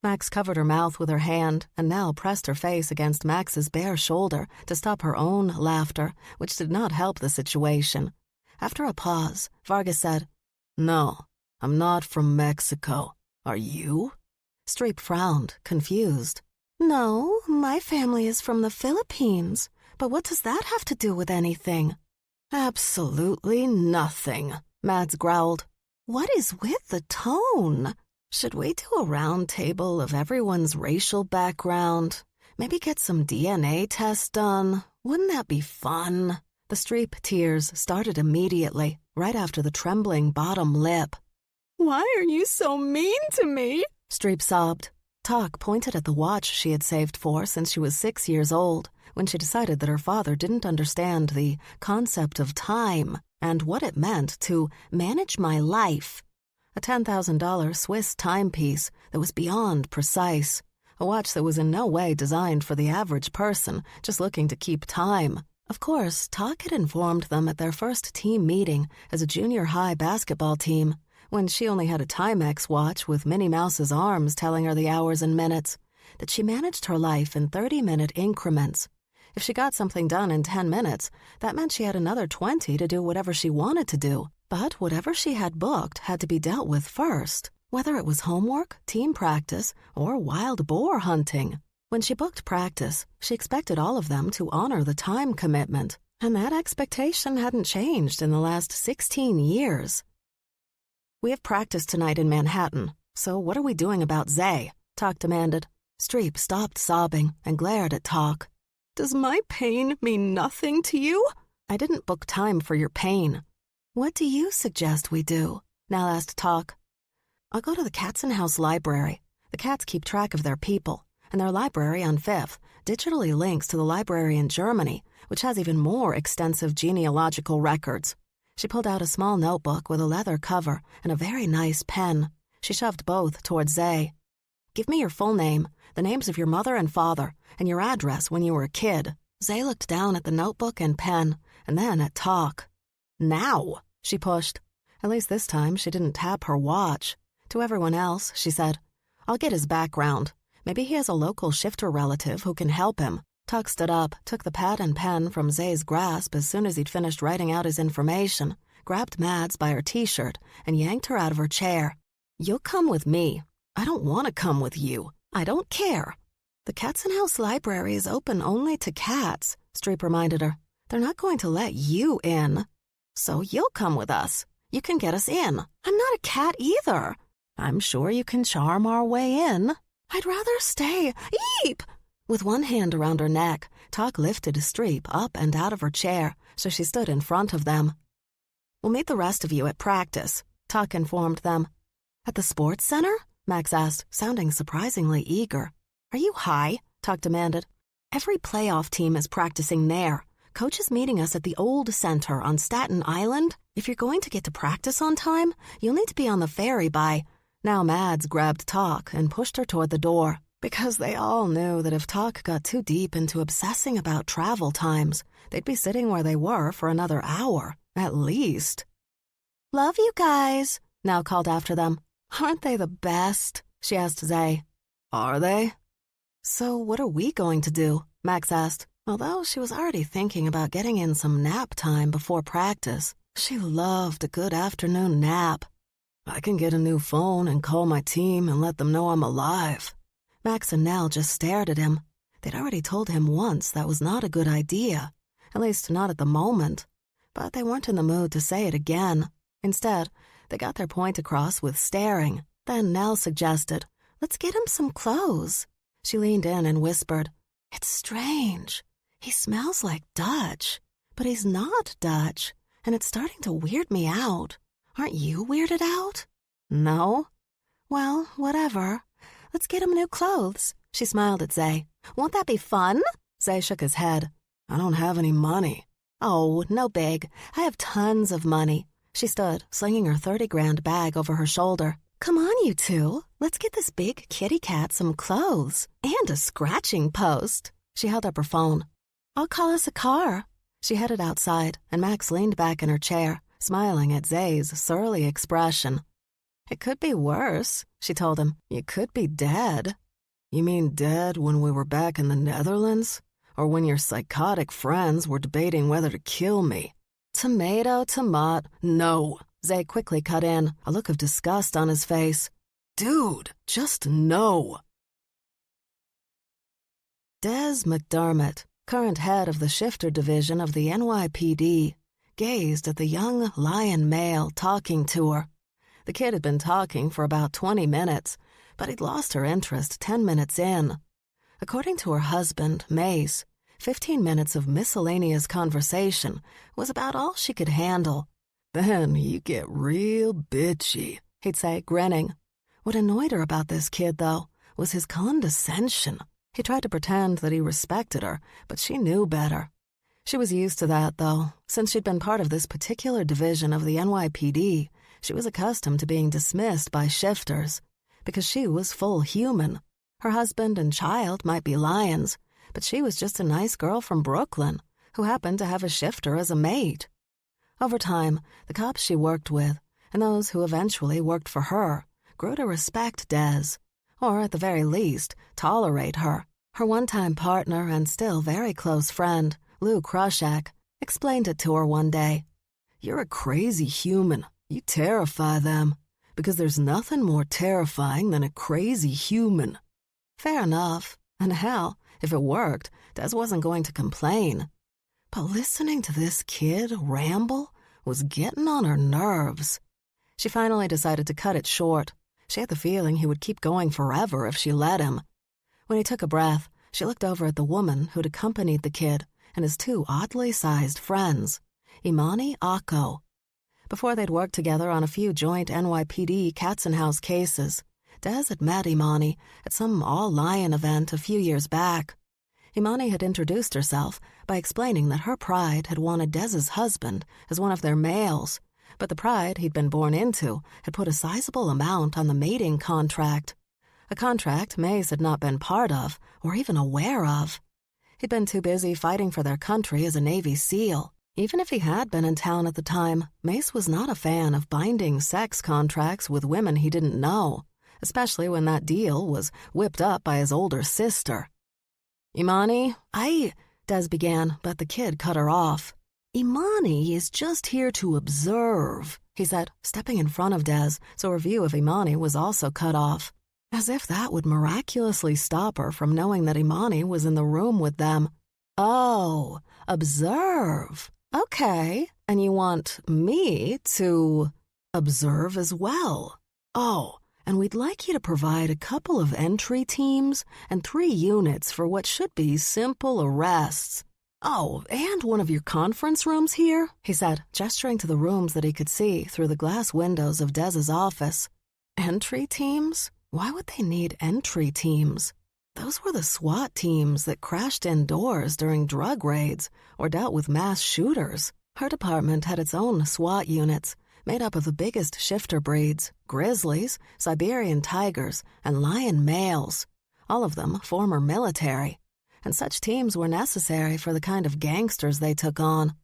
Max covered her mouth with her hand and now pressed her face against Max's bare shoulder to stop her own laughter, which did not help the situation. After a pause, Vargas said, No, I'm not from Mexico. Are you? Streep frowned, confused. No, my family is from the Philippines. But what does that have to do with anything? Absolutely nothing, Mads growled. What is with the tone? Should we do a round table of everyone's racial background? Maybe get some DNA tests done? Wouldn't that be fun? The Streep tears started immediately, right after the trembling bottom lip. Why are you so mean to me? Streep sobbed. Talk pointed at the watch she had saved for since she was 6 years old, when she decided that her father didn't understand the concept of time and what it meant to manage my life. A $10,000 Swiss timepiece that was beyond precise, a watch that was in no way designed for the average person just looking to keep time. Of course, Talk had informed them at their first team meeting as a junior high basketball team, when she only had a Timex watch with Minnie Mouse's arms telling her the hours and minutes, that she managed her life in 30-minute increments. If she got something done in 10 minutes, that meant she had another 20 to do whatever she wanted to do. But whatever she had booked had to be dealt with first, whether it was homework, team practice, or wild boar hunting. When she booked practice, she expected all of them to honor the time commitment, and that expectation hadn't changed in the last 16 years. We have practice tonight in Manhattan, so what are we doing about Zay? Talk demanded. Streep stopped sobbing and glared at Talk. Does my pain mean nothing to you? I didn't book time for your pain. What do you suggest we do? Nell asked Talk. I'll go to the Katzen House library. The cats keep track of their people, and their library on 5th digitally links to the library in Germany, which has even more extensive genealogical records. She pulled out a small notebook with a leather cover and a very nice pen. She shoved both toward Zay. Give me your full name, the names of your mother and father, and your address when you were a kid. Zay looked down at the notebook and pen, and then at Talk. Now, she pushed. At least this time she didn't tap her watch. To everyone else, she said, I'll get his background. Maybe he has a local shifter relative who can help him. Talk stood up, took the pad and pen from Zay's grasp as soon as he'd finished writing out his information, grabbed Mads by her t-shirt, and yanked her out of her chair. You'll come with me. I don't want to come with you. I don't care. The Katzenhaus library is open only to cats, Streep reminded her. They're not going to let you in. So you'll come with us. You can get us in. I'm not a cat either. I'm sure you can charm our way in. I'd rather stay. Eep! With one hand around her neck, Talk lifted Streep up and out of her chair, so she stood in front of them. We'll meet the rest of you at practice, Talk informed them. At the sports center? Max asked, sounding surprisingly eager. Are you high? Talk demanded. Every playoff team is practicing there. Coach is meeting us at the old center on Staten Island. If you're going to get to practice on time, you'll need to be on the ferry by... Now Mads grabbed Talk and pushed her toward the door, because they all knew that if Talk got too deep into obsessing about travel times, they'd be sitting where they were for another hour, at least. Love you guys, Now called after them. Aren't they the best? She asked Zay. Are they? So what are we going to do? Max asked, although she was already thinking about getting in some nap time before practice. She loved a good afternoon nap. I can get a new phone and call my team and let them know I'm alive. Max and Nell just stared at him. They'd already told him once that was not a good idea, at least not at the moment. But they weren't in the mood to say it again. Instead, they got their point across with staring. Then Nell suggested, let's get him some clothes. She leaned in and whispered, it's strange. He smells like Dutch, but he's not Dutch, and it's starting to weird me out. Aren't you weirded out? No? Well, whatever. Let's get him new clothes. She smiled at Zay. Won't that be fun? Zay shook his head. I don't have any money. Oh, no big. I have tons of money. She stood, slinging her 30-grand bag over her shoulder. Come on, you two. Let's get this big kitty cat some clothes and a scratching post. She held up her phone. I'll call us a car. She headed outside, and Max leaned back in her chair, smiling at Zay's surly expression. It could be worse, she told him. You could be dead. You mean dead when we were back in the Netherlands? Or when your psychotic friends were debating whether to kill me? Tomato, tomato. No. Zay quickly cut in, a look of disgust on his face. Dude, just no. Des McDermott, current head of the shifter division of the NYPD, gazed at the young lion male talking to her. The kid had been talking for about 20 minutes, but he'd lost her interest 10 minutes in. According to her husband, Mace, 15 minutes of miscellaneous conversation was about all she could handle. Then you get real bitchy, he'd say, grinning. What annoyed her about this kid, though, was his condescension. He tried to pretend that he respected her, but she knew better. She was used to that, though. Since she'd been part of this particular division of the NYPD, she was accustomed to being dismissed by shifters, because she was full human. Her husband and child might be lions, but she was just a nice girl from Brooklyn who happened to have a shifter as a mate. Over time, the cops she worked with, and those who eventually worked for her, grew to respect Des, or at the very least, tolerate her. Her one-time partner and still very close friend, Lou Krushak, explained it to her one day. You're a crazy human. You terrify them, because there's nothing more terrifying than a crazy human. Fair enough, and hell, if it worked, Des wasn't going to complain. But listening to this kid ramble was getting on her nerves. She finally decided to cut it short. She had the feeling he would keep going forever if she let him. When he took a breath, she looked over at the woman who'd accompanied the kid and his two oddly sized friends, Imani Akko. Before they'd worked together on a few joint NYPD Katzenhouse cases, Des had met Imani at some all-lion event a few years back. Imani had introduced herself by explaining that her pride had wanted Des's husband as one of their males, but the pride he'd been born into had put a sizable amount on the mating contract, a contract Mace had not been part of or even aware of. He'd been too busy fighting for their country as a Navy SEAL. Even if he had been in town at the time, Mace was not a fan of binding sex contracts with women he didn't know, especially when that deal was whipped up by his older sister. Imani, Des began, but the kid cut her off. Imani is just here to observe, he said, stepping in front of Des so her view of Imani was also cut off. As if that would miraculously stop her from knowing that Imani was in the room with them. Oh, observe. Okay, and you want me to observe as well. Oh, and we'd like you to provide a couple of entry teams and 3 units for what should be simple arrests. Oh, and one of your conference rooms here, he said, gesturing to the rooms that he could see through the glass windows of Des's office. Entry teams? Why would they need entry teams? Those were the SWAT teams that crashed indoors during drug raids or dealt with mass shooters. Her department had its own SWAT units, made up of the biggest shifter breeds, grizzlies, Siberian tigers, and lion males, all of them former military. And such teams were necessary for the kind of gangsters they took on,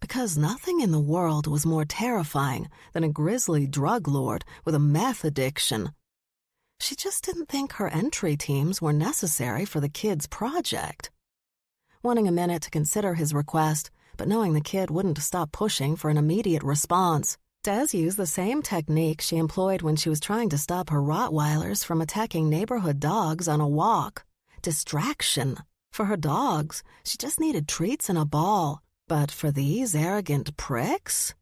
because nothing in the world was more terrifying than a grizzly drug lord with a meth addiction. She just didn't think her entry teams were necessary for the kid's project. Wanting a minute to consider his request, but knowing the kid wouldn't stop pushing for an immediate response, Des used the same technique she employed when she was trying to stop her Rottweilers from attacking neighborhood dogs on a walk. Distraction. For her dogs, she just needed treats and a ball. But for these arrogant pricks?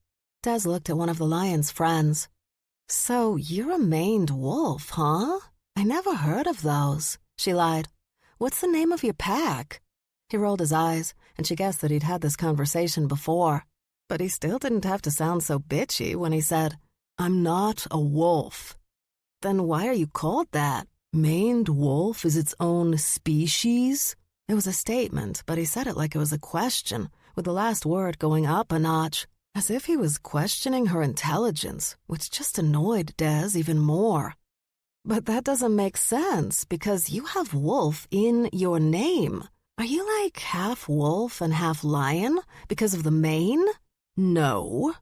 Des looked at one of the lion's friends. So you're a maned wolf, huh? I never heard of those, she lied. What's the name of your pack? He rolled his eyes, and she guessed that he'd had this conversation before. But he still didn't have to sound so bitchy when he said, I'm not a wolf. Then why are you called that? Maned wolf is its own species? It was a statement, but he said it like it was a question, with the last word going up a notch, as if he was questioning her intelligence, which just annoyed Des even more. But that doesn't make sense, because you have wolf in your name. Are you like half wolf and half lion because of the mane? No.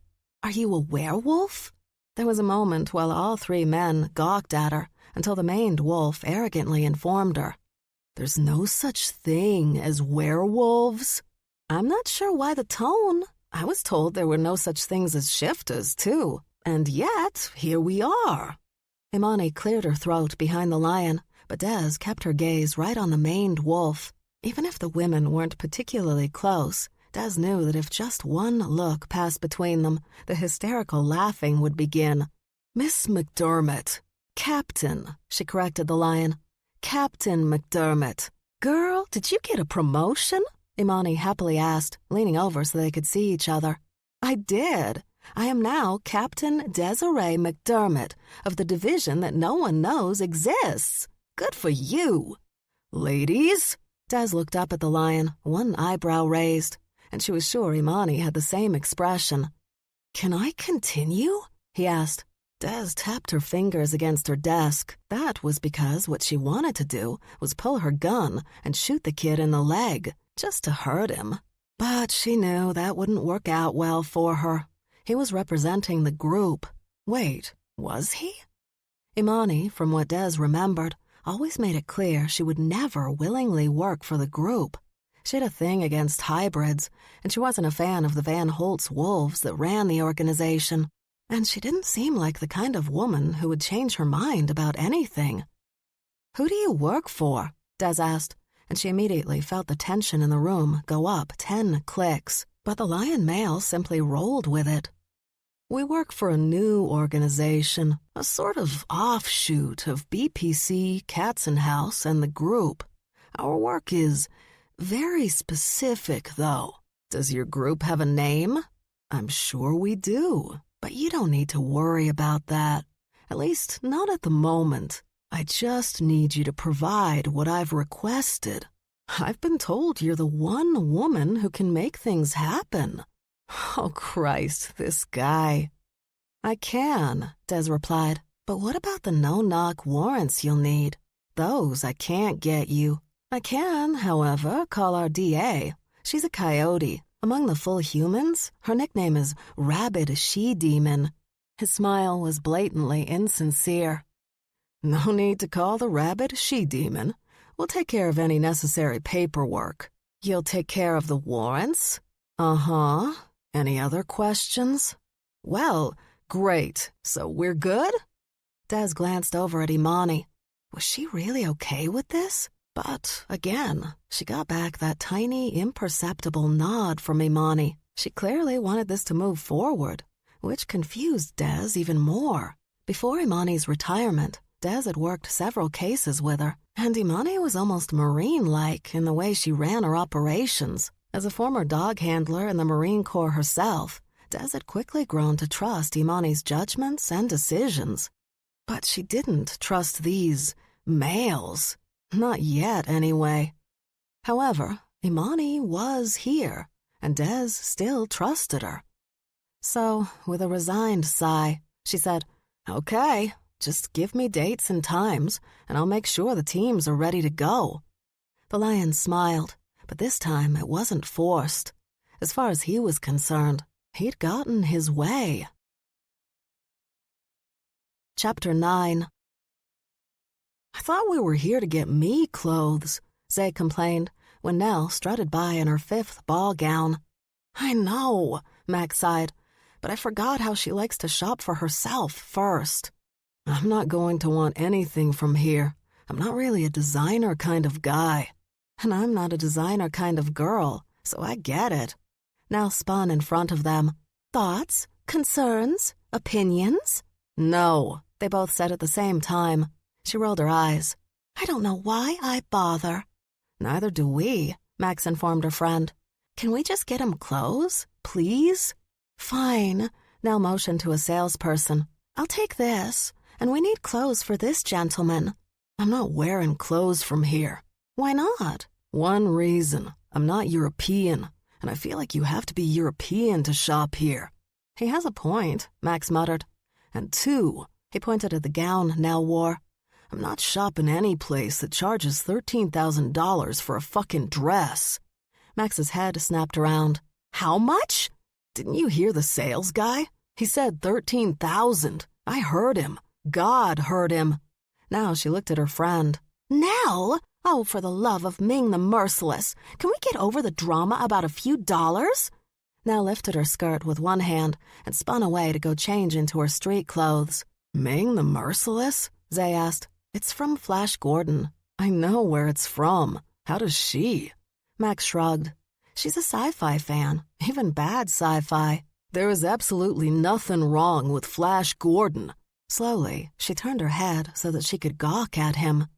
Are you a werewolf? There was a moment while all 3 men gawked at her until the maned wolf arrogantly informed her. There's no such thing as werewolves. I'm not sure why the tone. I was told there were no such things as shifters, too. And yet, here we are. Imani cleared her throat behind the lion, but Des kept her gaze right on the maned wolf. Even if the women weren't particularly close, Des knew that if just one look passed between them, the hysterical laughing would begin. Miss McDermott. Captain, she corrected the lion. Captain McDermott. Girl, did you get a promotion? Imani happily asked, leaning over so they could see each other. I did. I am now Captain Desiree McDermott of the division that no one knows exists. Good for you. Ladies? Des looked up at the lion, one eyebrow raised, and she was sure Imani had the same expression. Can I continue? He asked. Des tapped her fingers against her desk. That was because what she wanted to do was pull her gun and shoot the kid in the leg, just to hurt him. But she knew that wouldn't work out well for her. He was representing the group. Wait, was he? Imani, from what Des remembered, always made it clear she would never willingly work for the group. She had a thing against hybrids, and she wasn't a fan of the Van Holt's wolves that ran the organization. And she didn't seem like the kind of woman who would change her mind about anything. Who do you work for? Des asked, and she immediately felt the tension in the room go up 10 clicks. But the lion male simply rolled with it. We work for a new organization, a sort of offshoot of BPC, Katzen House, and the group. Our work is very specific, though. Does your group have a name? I'm sure we do, but you don't need to worry about that. At least, not at the moment. I just need you to provide what I've requested. I've been told you're the one woman who can make things happen. Oh, Christ, this guy. I can, Des replied, but what about the no-knock warrants you'll need? Those I can't get you. I can, however, call our DA. She's a coyote. Among the full humans, her nickname is Rabid She-Demon. His smile was blatantly insincere. No need to call the Rabid She-Demon. We'll take care of any necessary paperwork. You'll take care of the warrants? Uh-huh. Any other questions? Well, great. So we're good? Des glanced over at Imani. Was she really okay with this? But, again, she got back that tiny, imperceptible nod from Imani. She clearly wanted this to move forward, which confused Des even more. Before Imani's retirement, Des had worked several cases with her, and Imani was almost Marine-like in the way she ran her operations. As a former dog handler in the Marine Corps herself, Des had quickly grown to trust Imani's judgments and decisions. But she didn't trust these males. Not yet, anyway. However, Imani was here, and Des still trusted her. So, with a resigned sigh, she said, "Okay, just give me dates and times, and I'll make sure the teams are ready to go." The lion smiled, but this time it wasn't forced. As far as he was concerned, he'd gotten his way. Chapter 9. I thought we were here to get me clothes, Zay complained when Nell strutted by in her 5th ball gown. I know, Max sighed, but I forgot how she likes to shop for herself first. I'm not going to want anything from here. I'm not really a designer kind of guy. And I'm not a designer kind of girl, so I get it. Nell spun in front of them. Thoughts? Concerns? Opinions? No, they both said at the same time. She rolled her eyes. I don't know why I bother. Neither do we, Max informed her friend. Can we just get him clothes, please? Fine, Nell motioned to a salesperson. I'll take this, and we need clothes for this gentleman. I'm not wearing clothes from here. Why not? One reason. I'm not European, and I feel like you have to be European to shop here. He has a point, Max muttered. And 2, he pointed at the gown Nell wore. I'm not shopping any place that charges $13,000 for a fucking dress. Max's head snapped around. How much? Didn't you hear the sales guy? He said $13,000. I heard him. God heard him. Now she looked at her friend. Nell? Oh, for the love of Ming the Merciless. Can we get over the drama about a few dollars? Nell lifted her skirt with one hand and spun away to go change into her street clothes. Ming the Merciless? Zay asked. It's from Flash Gordon. I know where it's from. How does she? Max shrugged. She's a sci-fi fan, even bad sci-fi. There is absolutely nothing wrong with Flash Gordon. Slowly, she turned her head so that she could gawk at him.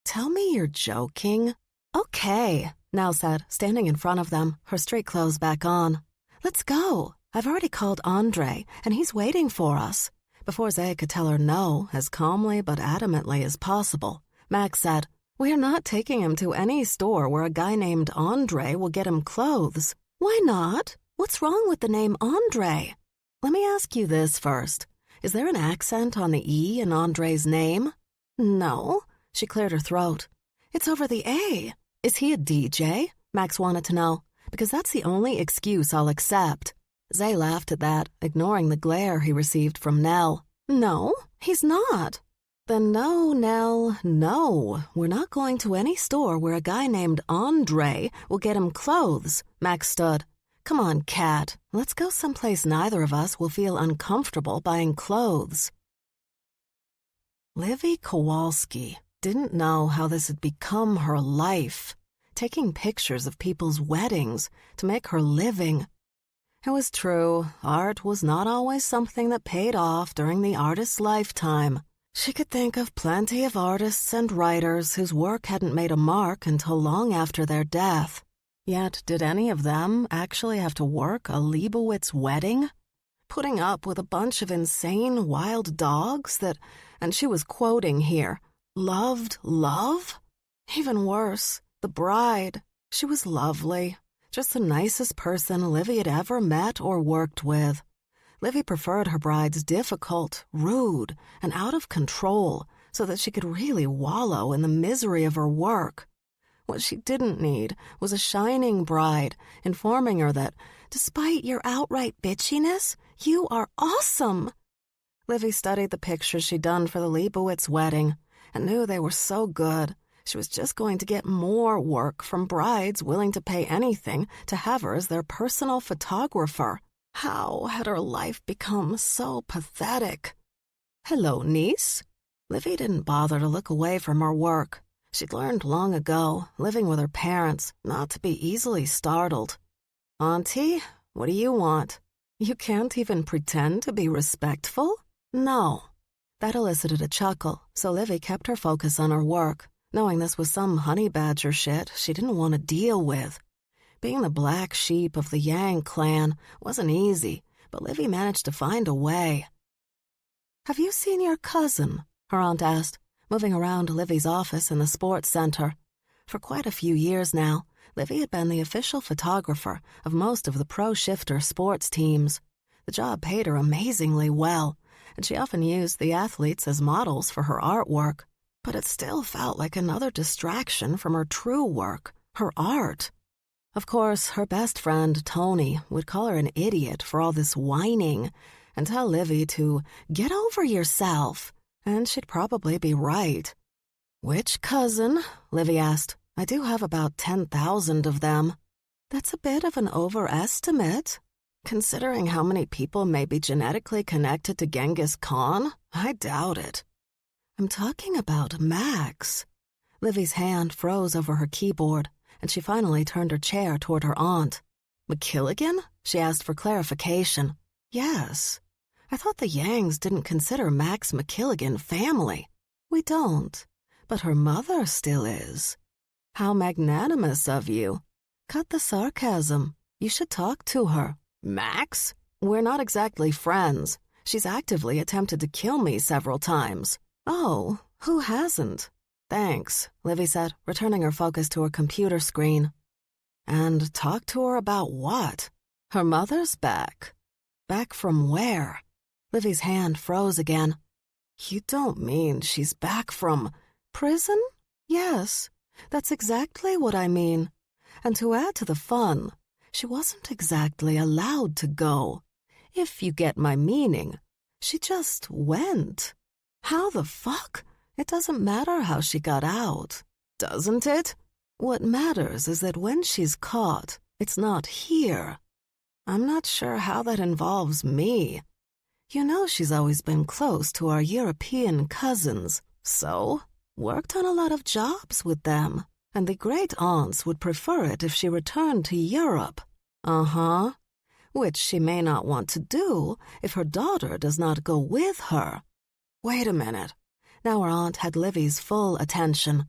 Tell me you're joking. Okay, Nell said, standing in front of them, her street clothes back on. Let's go. I've already called Andre, and he's waiting for us. Before Zay could tell her no, as calmly but adamantly as possible, Max said, We are not taking him to any store where a guy named Andre will get him clothes. Why not? What's wrong with the name Andre? Let me ask you this first. Is there an accent on the E in Andre's name? No. She cleared her throat. It's over the A. Is he a DJ? Max wanted to know, because that's the only excuse I'll accept. Zay laughed at that, ignoring the glare he received from Nell. No, he's not. Then no, Nell, no. We're not going to any store where a guy named Andre will get him clothes, Max stood. Come on, Kat. Let's go someplace neither of us will feel uncomfortable buying clothes. Livy Kowalski didn't know how this had become her life, taking pictures of people's weddings to make her living. It was true, art was not always something that paid off during the artist's lifetime. She could think of plenty of artists and writers whose work hadn't made a mark until long after their death. Yet, did any of them actually have to work a Leibowitz wedding? Putting up with a bunch of insane wild dogs that, and she was quoting here, loved love? Even worse, the bride. She was lovely. Just the nicest person Livy had ever met or worked with. Livy preferred her brides difficult, rude, and out of control so that she could really wallow in the misery of her work. What she didn't need was a shining bride informing her that, despite your outright bitchiness, you are awesome. Livy studied the pictures she'd done for the Leibowitz wedding and knew they were so good. She was just going to get more work from brides willing to pay anything to have her as their personal photographer. How had her life become so pathetic? Hello, niece. Livy didn't bother to look away from her work. She'd learned long ago, living with her parents, not to be easily startled. Auntie, what do you want? You can't even pretend to be respectful? No. That elicited a chuckle, so Livy kept her focus on her work, knowing this was some honey badger shit she didn't want to deal with. Being the black sheep of the Yang clan wasn't easy, but Livy managed to find a way. Have you seen your cousin? Her aunt asked, moving around Livy's office in the sports center. For quite a few years now, Livy had been the official photographer of most of the pro-shifter sports teams. The job paid her amazingly well, and she often used the athletes as models for her artwork. But it still felt like another distraction from her true work, her art. Of course, her best friend, Tony, would call her an idiot for all this whining and tell Livy to get over yourself, and she'd probably be right. Which cousin? Livy asked. I do have about 10,000 of them. That's a bit of an overestimate. Considering how many people may be genetically connected to Genghis Khan, I doubt it. I'm talking about Max. Livy's hand froze over her keyboard, and she finally turned her chair toward her aunt. McKilligan? She asked for clarification. Yes. I thought the Yangs didn't consider Max McKilligan family. We don't, but her mother still is. How magnanimous of you. Cut the sarcasm. You should talk to her. Max? We're not exactly friends. She's actively attempted to kill me several times. Oh, who hasn't? Thanks, Livy said, returning her focus to her computer screen. And talk to her about what? Her mother's back. Back from where? Livy's hand froze again. You don't mean she's back from prison? Yes, that's exactly what I mean. And to add to the fun, she wasn't exactly allowed to go. If you get my meaning, she just went. How the fuck? It doesn't matter how she got out, doesn't it? What matters is that when she's caught, it's not here. I'm not sure how that involves me. You know she's always been close to our European cousins, so worked on a lot of jobs with them, and the great-aunts would prefer it if she returned to Europe. Uh-huh. Which she may not want to do if her daughter does not go with her. Wait a minute. Now her aunt had Livy's full attention.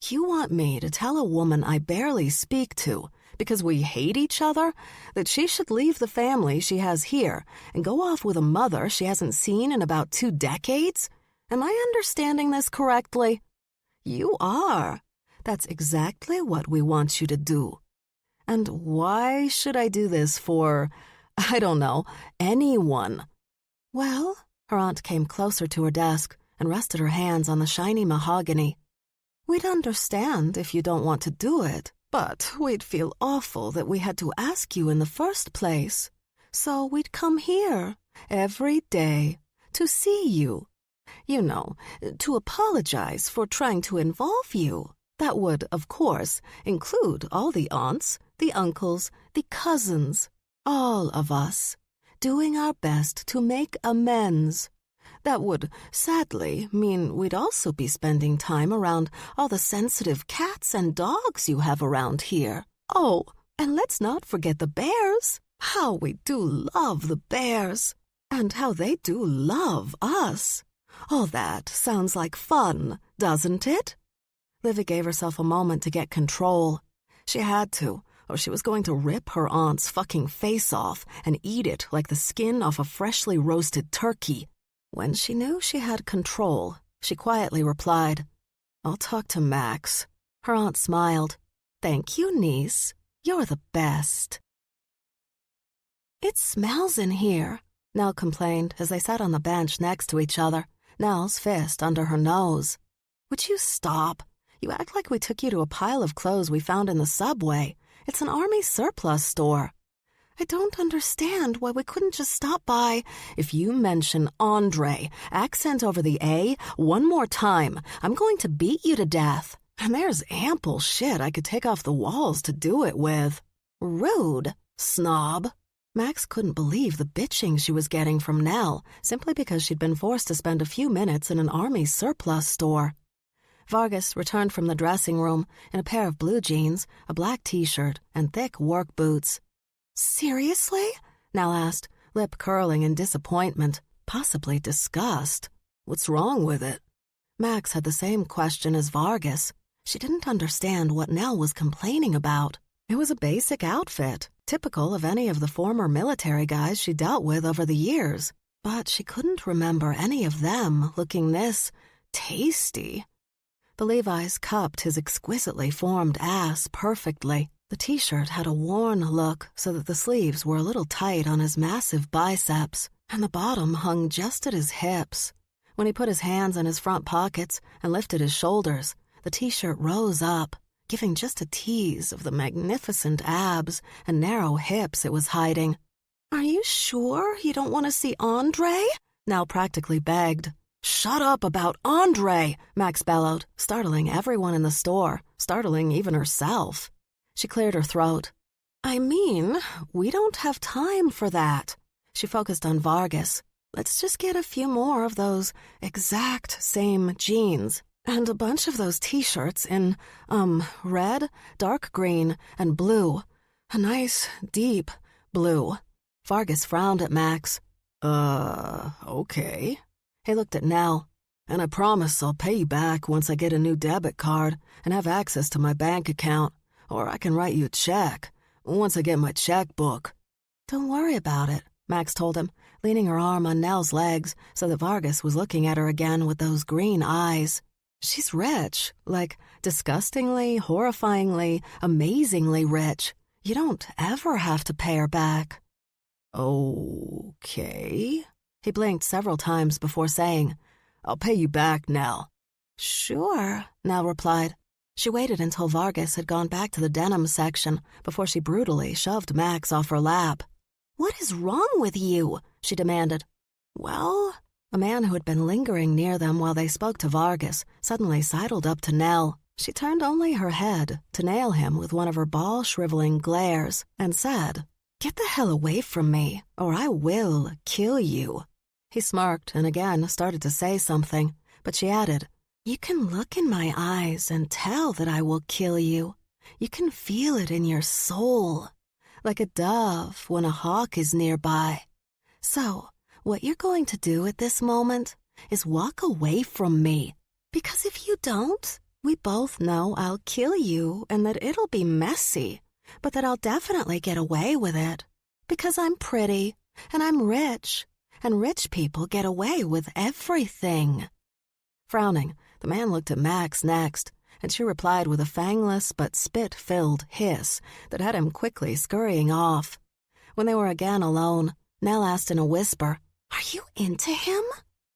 You want me to tell a woman I barely speak to, because we hate each other, that she should leave the family she has here and go off with a mother she hasn't seen in about 2 decades? Am I understanding this correctly? You are. That's exactly what we want you to do. And why should I do this for, I don't know, anyone? Well, her aunt came closer to her desk and rested her hands on the shiny mahogany. We'd understand if you don't want to do it, but we'd feel awful that we had to ask you in the first place. So we'd come here every day to see you. You know, to apologize for trying to involve you. That would, of course, include all the aunts, the uncles, the cousins, all of us, doing our best to make amends. That would, sadly, mean we'd also be spending time around all the sensitive cats and dogs you have around here. Oh, and let's not forget the bears. How we do love the bears, and how they do love us. All that sounds like fun, doesn't it? Livy gave herself a moment to get control. She had to, or she was going to rip her aunt's fucking face off and eat it like the skin off a freshly roasted turkey. When she knew she had control, she quietly replied, "I'll talk to Max." Her aunt smiled. "Thank you, niece. You're the best." "It smells in here," Nell complained as they sat on the bench next to each other, Nell's fist under her nose. "Would you stop? You act like we took you to a pile of clothes we found in the subway. It's an army surplus store. I don't understand why we couldn't just stop by. If you mention Andre, accent over the A, one more time, I'm going to beat you to death. And there's ample shit I could take off the walls to do it with." Rude, snob. Max couldn't believe the bitching she was getting from Nell simply because she'd been forced to spend a few minutes in an army surplus store. Vargas returned from the dressing room in a pair of blue jeans, a black t-shirt, and thick work boots. "Seriously?" Nell asked, lip curling in disappointment, possibly disgust. "What's wrong with it?" Max had the same question as Vargas. She didn't understand what Nell was complaining about. It was a basic outfit, typical of any of the former military guys she dealt with over the years, but she couldn't remember any of them looking this tasty. The Levi's cupped his exquisitely formed ass perfectly. The t-shirt had a worn look so that the sleeves were a little tight on his massive biceps, and the bottom hung just at his hips. When he put his hands in his front pockets and lifted his shoulders, the t-shirt rose up, giving just a tease of the magnificent abs and narrow hips it was hiding. "Are you sure you don't want to see Andre?" Nell practically begged. "Shut up about Andre," Max bellowed, startling everyone in the store, startling even herself. She cleared her throat. "I mean, we don't have time for that." She focused on Vargas. "Let's just get a few more of those exact same jeans, and a bunch of those t-shirts in, red, dark green, and blue. A nice, deep blue." Vargas frowned at Max. Okay." He looked at Nell. "And I promise I'll pay you back once I get a new debit card and have access to my bank account. Or I can write you a check, once I get my checkbook." "Don't worry about it," Max told him, leaning her arm on Nell's legs so that Vargas was looking at her again with those green eyes. "She's rich, like disgustingly, horrifyingly, amazingly rich. You don't ever have to pay her back." "Okay." He blinked several times before saying, "I'll pay you back, Nell." "Sure," Nell replied. She waited until Vargas had gone back to the denim section before she brutally shoved Max off her lap. "What is wrong with you?" she demanded. "Well," a man who had been lingering near them while they spoke to Vargas suddenly sidled up to Nell. She turned only her head to nail him with one of her ball-shriveling glares and said, "Get the hell away from me, or I will kill you." He smirked and again started to say something, but she added, "You can look in my eyes and tell that I will kill you. You can feel it in your soul, like a dove when a hawk is nearby. So, what you're going to do at this moment is walk away from me, because if you don't, we both know I'll kill you and that it'll be messy, but that I'll definitely get away with it, because I'm pretty and I'm rich, and rich people get away with everything." Frowning, the man looked at Max next, and she replied with a fangless but spit-filled hiss that had him quickly scurrying off. When they were again alone, Nell asked in a whisper, "Are you into him?"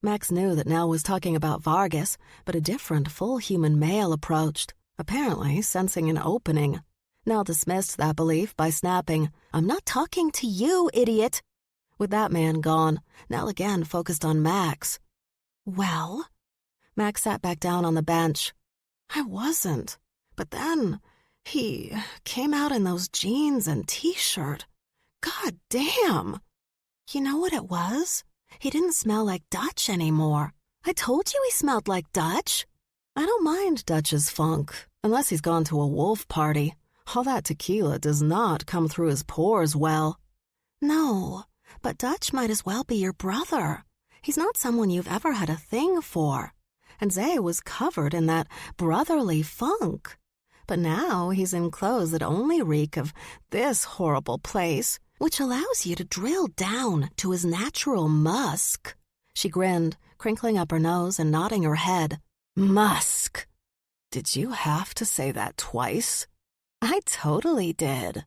Max knew that Nell was talking about Vargas, but a different full human male approached, apparently sensing an opening. Nell dismissed that belief by snapping, "I'm not talking to you, idiot." With that man gone, Nell again focused on Max. "Well?" Max sat back down on the bench. "I wasn't. But then, he came out in those jeans and t-shirt. God damn! You know what it was? He didn't smell like Dutch anymore. I told you he smelled like Dutch. I don't mind Dutch's funk, unless he's gone to a wolf party. All that tequila does not come through his pores well. No, but Dutch might as well be your brother. He's not someone you've ever had a thing for. And Zay was covered in that brotherly funk. But now he's in clothes that only reek of this horrible place, which allows you to drill down to his natural musk. She grinned, crinkling up her nose and nodding her head. Musk. Did you have to say that twice? I totally did.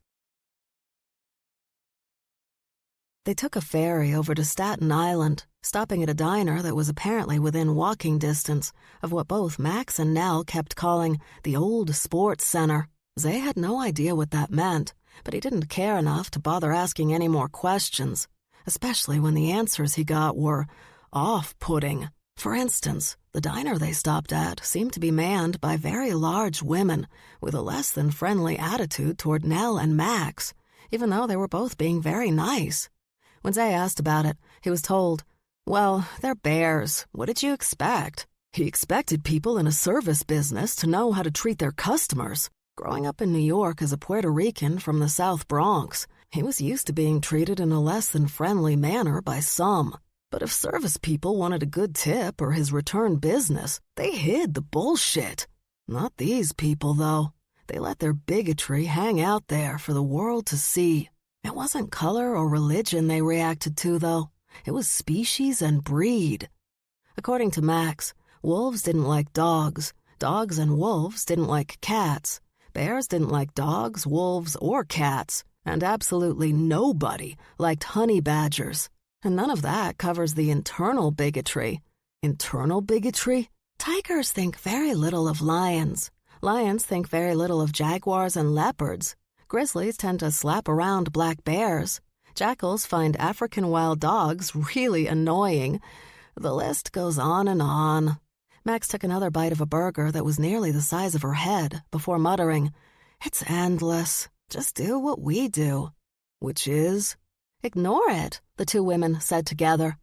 They took a ferry over to Staten Island, stopping at a diner that was apparently within walking distance of what both Max and Nell kept calling the old sports center. Zay had no idea what that meant, but he didn't care enough to bother asking any more questions, especially when the answers he got were off-putting. For instance, the diner they stopped at seemed to be manned by very large women with a less than friendly attitude toward Nell and Max, even though they were both being very nice. When Zay asked about it, he was told, well, they're bears. What did you expect? He expected people in a service business to know how to treat their customers. Growing up in New York as a Puerto Rican from the South Bronx, he was used to being treated in a less than friendly manner by some. But if service people wanted a good tip or his return business, they hid the bullshit. Not these people, though. They let their bigotry hang out there for the world to see. It wasn't color or religion they reacted to, though. It was species and breed. According to Max, wolves didn't like dogs. Dogs and wolves didn't like cats. Bears didn't like dogs, wolves, or cats. And absolutely nobody liked honey badgers. And none of that covers the internal bigotry. Internal bigotry? Tigers think very little of lions. Lions think very little of jaguars and leopards. Grizzlies tend to slap around black bears. Jackals find African wild dogs really annoying. The list goes on and on. Max took another bite of a burger that was nearly the size of her head before muttering, "It's endless. Just do what we do." Which is? Ignore it, the two women said together.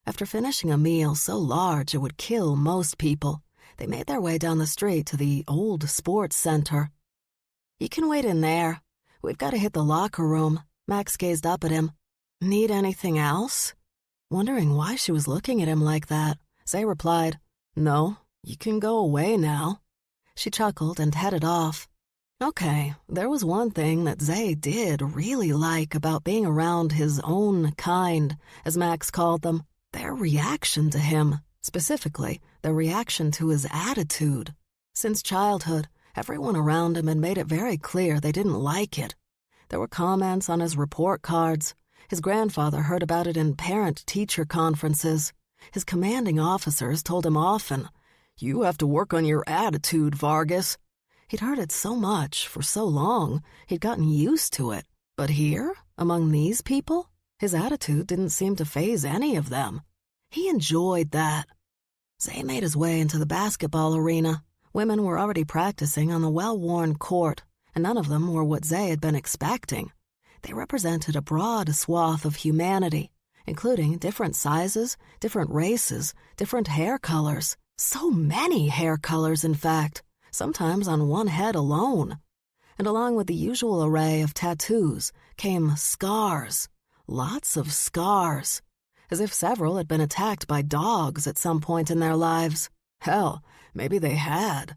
After finishing a meal so large it would kill most people, they made their way down the street to the old sports center. You can wait in there. We've got to hit the locker room. Max gazed up at him. Need anything else? Wondering why she was looking at him like that, Zay replied, No, you can go away now. She chuckled and headed off. Okay, there was one thing that Zay did really like about being around his own kind, as Max called them. Their reaction to him, specifically their reaction to his attitude. Since childhood, everyone around him had made it very clear they didn't like it. There were comments on his report cards. His grandfather heard about it in parent-teacher conferences. His commanding officers told him often, "You have to work on your attitude, Vargas." He'd heard it so much for so long, he'd gotten used to it. But here, among these people, his attitude didn't seem to faze any of them. He enjoyed that. Zay made his way into the basketball arena. Women were already practicing on the well-worn court, and none of them were what Zay had been expecting. They represented a broad swath of humanity, including different sizes, different races, different hair colors. So many hair colors, in fact, sometimes on one head alone. And along with the usual array of tattoos came scars. Lots of scars. As if several had been attacked by dogs at some point in their lives. Hell, maybe they had.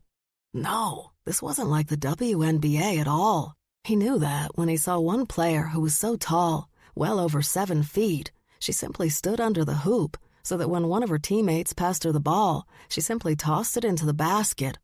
No, this wasn't like the WNBA at all. He knew that when he saw one player who was so tall, well over 7 feet, she simply stood under the hoop so that when one of her teammates passed her the ball, she simply tossed it into the basket.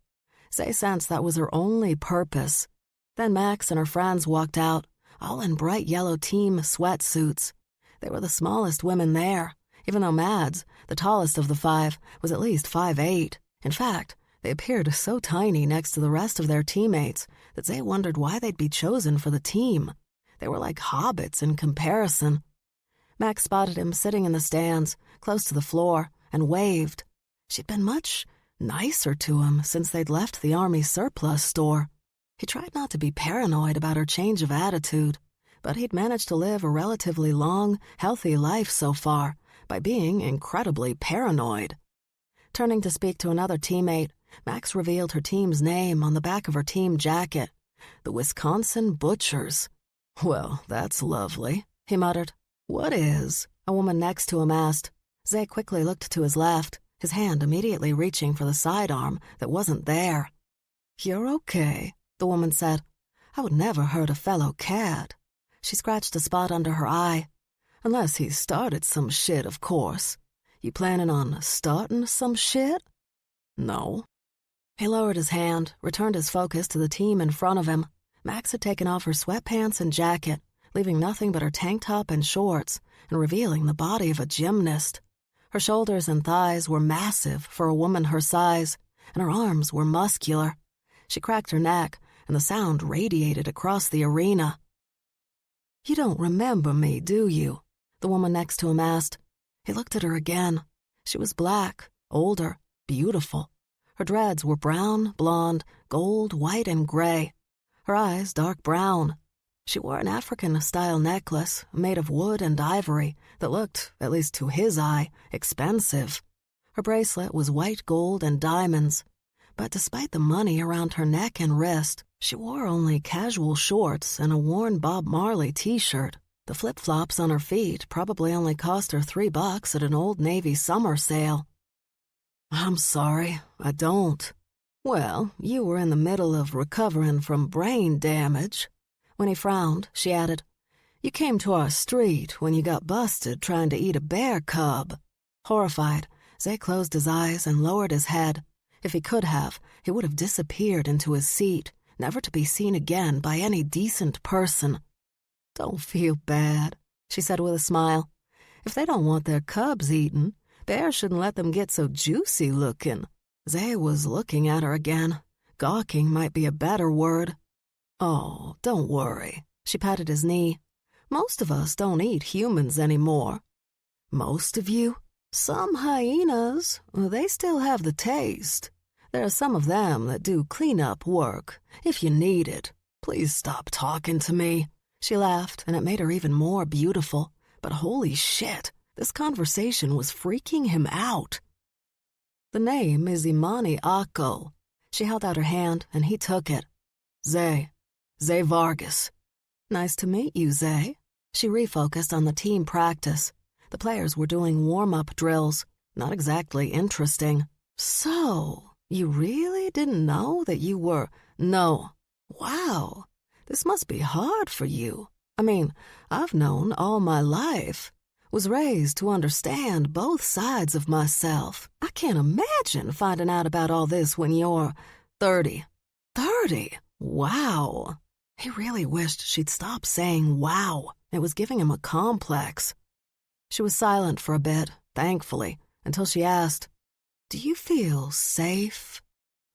Zay sensed that was her only purpose. Then Max and her friends walked out, all in bright yellow team sweatsuits. They were the smallest women there, even though Mads, the tallest of the 5, was at least 5'8". In fact, they appeared so tiny next to the rest of their teammates that Zay wondered why they'd be chosen for the team. They were like hobbits in comparison. Max spotted him sitting in the stands, close to the floor, and waved. She'd been much nicer to him since they'd left the Army surplus store. He tried not to be paranoid about her change of attitude, but he'd managed to live a relatively long, healthy life so far by being incredibly paranoid. Turning to speak to another teammate, Max revealed her team's name on the back of her team jacket, the Wisconsin Butchers. Well, that's lovely. he muttered. "What is?" a woman next to him asked. Zay quickly looked to his left, his hand immediately reaching for the sidearm that wasn't there. "You're okay," the woman said. "I would never hurt a fellow cat." She scratched a spot under her eye. "Unless he started some shit, of course. You planning on starting some shit?" "No." He lowered his hand, returned his focus to the team in front of him. Max had taken off her sweatpants and jacket, leaving nothing but her tank top and shorts, and revealing the body of a gymnast. Her shoulders and thighs were massive for a woman her size, and her arms were muscular. She cracked her neck, and the sound radiated across the arena. "You don't remember me, do you?" the woman next to him asked. He looked at her again. She was black, older, beautiful. Her dreads were brown, blonde, gold, white, and gray. Her eyes dark brown. She wore an African-style necklace made of wood and ivory that looked, at least to his eye, expensive. Her bracelet was white gold and diamonds. But despite the money around her neck and wrist, she wore only casual shorts and a worn Bob Marley t-shirt. The flip-flops on her feet probably only cost her $3 at an Old Navy summer sale. "I'm sorry, I don't." "Well, you were in the middle of recovering from brain damage." When he frowned, she added, "You came to our street when you got busted trying to eat a bear cub." Horrified, Zay closed his eyes and lowered his head. If he could have, he would have disappeared into his seat, never to be seen again by any decent person. "Don't feel bad," she said with a smile. "If they don't want their cubs eaten, bears shouldn't let them get so juicy looking." Zay was looking at her again. Gawking might be a better word. "Oh, don't worry." She patted his knee. "Most of us don't eat humans anymore." "Most of you?" "Some hyenas, they still have the taste. There are some of them that do cleanup work, if you need it." "Please stop talking to me." She laughed, and it made her even more beautiful. But holy shit, this conversation was freaking him out. "The name is Imani Akko." She held out her hand, and he took it. Zay Vargas." "Nice to meet you, Zay." She refocused on the team practice. The players were doing warm-up drills, not exactly interesting. "So, you really didn't know that you were—" "No." "Wow, this must be hard for you. I mean, I've known all my life. Was raised to understand both sides of myself. I can't imagine finding out about all this when you're 30. 30? Wow." He really wished she'd stop saying wow. It was giving him a complex. She was silent for a bit, thankfully, until she asked, "Do you feel safe?"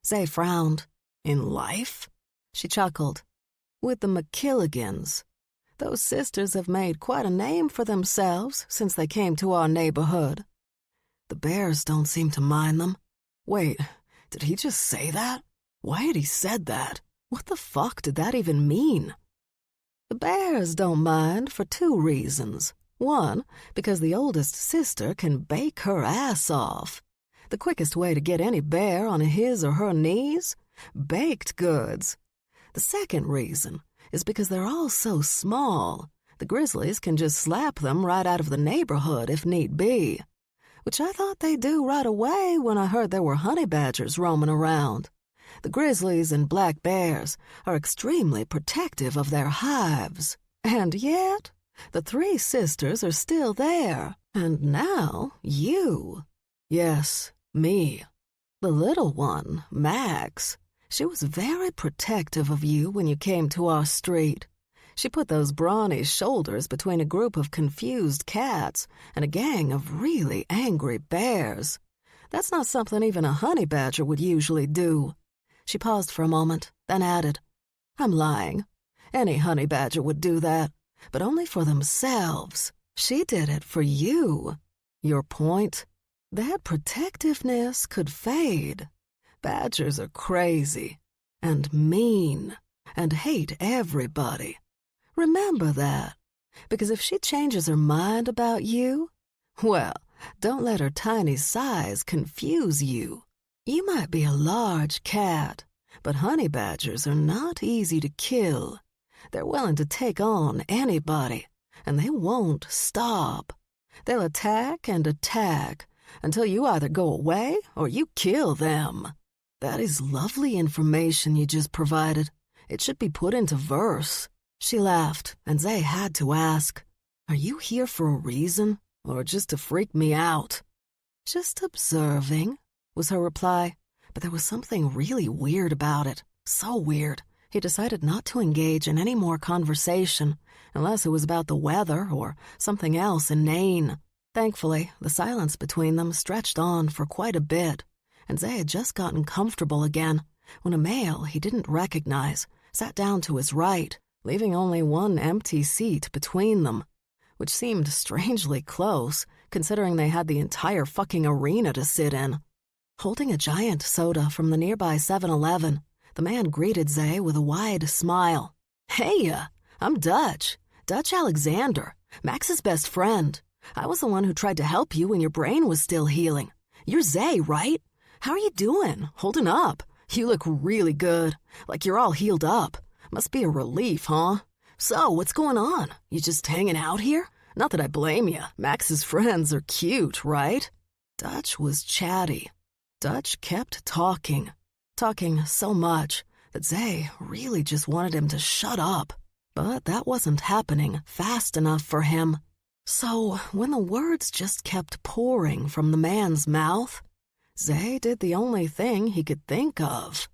Zay frowned. "In life?" She chuckled. "With the McKilligans. Those sisters have made quite a name for themselves since they came to our neighborhood. The bears don't seem to mind them." Wait, did he just say that? Why had he said that? What the fuck did that even mean? "The bears don't mind for 2 reasons. 1, because the oldest sister can bake her ass off. The quickest way to get any bear on his or her knees? Baked goods. The second reason is because they're all so small. The grizzlies can just slap them right out of the neighborhood if need be. Which I thought they'd do right away when I heard there were honey badgers roaming around. The grizzlies and black bears are extremely protective of their hives. And yet, the 3 sisters are still there. And now, you." "Yes, me." "The little one, Max. She was very protective of you when you came to our street. She put those brawny shoulders between a group of confused cats and a gang of really angry bears. That's not something even a honey badger would usually do." She paused for a moment, then added, "I'm lying. Any honey badger would do that, but only for themselves. She did it for you." "Your point?" "That protectiveness could fade. Badgers are crazy and mean and hate everybody. Remember that, because if she changes her mind about you, well, don't let her tiny size confuse you. You might be a large cat, but honey badgers are not easy to kill. They're willing to take on anybody, and they won't stop. They'll attack and attack until you either go away or you kill them. That is lovely information you just provided. It should be put into verse. She laughed, and Zay had to ask, "Are you here for a reason, or just to freak me out?" "Just observing," was her reply, but there was something really weird about it. So weird, he decided not to engage in any more conversation, unless it was about the weather or something else inane. Thankfully, the silence between them stretched on for quite a bit, and Zay had just gotten comfortable again when a male he didn't recognize sat down to his right, leaving only one empty seat between them, which seemed strangely close, considering they had the entire fucking arena to sit in. Holding a giant soda from the nearby 7-Eleven, the man greeted Zay with a wide smile. "Hey, I'm Dutch. Dutch Alexander, Max's best friend. I was the one who tried to help you when your brain was still healing. You're Zay, right? How are you doing? Holding up? You look really good, like you're all healed up. Must be a relief, huh? So, what's going on? You just hanging out here? Not that I blame you. Max's friends are cute, right?" Dutch was chatty. Dutch kept talking so much that Zay really just wanted him to shut up. But that wasn't happening fast enough for him. So, when the words just kept pouring from the man's mouth, Zay did the only thing he could think of.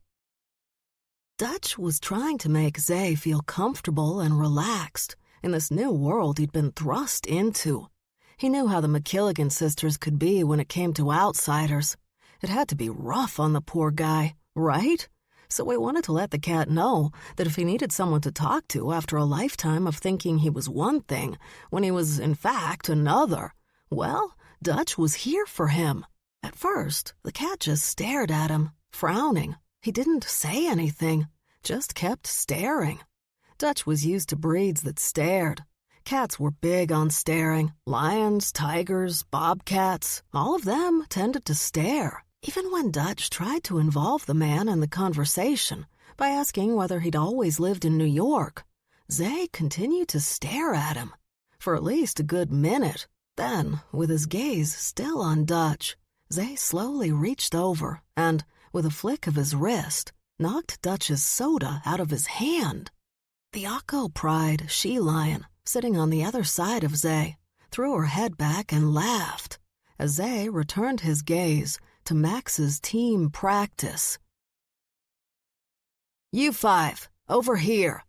Dutch was trying to make Zay feel comfortable and relaxed in this new world he'd been thrust into. He knew how the McKilligan sisters could be when it came to outsiders. It had to be rough on the poor guy, right? So he wanted to let the cat know that if he needed someone to talk to after a lifetime of thinking he was one thing when he was, in fact, another, well, Dutch was here for him. At first, the cat just stared at him, frowning. He didn't say anything, just kept staring. Dutch was used to breeds that stared. Cats were big on staring. Lions, tigers, bobcats, all of them tended to stare. Even when Dutch tried to involve the man in the conversation by asking whether he'd always lived in New York, Zay continued to stare at him for at least a good minute. Then, with his gaze still on Dutch, Zay slowly reached over and, with a flick of his wrist, knocked Dutch's soda out of his hand. The Akko-Pride she-lion, sitting on the other side of Zay, threw her head back and laughed as Zay returned his gaze to Max's team practice. "You five, over here."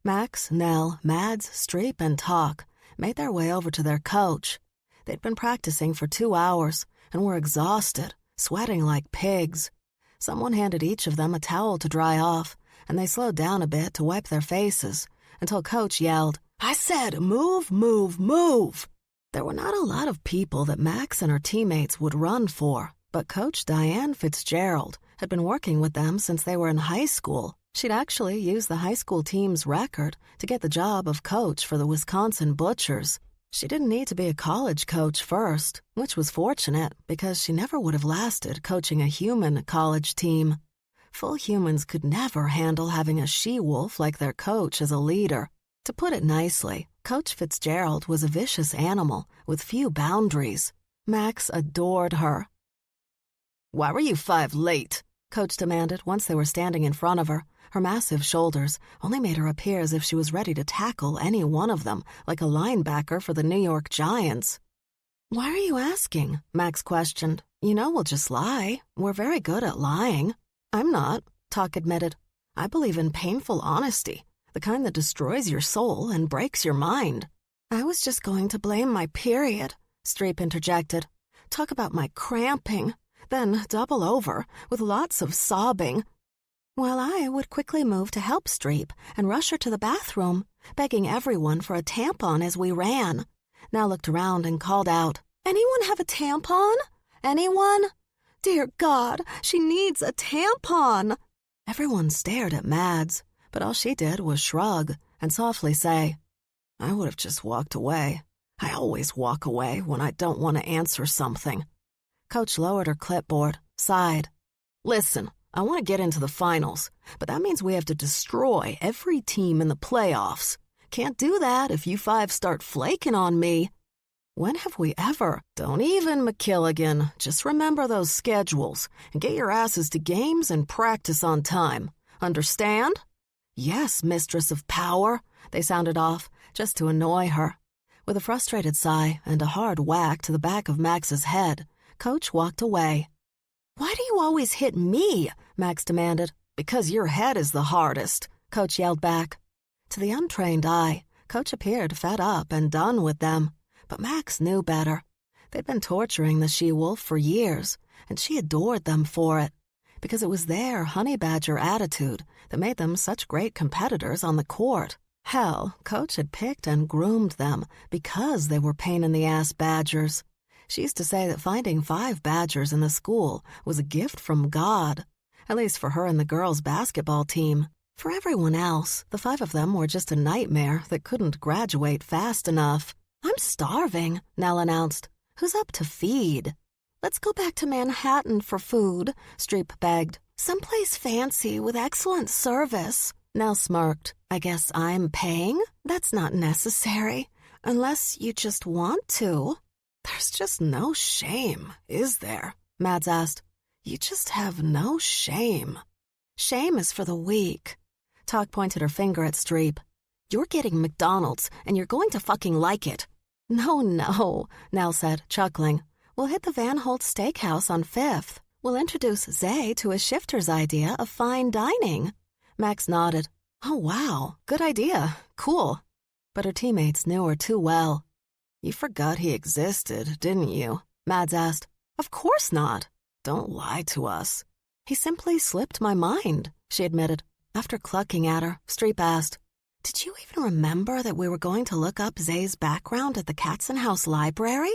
Max, Nell, Mads, Streep, and Talk made their way over to their coach. They'd been practicing for 2 hours and were exhausted, sweating like pigs. Someone handed each of them a towel to dry off, and they slowed down a bit to wipe their faces until Coach yelled, "I said, move, move, move!" There were not a lot of people that Max and her teammates would run for, but Coach Diane Fitzgerald had been working with them since they were in high school. She'd actually used the high school team's record to get the job of coach for the Wisconsin Butchers. She didn't need to be a college coach first, which was fortunate because she never would have lasted coaching a human college team. Full humans could never handle having a she-wolf like their coach as a leader. To put it nicely, Coach Fitzgerald was a vicious animal with few boundaries. Max adored her. "Why were you 5 late?" Coach demanded once they were standing in front of her. Her massive shoulders only made her appear as if she was ready to tackle any one of them, like a linebacker for the New York Giants. "Why are you asking?" Max questioned. "You know we'll just lie. We're very good at lying." "I'm not," Talk admitted. "I believe in painful honesty, the kind that destroys your soul and breaks your mind." "I was just going to blame my period," Streep interjected. "Talk about my cramping, then double over with lots of sobbing." While I would quickly move to help Streep and rush her to the bathroom, begging everyone for a tampon as we ran. Now looked around and called out, "Anyone have a tampon? Anyone? Dear God, she needs a tampon." Everyone stared at Mads, but all she did was shrug and softly say, "I would have just walked away. I always walk away when I don't want to answer something." Coach lowered her clipboard, sighed. "Listen, I want to get into the finals, but that means we have to destroy every team in the playoffs. Can't do that if you five start flaking on me. When have we ever? Don't even, McKilligan. Just remember those schedules and get your asses to games and practice on time. Understand? Yes, Mistress of Power, they sounded off, just to annoy her. With a frustrated sigh and a hard whack to the back of Max's head, Coach walked away. Why do you always hit me? Max demanded. Because your head is the hardest, Coach yelled back. To the untrained eye, Coach appeared fed up and done with them. But Max knew better. They'd been torturing the she-wolf for years, and she adored them for it, because it was their honey badger attitude that made them such great competitors on the court. Hell, Coach had picked and groomed them because they were pain-in-the-ass badgers. She used to say that finding 5 badgers in the school was a gift from God, at least for her and the girls' basketball team. For everyone else, the 5 of them were just a nightmare that couldn't graduate fast enough. I'm starving, Nell announced. Who's up to feed? Let's go back to Manhattan for food, Streep begged. Someplace fancy with excellent service. Nell smirked. I guess I'm paying? That's not necessary, unless you just want to. There's just no shame, is there? Mads asked. You just have no shame. Shame is for the weak. Talk pointed her finger at Streep. You're getting McDonald's, and you're going to fucking like it. No, Nell said, chuckling. We'll hit the Van Holt Steakhouse on 5th. We'll introduce Zay to a shifter's idea of fine dining. Max nodded. Oh, wow, good idea. Cool. But her teammates knew her too well. You forgot he existed, didn't you? Mads asked. Of course not. Don't lie to us. He simply slipped my mind, she admitted. After clucking at her, Streep asked, Did you even remember that we were going to look up Zay's background at the Katzenhaus library?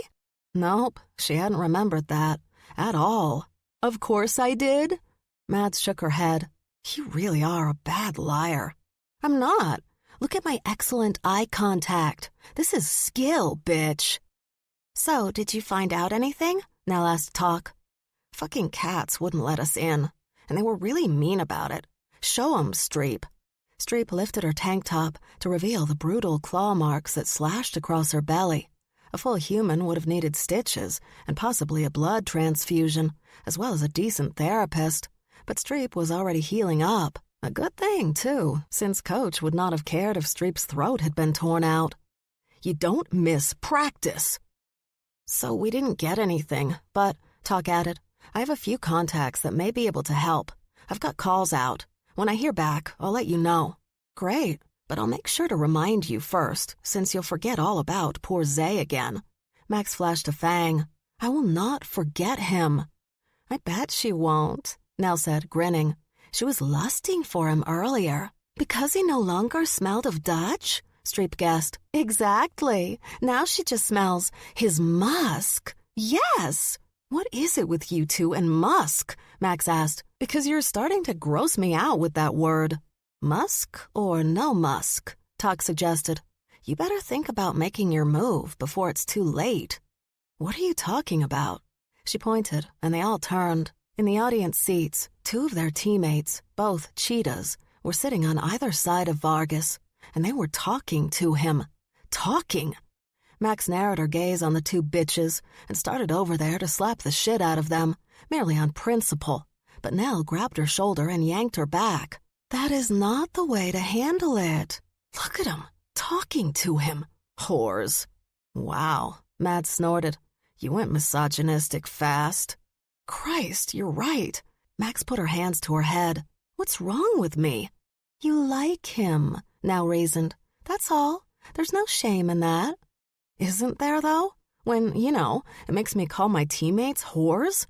Nope, she hadn't remembered that. At all. Of course I did. Mads shook her head. You really are a bad liar. I'm not. Look at my excellent eye contact. This is skill, bitch. So, did you find out anything? Nell asked Talk. Fucking cats wouldn't let us in, and they were really mean about it. Show 'em, Streep. Streep lifted her tank top to reveal the brutal claw marks that slashed across her belly. A full human would have needed stitches and possibly a blood transfusion, as well as a decent therapist. But Streep was already healing up. A good thing, too, since Coach would not have cared if Streep's throat had been torn out. You don't miss practice. So we didn't get anything, but, Talk added, I have a few contacts that may be able to help. I've got calls out. When I hear back, I'll let you know. Great, but I'll make sure to remind you first, since you'll forget all about poor Zay again. Max flashed a fang. I will not forget him. I bet she won't, Nell said, grinning. She was lusting for him earlier. Because he no longer smelled of Dutch? Streep guessed. Exactly. Now she just smells his musk. Yes. What is it with you two and musk? Max asked. Because you're starting to gross me out with that word. Musk or no musk? Talk suggested. You better think about making your move before it's too late. What are you talking about? She pointed, and they all turned. In the audience seats, 2 of their teammates, both cheetahs, were sitting on either side of Vargas, and they were talking to him. Talking! Max narrowed her gaze on the 2 bitches and started over there to slap the shit out of them, merely on principle. But Nell grabbed her shoulder and yanked her back. That is not the way to handle it. Look at him, talking to him. Whores. Wow, Mads snorted. You went misogynistic fast. Christ, you're right. Max put her hands to her head. What's wrong with me? You like him, Nell reasoned. That's all. There's no shame in that. Isn't there, though? When, it makes me call my teammates whores?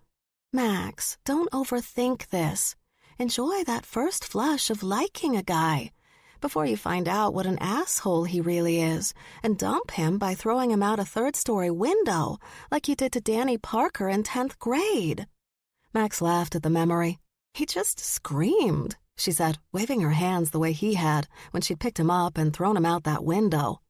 Max, don't overthink this. Enjoy that first flush of liking a guy before you find out what an asshole he really is and dump him by throwing him out a 3rd-story window like you did to Danny Parker in 10th grade. Max laughed at the memory. He just screamed, she said, waving her hands the way he had when she'd picked him up and thrown him out that window.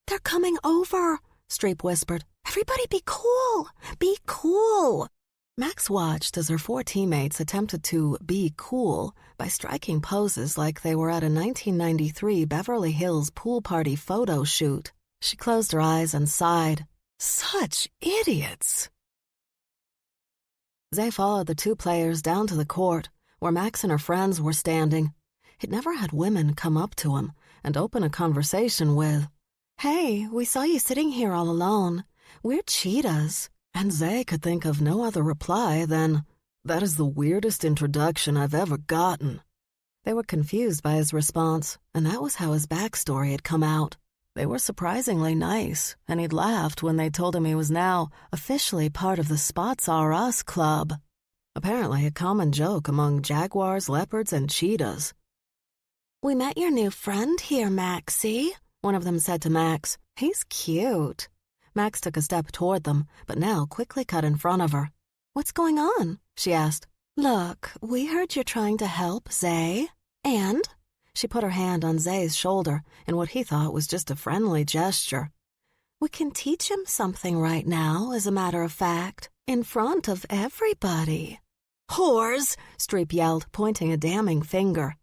They're coming over, Streep whispered. Everybody be cool. Be cool. Max watched as her 4 teammates attempted to be cool by striking poses like they were at a 1993 Beverly Hills pool party photo shoot. She closed her eyes and sighed. Such idiots! Zay followed the 2 players down to the court, where Max and her friends were standing. He'd never had women come up to him and open a conversation with, "Hey, we saw you sitting here all alone. We're cheetahs." And Zay could think of no other reply than, "That is the weirdest introduction I've ever gotten." They were confused by his response, and that was how his backstory had come out. They were surprisingly nice, and he'd laughed when they told him he was now officially part of the Spots Are Us club. Apparently a common joke among jaguars, leopards, and cheetahs. "We met your new friend here, Maxie," one of them said to Max. "He's cute." Max took a step toward them, but now quickly cut in front of her. "What's going on?" she asked. "Look, we heard you're trying to help Zay. And?" She put her hand on Zay's shoulder in what he thought was just a friendly gesture. "We can teach him something right now, as a matter of fact, in front of everybody." "Whores!" Streep yelled, pointing a damning finger.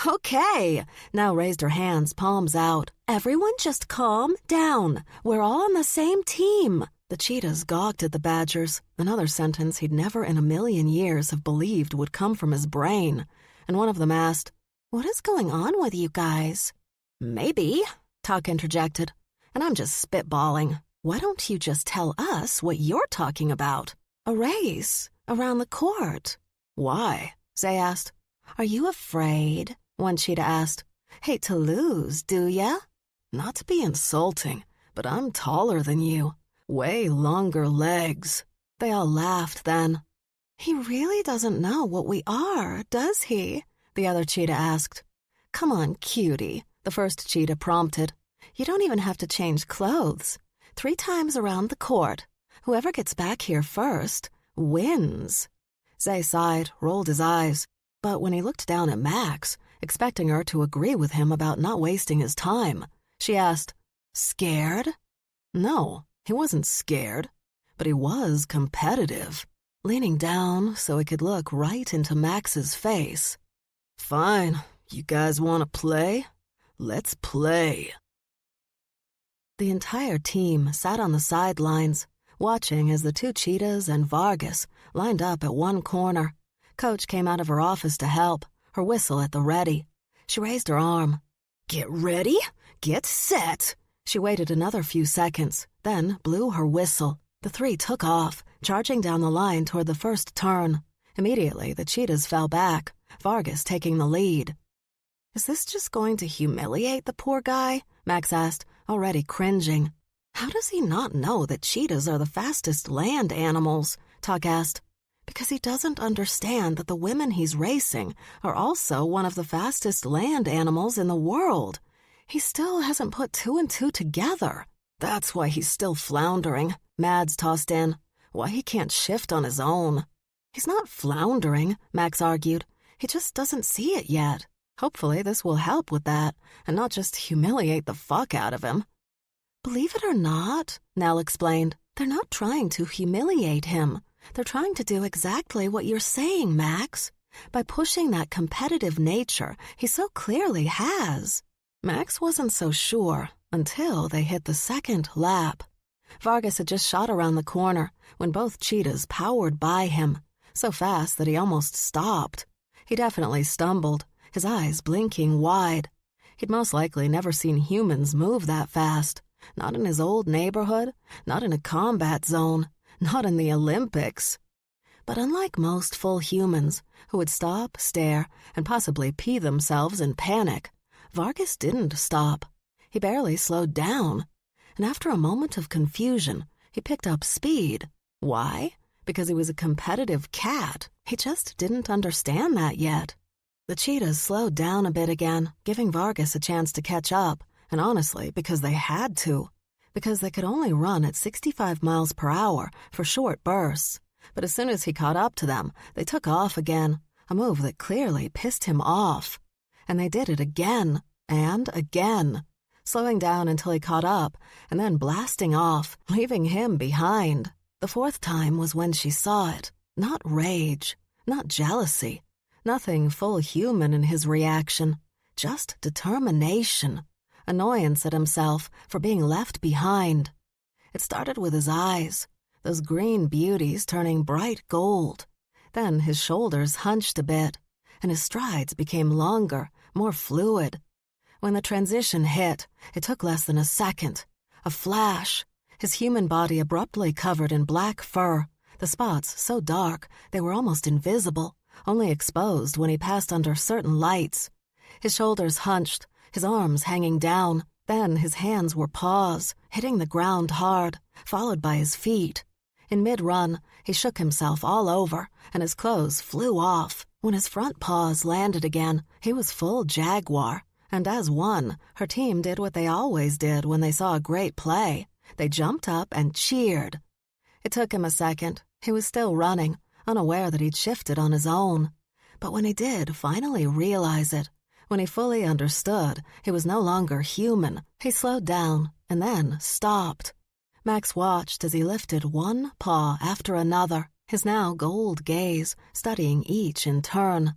"Okay," now raised her hands, palms out. "Everyone just calm down. We're all on the same team." The cheetahs gawked at the badgers, another sentence he'd never in a million years have believed would come from his brain, and one of them asked, "What is going on with you guys?" "Maybe," Tuck interjected, "and I'm just spitballing. Why don't you just tell us what you're talking about?" "A race around the court." "Why?" Zay asked. "Are you afraid?" one cheetah asked. "Hate to lose, do ya?" "Not to be insulting, but I'm taller than you. Way longer legs." They all laughed then. "He really doesn't know what we are, does he?" the other cheetah asked. "Come on, cutie," the first cheetah prompted. "You don't even have to change clothes. 3 times around the court. Whoever gets back here first wins." Zay sighed, rolled his eyes. But when he looked down at Max, expecting her to agree with him about not wasting his time, she asked, "Scared?" No, he wasn't scared, but he was competitive, leaning down so he could look right into Max's face. "Fine, you guys want to play? Let's play." The entire team sat on the sidelines, watching as the 2 cheetahs and Vargas lined up at one corner. Coach came out of her office to help, her whistle at the ready. She raised her arm. "Get ready, get set." She waited another few seconds, then blew her whistle. The 3 took off, charging down the line toward the first turn. Immediately, the cheetahs fell back, Vargas taking the lead. "Is this just going to humiliate the poor guy?" Max asked, already cringing. "How does he not know that cheetahs are the fastest land animals?" Tuck asked. "Because he doesn't understand that the women he's racing are also one of the fastest land animals in the world. He still hasn't put 2 and 2 together. That's why he's still floundering," Mads tossed in. "Why he can't shift on his own." "He's not floundering," Max argued. "He just doesn't see it yet. Hopefully this will help with that, and not just humiliate the fuck out of him." "Believe it or not," Nell explained, "they're not trying to humiliate him. They're trying to do exactly what you're saying, Max, by pushing that competitive nature he so clearly has." Max wasn't so sure until they hit the second lap. Vargas had just shot around the corner when both cheetahs powered by him, so fast that he almost stopped. He definitely stumbled, his eyes blinking wide. He'd most likely never seen humans move that fast, not in his old neighborhood, not in a combat zone, not in the Olympics. But unlike most full humans, who would stop, stare, and possibly pee themselves in panic, Vargas didn't stop. He barely slowed down, and after a moment of confusion, he picked up speed. Why? Because he was a competitive cat. He just didn't understand that yet. The cheetahs slowed down a bit again, giving Vargas a chance to catch up, and honestly, because they had to. Because they could only run at 65 miles per hour for short bursts. But as soon as he caught up to them, they took off again, a move that clearly pissed him off. And they did it again and again, slowing down until he caught up and then blasting off, leaving him behind. The 4th time was when she saw it. Not rage, not jealousy, nothing full human in his reaction, just determination, annoyance at himself for being left behind. It started with his eyes, those green beauties turning bright gold. Then his shoulders hunched a bit, and his strides became longer, more fluid. When the transition hit, it took less than a second. A flash, his human body abruptly covered in black fur, the spots so dark they were almost invisible, only exposed when he passed under certain lights. His shoulders hunched, his arms hanging down. Then his hands were paws, hitting the ground hard, followed by his feet. In mid-run, he shook himself all over, and his clothes flew off. When his front paws landed again, he was full jaguar, and as one, her team did what they always did when they saw a great play. They jumped up and cheered. It took him a second. He was still running, unaware that he'd shifted on his own. But when he did finally realize it, when he fully understood he was no longer human, he slowed down and then stopped. Max watched as he lifted one paw after another, his now gold gaze studying each in turn.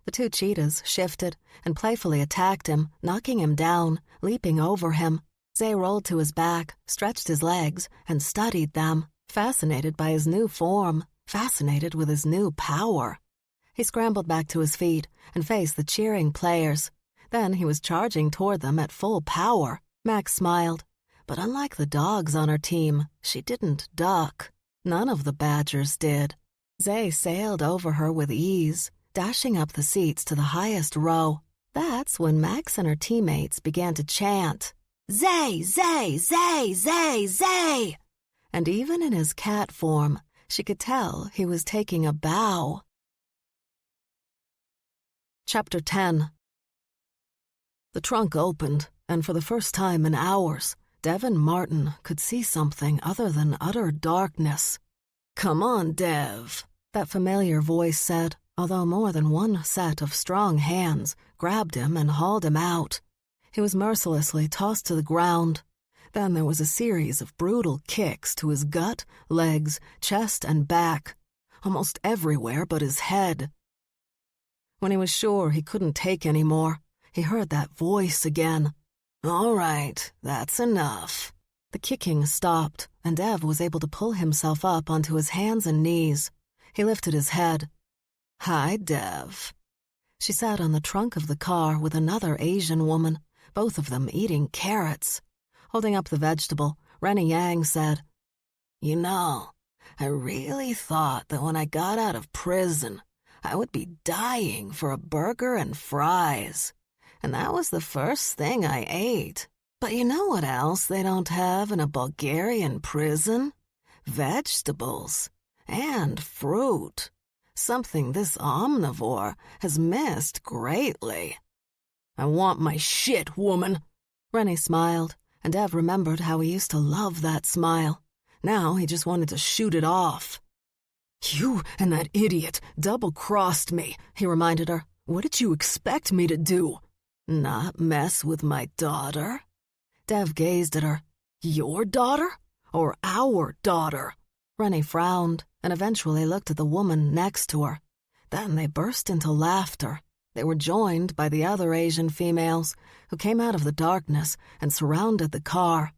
The two cheetahs shifted and playfully attacked him, knocking him down, leaping over him. Zay rolled to his back, stretched his legs, and studied them, fascinated by his new form, fascinated with his new power. He scrambled back to his feet and faced the cheering players. Then he was charging toward them at full power. Max smiled, but unlike the dogs on her team, she didn't duck. None of the badgers did. Zay sailed over her with ease, dashing up the seats to the highest row. That's when Max and her teammates began to chant, "Zay, Zay, Zay, Zay, Zay!" And even in his cat form, she could tell he was taking a bow. Chapter 10. The trunk opened, and for the first time in hours, Devin Martin could see something other than utter darkness. "Come on, Dev," that familiar voice said, although more than one set of strong hands grabbed him and hauled him out. He was mercilessly tossed to the ground. Then there was a series of brutal kicks to his gut, legs, chest, and back, almost everywhere but his head. When he was sure he couldn't take any more, he heard that voice again. "All right, that's enough." The kicking stopped, and Dev was able to pull himself up onto his hands and knees. He lifted his head. "Hi, Dev." She sat on the trunk of the car with another Asian woman, both of them eating carrots. Holding up the vegetable, Rennie Yang said, "You know, I really thought that when I got out of prison, I would be dying for a burger and fries. And that was the first thing I ate. But you know what else they don't have in a Bulgarian prison? Vegetables. And fruit. Something this omnivore has missed greatly." "I want my shit, woman." Rennie smiled, and Dev remembered how he used to love that smile. Now he just wanted to shoot it off. "You and that idiot double-crossed me," he reminded her. "What did you expect me to do?" "Not mess with my daughter?" Dev gazed at her. "Your daughter? Or our daughter?" Rennie frowned and eventually looked at the woman next to her. Then they burst into laughter. They were joined by the other Asian females, who came out of the darkness and surrounded the car.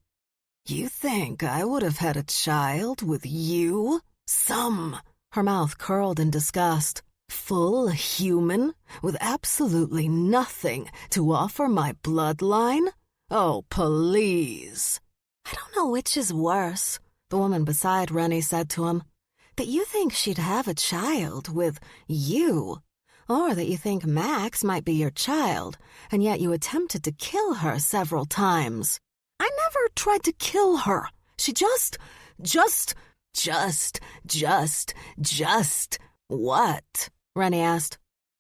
"You think I would have had a child with you? Her mouth curled in disgust. "Full human, with absolutely nothing to offer my bloodline? Oh, please." "I don't know which is worse," the woman beside Rennie said to him. "That you think she'd have a child with you, or that you think Max might be your child, and yet you attempted to kill her several times." "I never tried to kill her. She just... What?" Rennie asked.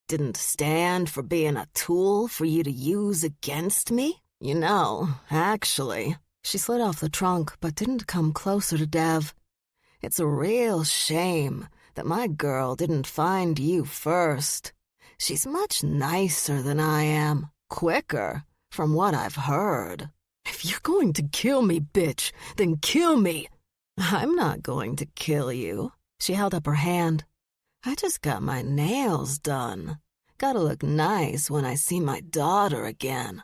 "Didn't stand for being a tool for you to use against me? You know, actually..." She slid off the trunk but didn't come closer to Dev. "It's a real shame that my girl didn't find you first. She's much nicer than I am, quicker, from what I've heard." "If you're going to kill me, bitch, then kill me." "I'm not going to kill you." She held up her hand. I just got my nails done. Gotta look nice when I see my daughter again.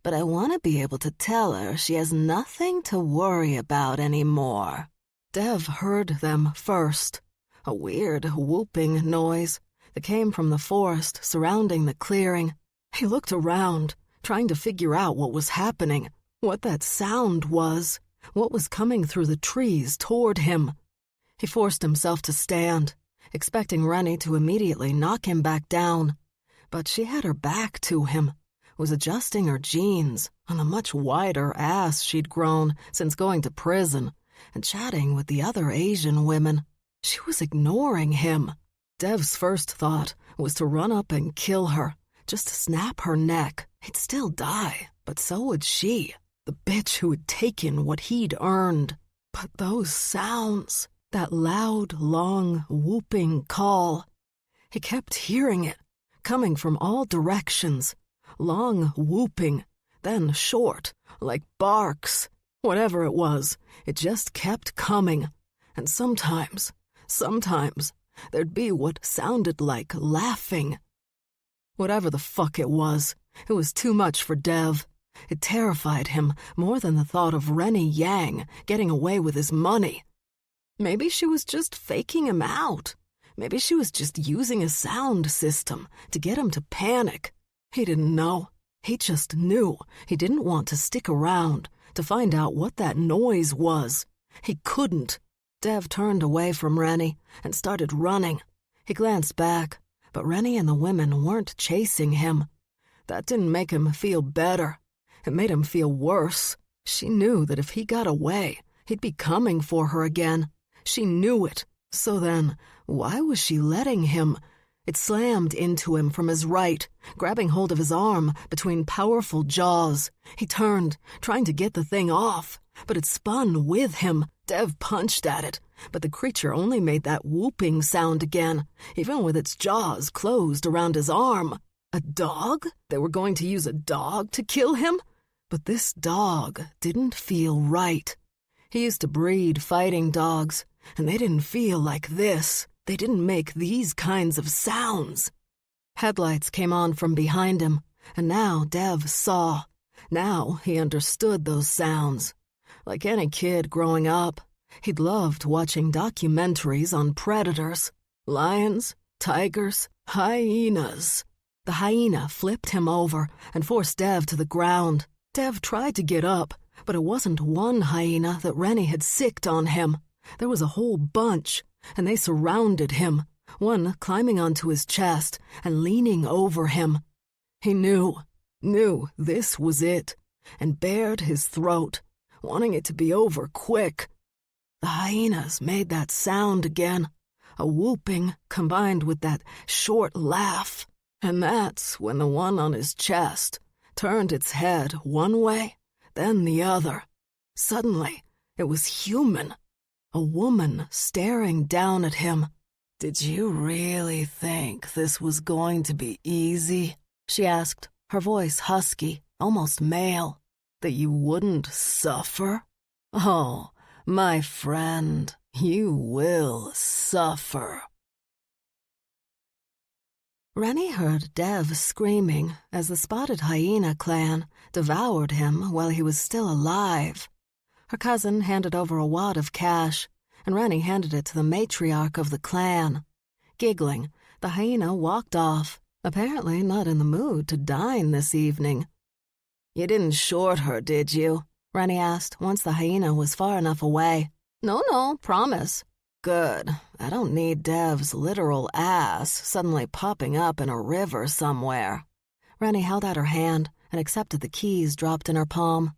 But I want to be able to tell her she has nothing to worry about anymore." Dev heard them first, a weird whooping noise that came from the forest surrounding the clearing. He looked around, trying to figure out what was happening, what that sound was, what was coming through the trees toward him. He forced himself to stand, expecting Rennie to immediately knock him back down. But she had her back to him, was adjusting her jeans on the much wider ass she'd grown since going to prison, and chatting with the other Asian women. She was ignoring him. Dev's first thought was to run up and kill her, just to snap her neck. He'd still die, but so would she, the bitch who had taken what he'd earned. But those sounds, that loud, long, whooping call, he kept hearing it, coming from all directions. Long whooping, then short, like barks. Whatever it was, it just kept coming. And sometimes, there'd be what sounded like laughing. Whatever the fuck it was too much for Dev. It terrified him more than the thought of Rennie Yang getting away with his money. Maybe she was just faking him out. Maybe she was just using a sound system to get him to panic. He didn't know. He just knew he didn't want to stick around to find out what that noise was. He couldn't. Dev turned away from Rennie and started running. He glanced back, but Rennie and the women weren't chasing him. That didn't make him feel better. It made him feel worse. She knew that if he got away, he'd be coming for her again. She knew it. So then, why was she letting him? It slammed into him from his right, grabbing hold of his arm between powerful jaws. He turned, trying to get the thing off, but it spun with him. Dev punched at it, but the creature only made that whooping sound again, even with its jaws closed around his arm. A dog? They were going to use a dog to kill him? But this dog didn't feel right. He used to breed fighting dogs, and they didn't feel like this. They didn't make these kinds of sounds. Headlights came on from behind him, and now Dev saw. Now he understood those sounds. Like any kid growing up, he'd loved watching documentaries on predators. Lions, tigers, hyenas. The hyena flipped him over and forced Dev to the ground. Dev tried to get up, but it wasn't one hyena that Rennie had sicked on him. There was a whole bunch, and they surrounded him, one climbing onto his chest and leaning over him. He knew this was it, and bared his throat, wanting it to be over quick. The hyenas made that sound again, a whooping combined with that short laugh. And that's when the one on his chest turned its head one way, then the other. Suddenly, it was human. A woman staring down at him. "Did you really think this was going to be easy?" she asked, her voice husky, almost male. "That you wouldn't suffer? Oh, my friend, you will suffer." Rennie heard Dev screaming as the spotted hyena clan devoured him while he was still alive. Her cousin handed over a wad of cash, and Rennie handed it to the matriarch of the clan. Giggling, the hyena walked off, apparently not in the mood to dine this evening. "You didn't short her, did you?" Rennie asked once the hyena was far enough away. No, promise." "Good. I don't need Dev's literal ass suddenly popping up in a river somewhere." Rennie held out her hand and accepted the keys dropped in her palm.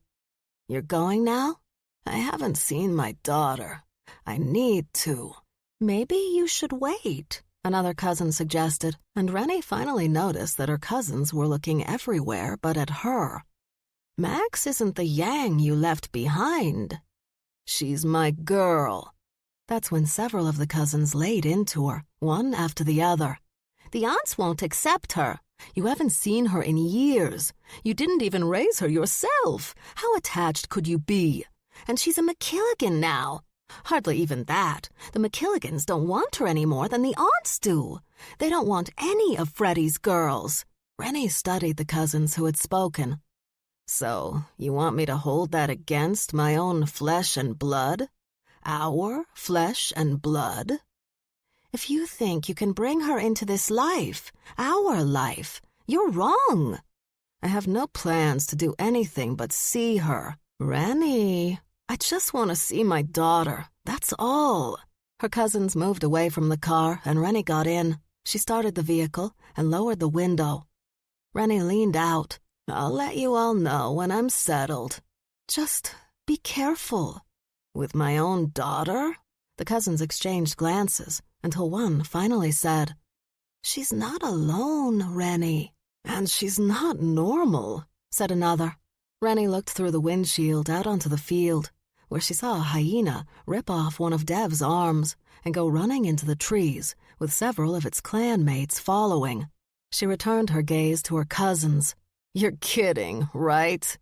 "You're going now?" "I haven't seen my daughter. I need to." "Maybe you should wait," another cousin suggested, and Rennie finally noticed that her cousins were looking everywhere but at her. "Max isn't the Yang you left behind." "She's my girl." That's when several of the cousins laid into her, one after the other. "The aunts won't accept her. You haven't seen her in years. You didn't even raise her yourself. How attached could you be? And she's a McKilligan now. Hardly even that. The McKilligans don't want her any more than the aunts do. They don't want any of Freddie's girls. Rennie studied the cousins who had spoken. So, you want me to hold that against my own flesh and blood? Our flesh and blood? If you think you can bring her into this life, our life, you're wrong. I have no plans to do anything but see her. Rennie, I just want to see my daughter, that's all. Her cousins moved away from the car and Rennie got in. She started the vehicle and lowered the window. Rennie leaned out. I'll let you all know when I'm settled. Just be careful. With my own daughter? The cousins exchanged glances until one finally said, She's not alone, Rennie. And she's not normal, said another. Rennie looked through the windshield out onto the field, where she saw a hyena rip off one of Dev's arms and go running into the trees with several of its clanmates following. She returned her gaze to her cousins. You're kidding, right?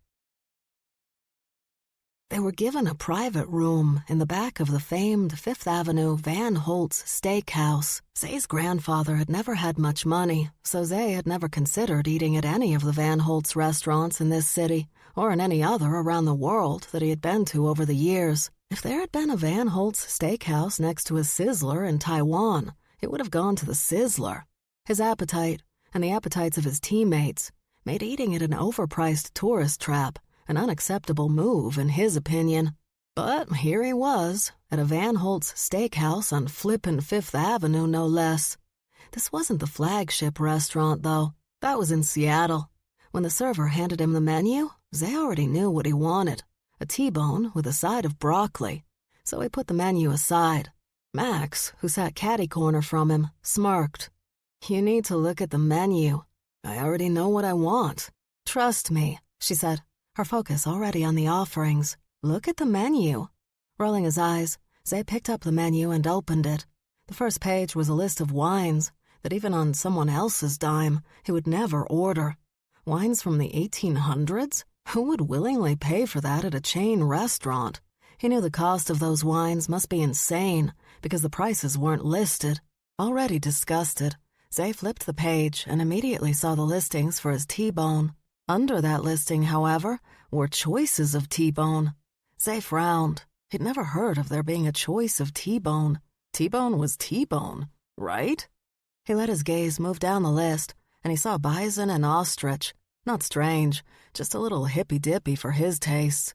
They were given a private room in the back of the famed Fifth Avenue Van Holt's Steakhouse. Zay's grandfather had never had much money, so Zay had never considered eating at any of the Van Holt's restaurants in this city or in any other around the world that he had been to over the years. If there had been a Van Holt's Steakhouse next to a Sizzler in Taiwan, it would have gone to the Sizzler. His appetite, and the appetites of his teammates, made eating at an overpriced tourist trap an unacceptable move in his opinion. But here he was, at a Van Holt's Steakhouse on flippin' Fifth Avenue, no less. This wasn't the flagship restaurant, though. That was in Seattle. When the server handed him the menu, Zay already knew what he wanted, a T-bone with a side of broccoli. So he put the menu aside. Max, who sat catty-corner from him, smirked. You need to look at the menu. I already know what I want. Trust me, she said, her focus already on the offerings. Look at the menu. Rolling his eyes, Zay picked up the menu and opened it. The first page was a list of wines that even on someone else's dime, he would never order. Wines from the 1800s? Who would willingly pay for that at a chain restaurant? He knew the cost of those wines must be insane because the prices weren't listed. Already disgusted, Zay flipped the page and immediately saw the listings for his T-bone. Under that listing, however, were choices of T-bone. Zay frowned. He'd never heard of there being a choice of T-bone. T-bone was T-bone, right? He let his gaze move down the list, and he saw bison and ostrich. Not strange, just a little hippy-dippy for his tastes.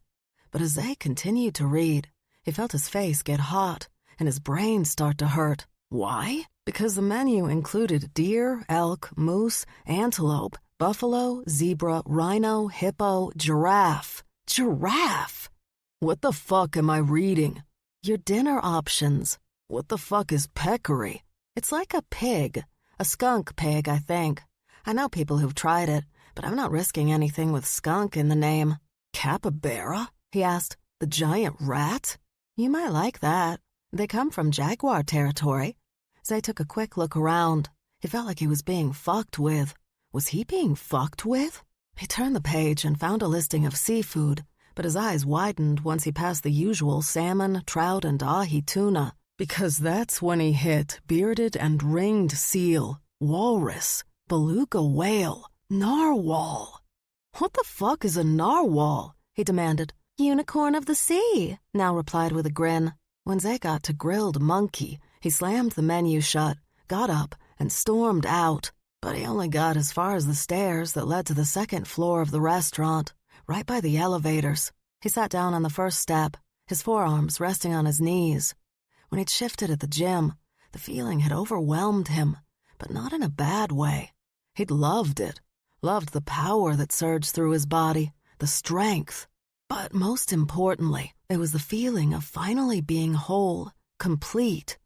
But as Zay continued to read, he felt his face get hot and his brain start to hurt. Why? Because the menu included deer, elk, moose, antelope, buffalo, zebra, rhino, hippo, giraffe. Giraffe! What the fuck am I reading? Your dinner options. What the fuck is peccary? It's like a pig. A skunk pig, I think. I know people who've tried it, but I'm not risking anything with skunk in the name. Capybara? He asked. The giant rat? You might like that. They come from jaguar territory. Zay took a quick look around. He felt like he was being fucked with. Was he being fucked with? He turned the page and found a listing of seafood, but his eyes widened once he passed the usual salmon, trout, and ahi tuna, because that's when he hit bearded and ringed seal, walrus, beluga whale, narwhal. What the fuck is a narwhal? He demanded. Unicorn of the sea, Now replied with a grin. When Zay got to grilled monkey, he slammed the menu shut, got up, and stormed out. But he only got as far as the stairs that led to the second floor of the restaurant, right by the elevators. He sat down on the first step, his forearms resting on his knees. When he'd shifted at the gym, the feeling had overwhelmed him, but not in a bad way. He'd loved it, loved the power that surged through his body, the strength. But most importantly, it was the feeling of finally being whole, complete.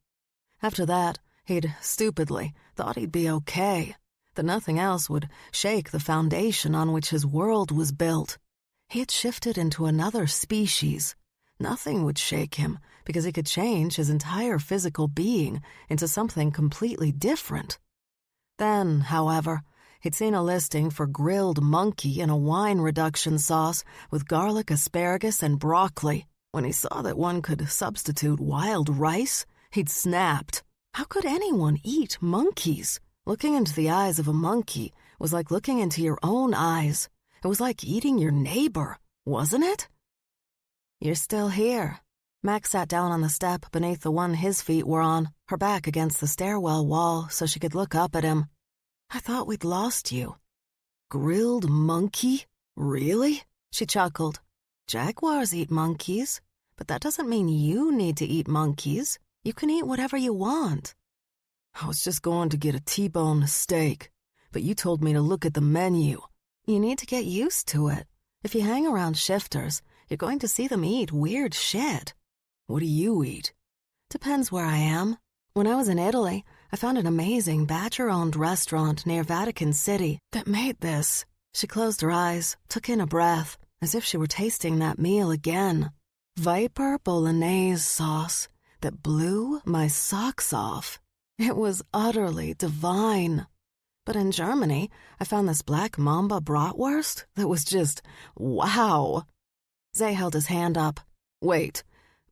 After that, he'd stupidly thought he'd be okay, that nothing else would shake the foundation on which his world was built. He had shifted into another species. Nothing would shake him because he could change his entire physical being into something completely different. Then, however, he'd seen a listing for grilled monkey in a wine reduction sauce with garlic, asparagus, and broccoli. When he saw that one could substitute wild rice, he'd snapped. How could anyone eat monkeys? Looking into the eyes of a monkey was like looking into your own eyes. It was like eating your neighbor, wasn't it? You're still here. Max sat down on the step beneath the one his feet were on, her back against the stairwell wall so she could look up at him. I thought we'd lost you. Grilled monkey? Really? She chuckled. Jaguars eat monkeys, but that doesn't mean you need to eat monkeys. You can eat whatever you want. I was just going to get a T-bone steak, but you told me to look at the menu. You need to get used to it. If you hang around shifters, you're going to see them eat weird shit. What do you eat? Depends where I am. When I was in Italy, I found an amazing Badger-owned restaurant near Vatican City that made this. She closed her eyes, took in a breath, as if she were tasting that meal again. Viper bolognese sauce that blew my socks off. It was utterly divine. But in Germany, I found this black mamba bratwurst that was just wow. Zay held his hand up. Wait,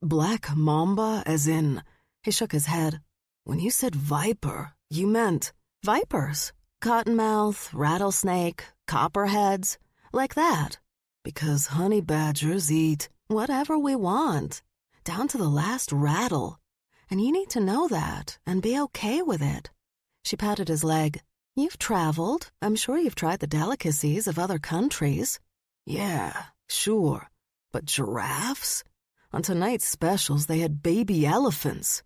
black mamba as in... He shook his head. When you said viper, you meant vipers. Cottonmouth, rattlesnake, copperheads, like that. Because honey badgers eat whatever we want, down to the last rattle. And you need to know that and be okay with it. She patted his leg. You've traveled. I'm sure you've tried the delicacies of other countries. Yeah, sure. But giraffes? On tonight's specials, they had baby elephants.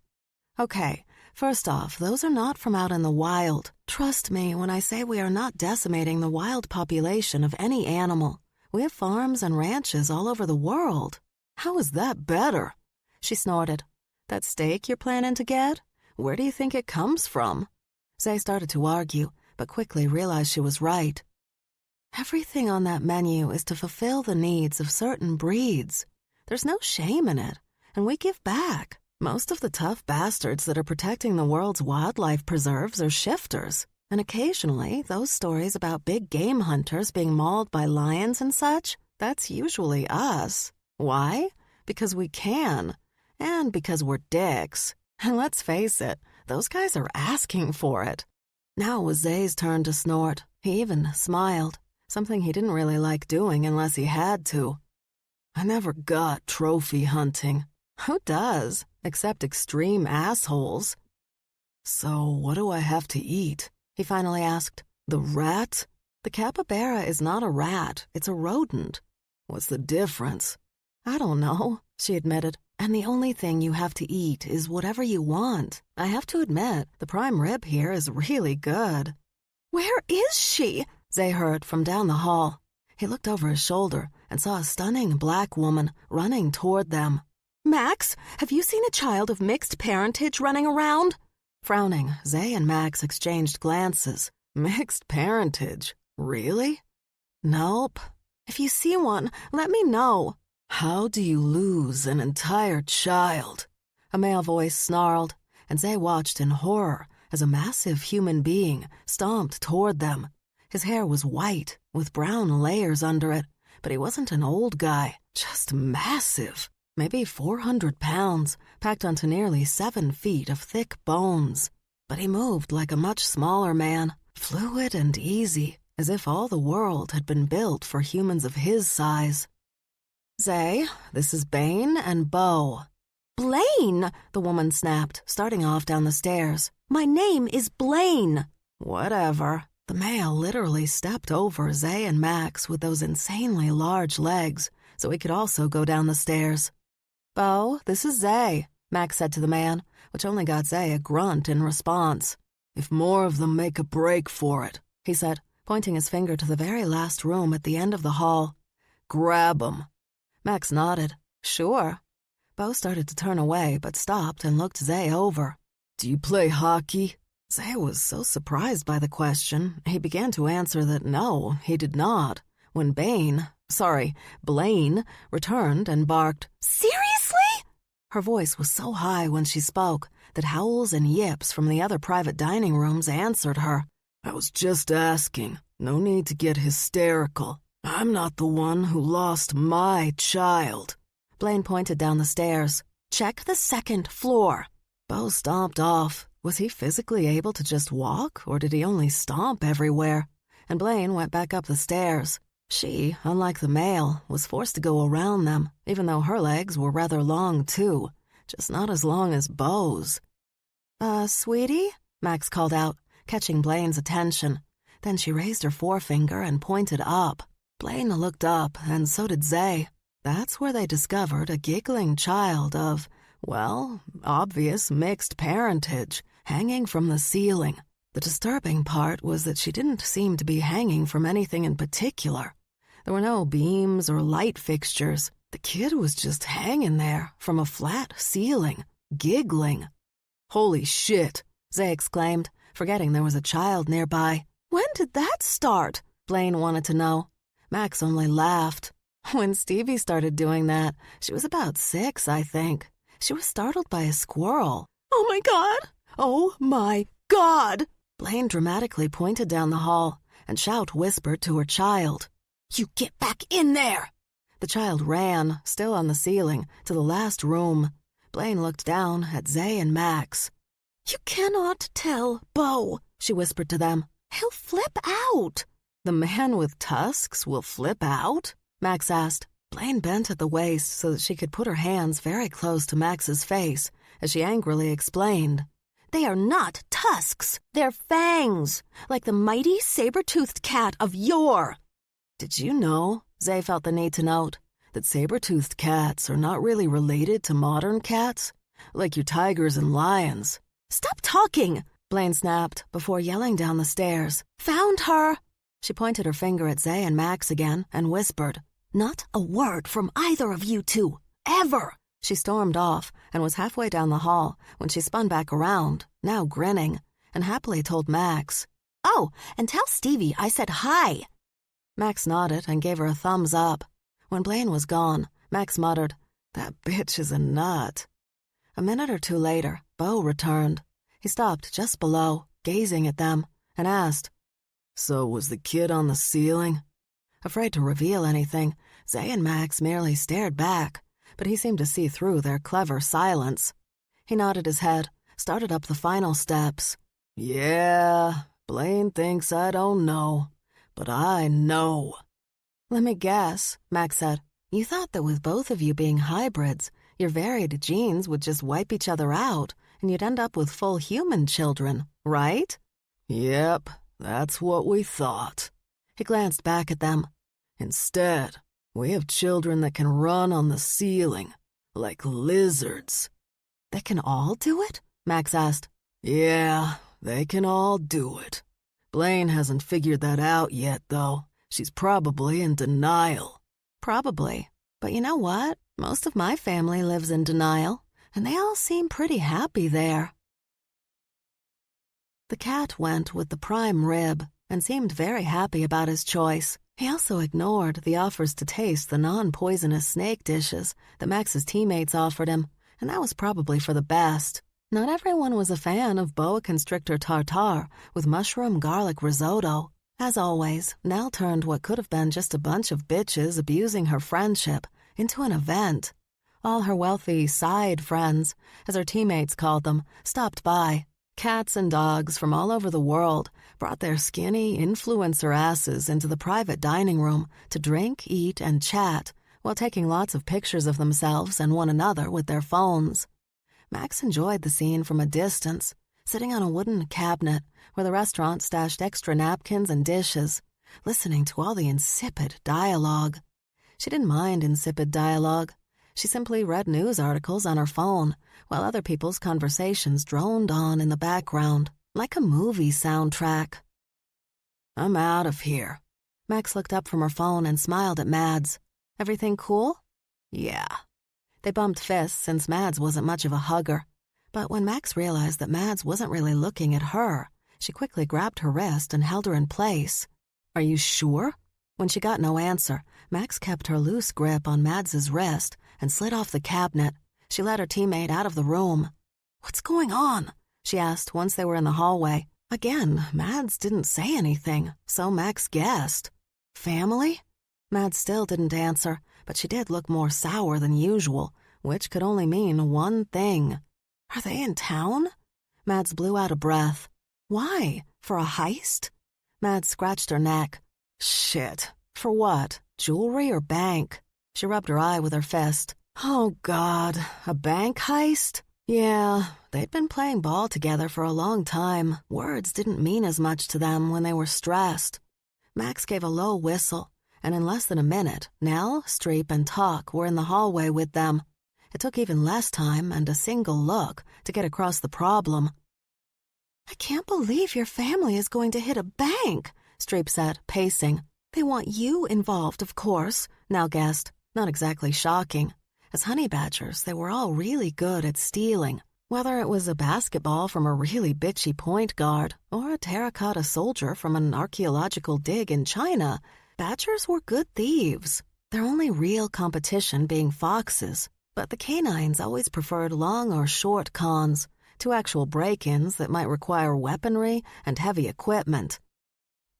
Okay, first off, those are not from out in the wild. Trust me when I say we are not decimating the wild population of any animal. We have farms and ranches all over the world. How is that better? She snorted. That steak you're planning to get? Where do you think it comes from? Zay started to argue, but quickly realized she was right. Everything on that menu is to fulfill the needs of certain breeds. There's no shame in it, and we give back. Most of the tough bastards that are protecting the world's wildlife preserves are shifters, and occasionally those stories about big game hunters being mauled by lions and such, that's usually us. Why? Because we can, and because we're dicks. And let's face it, those guys are asking for it. Now it was Zay's turn to snort. He even smiled, something he didn't really like doing unless he had to. I never got trophy hunting. Who does, except extreme assholes? So what do I have to eat? He finally asked. The rat? The capybara is not a rat, it's a rodent. What's the difference? I don't know, she admitted. And the only thing you have to eat is whatever you want. I have to admit, the prime rib here is really good. Where is she? Zay heard from down the hall. He looked over his shoulder and saw a stunning black woman running toward them. Max, have you seen a child of mixed parentage running around? Frowning, Zay and Max exchanged glances. Mixed parentage? Really? Nope. If you see one, let me know. How do you lose an entire child? A male voice snarled, and Zay watched in horror as a massive human being stomped toward them. His hair was white, with brown layers under it, but he wasn't an old guy, just massive. Maybe 400 pounds, packed onto nearly 7 feet of thick bones. But he moved like a much smaller man, fluid and easy, as if all the world had been built for humans of his size. Zay, this is Bane and Beau. Blaine, the woman snapped, starting off down the stairs. My name is Blaine. Whatever. The male literally stepped over Zay and Max with those insanely large legs, so he could also go down the stairs. Beau, this is Zay, Max said to the man, which only got Zay a grunt in response. If more of them make a break for it, he said, pointing his finger to the very last room at the end of the hall. Grab 'em. Max nodded. Sure. Beau started to turn away, but stopped and looked Zay over. Do you play hockey? Zay was so surprised by the question, he began to answer that no, he did not, when Blaine, returned and barked, Seriously? Her voice was so high when she spoke that howls and yips from the other private dining rooms answered her. I was just asking. No need to get hysterical. I'm not the one who lost my child. Blaine pointed down the stairs. "Check the second floor." Beau stomped off. Was he physically able to just walk, or did he only stomp everywhere? And Blaine went back up the stairs. She, unlike the male, was forced to go around them, even though her legs were rather long, too. Just not as long as Beau's. Sweetie?" Max called out, catching Blaine's attention. Then she raised her forefinger and pointed up. Blaine looked up, and so did Zay. That's where they discovered a giggling child of, well, obvious mixed parentage, hanging from the ceiling. The disturbing part was that she didn't seem to be hanging from anything in particular. There were no beams or light fixtures. The kid was just hanging there from a flat ceiling, giggling. "Holy shit," Zay exclaimed, forgetting there was a child nearby. "When did that start?" Blaine wanted to know. Max only laughed. "When Stevie started doing that, she was about 6, I think. She was startled by a squirrel." "Oh my God! Oh my God!" Blaine dramatically pointed down the hall, and Shout whispered to her child. "You get back in there!" The child ran, still on the ceiling, to the last room. Blaine looked down at Zay and Max. "You cannot tell Beau," she whispered to them. "He'll flip out." "The man with tusks will flip out?" Max asked. Blaine bent at the waist so that she could put her hands very close to Max's face as she angrily explained. "They are not tusks. They're fangs, like the mighty saber-toothed cat of yore." "Did you know," Zay felt the need to note, "that saber-toothed cats are not really related to modern cats? Like your tigers and lions." "Stop talking," Blaine snapped before yelling down the stairs. "Found her." She pointed her finger at Zay and Max again and whispered, "Not a word from either of you two, ever." She stormed off and was halfway down the hall when she spun back around, now grinning, and happily told Max, "Oh, and tell Stevie I said hi." Max nodded and gave her a thumbs up. When Blaine was gone, Max muttered, "That bitch is a nut." A minute or two later, Beau returned. He stopped just below, gazing at them, and asked, "So was the kid on the ceiling?" Afraid to reveal anything, Zay and Max merely stared back, but he seemed to see through their clever silence. He nodded his head, started up the final steps. "Yeah, Blaine thinks I don't know, but I know." "Let me guess," Max said. "You thought that with both of you being hybrids, your varied genes would just wipe each other out, and you'd end up with full human children, right?" "Yep, that's what we thought." He glanced back at them. "Instead, we have children that can run on the ceiling, like lizards." "They can all do it?" Max asked. "Yeah, they can all do it. Blaine hasn't figured that out yet, though. She's probably in denial." "Probably. But you know what? Most of my family lives in denial, and they all seem pretty happy there." The cat went with the prime rib and seemed very happy about his choice. He also ignored the offers to taste the non-poisonous snake dishes that Max's teammates offered him, and that was probably for the best. Not everyone was a fan of boa constrictor tartare with mushroom garlic risotto. As always, Nell turned what could have been just a bunch of bitches abusing her friendship into an event. All her wealthy side friends, as her teammates called them, stopped by. Cats and dogs from all over the world brought their skinny influencer asses into the private dining room to drink, eat, and chat while taking lots of pictures of themselves and one another with their phones. Max enjoyed the scene from a distance, sitting on a wooden cabinet where the restaurant stashed extra napkins and dishes, listening to all the insipid dialogue. She didn't mind insipid dialogue. She simply read news articles on her phone while other people's conversations droned on in the background, like a movie soundtrack. "I'm out of here." Max looked up from her phone and smiled at Mads. "Everything cool?" "Yeah." They bumped fists since Mads wasn't much of a hugger. But when Max realized that Mads wasn't really looking at her, she quickly grabbed her wrist and held her in place. "Are you sure?" When she got no answer, Max kept her loose grip on Mads's wrist and slid off the cabinet. She led her teammate out of the room. "What's going on?" she asked once they were in the hallway. Again, Mads didn't say anything, so Max guessed. "Family?" Mads still didn't answer, but she did look more sour than usual, which could only mean one thing. Are they in town? Mads blew out a breath. Why? For a heist? Mads scratched her neck. Shit. For what? Jewelry or bank? She rubbed her eye with her fist. Oh, God. A bank heist? Yeah, they'd been playing ball together for a long time. Words didn't mean as much to them when they were stressed. Max gave a low whistle, and in less than a minute, Nell, Streep, and Talk were in the hallway with them. It took even less time and a single look to get across the problem. I can't believe your family is going to hit a bank, Streep said, pacing. They want you involved, of course, Nell guessed. Not exactly shocking. As honey badgers, they were all really good at stealing. Whether it was a basketball from a really bitchy point guard or a terracotta soldier from an archaeological dig in China, badgers were good thieves. Their only real competition being foxes, but the canines always preferred long or short cons to actual break-ins that might require weaponry and heavy equipment.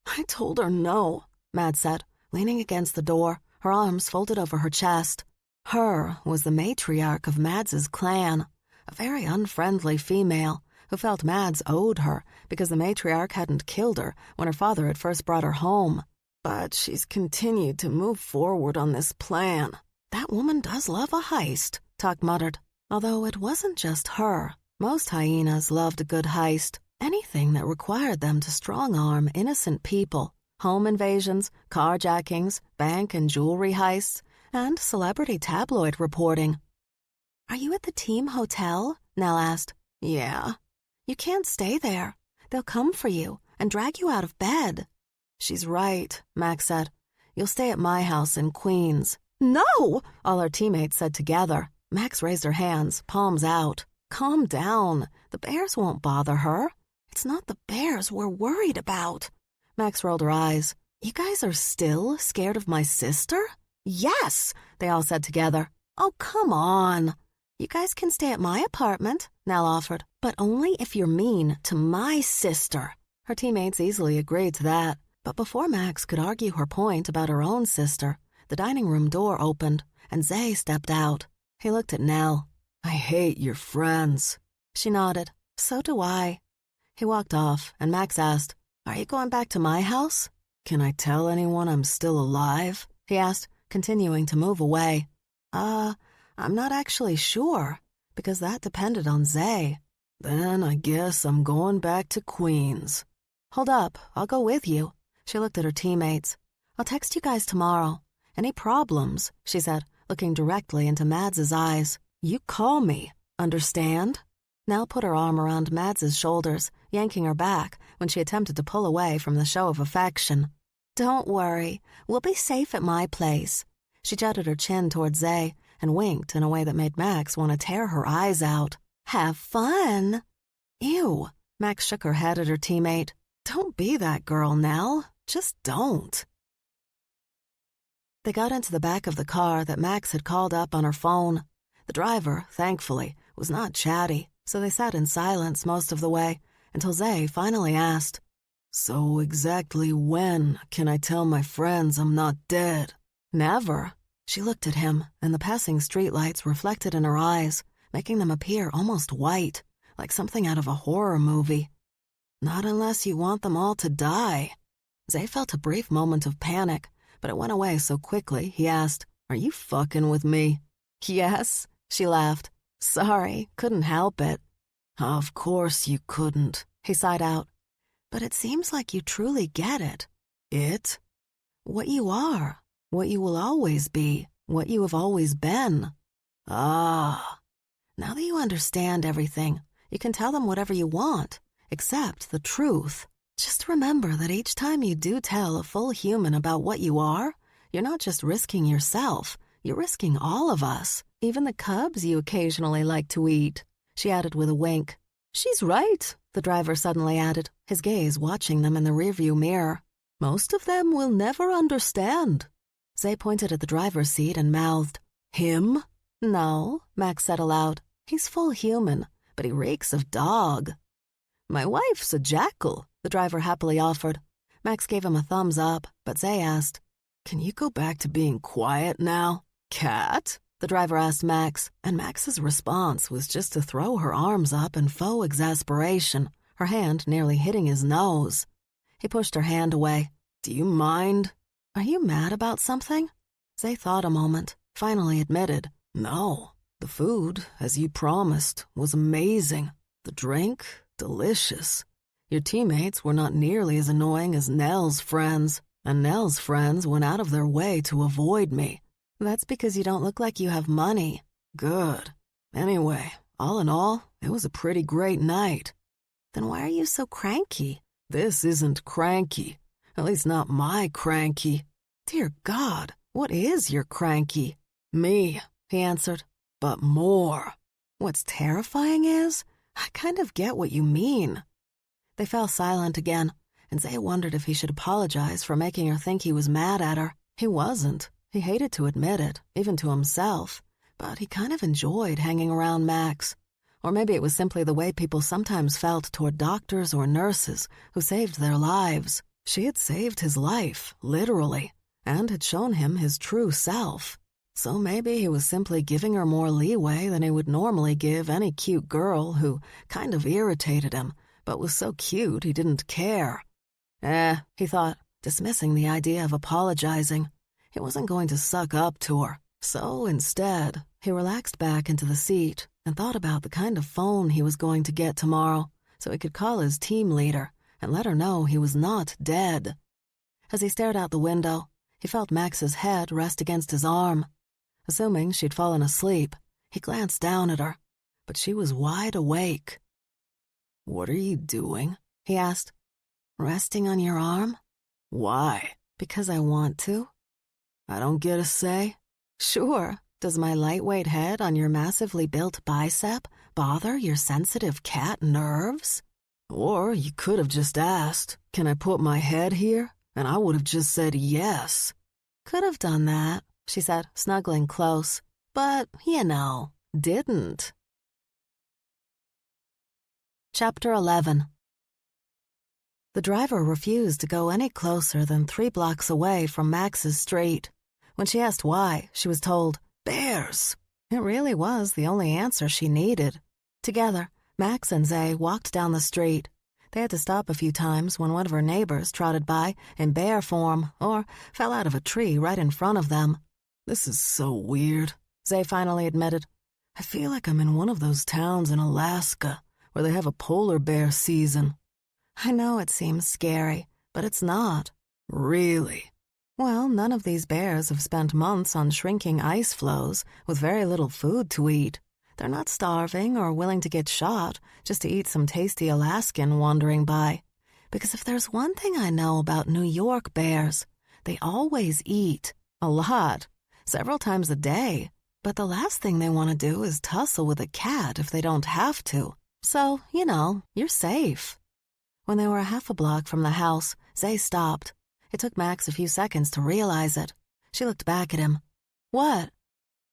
I told her no, Mad said, leaning against the door, her arms folded over her chest. Her was the matriarch of Mads's clan, a very unfriendly female who felt Mads owed her because the matriarch hadn't killed her when her father had first brought her home. But she's continued to move forward on this plan. That woman does love a heist, Tuck muttered. Although it wasn't just her. Most hyenas loved a good heist. Anything that required them to strong-arm innocent people. Home invasions, carjackings, bank and jewelry heists, and celebrity tabloid reporting. Are you at the team hotel? Nell asked. Yeah. You can't stay there. They'll come for you and drag you out of bed. She's right, Max said. You'll stay at my house in Queens. No! All her teammates said together. Max raised her hands, palms out. Calm down. The bears won't bother her. It's not the bears we're worried about. Max rolled her eyes. You guys are still scared of my sister? Yes, they all said together. Oh, come on. You guys can stay at my apartment, Nell offered, but only if you're mean to my sister. Her teammates easily agreed to that, but before Max could argue her point about her own sister, the dining room door opened, and Zay stepped out. He looked at Nell. I hate your friends. She nodded. So do I. He walked off, and Max asked, Are you going back to my house? Can I tell anyone I'm still alive? He asked, continuing to move away. I'm not actually sure, because that depended on Zay. Then I guess I'm going back to Queens. Hold up, I'll go with you. She looked at her teammates. I'll text you guys tomorrow. Any problems, she said, looking directly into Mads's eyes. You call me, understand? Nell put her arm around Mads's shoulders, yanking her back when she attempted to pull away from the show of affection. Don't worry, we'll be safe at my place. She jutted her chin toward Zay and winked in a way that made Max want to tear her eyes out. Have fun. Ew, Max shook her head at her teammate. Don't be that girl, Nell. Just don't. They got into the back of the car that Max had called up on her phone. The driver, thankfully, was not chatty, so they sat in silence most of the way until Zay finally asked, So exactly when can I tell my friends I'm not dead? Never. She looked at him, and the passing streetlights reflected in her eyes, making them appear almost white, like something out of a horror movie. Not unless you want them all to die. Zay felt a brief moment of panic, but it went away so quickly he asked, Are you fucking with me? Yes, she laughed. Sorry, couldn't help it. Of course you couldn't, he sighed out. But it seems like you truly get it. It? What you are, what you will always be, what you have always been. Ah. Now that you understand everything, you can tell them whatever you want, except the truth. Just remember that each time you do tell a full human about what you are, you're not just risking yourself, you're risking all of us, even the cubs you occasionally like to eat, she added with a wink. She's right, the driver suddenly added, his gaze watching them in the rearview mirror. Most of them will never understand. Zay pointed at the driver's seat and mouthed, Him? No, Max said aloud. He's full human, but he reeks of dog. My wife's a jackal, the driver happily offered. Max gave him a thumbs up, but Zay asked, Can you go back to being quiet now? Cat? The driver asked Max, and Max's response was just to throw her arms up in faux exasperation, her hand nearly hitting his nose. He pushed her hand away. Do you mind? Are you mad about something? Zay thought a moment, finally admitted, No, the food, as you promised, was amazing. The drink, delicious. Your teammates were not nearly as annoying as Nell's friends, and Nell's friends went out of their way to avoid me. That's because you don't look like you have money. Good. Anyway, all in all, it was a pretty great night. Then why are you so cranky? This isn't cranky. At least not my cranky. Dear God, what is your cranky? Me, he answered. But more. What's terrifying is, I kind of get what you mean. They fell silent again, and Zay wondered if he should apologize for making her think he was mad at her. He wasn't. He hated to admit it, even to himself, but he kind of enjoyed hanging around Max. Or maybe it was simply the way people sometimes felt toward doctors or nurses who saved their lives. She had saved his life, literally, and had shown him his true self. So maybe he was simply giving her more leeway than he would normally give any cute girl who kind of irritated him, but was so cute he didn't care. He thought, dismissing the idea of apologizing. He wasn't going to suck up to her. So instead, he relaxed back into the seat and thought about the kind of phone he was going to get tomorrow so he could call his team leader and let her know he was not dead. As he stared out the window, he felt Max's head rest against his arm. Assuming she'd fallen asleep, he glanced down at her, but she was wide awake. What are you doing? He asked. Resting on your arm? Why? Because I want to. I don't get a say? Sure. Does my lightweight head on your massively built bicep bother your sensitive cat nerves? Or you could have just asked, can I put my head here? And I would have just said yes. Could have done that, she said, snuggling close. But, didn't. Chapter 11. The driver refused to go any closer than 3 blocks away from Max's street. When she asked why, she was told, bears. It really was the only answer she needed. Together, Max and Zay walked down the street. They had to stop a few times when one of her neighbors trotted by in bear form or fell out of a tree right in front of them. This is so weird, Zay finally admitted. I feel like I'm in one of those towns in Alaska where they have a polar bear season. I know it seems scary, but it's not. Really? Well, none of these bears have spent months on shrinking ice floes with very little food to eat. They're not starving or willing to get shot just to eat some tasty Alaskan wandering by. Because if there's one thing I know about New York bears, they always eat. A lot. Several times a day. But the last thing they want to do is tussle with a cat if they don't have to. So, you're safe. When they were a half a block from the house, Zay stopped. It took Max a few seconds to realize it. She looked back at him. What?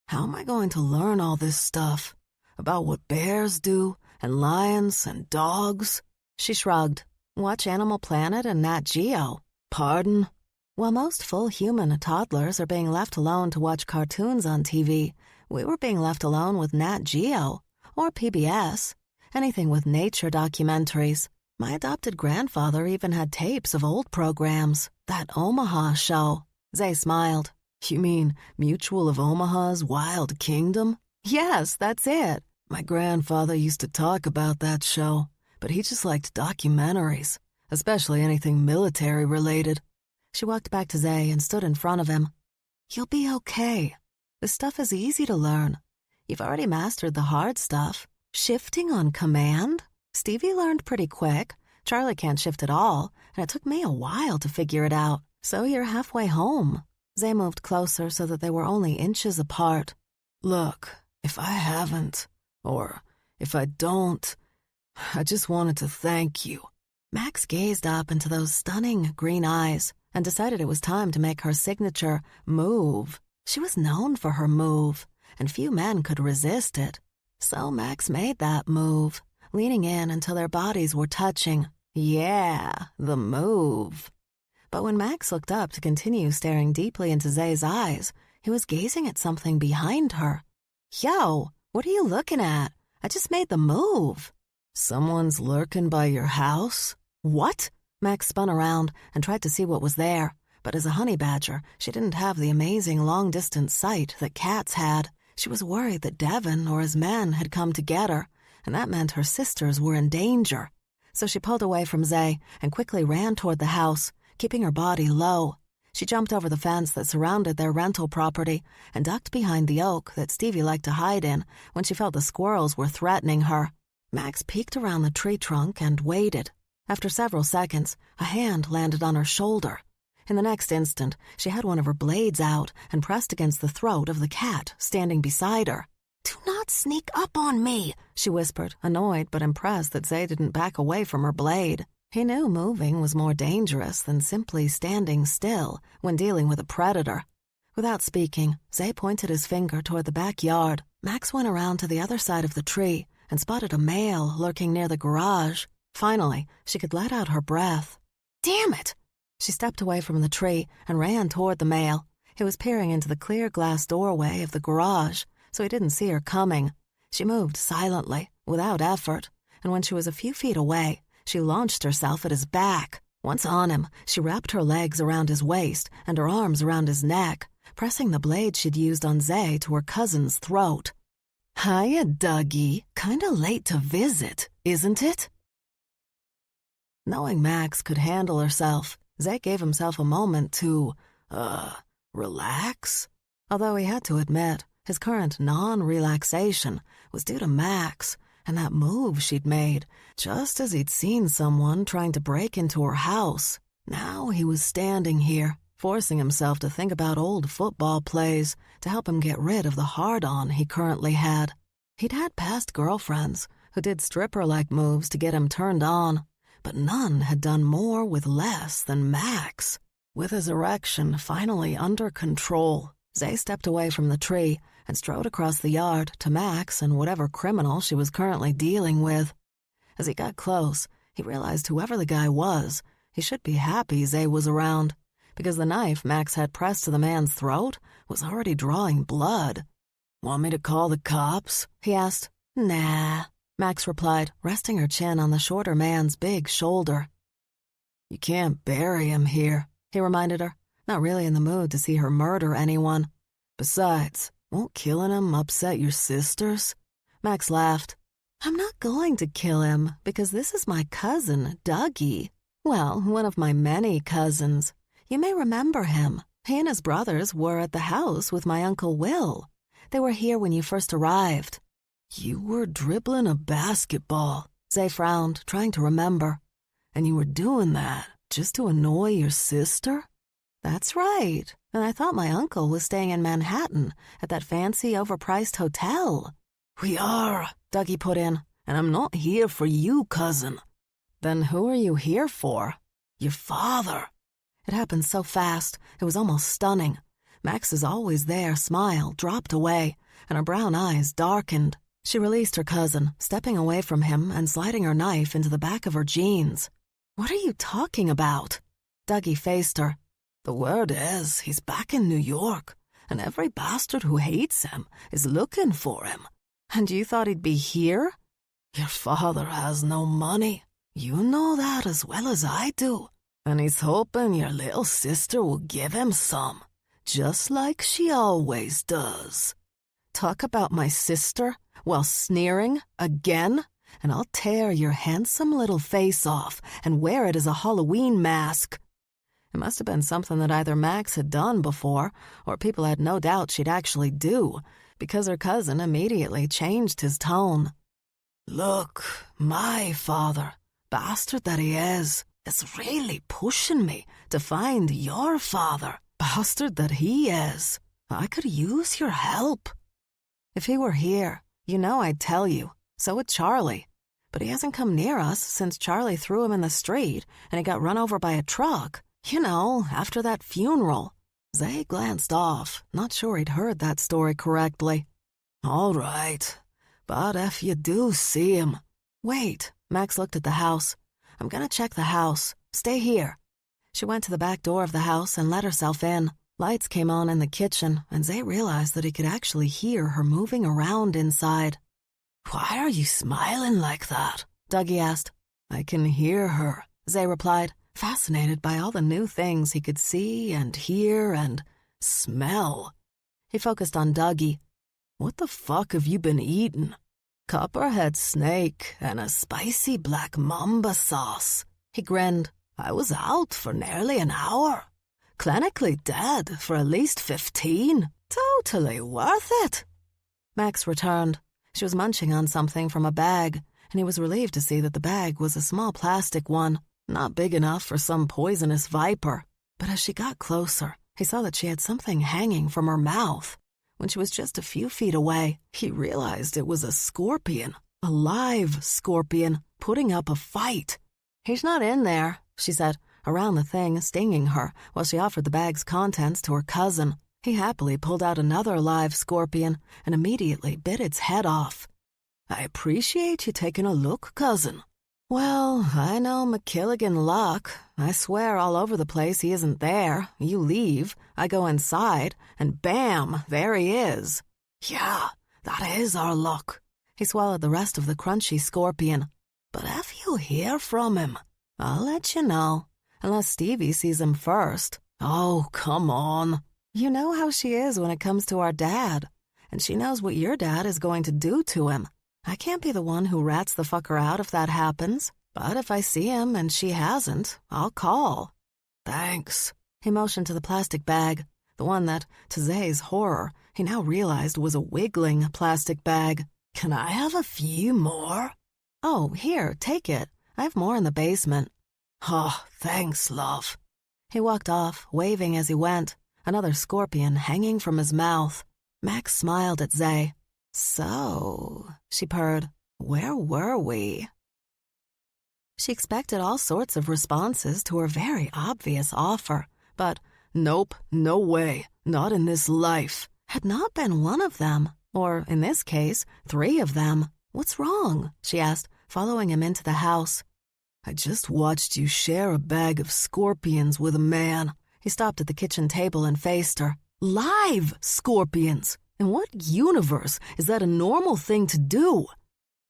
How am I going to learn all this stuff? About what bears do, and lions, and dogs? She shrugged. Watch Animal Planet and Nat Geo. Pardon? While most full human toddlers are being left alone to watch cartoons on TV, we were being left alone with Nat Geo, or PBS, anything with nature documentaries. My adopted grandfather even had tapes of old programs. That Omaha show. Zay smiled. You mean Mutual of Omaha's Wild Kingdom? Yes, that's it. My grandfather used to talk about that show, but he just liked documentaries, especially anything military-related. She walked back to Zay and stood in front of him. You'll be okay. This stuff is easy to learn. You've already mastered the hard stuff. Shifting on command? Stevie learned pretty quick. Charlie can't shift at all, and it took me a while to figure it out. So you're halfway home. Zay moved closer so that they were only inches apart. Look, if I haven't, or if I don't, I just wanted to thank you. Max gazed up into those stunning green eyes and decided it was time to make her signature move. She was known for her move, and few men could resist it. So Max made that move, leaning in until their bodies were touching. Yeah, the move. But when Max looked up to continue staring deeply into Zay's eyes, he was gazing at something behind her. "Yo, what are you looking at? I just made the move." "Someone's lurking by your house?" "What?" Max spun around and tried to see what was there, but as a honey badger, she didn't have the amazing long-distance sight that cats had. She was worried that Devin or his men had come to get her, and that meant her sisters were in danger. So she pulled away from Zay and quickly ran toward the house, keeping her body low. She jumped over the fence that surrounded their rental property and ducked behind the oak that Stevie liked to hide in when she felt the squirrels were threatening her. Max peeked around the tree trunk and waited. After several seconds, a hand landed on her shoulder. In the next instant, she had one of her blades out and pressed against the throat of the cat standing beside her. "Do not sneak up on me," she whispered, annoyed but impressed that Zay didn't back away from her blade. He knew moving was more dangerous than simply standing still when dealing with a predator. Without speaking, Zay pointed his finger toward the backyard. Max went around to the other side of the tree and spotted a male lurking near the garage. Finally, she could let out her breath. "Damn it!" She stepped away from the tree and ran toward the male. He was peering into the clear glass doorway of the garage, so he didn't see her coming. She moved silently, without effort, and when she was a few feet away, she launched herself at his back. Once on him, she wrapped her legs around his waist and her arms around his neck, pressing the blade she'd used on Zay to her cousin's throat. "Hiya, Dougie. Kinda late to visit, isn't it?" Knowing Max could handle herself, Zay gave himself a moment to, relax. Although he had to admit, his current non-relaxation was due to Max and that move she'd made, just as he'd seen someone trying to break into her house. Now he was standing here, forcing himself to think about old football plays to help him get rid of the hard-on he currently had. He'd had past girlfriends who did stripper-like moves to get him turned on, but none had done more with less than Max. With his erection finally under control, Zay stepped away from the tree and strode across the yard to Max and whatever criminal she was currently dealing with. As he got close, he realized whoever the guy was, he should be happy Zay was around, because the knife Max had pressed to the man's throat was already drawing blood. "Want me to call the cops?" he asked. "Nah," Max replied, resting her chin on the shorter man's big shoulder. "You can't bury him here," he reminded her, not really in the mood to see her murder anyone. "Besides, won't killing him upset your sisters?" Max laughed. "I'm not going to kill him because this is my cousin, Dougie. Well, one of my many cousins. You may remember him. He and his brothers were at the house with my Uncle Will. They were here when you first arrived." "You were dribbling a basketball," Zay frowned, trying to remember. "And you were doing that just to annoy your sister?" "That's right. And I thought my uncle was staying in Manhattan at that fancy, overpriced hotel." "We are," Dougie put in, "and I'm not here for you, cousin." "Then who are you here for?" "Your father." It happened so fast, it was almost stunning. Max's always there smile dropped away, and her brown eyes darkened. She released her cousin, stepping away from him and sliding her knife into the back of her jeans. "What are you talking about?" Dougie faced her. "The word is he's back in New York, and every bastard who hates him is looking for him." "And you thought he'd be here?" "Your father has no money. You know that as well as I do. And he's hoping your little sister will give him some, just like she always does." "Talk about my sister while sneering again, and I'll tear your handsome little face off and wear it as a Halloween mask." It must have been something that either Max had done before or people had no doubt she'd actually do, because her cousin immediately changed his tone. "Look, my father, bastard that he is really pushing me to find your father, bastard that he is. I could use your help." "If he were here, you know I'd tell you. So would Charlie. But he hasn't come near us since Charlie threw him in the street and he got run over by a truck. You know, after that funeral." Zay glanced off, not sure he'd heard that story correctly. "All right, but if you do see him—" "Wait," Max looked at the house. "I'm gonna check the house. Stay here." She went to the back door of the house and let herself in. Lights came on in the kitchen, and Zay realized that he could actually hear her moving around inside. "Why are you smiling like that?" Dougie asked. "I can hear her," Zay replied, fascinated by all the new things he could see and hear and smell. He focused on Dougie. "What the fuck have you been eating?" "Copperhead snake and a spicy black mamba sauce." He grinned. "I was out for nearly an hour. Clinically dead for at least 15. Totally worth it." Max returned. She was munching on something from a bag, and he was relieved to see that the bag was a small plastic one, not big enough for some poisonous viper. But as she got closer, he saw that she had something hanging from her mouth. When she was just a few feet away, he realized it was a scorpion, a live scorpion, putting up a fight. "He's not in there," she said, around the thing stinging her while she offered the bag's contents to her cousin. He happily pulled out another live scorpion and immediately bit its head off. "I appreciate you taking a look, cousin." "Well, I know McKilligan luck. I swear all over the place he isn't there. You leave, I go inside, and bam, there he is." "Yeah, that is our luck." He swallowed the rest of the crunchy scorpion. "But if you hear from him, I'll let you know, unless Stevie sees him first." "Oh, come on." "You know how she is when it comes to our dad, and she knows what your dad is going to do to him. I can't be the one who rats the fucker out if that happens, but if I see him and she hasn't, I'll call." "Thanks." He motioned to the plastic bag, the one that, to Zay's horror, he now realized was a wiggling plastic bag. "Can I have a few more?" "Oh, here, take it. I have more in the basement." "Oh, thanks, love." He walked off, waving as he went, another scorpion hanging from his mouth. Max smiled at Zay. "So," she purred, "where were we?" She expected all sorts of responses to her very obvious offer, but "Nope, no way, not in this life," had not been one of them, or, in this case, 3 of them. "What's wrong?" she asked, following him into the house. "I just watched you share a bag of scorpions with a man." He stopped at the kitchen table and faced her. "Live scorpions! In what universe is that a normal thing to do?"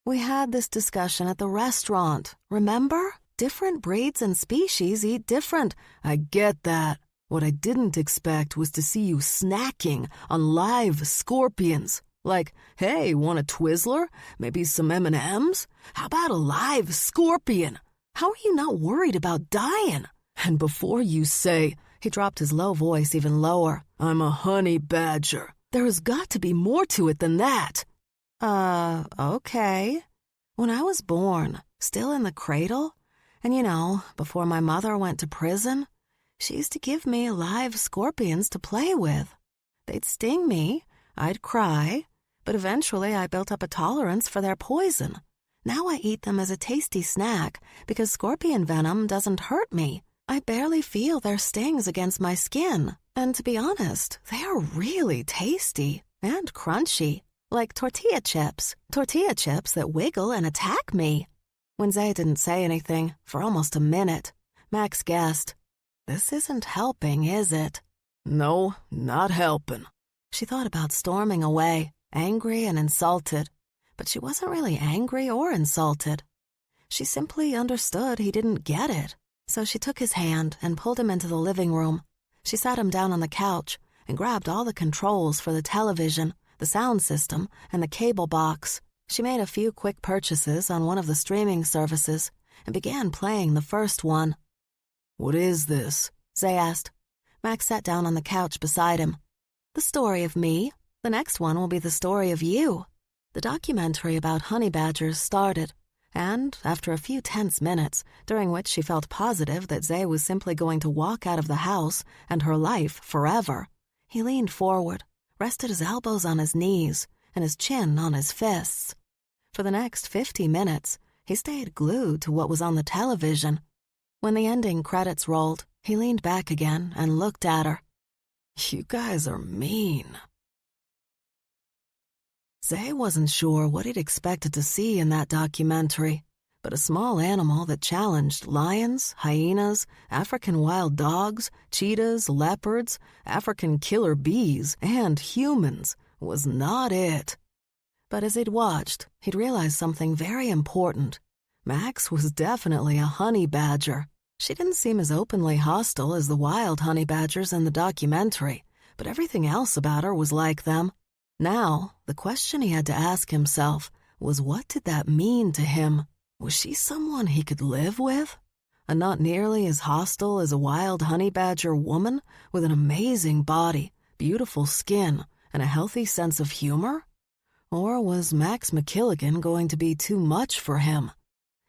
"We had this discussion at the restaurant, remember? Different breeds and species eat different." "I get that. What I didn't expect was to see you snacking on live scorpions. Like, hey, want a Twizzler? Maybe some M&Ms? How about a live scorpion? How are you not worried about dying? And before you say," he dropped his low voice even lower, "I'm a honey badger. There has got to be more to it than that." Okay. When I was born, still in the cradle, and before my mother went to prison, she used to give me live scorpions to play with. They'd sting me, I'd cry, but eventually I built up a tolerance for their poison. Now I eat them as a tasty snack because scorpion venom doesn't hurt me. I barely feel their stings against my skin. And to be honest, they are really tasty and crunchy, like tortilla chips that wiggle and attack me. When Zay didn't say anything for almost a minute, Max guessed, "This isn't helping, is it?" "No, not helping." She thought about storming away, angry and insulted, but she wasn't really angry or insulted. She simply understood he didn't get it, so she took his hand and pulled him into the living room. She sat him down on the couch and grabbed all the controls for the television, the sound system, and the cable box. She made a few quick purchases on one of the streaming services and began playing the first one. "What is this?" Zay asked. Max sat down on the couch beside him. "The story of me. The next one will be the story of you." The documentary about honey badgers started, and after a few tense minutes, during which she felt positive that Zay was simply going to walk out of the house and her life forever, he leaned forward, rested his elbows on his knees and his chin on his fists. For the next 50 minutes, he stayed glued to what was on the television. When the ending credits rolled, he leaned back again and looked at her. "You guys are mean." Zay wasn't sure what he'd expected to see in that documentary, but a small animal that challenged lions, hyenas, African wild dogs, cheetahs, leopards, African killer bees, and humans was not it. But as he'd watched, he'd realized something very important. Max was definitely a honey badger. She didn't seem as openly hostile as the wild honey badgers in the documentary, but everything else about her was like them. Now, the question he had to ask himself was, what did that mean to him? Was she someone he could live with? A not nearly as hostile as a wild honey badger woman with an amazing body, beautiful skin, and a healthy sense of humor? Or was Max McKilligan going to be too much for him?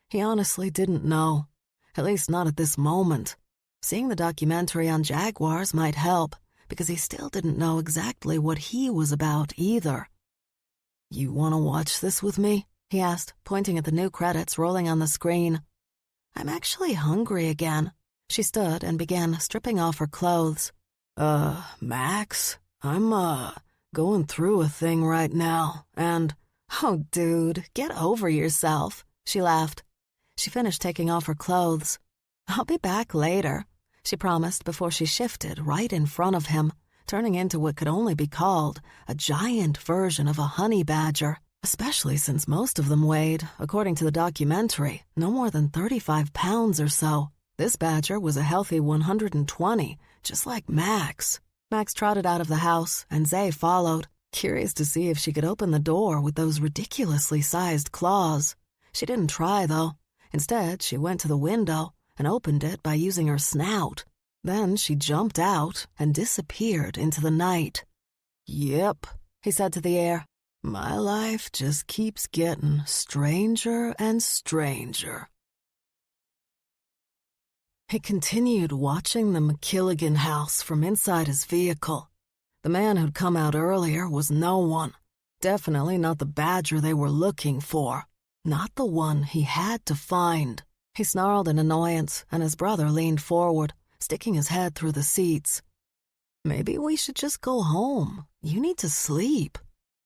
He honestly didn't know. At least not at this moment. Seeing the documentary on jaguars might help, because he still didn't know exactly what he was about either. "You want to watch this with me?" he asked, pointing at the new credits rolling on the screen. "I'm actually hungry again." She stood and began stripping off her clothes. Max, I'm, going through a thing right now, and—" "Oh, dude, get over yourself," she laughed. She finished taking off her clothes. "I'll be back later," she promised before she shifted right in front of him, turning into what could only be called a giant version of a honey badger, especially since most of them weighed, according to the documentary, no more than 35 pounds or so. This badger was a healthy 120, just like Max. Max trotted out of the house, and Zay followed, curious to see if she could open the door with those ridiculously sized claws. She didn't try, though. Instead, she went to the window and opened it by using her snout. Then she jumped out and disappeared into the night. "Yep," he said to the air. "My life just keeps getting stranger and stranger." He continued watching the McKilligan house from inside his vehicle. The man who'd come out earlier was no one. Definitely not the badger they were looking for. Not the one he had to find. He snarled in annoyance, and his brother leaned forward, sticking his head through the seats. "Maybe we should just go home. You need to sleep."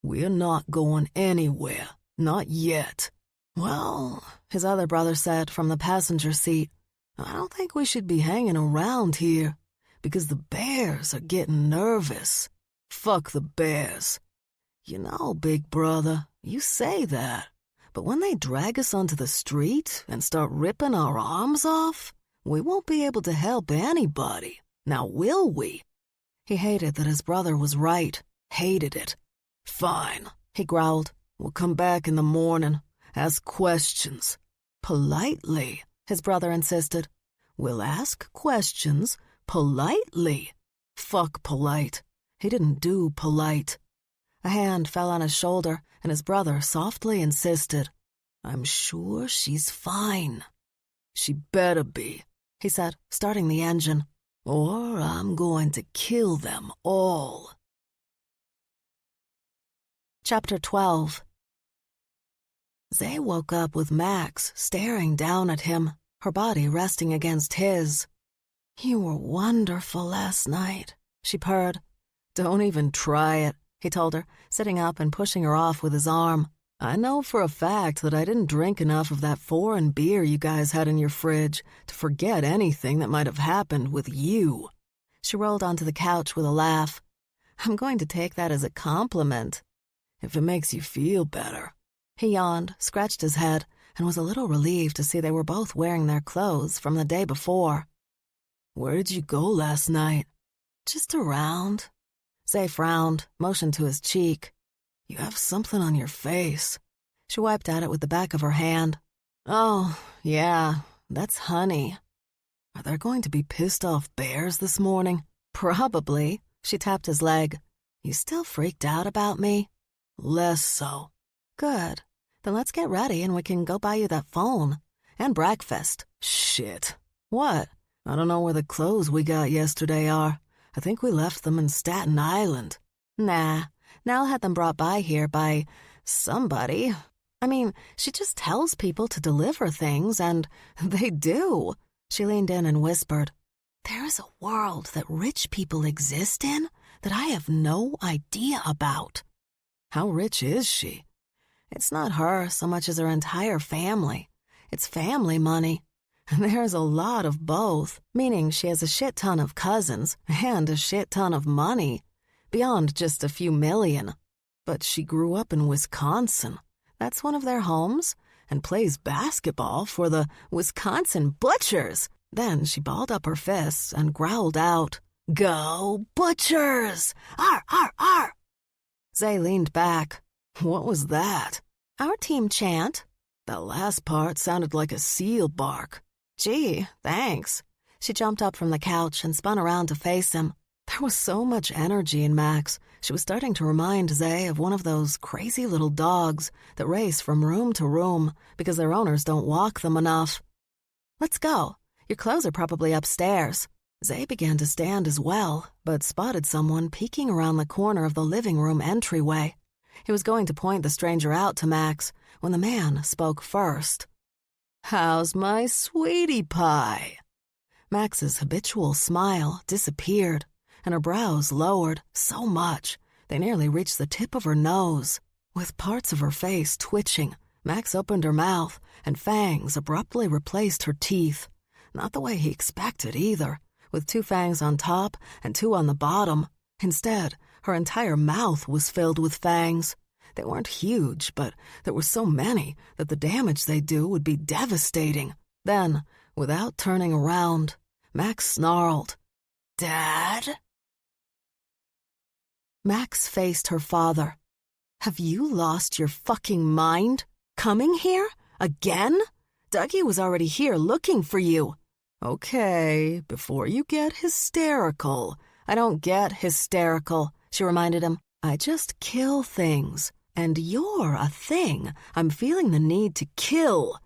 "We're not going anywhere. Not yet." "Well," his other brother said from the passenger seat, "I don't think we should be hanging around here, because the bears are getting nervous." "Fuck the bears." "You know, big brother, you say that. But when they drag us onto the street and start ripping our arms off, we won't be able to help anybody. Now will we?" He hated that his brother was right. Hated it. "Fine," he growled. "We'll come back in the morning. Ask questions." "Politely," his brother insisted. "We'll ask questions politely." Fuck polite. He didn't do polite. A hand fell on his shoulder, and his brother softly insisted, "I'm sure she's fine." "She better be," he said, starting the engine, "or I'm going to kill them all." Chapter 12. Zay woke up with Max staring down at him, her body resting against his. "You were wonderful last night," she purred. "Don't even try it," he told her, sitting up and pushing her off with his arm. "I know for a fact that I didn't drink enough of that foreign beer you guys had in your fridge to forget anything that might have happened with you." She rolled onto the couch with a laugh. "I'm going to take that as a compliment." "If it makes you feel better." He yawned, scratched his head, and was a little relieved to see they were both wearing their clothes from the day before. "Where did you go last night?" "Just around." Zay frowned, motioned to his cheek. "You have something on your face." She wiped at it with the back of her hand. "Oh, yeah, that's honey." "Are there going to be pissed-off bears this morning?" "Probably." She tapped his leg. "You still freaked out about me?" "Less so." "Good. Then let's get ready and we can go buy you that phone. And breakfast." "Shit." "What?" "I don't know where the clothes we got yesterday are. I think we left them in Staten Island." "Nah. Nell had them brought by here by somebody. I mean, she just tells people to deliver things, and they do." She leaned in and whispered, "There is a world that rich people exist in that I have no idea about." "How rich is she?" "It's not her so much as her entire family. It's family money. And there's a lot of both, meaning she has a shit ton of cousins and a shit ton of money, beyond just a few million. But she grew up in Wisconsin. That's one of their homes, and plays basketball for the Wisconsin Butchers. Then she balled up her fists and growled out, "Go Butchers! Arr, arr, arr!" Zay leaned back. What was that? Our team chant. The last part sounded like a seal bark. Gee, thanks. She jumped up from the couch and spun around to face him. There was so much energy in Max. She was starting to remind Zay of one of those crazy little dogs that race from room to room because their owners don't walk them enough. Let's go. Your clothes are probably upstairs. Zay began to stand as well, but spotted someone peeking around the corner of the living room entryway. He was going to point the stranger out to Max when the man spoke first. "How's my sweetie pie?" Max's habitual smile disappeared, and her brows lowered so much they nearly reached the tip of her nose. With parts of her face twitching, Max opened her mouth, and fangs abruptly replaced her teeth. Not the way he expected either, with 2 fangs on top and 2 on the bottom. Instead, her entire mouth was filled with fangs. They weren't huge, but there were so many that the damage they do would be devastating. Then, without turning around, Max snarled, "Dad?" Max faced her father. "Have you lost your fucking mind? Coming here? Again? Dougie was already here looking for you." "Okay, before you get hysterical." "I don't get hysterical," she reminded him. "I just kill things. And you're a thing I'm feeling the need to kill.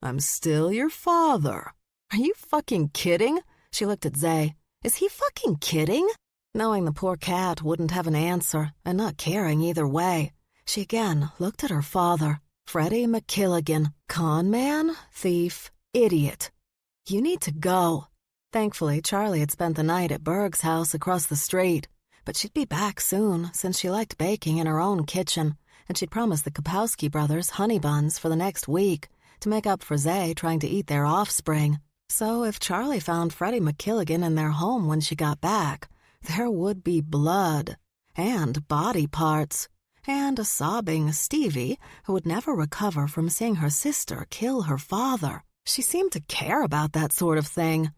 I'm still your father." "Are you fucking kidding?" She looked at Zay. "Is he fucking kidding?" Knowing the poor cat wouldn't have an answer, and not caring either way, she again looked at her father, Freddie McKilligan. Con man, thief, idiot. "You need to go." Thankfully, Charlie had spent the night at Berg's house across the street, but she'd be back soon since she liked baking in her own kitchen, and she'd promised the Kapowski brothers honey buns for the next week to make up for Zay trying to eat their offspring. So if Charlie found Freddie McKilligan in their home when she got back, there would be blood and body parts and a sobbing Stevie who would never recover from seeing her sister kill her father. She seemed to care about that sort of thing.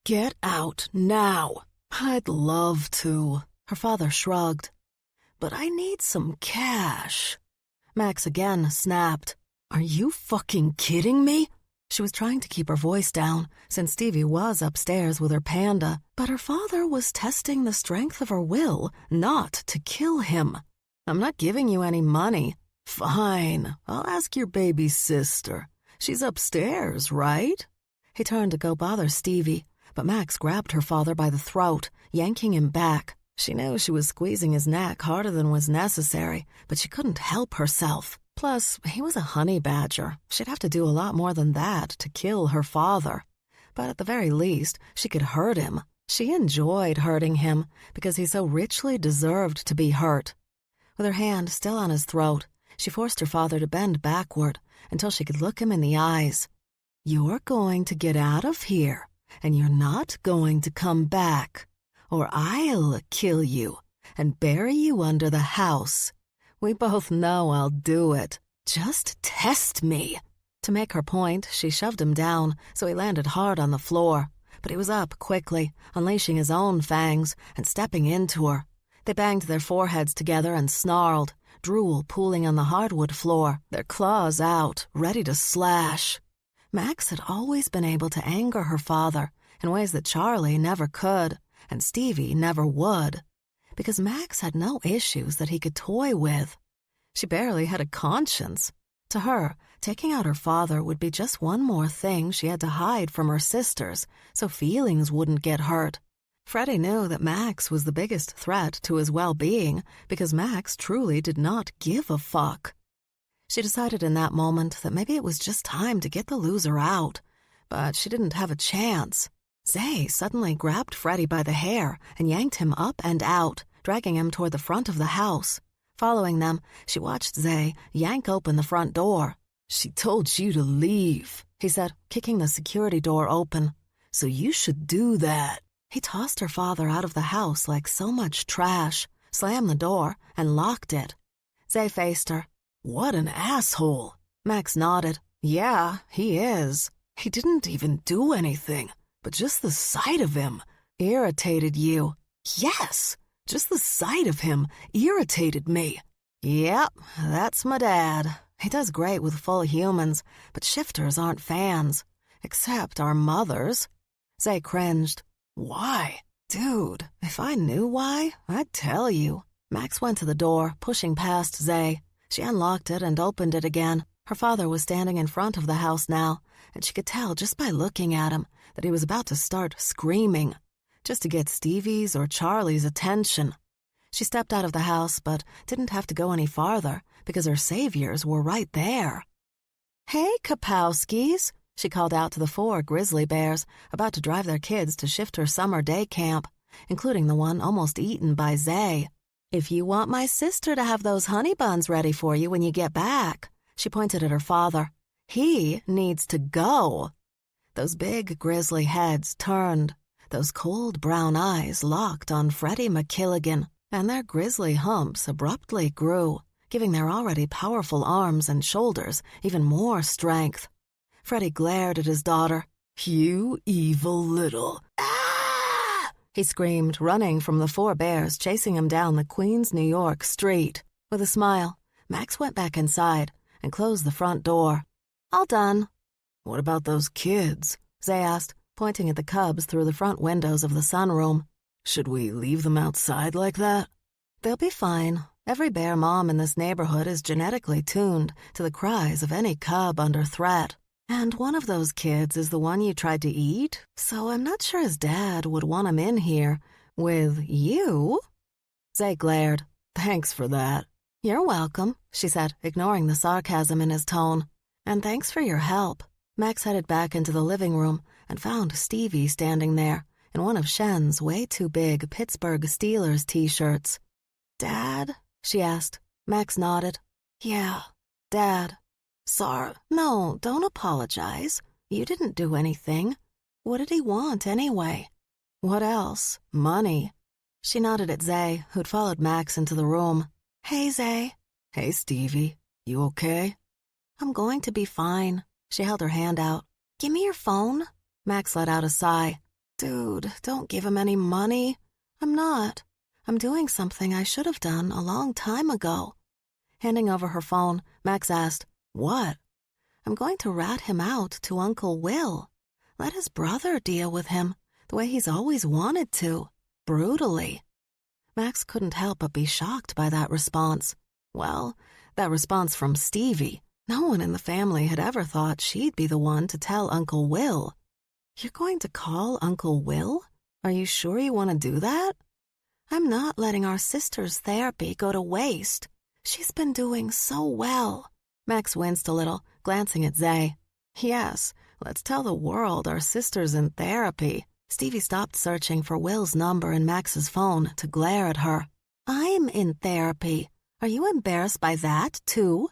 "Get out now." "I'd love to," her father shrugged. "But I need some cash." Max again snapped. "Are you fucking kidding me?" She was trying to keep her voice down, since Stevie was upstairs with her panda, but her father was testing the strength of her will not to kill him. "I'm not giving you any money." "Fine, I'll ask your baby sister. She's upstairs, right?" He turned to go bother Stevie, but Max grabbed her father by the throat, yanking him back. She knew she was squeezing his neck harder than was necessary, but she couldn't help herself. Plus, he was a honey badger. She'd have to do a lot more than that to kill her father. But at the very least, she could hurt him. She enjoyed hurting him because he so richly deserved to be hurt. With her hand still on his throat, she forced her father to bend backward until she could look him in the eyes. "You're going to get out of here, and you're not going to come back, or I'll kill you and bury you under the house. We both know I'll do it. Just test me." To make her point, she shoved him down, so he landed hard on the floor. But he was up quickly, unleashing his own fangs and stepping into her. They banged their foreheads together and snarled, drool pooling on the hardwood floor, their claws out, ready to slash. Max had always been able to anger her father in ways that Charlie never could, and Stevie never would, because Max had no issues that he could toy with. She barely had a conscience. To her, taking out her father would be just one more thing she had to hide from her sisters, so feelings wouldn't get hurt. Freddie knew that Max was the biggest threat to his well-being because Max truly did not give a fuck. She decided in that moment that maybe it was just time to get the loser out, but she didn't have a chance. Zay suddenly grabbed Freddie by the hair and yanked him up and out, dragging him toward the front of the house. Following them, she watched Zay yank open the front door. She told you to leave, he said, kicking the security door open. So you should do that. He tossed her father out of the house like so much trash, slammed the door, and locked it. Zay faced her. What an asshole. Max nodded. Yeah, he is. He didn't even do anything, but just the sight of him irritated you. Yes, just the sight of him irritated me. Yep, that's my dad. He does great with full humans, but shifters aren't fans. Except our mothers. Zay cringed. Why? Dude, if I knew why, I'd tell you. Max went to the door, pushing past Zay. She unlocked it and opened it again. Her father was standing in front of the house now, and she could tell just by looking at him that he was about to start screaming, just to get Stevie's or Charlie's attention. She stepped out of the house, but didn't have to go any farther because her saviors were right there. Hey, Kapowskis, she called out to the 4 grizzly bears about to drive their kids to Shifter summer day camp, including the one almost eaten by Zay. If you want my sister to have those honey buns ready for you when you get back, she pointed at her father. He needs to go. Those big grizzly heads turned, those cold brown eyes locked on Freddie McKilligan, and their grizzly humps abruptly grew, giving their already powerful arms and shoulders even more strength. Freddie glared at his daughter. You evil little... Ah! He screamed, running from the 4 bears chasing him down the Queens, New York street. With a smile, Max went back inside and closed the front door. All done. What about those kids? Zay asked, pointing at the cubs through the front windows of the sunroom. Should we leave them outside like that? They'll be fine. Every bear mom in this neighborhood is genetically tuned to the cries of any cub under threat. And one of those kids is the one you tried to eat, so I'm not sure his dad would want him in here with you. Zay glared. Thanks for that. You're welcome, she said, ignoring the sarcasm in his tone. And thanks for your help. Max headed back into the living room and found Stevie standing there in one of Shen's way too big Pittsburgh Steelers t-shirts. Dad? She asked. Max nodded. Yeah, Dad. Sorry. No, don't apologize. You didn't do anything. What did he want anyway? What else? Money. She nodded at Zay, who'd followed Max into the room. Hey, Zay. Hey, Stevie. You okay? I'm going to be fine. She held her hand out. Give me your phone. Max let out a sigh. Dude, don't give him any money. I'm not. I'm doing something I should have done a long time ago. Handing over her phone, Max asked, What? I'm going to rat him out to Uncle Will. Let his brother deal with him the way he's always wanted to, brutally. Max couldn't help but be shocked by that response. Well, that response from Stevie. No one in the family had ever thought she'd be the one to tell Uncle Will. You're going to call Uncle Will? Are you sure you want to do that? I'm not letting our sister's therapy go to waste. She's been doing so well. Max winced a little, glancing at Zay. Yes, let's tell the world our sister's in therapy. Stevie stopped searching for Will's number in Max's phone to glare at her. I'm in therapy. Are you embarrassed by that, too?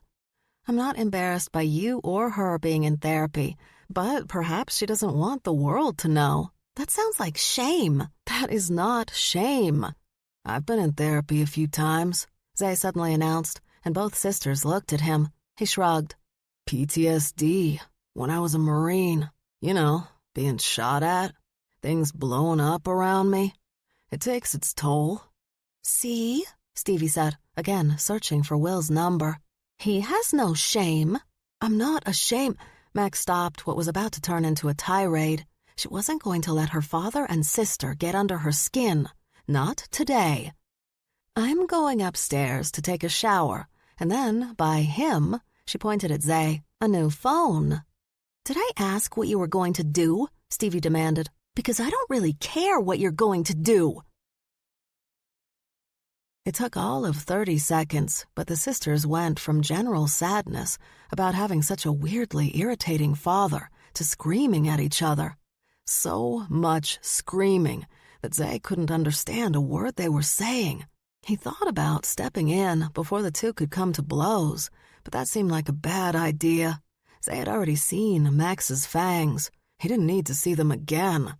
I'm not embarrassed by you or her being in therapy, but perhaps she doesn't want the world to know. That sounds like shame. That is not shame. I've been in therapy a few times, Zay suddenly announced, and both sisters looked at him. He shrugged. PTSD, when I was a Marine. You know, being shot at, things blowing up around me. It takes its toll. See? Stevie said, again searching for Will's number. He has no shame. I'm not ashamed. Max stopped what was about to turn into a tirade. She wasn't going to let her father and sister get under her skin. Not today. I'm going upstairs to take a shower, and then, by him, she pointed at Zay, a new phone. Did I ask what you were going to do? Stevie demanded. Because I don't really care what you're going to do. It took all of 30 seconds, but the sisters went from general sadness about having such a weirdly irritating father to screaming at each other. So much screaming that Zay couldn't understand a word they were saying. He thought about stepping in before the two could come to blows, but that seemed like a bad idea. Zay had already seen Max's fangs. He didn't need to see them again.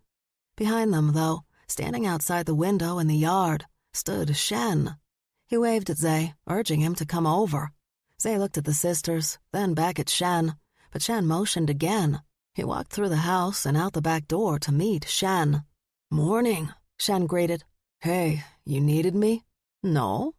Behind them, though, standing outside the window in the yard, stood Shen. He waved at Zay, urging him to come over. Zay looked at the sisters, then back at Shen, but Shen motioned again. He walked through the house and out the back door to meet Shen. "Morning," Shen greeted. "Hey, you needed me?" "No."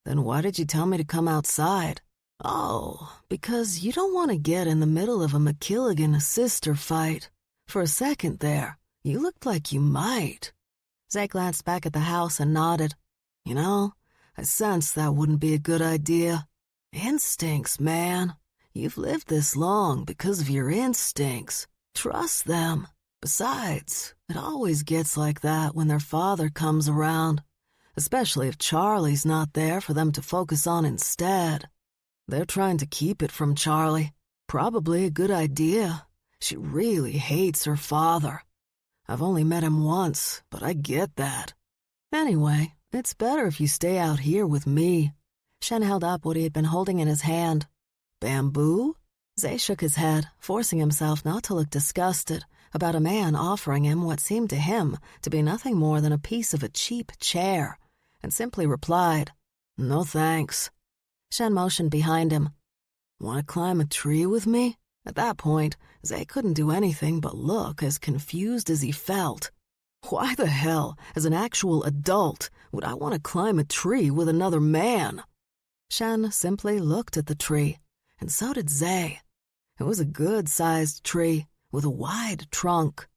"Then why did you tell me to come outside?" "Oh, because you don't want to get in the middle of a McKilligan sister fight. For a second there, you looked like you might." Zay glanced back at the house and nodded. "You know, I sensed that wouldn't be a good idea. Instincts, man. You've lived this long because of your instincts. Trust them. Besides, it always gets like that when their father comes around, especially if Charlie's not there for them to focus on instead. They're trying to keep it from Charlie. Probably a good idea. She really hates her father. I've only met him once, but I get that. Anyway, it's better if you stay out here with me." Shen held up what he had been holding in his hand. "Bamboo?" Zay shook his head, forcing himself not to look disgusted about a man offering him what seemed to him to be nothing more than a piece of a cheap chair, and simply replied, "No thanks." Shen motioned behind him. "Want to climb a tree with me?" At that point, Zay couldn't do anything but look as confused as he felt. Why the hell, as an actual adult, would I want to climb a tree with another man? Shen simply looked at the tree, and so did Zay. It was a good-sized tree with a wide trunk.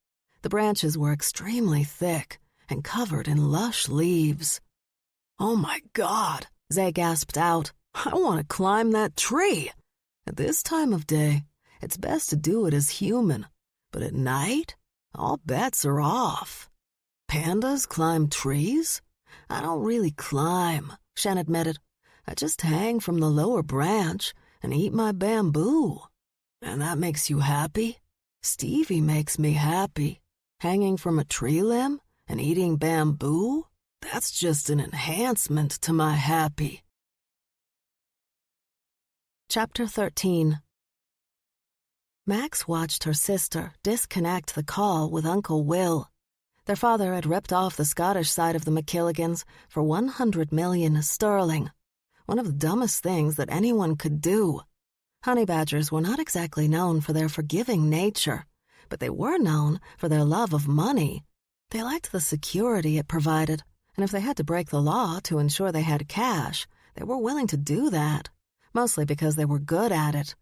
The branches were extremely thick and covered in lush leaves. "Oh my God," Zay gasped out. "I want to climb that tree. At this time of day, it's best to do it as human, but at night, all bets are off." "Pandas climb trees? I don't really climb," Shen admitted. "I just hang from the lower branch and eat my bamboo." "And that makes you happy?" "Stevie makes me happy. Hanging from a tree limb and eating bamboo? That's just an enhancement to my happy." Chapter 13. Max watched her sister disconnect the call with Uncle Will. Their father had ripped off the Scottish side of the McKilligans for 100 million sterling. One of the dumbest things that anyone could do. Honey badgers were not exactly known for their forgiving nature, but they were known for their love of money. They liked the security it provided, and if they had to break the law to ensure they had cash, they were willing to do that, mostly because they were good at it.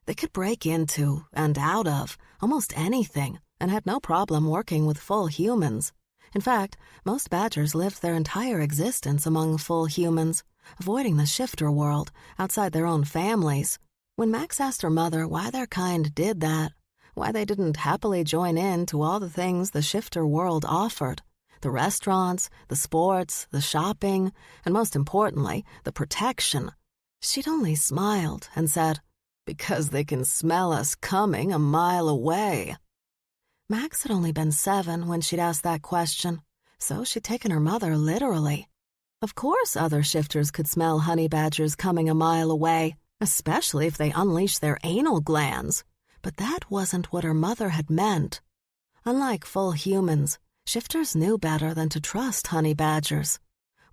They could break into and out of almost anything and had no problem working with full humans. In fact, most badgers lived their entire existence among full humans, avoiding the shifter world outside their own families. When Max asked her mother why their kind did that, why they didn't happily join in to all the things the shifter world offered, the restaurants, the sports, the shopping, and most importantly, the protection, she'd only smiled and said, "Because they can smell us coming a mile away." Max had only been 7 when she'd asked that question, so she'd taken her mother literally. Of course other shifters could smell honey badgers coming a mile away, especially if they unleashed their anal glands, but that wasn't what her mother had meant. Unlike full humans, shifters knew better than to trust honey badgers.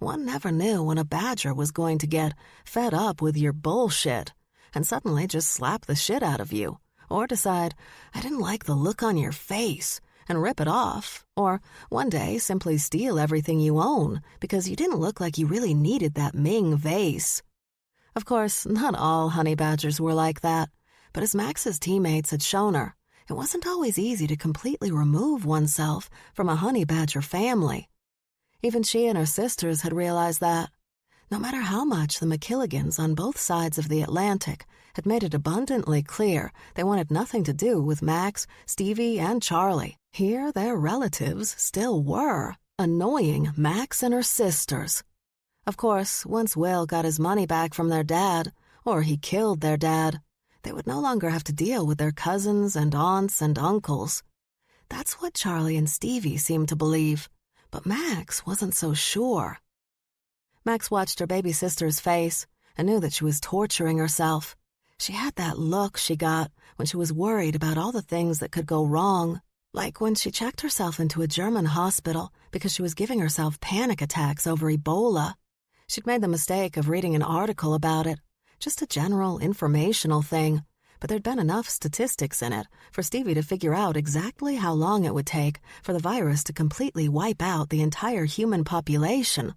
One never knew when a badger was going to get fed up with your bullshit and suddenly just slap the shit out of you, or decide, "I didn't like the look on your face," and rip it off, or one day simply steal everything you own because you didn't look like you really needed that Ming vase. Of course, not all honey badgers were like that, but as Max's teammates had shown her, it wasn't always easy to completely remove oneself from a honey badger family. Even she and her sisters had realized that. No matter how much the McKilligans on both sides of the Atlantic had made it abundantly clear they wanted nothing to do with Max, Stevie, and Charlie, here their relatives still were, annoying Max and her sisters. Of course, once Will got his money back from their dad, or he killed their dad, they would no longer have to deal with their cousins and aunts and uncles. That's what Charlie and Stevie seemed to believe, but Max wasn't so sure. Max watched her baby sister's face and knew that she was torturing herself. She had that look she got when she was worried about all the things that could go wrong, like when she checked herself into a German hospital because she was giving herself panic attacks over Ebola. She'd made the mistake of reading an article about it, just a general informational thing, but there'd been enough statistics in it for Stevie to figure out exactly how long it would take for the virus to completely wipe out the entire human population.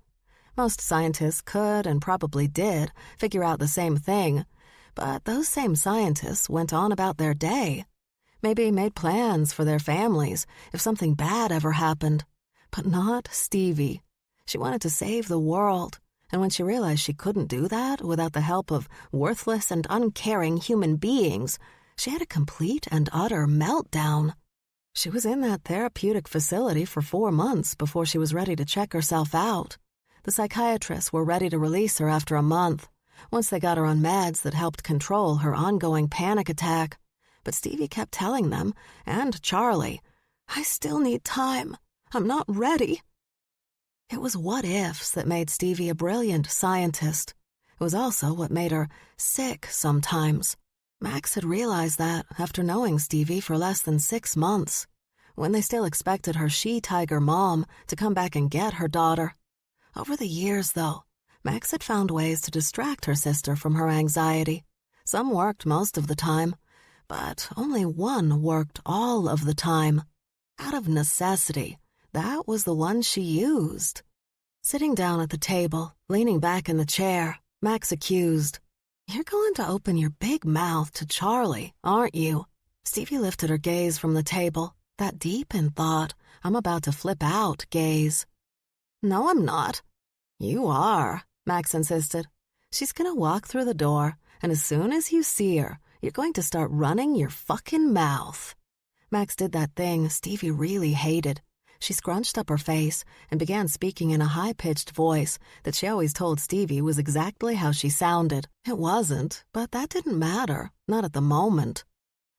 Most scientists could and probably did figure out the same thing, but those same scientists went on about their day. Maybe made plans for their families if something bad ever happened. But not Stevie. She wanted to save the world, and when she realized she couldn't do that without the help of worthless and uncaring human beings, she had a complete and utter meltdown. She was in that therapeutic facility for 4 months before she was ready to check herself out. The psychiatrists were ready to release her after a month, once they got her on meds that helped control her ongoing panic attack. But Stevie kept telling them, and Charlie, "I still need time. I'm not ready." It was what-ifs that made Stevie a brilliant scientist. It was also what made her sick sometimes. Max had realized that after knowing Stevie for less than 6 months, when they still expected her she-tiger mom to come back and get her daughter. Over the years, though, Max had found ways to distract her sister from her anxiety. Some worked most of the time, but only one worked all of the time. Out of necessity, that was the one she used. Sitting down at the table, leaning back in the chair, Max accused, "You're going to open your big mouth to Charlie, aren't you?" Stevie lifted her gaze from the table, that deep in thought, "I'm about to flip out" gaze. "No, I'm not." "You are," Max insisted. "She's gonna walk through the door, and as soon as you see her, you're going to start running your fucking mouth." Max did that thing Stevie really hated. She scrunched up her face and began speaking in a high-pitched voice that she always told Stevie was exactly how she sounded. It wasn't, but that didn't matter, not at the moment.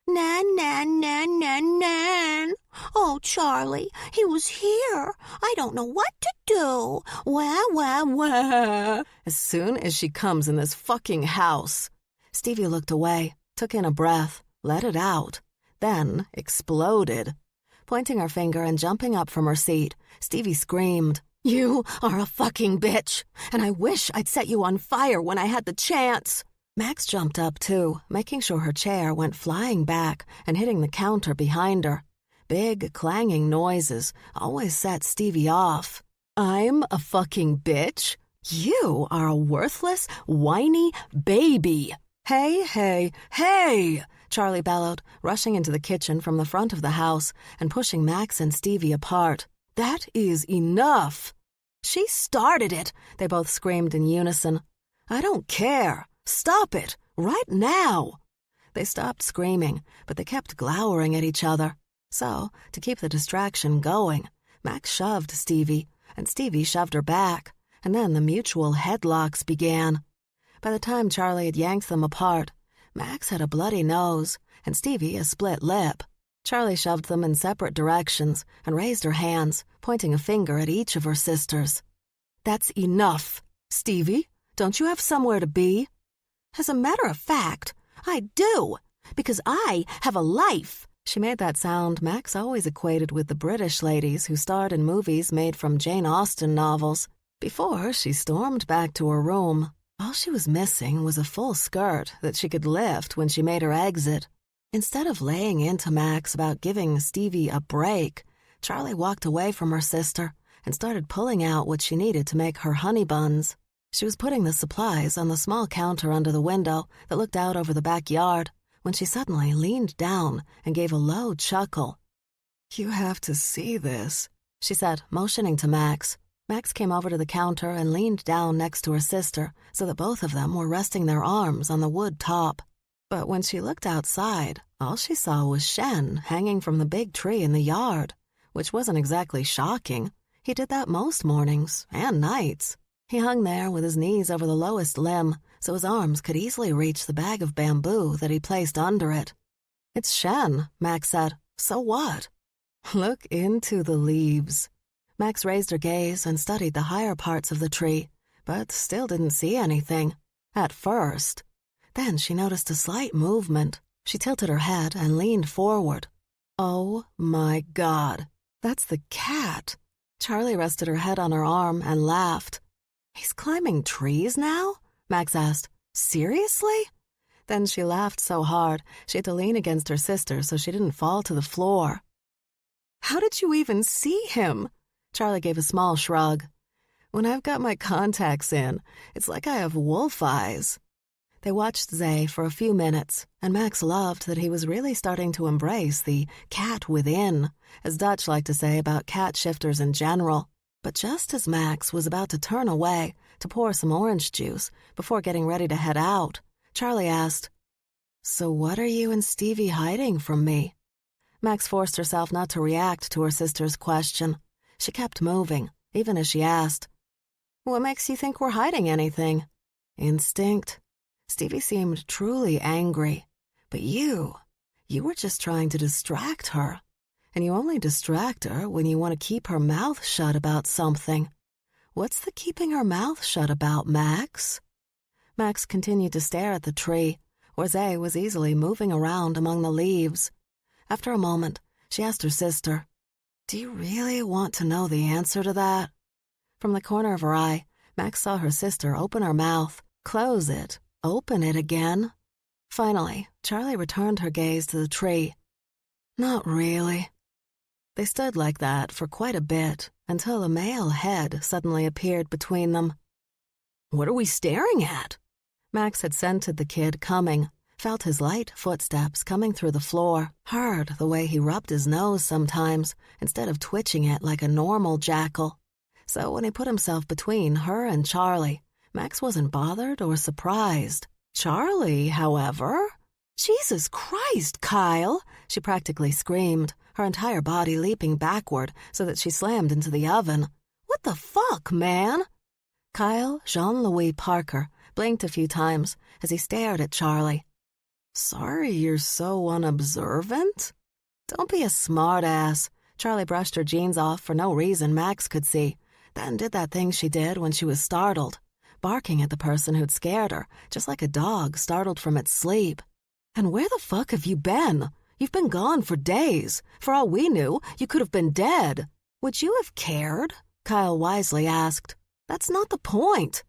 "Nan, nan, nan, nan, nan. Oh, Charlie, he was here. I don't know what to do. Wah, wah, wah. As soon as she comes in this fucking house." Stevie looked away, took in a breath, let it out, then exploded. Pointing her finger and jumping up from her seat, Stevie screamed, "You are a fucking bitch, and I wish I'd set you on fire when I had the chance." Max jumped up, too, making sure her chair went flying back and hitting the counter behind her. Big, clanging noises always set Stevie off. "I'm a fucking bitch? You are a worthless, whiny baby." "Hey, hey, hey!" Charlie bellowed, rushing into the kitchen from the front of the house and pushing Max and Stevie apart. "That is enough." "She started it," they both screamed in unison. "I don't care. Stop it, right now." They stopped screaming, but they kept glowering at each other. So, to keep the distraction going, Max shoved Stevie, and Stevie shoved her back, and then the mutual headlocks began. By the time Charlie had yanked them apart, Max had a bloody nose, and Stevie a split lip. Charlie shoved them in separate directions and raised her hands, pointing a finger at each of her sisters. "That's enough. Stevie, don't you have somewhere to be?" "As a matter of fact, I do, because I have a life." She made that sound Max always equated with the British ladies who starred in movies made from Jane Austen novels. Before she stormed back to her room, all she was missing was a full skirt that she could lift when she made her exit. Instead of laying into Max about giving Stevie a break, Charlie walked away from her sister and started pulling out what she needed to make her honey buns. She was putting the supplies on the small counter under the window that looked out over the backyard when she suddenly leaned down and gave a low chuckle. "You have to see this," she said, motioning to Max. Max came over to the counter and leaned down next to her sister so that both of them were resting their arms on the wood top. But when she looked outside, all she saw was Shen hanging from the big tree in the yard, which wasn't exactly shocking. He did that most mornings and nights. He hung there with his knees over the lowest limb so his arms could easily reach the bag of bamboo that he placed under it. "It's Shen," Max said. "So what?" "Look into the leaves." Max raised her gaze and studied the higher parts of the tree, but still didn't see anything. At first. Then she noticed a slight movement. She tilted her head and leaned forward. Oh my God, that's the cat. Charlie rested her head on her arm and laughed. He's climbing trees now? Max asked. Seriously? Then she laughed so hard she had to lean against her sister so she didn't fall to the floor. How did you even see him? Charlie gave a small shrug. When I've got my contacts in, it's like I have wolf eyes. They watched Zay for a few minutes, and Max loved that he was really starting to embrace the cat within, as Dutch liked to say about cat shifters in general. But just as Max was about to turn away to pour some orange juice before getting ready to head out, Charlie asked, "So what are you and Stevie hiding from me?" Max forced herself not to react to her sister's question. She kept moving, even as she asked, "What makes you think we're hiding anything?" Instinct. Stevie seemed truly angry. But you were just trying to distract her. And you only distract her when you want to keep her mouth shut about something. What's the keeping her mouth shut about, Max? Max continued to stare at the tree, where Zay was easily moving around among the leaves. After a moment, she asked her sister, "Do you really want to know the answer to that?" From the corner of her eye, Max saw her sister open her mouth, close it, open it again. Finally, Charlie returned her gaze to the tree. "Not really." They stood like that for quite a bit until a male head suddenly appeared between them. "What are we staring at?" Max had scented the kid coming, felt his light footsteps coming through the floor, heard the way he rubbed his nose sometimes instead of twitching it like a normal jackal. So when he put himself between her and Charlie, Max wasn't bothered or surprised. Charlie, however... "Jesus Christ, Kyle!" she practically screamed, her entire body leaping backward so that she slammed into the oven. "What the fuck, man?" Kyle Jean-Louis Parker blinked a few times as he stared at Charlie. "Sorry you're so unobservant?" "Don't be a smartass." Charlie brushed her jeans off for no reason Max could see, then did that thing she did when she was startled, barking at the person who'd scared her, just like a dog startled from its sleep. "And where the fuck have you been? You've been gone for days. For all we knew, you could have been dead." "Would you have cared?" Kyle wisely asked. "That's not the point."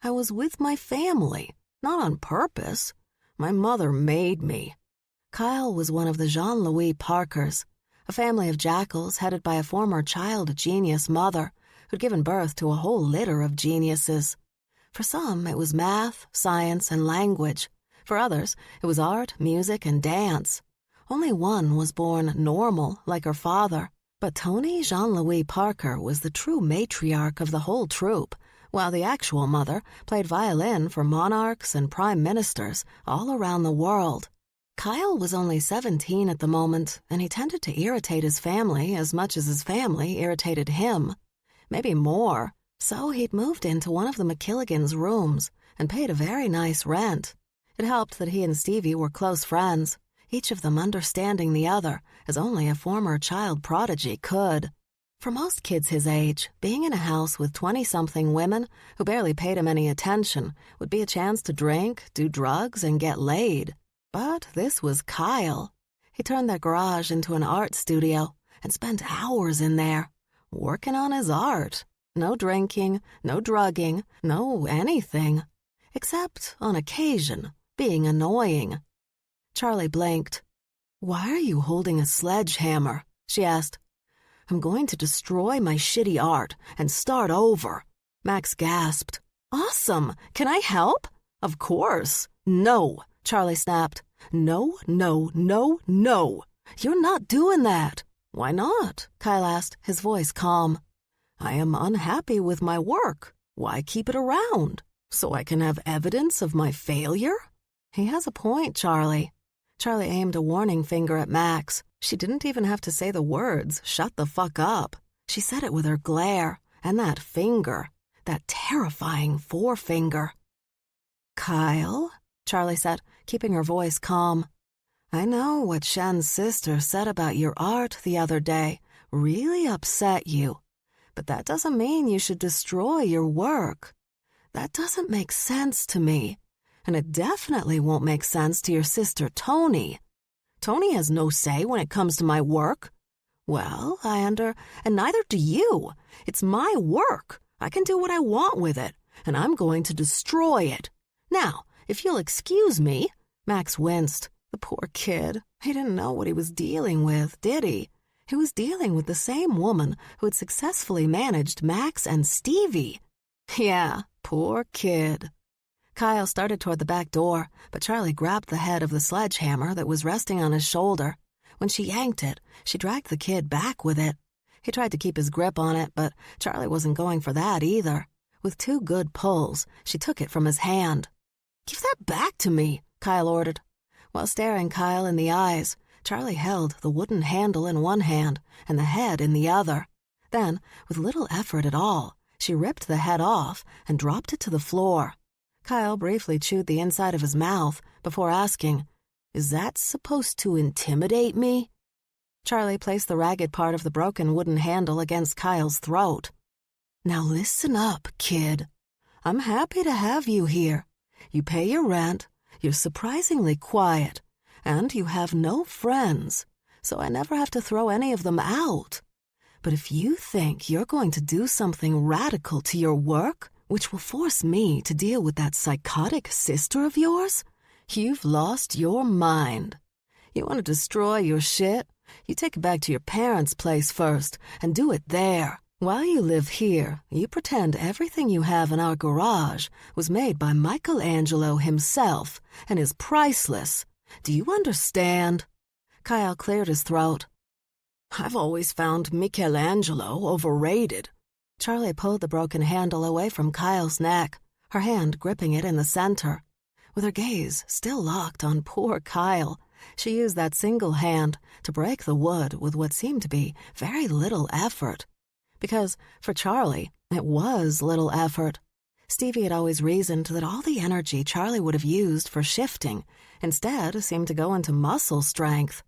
"I was with my family, not on purpose. My mother made me." Kyle was one of the Jean-Louis Parkers, a family of jackals headed by a former child genius mother who'd given birth to a whole litter of geniuses. For some, it was math, science, and language. For others, it was art, music, and dance. Only one was born normal, like her father. But Tony Jean-Louis Parker was the true matriarch of the whole troupe, while the actual mother played violin for monarchs and prime ministers all around the world. Kyle was only 17 at the moment, and he tended to irritate his family as much as his family irritated him. Maybe more. So he'd moved into one of the McKilligans' rooms and paid a very nice rent. It helped that he and Stevie were close friends, each of them understanding the other as only a former child prodigy could. For most kids his age, being in a house with 20-something women who barely paid him any attention would be a chance to drink, do drugs, and get laid. But this was Kyle. He turned their garage into an art studio and spent hours in there, working on his art. No drinking, no drugging, no anything. Except, on occasion, being annoying. Charlie blinked. "Why are you holding a sledgehammer?" she asked. "I'm going to destroy my shitty art and start over." Max gasped. "Awesome! Can I help?" "Of course." "No," Charlie snapped. "No, no, no, no. You're not doing that." "Why not?" Kyle asked, his voice calm. "I am unhappy with my work. Why keep it around? So I can have evidence of my failure?" "He has a point, Charlie." Charlie aimed a warning finger at Max. She didn't even have to say the words, "Shut the fuck up." She said it with her glare, and that finger, that terrifying forefinger. "Kyle," Charlie said, keeping her voice calm. "I know what Shen's sister said about your art the other day really upset you. But that doesn't mean you should destroy your work. That doesn't make sense to me. And it definitely won't make sense to your sister Tony. Tony has no say when it comes to my work. Well, and neither do you. It's my work. I can do what I want with it, and I'm going to destroy it. Now, if you'll excuse me, Max winced. The poor kid. He didn't know what he was dealing with, did he? He was dealing with the same woman who had successfully managed Max and Stevie. Yeah, poor kid. Kyle started toward the back door, but Charlie grabbed the head of the sledgehammer that was resting on his shoulder. When she yanked it, she dragged the kid back with it. He tried to keep his grip on it, but Charlie wasn't going for that either. With 2 good pulls, she took it from his hand. "Give that back to me," Kyle ordered. While staring Kyle in the eyes, Charlie held the wooden handle in one hand and the head in the other. Then, with little effort at all, she ripped the head off and dropped it to the floor. Kyle briefly chewed the inside of his mouth before asking, "Is that supposed to intimidate me?" Charlie placed the ragged part of the broken wooden handle against Kyle's throat. "Now listen up, kid. I'm happy to have you here. You pay your rent, you're surprisingly quiet, and you have no friends, so I never have to throw any of them out. But if you think you're going to do something radical to your work, which will force me to deal with that psychotic sister of yours, you've lost your mind. You want to destroy your shit? You take it back to your parents' place first and do it there. While you live here, you pretend everything you have in our garage was made by Michelangelo himself and is priceless. Do you understand?" Kyle cleared his throat. "I've always found Michelangelo overrated." Charlie pulled the broken handle away from Kyle's neck, her hand gripping it in the center. With her gaze still locked on poor Kyle, she used that single hand to break the wood with what seemed to be very little effort. Because, for Charlie, it was little effort. Stevie had always reasoned that all the energy Charlie would have used for shifting instead seemed to go into muscle strength.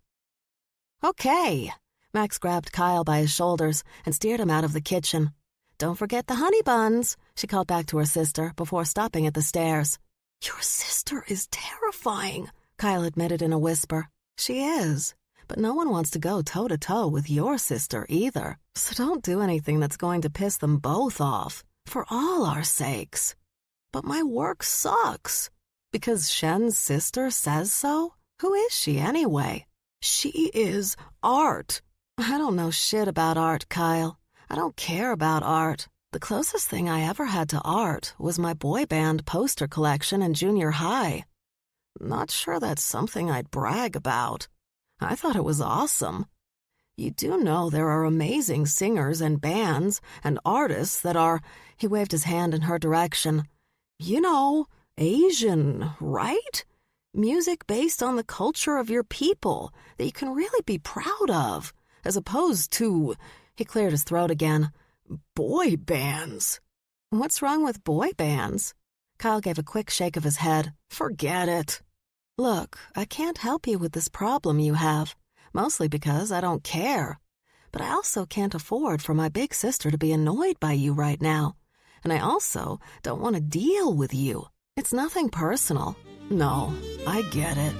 "Okay." Max grabbed Kyle by his shoulders and steered him out of the kitchen. "Don't forget the honey buns," she called back to her sister before stopping at the stairs. "Your sister is terrifying," Kyle admitted in a whisper. "She is, but no one wants to go toe-to-toe with your sister either. So don't do anything that's going to piss them both off, for all our sakes." "But my work sucks." "Because Shen's sister says so? Who is she anyway?" "She is art." "I don't know shit about art, Kyle. I don't care about art. The closest thing I ever had to art was my boy band poster collection in junior high. Not sure that's something I'd brag about. I thought it was awesome. You do know there are amazing singers and bands and artists that are," he waved his hand in her direction, "you know, Asian, right? Music based on the culture of your people that you can really be proud of, as opposed to," he cleared his throat again, "boy bands." "What's wrong with boy bands?" Kyle gave a quick shake of his head. "Forget it." "Look, I can't help you with this problem you have, mostly because I don't care. But I also can't afford for my big sister to be annoyed by you right now. And I also don't want to deal with you. It's nothing personal. No, I get it.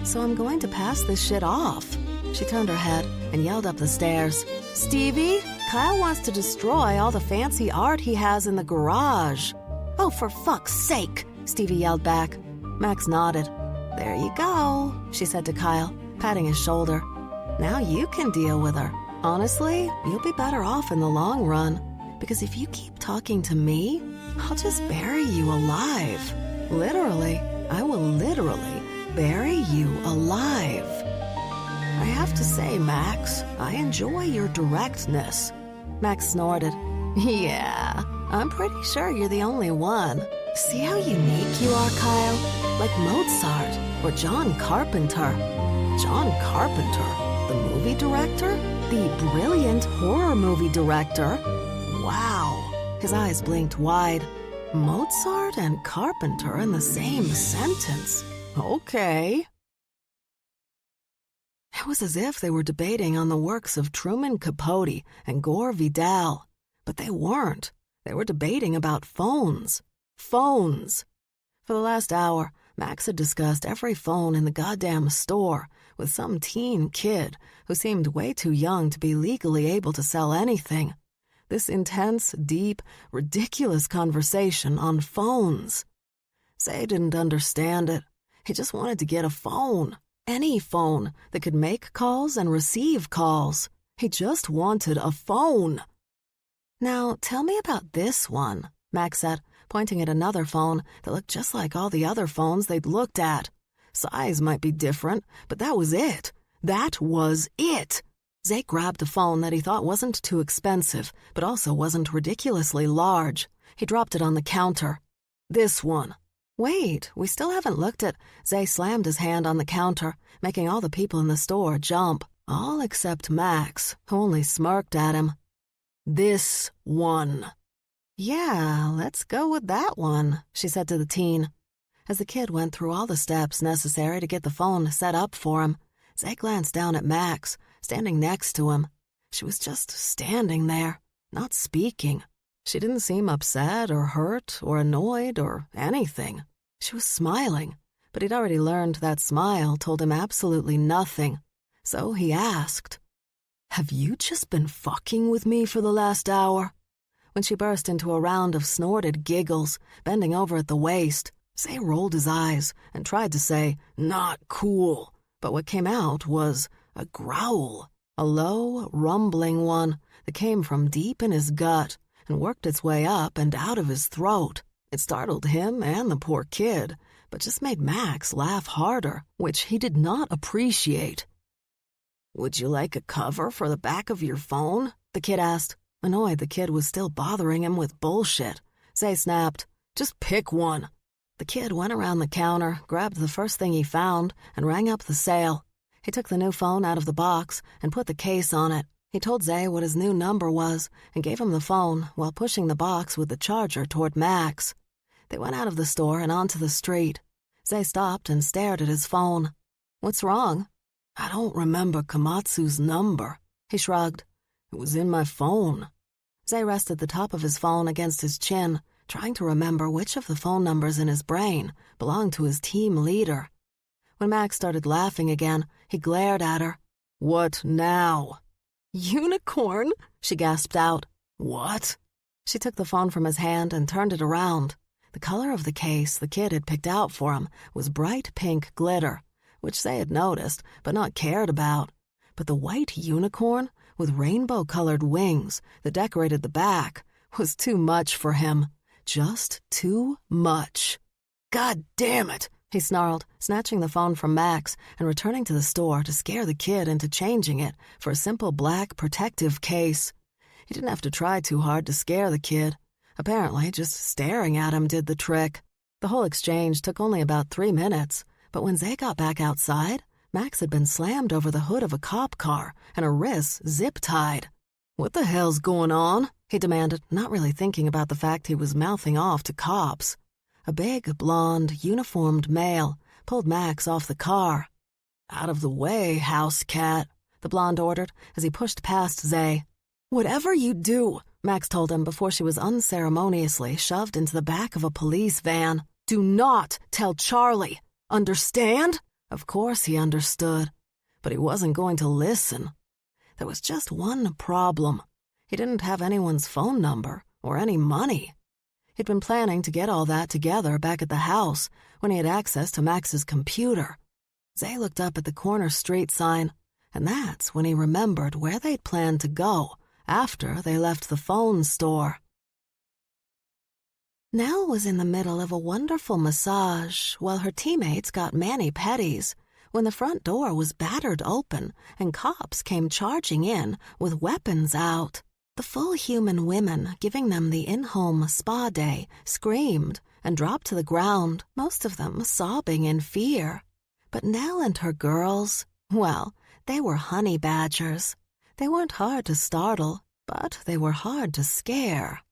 So I'm going to pass this shit off." She turned her head and yelled up the stairs, "Stevie, Kyle wants to destroy all the fancy art he has in the garage." "Oh, for fuck's sake," Stevie yelled back. Max nodded. "There you go," she said to Kyle, patting his shoulder. "Now you can deal with her. Honestly, you'll be better off in the long run, because if you keep talking to me, I'll just bury you alive. Literally, I will literally bury you alive." "I have to say, Max, I enjoy your directness." Max snorted. "Yeah, I'm pretty sure you're the only one. See how unique you are, Kyle? Like Mozart or John Carpenter." "John Carpenter? The movie director? The brilliant horror movie director?" "Wow." His eyes blinked wide. "Mozart and Carpenter in the same sentence. Okay." It was as if they were debating on the works of Truman Capote and Gore Vidal. But they weren't. They were debating about phones. Phones. For the last hour, Max had discussed every phone in the goddamn store with some teen kid who seemed way too young to be legally able to sell anything. This intense, deep, ridiculous conversation on phones. Zay didn't understand it. He just wanted to get a phone. Any phone that could make calls and receive calls. He just wanted a phone. "Now, tell me about this one," Max said, pointing at another phone that looked just like all the other phones they'd looked at. Size might be different, but that was it. That was it. Zay grabbed a phone that he thought wasn't too expensive, but also wasn't ridiculously large. He dropped it on the counter. "This one." "Wait, we still haven't looked at—" Zay slammed his hand on the counter, making all the people in the store jump, all except Max, who only smirked at him. "This one." "Yeah, let's go with that one," she said to the teen. As the kid went through all the steps necessary to get the phone set up for him, Zay glanced down at Max, standing next to him. She was just standing there, not speaking. She didn't seem upset or hurt or annoyed or anything. She was smiling, but he'd already learned that smile told him absolutely nothing. So he asked, "Have you just been fucking with me for the last hour?" When she burst into a round of snorted giggles, bending over at the waist, Zay rolled his eyes and tried to say, "Not cool," but what came out was a growl, a low, rumbling one that came from deep in his gut and worked its way up and out of his throat. It startled him and the poor kid, but just made Max laugh harder, which he did not appreciate. "Would you like a cover for the back of your phone?" the kid asked. Annoyed the kid was still bothering him with bullshit, Zay snapped, "Just pick one." The kid went around the counter, grabbed the first thing he found, and rang up the sale. He took the new phone out of the box and put the case on it. He told Zay what his new number was and gave him the phone while pushing the box with the charger toward Max. They went out of the store and onto the street. Zay stopped and stared at his phone. "What's wrong?" "I don't remember Komatsu's number." He shrugged. "It was in my phone." Zay rested the top of his phone against his chin, trying to remember which of the phone numbers in his brain belonged to his team leader. When Max started laughing again, he glared at her. "What now?" "Unicorn," she gasped out. "What?" She took the phone from his hand and turned it around. The color of the case the kid had picked out for him was bright pink glitter, which Zay had noticed but not cared about. But the white unicorn, with rainbow-colored wings that decorated the back, was too much for him. Just too much. "God damn it," he snarled, snatching the phone from Max and returning to the store to scare the kid into changing it for a simple black protective case. He didn't have to try too hard to scare the kid. Apparently, just staring at him did the trick. The whole exchange took only about 3 minutes, but when Zay got back outside, Max had been slammed over the hood of a cop car and her wrists zip-tied. "What the hell's going on?" he demanded, not really thinking about the fact he was mouthing off to cops. A big, blonde, uniformed male pulled Max off the car. "Out of the way, house cat," the blonde ordered as he pushed past Zay. "Whatever you do," Max told him before she was unceremoniously shoved into the back of a police van, "do not tell Charlie. Understand?" Of course he understood, but he wasn't going to listen. There was just one problem. He didn't have anyone's phone number or any money. He'd been planning to get all that together back at the house when he had access to Max's computer. Zay looked up at the corner street sign, and that's when he remembered where they'd planned to go after they left the phone store. Nell was in the middle of a wonderful massage while her teammates got mani-pedis when the front door was battered open and cops came charging in with weapons out. The full human women giving them the in-home spa day screamed and dropped to the ground, most of them sobbing in fear. But Nell and her girls, well, they were honey badgers. They weren't hard to startle, but they were hard to scare.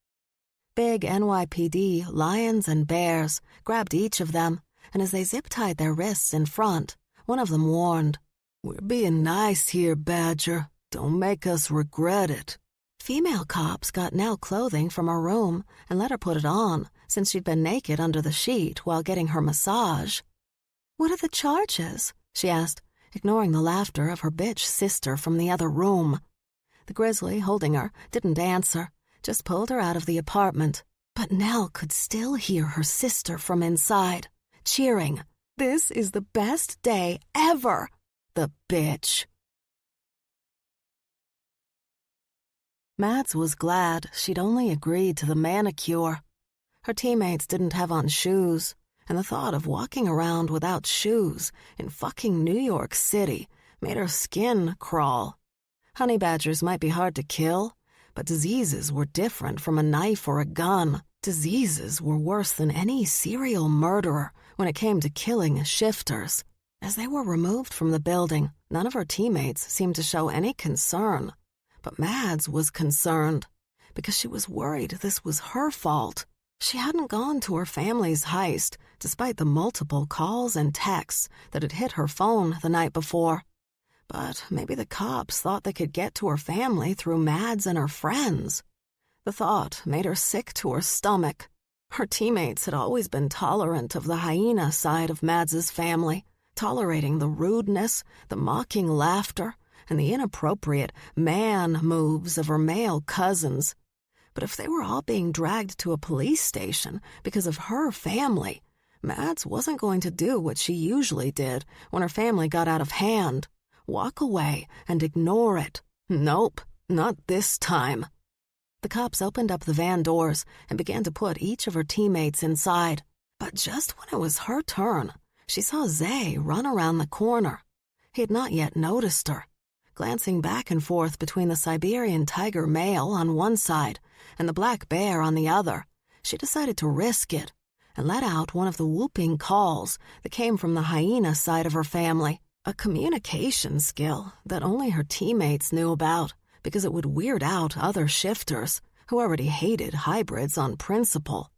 Big NYPD lions and bears grabbed each of them, and as they zip-tied their wrists in front, one of them warned, "We're being nice here, Badger. Don't make us regret it." Female cops got Nell clothing from her room and let her put it on, since she'd been naked under the sheet while getting her massage. "What are the charges?" she asked, ignoring the laughter of her bitch sister from the other room. The grizzly holding her didn't answer, just pulled her out of the apartment. But Nell could still hear her sister from inside, cheering, "This is the best day ever, the bitch." Mads was glad she'd only agreed to the manicure. Her teammates didn't have on shoes, and the thought of walking around without shoes in fucking New York City made her skin crawl. Honey badgers might be hard to kill, but diseases were different from a knife or a gun. Diseases were worse than any serial murderer when it came to killing shifters. As they were removed from the building, none of her teammates seemed to show any concern. But Mads was concerned because she was worried this was her fault. She hadn't gone to her family's heist, despite the multiple calls and texts that had hit her phone the night before. But maybe the cops thought they could get to her family through Mads and her friends. The thought made her sick to her stomach. Her teammates had always been tolerant of the hyena side of Mads's family, tolerating the rudeness, the mocking laughter, and the inappropriate man moves of her male cousins. But if they were all being dragged to a police station because of her family, Mads wasn't going to do what she usually did when her family got out of hand. Walk away and ignore it. Nope, not this time. The cops opened up the van doors and began to put each of her teammates inside. But just when it was her turn, she saw Zay run around the corner. He had not yet noticed her. Glancing back and forth between the Siberian tiger male on one side and the black bear on the other, she decided to risk it and let out one of the whooping calls that came from the hyena side of her family, a communication skill that only her teammates knew about because it would weird out other shifters who already hated hybrids on principle.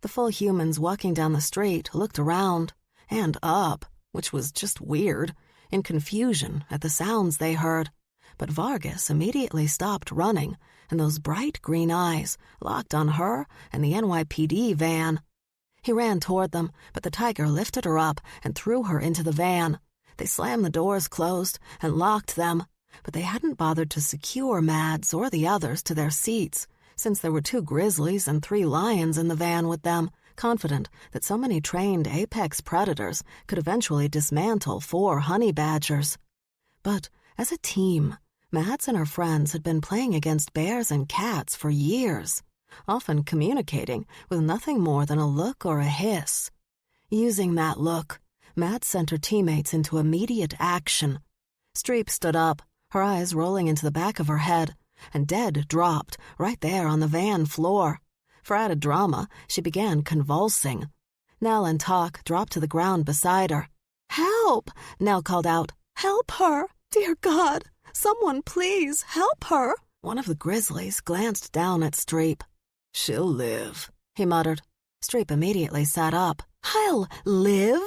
The full humans walking down the street looked around and up, which was just weird, in confusion at the sounds they heard. But Vargas immediately stopped running, and those bright green eyes locked on her and the NYPD van. He ran toward them, but the tiger lifted her up and threw her into the van. They slammed the doors closed and locked them, but they hadn't bothered to secure Mads or the others to their seats, since there were 2 grizzlies and 3 lions in the van with them, confident that so many trained apex predators could eventually dismantle 4 honey badgers. But as a team, Mads and her friends had been playing against bears and cats for years, often communicating with nothing more than a look or a hiss. Using that look, Mads sent her teammates into immediate action. Streep stood up, her eyes rolling into the back of her head, and dead dropped right there on the van floor. For added drama, she began convulsing. Nell and Talk dropped to the ground beside her. "Help!" Nell called out. "Help her! Dear God! Someone please help her!" One of the grizzlies glanced down at Streep. "She'll live," he muttered. Streep immediately sat up. "I'll live?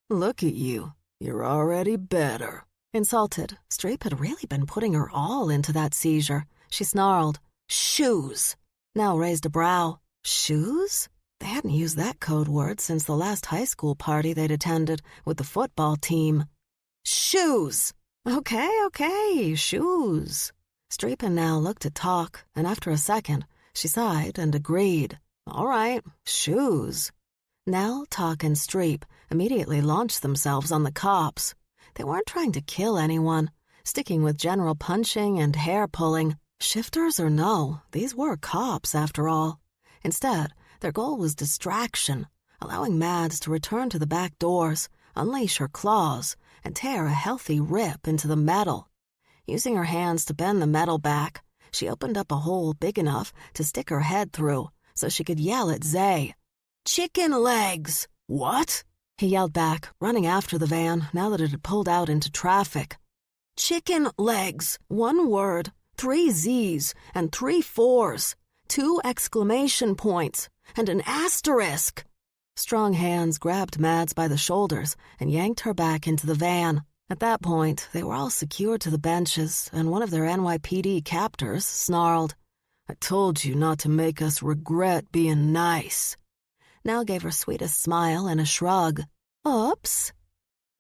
Look at you. You're already better." Insulted, Streep had really been putting her all into that seizure. She snarled, "Shoes!" Nell raised a brow. Shoes? They hadn't used that code word since the last high school party they'd attended with the football team. "Shoes!" Okay, shoes. Streep and Nell looked at Talk, and after a second, she sighed and agreed. All right, shoes. Nell, Talk, and Streep immediately launched themselves on the cops. They weren't trying to kill anyone, sticking with general punching and hair-pulling. Shifters or no, these were cops after all. Instead, their goal was distraction, allowing Mads to return to the back doors, unleash her claws, and tear a healthy rip into the metal. Using her hands to bend the metal back, she opened up a hole big enough to stick her head through so she could yell at Zay. "Chicken legs!" "What?" he yelled back, running after the van now that it had pulled out into traffic. "Chicken legs, one word, 3 Z's and 3 4's, 2 exclamation points, and an asterisk." Strong hands grabbed Mads by the shoulders and yanked her back into the van. At that point, they were all secured to the benches, and one of their NYPD captors snarled, "I told you not to make us regret being nice." now gave her sweetest smile and a shrug. Oops.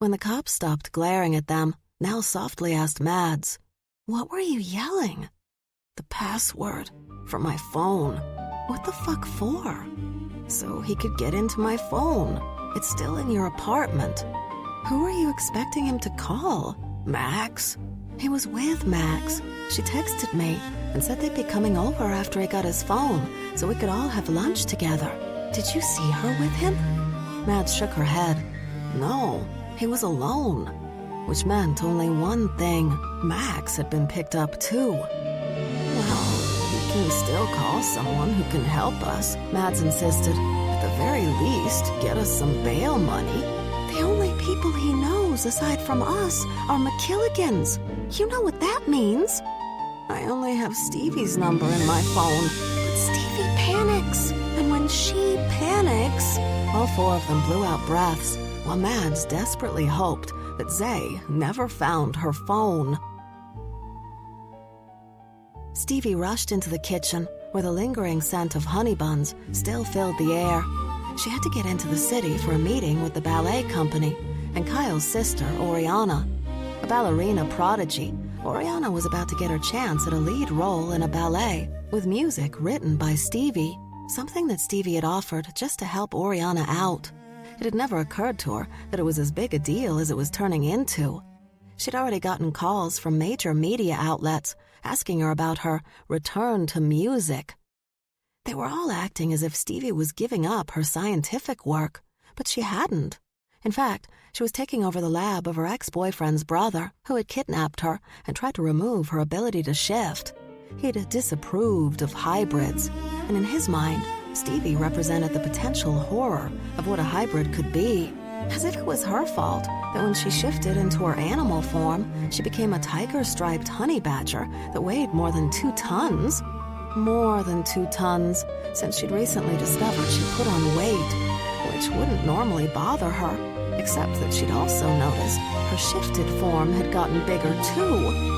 When the cops stopped glaring at them, Nell softly asked Mads, "What were you yelling?" "The password for my phone." "What the fuck for?" "So he could get into my phone. It's still in your apartment." "Who are you expecting him to call?" "Max." "He was with Max. She texted me and said they'd be coming over after he got his phone so we could all have lunch together. Did you see her with him?" Mads shook her head. "No, he was alone." Which meant only one thing. Max had been picked up too. "Well, you can still call someone who can help us," Mads insisted. "At the very least, get us some bail money." "The only people he knows aside from us are McKilligans. You know what that means." "I only have Stevie's number in my phone." "But Stevie panics, and when she panics..." All four of them blew out breaths, while Mads desperately hoped that Zay never found her phone. Stevie rushed into the kitchen, where the lingering scent of honey buns still filled the air. She had to get into the city for a meeting with the ballet company and Kyle's sister, Oriana. A ballerina prodigy, Oriana was about to get her chance at a lead role in a ballet with music written by Stevie, something that Stevie had offered just to help Oriana out. It had never occurred to her that it was as big a deal as it was turning into. She'd already gotten calls from major media outlets asking her about her return to music. They were all acting as if Stevie was giving up her scientific work, but she hadn't. In fact, she was taking over the lab of her ex-boyfriend's brother, who had kidnapped her and tried to remove her ability to shift. He'd disapproved of hybrids, and in his mind, Stevie represented the potential horror of what a hybrid could be, as if it was her fault that when she shifted into her animal form, she became a tiger-striped honey badger that weighed more than 2 tons. More than 2 tons, since she'd recently discovered she put on weight, which wouldn't normally bother her, except that she'd also noticed her shifted form had gotten bigger too.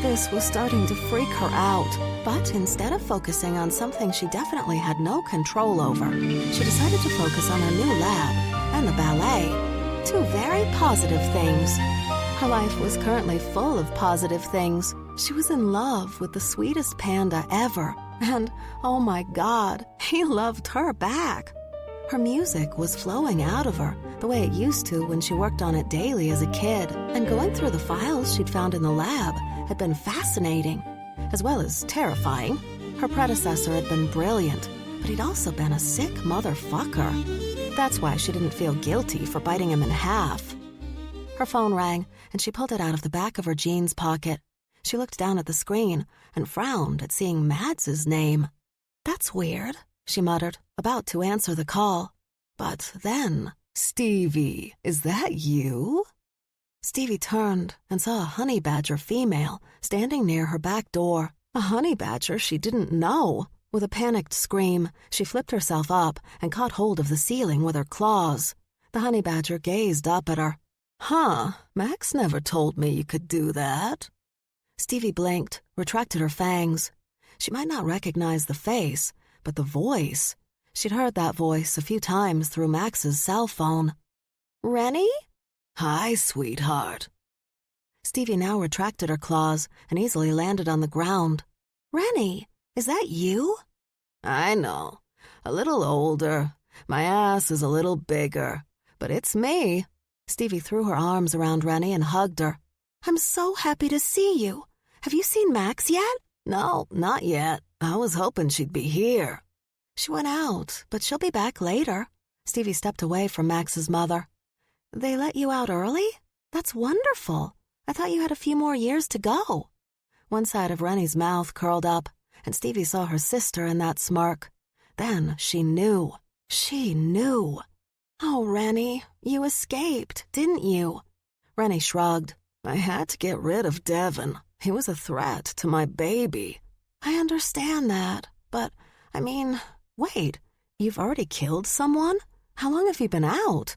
This was starting to freak her out, but instead of focusing on something she definitely had no control over, she decided to focus on her new lab and the ballet. 2 very positive things. Her life was currently full of positive things. She was in love with the sweetest panda ever, and, oh my God, he loved her back. Her music was flowing out of her the way it used to when she worked on it daily as a kid, and going through the files she'd found in the lab had been fascinating, as well as terrifying. Her predecessor had been brilliant, but he'd also been a sick motherfucker. That's why she didn't feel guilty for biting him in half. Her phone rang, and she pulled it out of the back of her jeans pocket. She looked down at the screen and frowned at seeing Mads's name. "That's weird," she muttered, about to answer the call. But then, "Stevie, is that you?" Stevie turned and saw a honey badger female standing near her back door. A honey badger she didn't know. With a panicked scream, she flipped herself up and caught hold of the ceiling with her claws. The honey badger gazed up at her. "Huh, Max never told me you could do that." Stevie blinked, retracted her fangs. She might not recognize the face, but the voice. She'd heard that voice a few times through Max's cell phone. "Rennie?" "Hi, sweetheart." Stevie now retracted her claws and easily landed on the ground. "Rennie, is that you?" "I know. A little older. My ass is a little bigger. But it's me." Stevie threw her arms around Rennie and hugged her. "I'm so happy to see you. Have you seen Max yet?" "No, not yet. I was hoping she'd be here." "She went out, but she'll be back later." Stevie stepped away from Max's mother. "They let you out early? That's wonderful. I thought you had a few more years to go." One side of Rennie's mouth curled up, and Stevie saw her sister in that smirk. Then she knew. She knew. "Oh, Rennie, you escaped, didn't you?" Rennie shrugged. "I had to get rid of Devin. He was a threat to my baby." "I understand that, but, wait, you've already killed someone? How long have you been out?"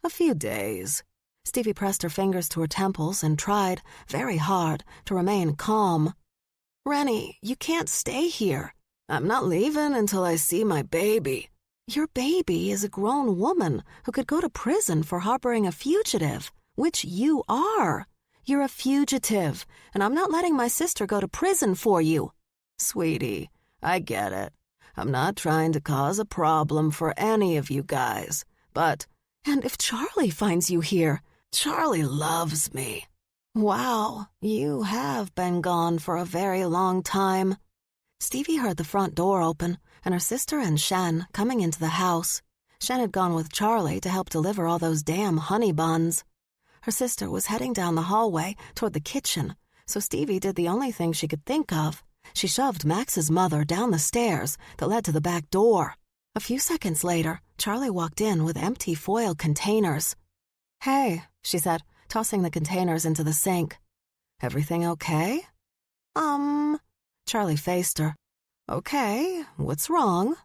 "A few days." Stevie pressed her fingers to her temples and tried, very hard, to remain calm. "Rennie, you can't stay here." "I'm not leaving until I see my baby." Your baby is a grown woman who could go to prison for harboring a fugitive, which you are. You're a fugitive, and I'm not letting my sister go to prison for you. Sweetie, I get it. I'm not trying to cause a problem for any of you guys, but... And if Charlie finds you here, Charlie loves me. Wow, you have been gone for a very long time. Stevie heard the front door open, and her sister and Shen coming into the house. Shen had gone with Charlie to help deliver all those damn honey buns. Her sister was heading down the hallway toward the kitchen, so Stevie did the only thing she could think of. She shoved Max's mother down the stairs that led to the back door. A few seconds later, Charlie walked in with empty foil containers. "Hey," she said, tossing the containers into the sink. "Everything okay?" Charlie faced her. "Okay, what's wrong?"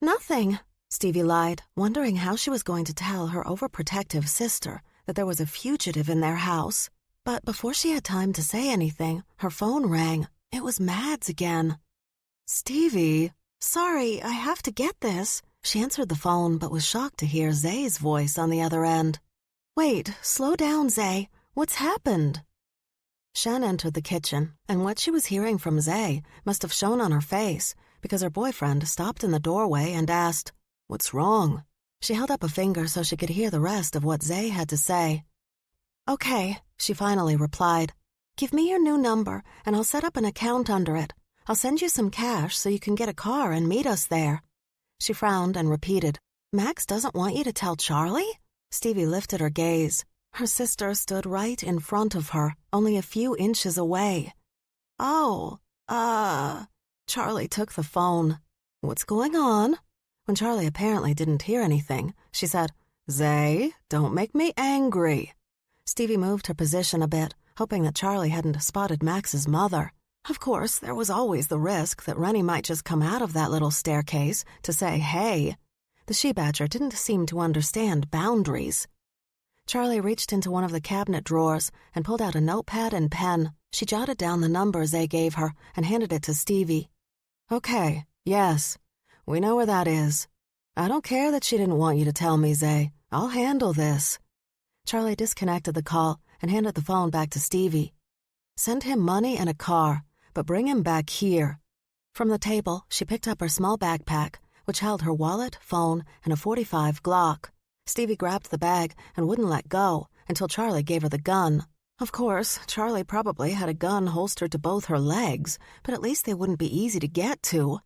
"Nothing," Stevie lied, wondering how she was going to tell her overprotective sister that there was a fugitive in their house. But before she had time to say anything, her phone rang. It was Mads again. "Stevie, sorry, I have to get this." She answered the phone but was shocked to hear Zay's voice on the other end. "Wait, slow down, Zay. What's happened?" Shen entered the kitchen, and what she was hearing from Zay must have shown on her face because her boyfriend stopped in the doorway and asked, "What's wrong?" She held up a finger so she could hear the rest of what Zay had to say. "Okay," she finally replied. "Give me your new number, and I'll set up an account under it. I'll send you some cash so you can get a car and meet us there." She frowned and repeated, "Max doesn't want you to tell Charlie?" Stevie lifted her gaze. Her sister stood right in front of her, only a few inches away. "Oh, Charlie took the phone. "What's going on?" When Charlie apparently didn't hear anything, she said, "Zay, don't make me angry." Stevie moved her position a bit, hoping that Charlie hadn't spotted Max's mother. Of course, there was always the risk that Rennie might just come out of that little staircase to say, "Hey." The she-badger didn't seem to understand boundaries. Charlie reached into one of the cabinet drawers and pulled out a notepad and pen. She jotted down the number Zay gave her and handed it to Stevie. "Okay, yes, we know where that is. I don't care that she didn't want you to tell me, Zay. I'll handle this." Charlie disconnected the call and handed the phone back to Stevie. "Send him money and a car, but bring him back here." From the table, she picked up her small backpack, which held her wallet, phone, and a .45 Glock. Stevie grabbed the bag and wouldn't let go until Charlie gave her the gun. Of course, Charlie probably had a gun holstered to both her legs, but at least they wouldn't be easy to get to.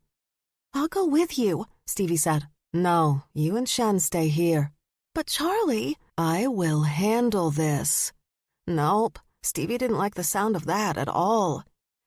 "I'll go with you," Stevie said. "No, you and Shen stay here." "But Charlie—" "I will handle this." Nope, Stevie didn't like the sound of that at all.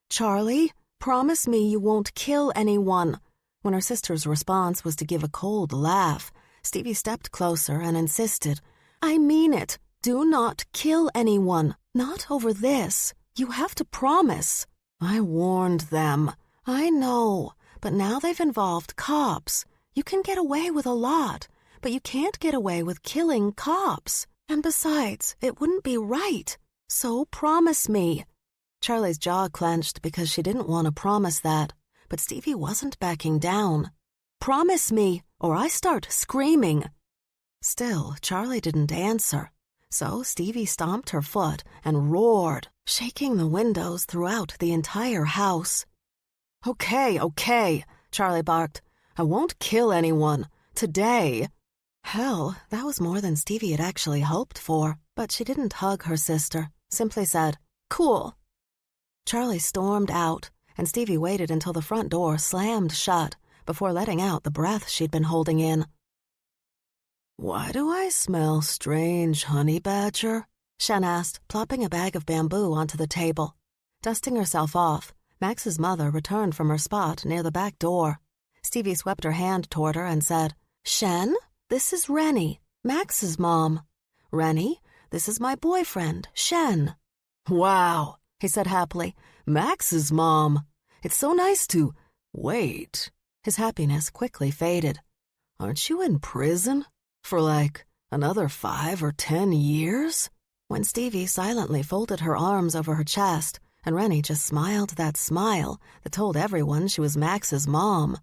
"Charlie, promise me you won't kill anyone." When her sister's response was to give a cold laugh, Stevie stepped closer and insisted, "I mean it. Do not kill anyone. Not over this. You have to promise." "I warned them." "I know, but now they've involved cops. You can get away with a lot, but you can't get away with killing cops. And besides, it wouldn't be right. So promise me." Charlie's jaw clenched because she didn't want to promise that, but Stevie wasn't backing down. "Promise me, or I start screaming." Still, Charlie didn't answer, so Stevie stomped her foot and roared, shaking the windows throughout the entire house. Okay, Charlie barked. "I won't kill anyone. Today." Hell, that was more than Stevie had actually hoped for, but she didn't hug her sister, simply said, "Cool." Charlie stormed out, and Stevie waited until the front door slammed shut before letting out the breath she'd been holding in. "Why do I smell strange, honey badger?" Shen asked, plopping a bag of bamboo onto the table. Dusting herself off, Max's mother returned from her spot near the back door. Stevie swept her hand toward her and said, "Shen, this is Rennie, Max's mom. Rennie, this is my boyfriend, Shen." "Wow," he said happily. "Max's mom. It's so nice to... Wait." His happiness quickly faded. "Aren't you in prison? For like another 5 or 10 years?" When Stevie silently folded her arms over her chest, and Rennie just smiled that smile that told everyone she was Max's mom,